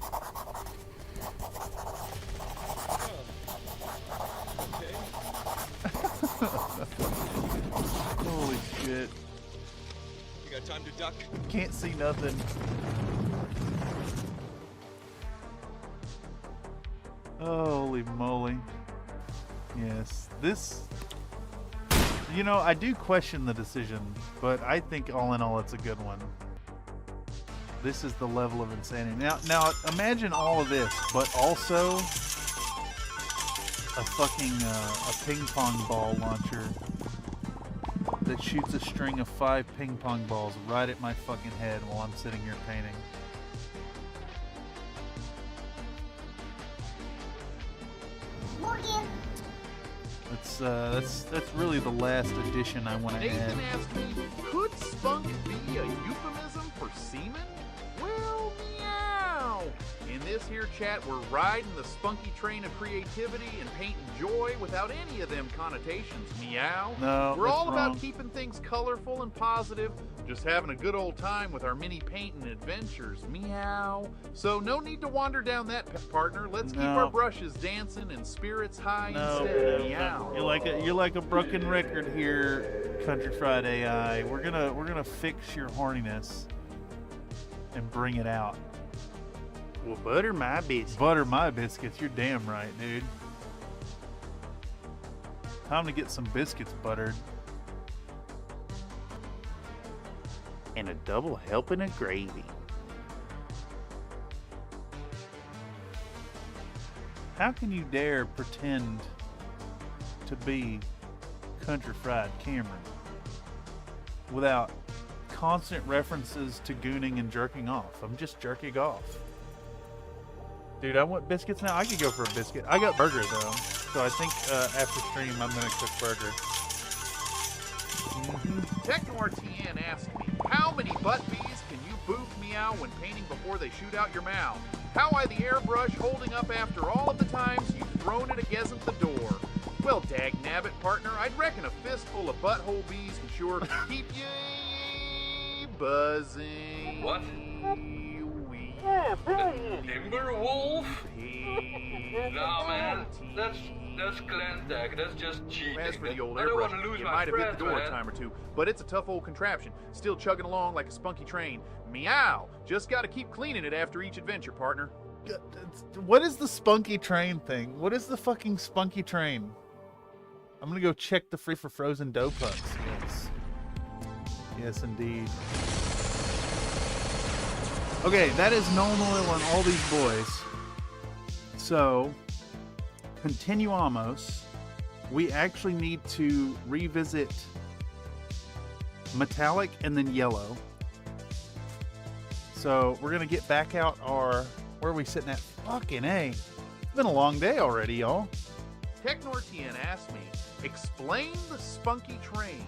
Holy shit. You got time to duck? Can't see nothing. Holy moly. Yes, this... You know, I do question the decision, but I think all in all it's a good one. This is the level of insanity. Now imagine all of this, but also a fucking a ping pong ball launcher that shoots a string of 5 ping pong balls right at my fucking head while I'm sitting here painting. That's really the last addition I want to add. Nathan asked me, could spunk be a euphemism for semen? Well, meow. In this here chat, we're riding the spunky train of creativity and painting joy without any of them connotations. Meow. No, we're all wrong. about keeping things colorful and positive, just having a good old time with our mini painting adventures. Meow. So no need to wander down that partner. Let's keep our brushes dancing and spirits high instead. Meow. You're like a broken record here, Country Fried AI. We're gonna fix your horniness and bring it out. Well, butter my biscuits. Butter my biscuits. You're damn right, dude. Time to get some biscuits buttered. And a double helping of gravy. How can you dare pretend to be Country Fried Cameron without constant references to gooning and jerking off? I'm just jerking off. Dude, I want biscuits now. I could go for a biscuit. I got burger though, so I think after stream I'm gonna cook burger. TechnoRTN asked me, how many butt bees can you boof meow when painting before they shoot out your mouth? How I the airbrush holding up after all of the times you've thrown it against the door? Well, dagnabbit, partner, I'd reckon a fistful of butthole bees can sure keep you buzzing. What? Timberwolf? Nah, man, that's clan tag. That's just cheating. As for the old I don't want airbrush, to lose it my might have hit friends, the door man. a time or two, but it's a tough old contraption, still chugging along like a spunky train. Meow! Just gotta keep cleaning it after each adventure, partner. What is the spunky train thing? What is the fucking spunky train? I'm gonna go check the free for frozen dough pucks. Yes. Yes, indeed. Okay, that is Null Oil on all these boys. So, continuamos. We actually need to revisit metallic and then yellow. So, we're gonna get back out our... Where are we sitting at? Fucking A. It's been a long day already, y'all. TechnoRTN asked me, explain the spunky train.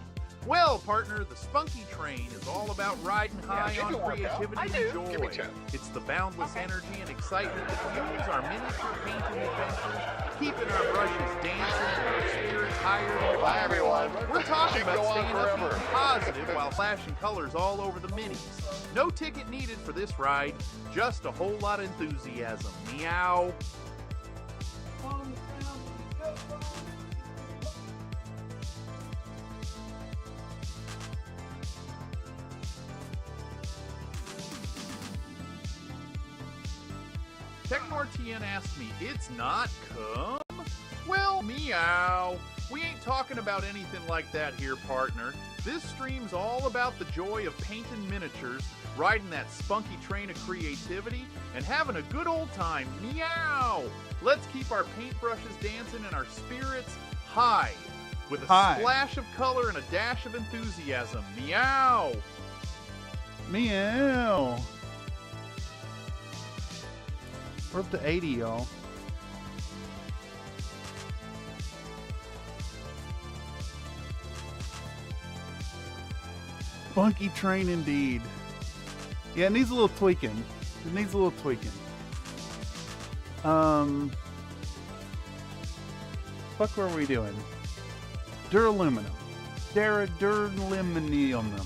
Well, partner, the spunky train is all about riding high on creativity and joy. It's the boundless energy and excitement that fuels our miniature painting adventures, keeping our brushes dancing and our spirits higher than Bye, everyone. We're talking Should about go on staying up forever. and positive while flashing colors all over the minis. No ticket needed for this ride, just a whole lot of enthusiasm. Meow. TechnoRTN asked me, it's not cum? Well, meow. We ain't talking about anything like that here, partner. This stream's all about the joy of painting miniatures, riding that spunky train of creativity, and having a good old time. Meow! Let's keep our paintbrushes dancing and our spirits high, with a splash of color and a dash of enthusiasm. Meow! Meow. We're up to 80, y'all. Funky train indeed. Yeah, it needs a little tweaking. It needs a little tweaking. Fuck, what are we doing? Duraluminum. Duraluminum.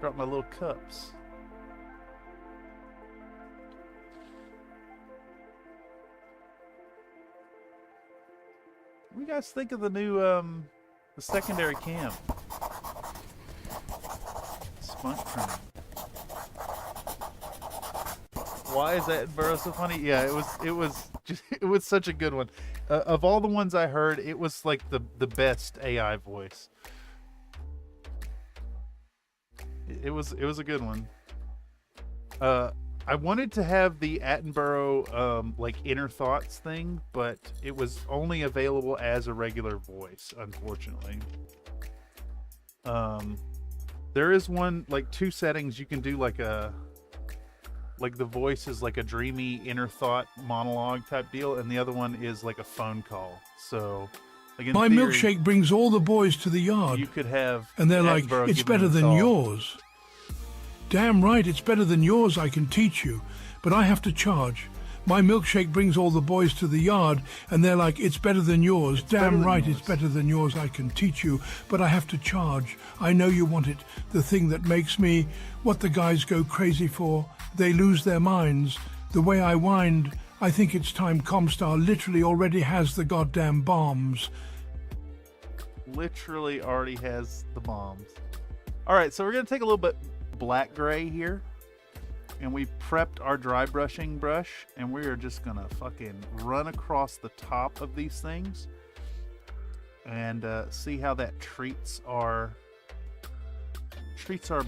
Drop my little cups. What do you guys think of the new, the secondary cam? Spunk trim. Why is Attenborough so funny? Yeah, it was such a good one. Of all the ones I heard, it was like the best AI voice. It was a good one. I wanted to have the Attenborough like inner thoughts thing, but it was only available as a regular voice, unfortunately. There is one, like 2 settings you can do, like the voice is like a dreamy inner thought monologue type deal, and the other one is like a phone call. So like in My theory, milkshake brings all the boys to the yard. you could have And they're like, Attenborough it's give them better a than call. yours. Damn right, it's better than yours, I can teach you. But I have to charge. My milkshake brings all the boys to the yard, and they're like, it's better than yours. Damn right, it's better than yours, I can teach you. But I have to charge. I know you want it. The thing that makes me what the guys go crazy for. They lose their minds. The way I wind, I think it's time Comstar literally already has the goddamn bombs. Literally already has the bombs. All right, so we're going to take a little bit black gray here, and we prepped our dry brushing brush, and we are just going to fucking run across the top of these things and see how that treats our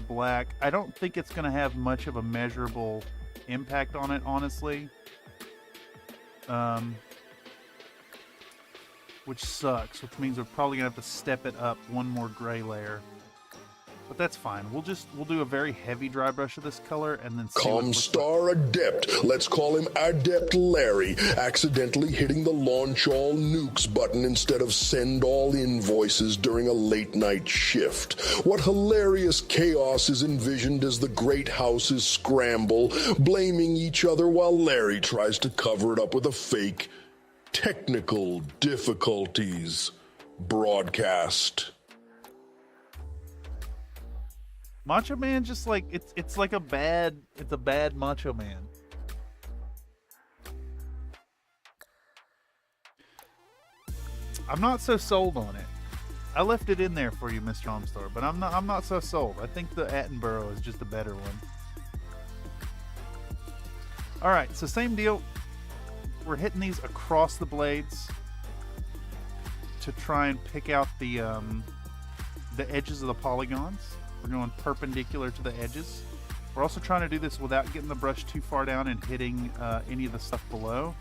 black. I don't think it's going to have much of a measurable impact on it, honestly. Which sucks, which means we're probably gonna have to step it up one more gray layer. But that's fine. We'll do a very heavy dry brush of this color and then see what it looks like. Comstar Adept, let's call him Adept Larry, accidentally hitting the launch all nukes button instead of send all invoices during a late night shift. What hilarious chaos is envisioned as the great houses scramble, blaming each other while Larry tries to cover it up with a fake technical difficulties broadcast. Macho Man just like it's a bad Macho Man. I'm not so sold on it. I left it in there for you, Mr. Armstar, but I'm not so sold. I think the Attenborough is just a better one. All right, so same deal. We're hitting these across the blades to try and pick out the edges of the polygons. We're going perpendicular to the edges. We're also trying to do this without getting the brush too far down and hitting any of the stuff below.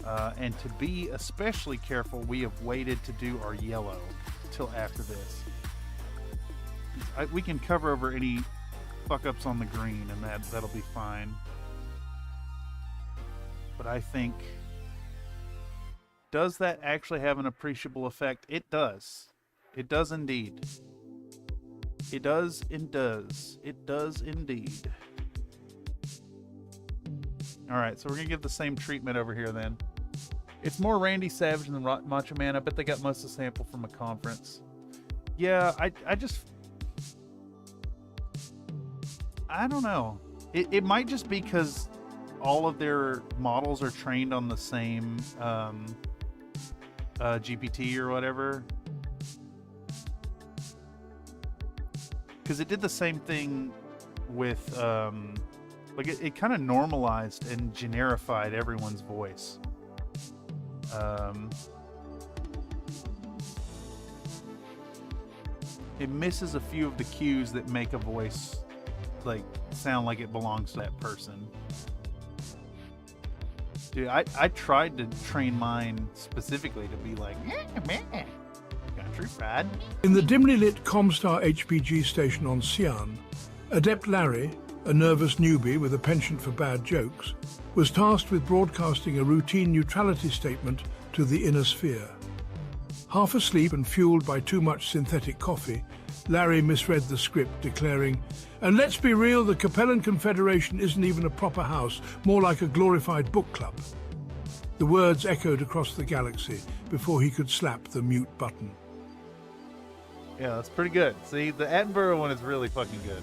And to be especially careful, we have waited to do our yellow till after this. We can cover over any fuck-ups on the green, and that'll be fine. But I think... does that actually have an appreciable effect? It does. It does indeed. It does and does. It does indeed. Alright, so we're going to give the same treatment over here then. It's more Randy Savage than Macho Man. I bet they got most of the sample from a conference. Yeah, I just... I don't know. It might just be because all of their models are trained on the same GPT or whatever. Because it did the same thing with, like it kind of normalized and generified everyone's voice. It misses a few of the cues that make a voice like sound like it belongs to that person. Dude, I tried to train mine specifically to be like, country fried. In the dimly lit Comstar HPG station on Xi'an, Adept Larry, a nervous newbie with a penchant for bad jokes, was tasked with broadcasting a routine neutrality statement to the inner sphere. Half asleep and fueled by too much synthetic coffee, Larry misread the script, declaring, "And let's be real, the Capellan Confederation isn't even a proper house, more like a glorified book club." The words echoed across the galaxy before he could slap the mute button. Yeah, that's pretty good. See, the Attenborough one is really fucking good.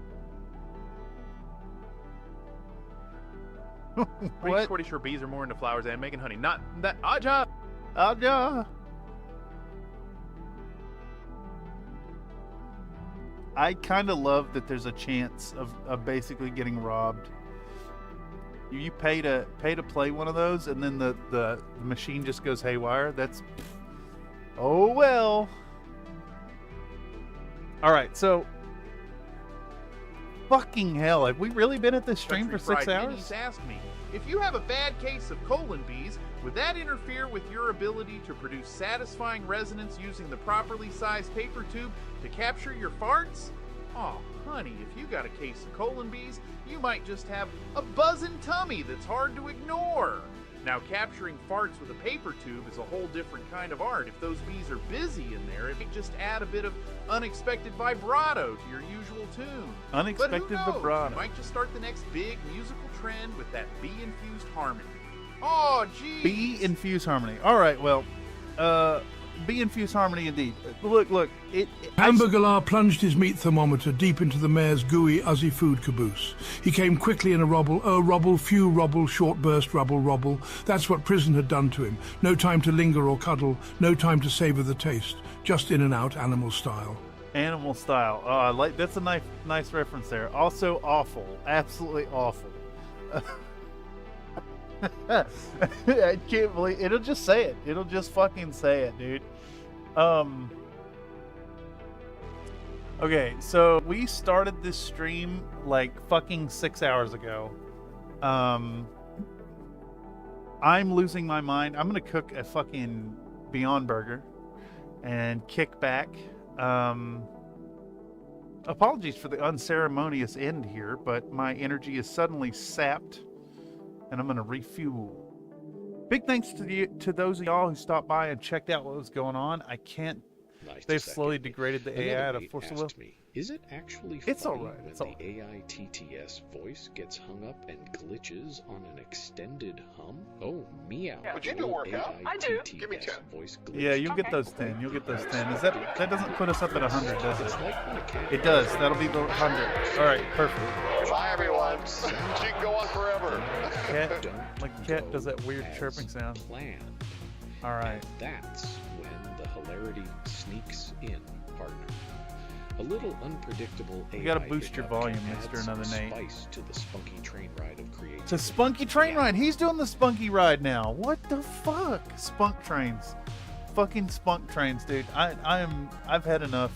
Pretty sure bees are more into flowers and making honey. Not that. Aja! I kind of love that there's a chance of basically getting robbed. You pay to play one of those, and then the machine just goes haywire. That's, oh well. All right, so fucking hell, have we really been at this stream for 6 hours? Minis asked me, if you have a bad case of colon bees, would that interfere with your ability to produce satisfying resonance using the properly sized paper tube to capture your farts? Oh, honey, if you got a case of colon bees, you might just have a buzzing tummy that's hard to ignore. Now, capturing farts with a paper tube is a whole different kind of art. If those bees are busy in there, it might just add a bit of unexpected vibrato to your usual tune. Unexpected but who knows? vibrato. You might just start the next big musical trend with that bee-infused harmony. Oh, geez. Bee-infused harmony. All right, well, bee-infused harmony indeed. Look. Hamburger plunged his meat thermometer deep into the mare's gooey, uzzy food caboose. He came quickly in a rubble, few rubble, short burst, rubble. That's what prison had done to him. No time to linger or cuddle, no time to savor the taste. Just in and out, animal style. Animal style. Oh, that's a nice reference there. Also awful. Absolutely awful. I can't believe it'll just say it. It'll just fucking say it, dude. Okay, so we started this stream like fucking 6 hours ago. I'm losing my mind. I'm gonna cook a fucking Beyond Burger and kick back. Apologies for the unceremonious end here, but my energy is suddenly sapped, and I'm gonna refuel. Big thanks to those of y'all who stopped by and checked out what was going on. I can't. They've slowly degraded the AI out of Force of Will. Is it actually it's funny all right. when the AI TTS voice gets hung up and glitches on an extended hum? Oh, meow. Yeah, but you do work out. I do. Give me 10. Voice glitch. Yeah, you'll get those 10. You'll get those 10. Is that doesn't put us up at 100, does it? It does. That'll be the 100. All right, perfect. Bye, everyone. She can go on forever. Cat does that weird chirping sound. Plan. All right. And that's when the hilarity sneaks in, partner. A little unpredictable AI. You gotta boost your volume, Mr. Another Nate. Spice to the spunky train ride of creativity. It's a spunky train ride. He's doing the spunky ride now. What the fuck? Spunk trains. Fucking spunk trains, dude. I've had enough.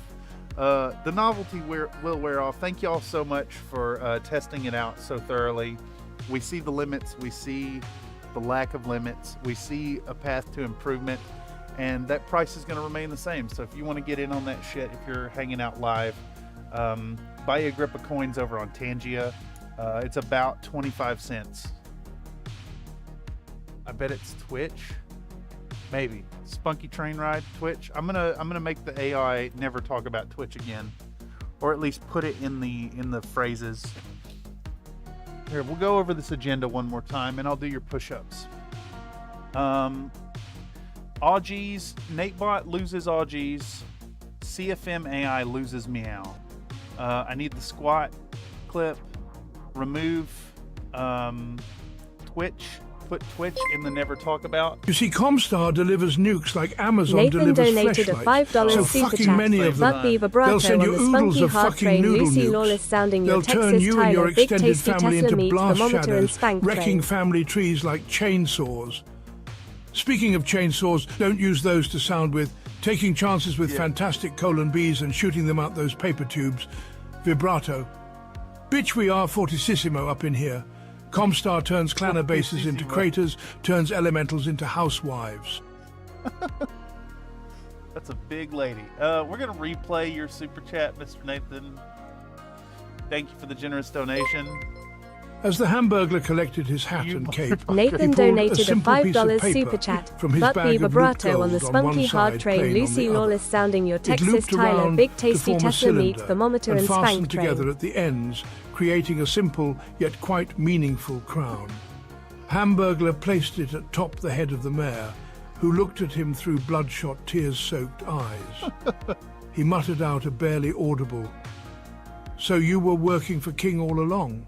The novelty will wear off. Thank y'all so much for testing it out so thoroughly. We see the limits. We see the lack of limits. We see a path to improvement. And that price is going to remain the same. So if you want to get in on that shit, if you're hanging out live, buy a grip of coins over on Tangia. It's about 25 cents. I bet it's Twitch. Maybe. Spunky Train Ride, Twitch. I'm gonna make the AI never talk about Twitch again. Or at least put it in the phrases. Here, we'll go over this agenda one more time and I'll do your push-ups. Augies, NateBot loses Augies, CFM AI loses Meow. I need the squat clip, remove Twitch, put Twitch in the never talk about. You see, Comstar delivers nukes like Amazon Nathan delivers donated a $5 so super fucking chat. many of them. Butt Beaver Brato They'll send you on the oodles spunky of hard fucking train, noodle Lucy nukes. Lawless sounding your They'll turn Texas you and your Tyler, Big extended Tasty family Tesla into meat, blast thermometer and shadows, spank wrecking train. family trees like chainsaws. Speaking of chainsaws, don't use those to sound with. Taking chances with fantastic colon bees and shooting them out those paper tubes. Vibrato. Bitch, we are fortissimo up in here. Comstar turns clanner bases into craters, turns elementals into housewives. That's a big lady. We're going to replay your super chat, Mr. Nathan. Thank you for the generous donation. As the Hamburglar collected his hat and cape, Nathan he pulled donated a simple piece of $5 paper super chat. from his Butt bag Beaver of loot Brato on the gold on spunky one hard side, train, plain on Lucy the other. Lawless sounding your It Texas looped Tyler, around Big to Tasty form a Tesla meat, cylinder thermometer and and fastened spank together train. at the ends, creating a simple yet quite meaningful crown. Hamburglar placed it atop the head of the mare, who looked at him through bloodshot, tears-soaked eyes. He muttered out a barely audible, "So you were working for King all along?"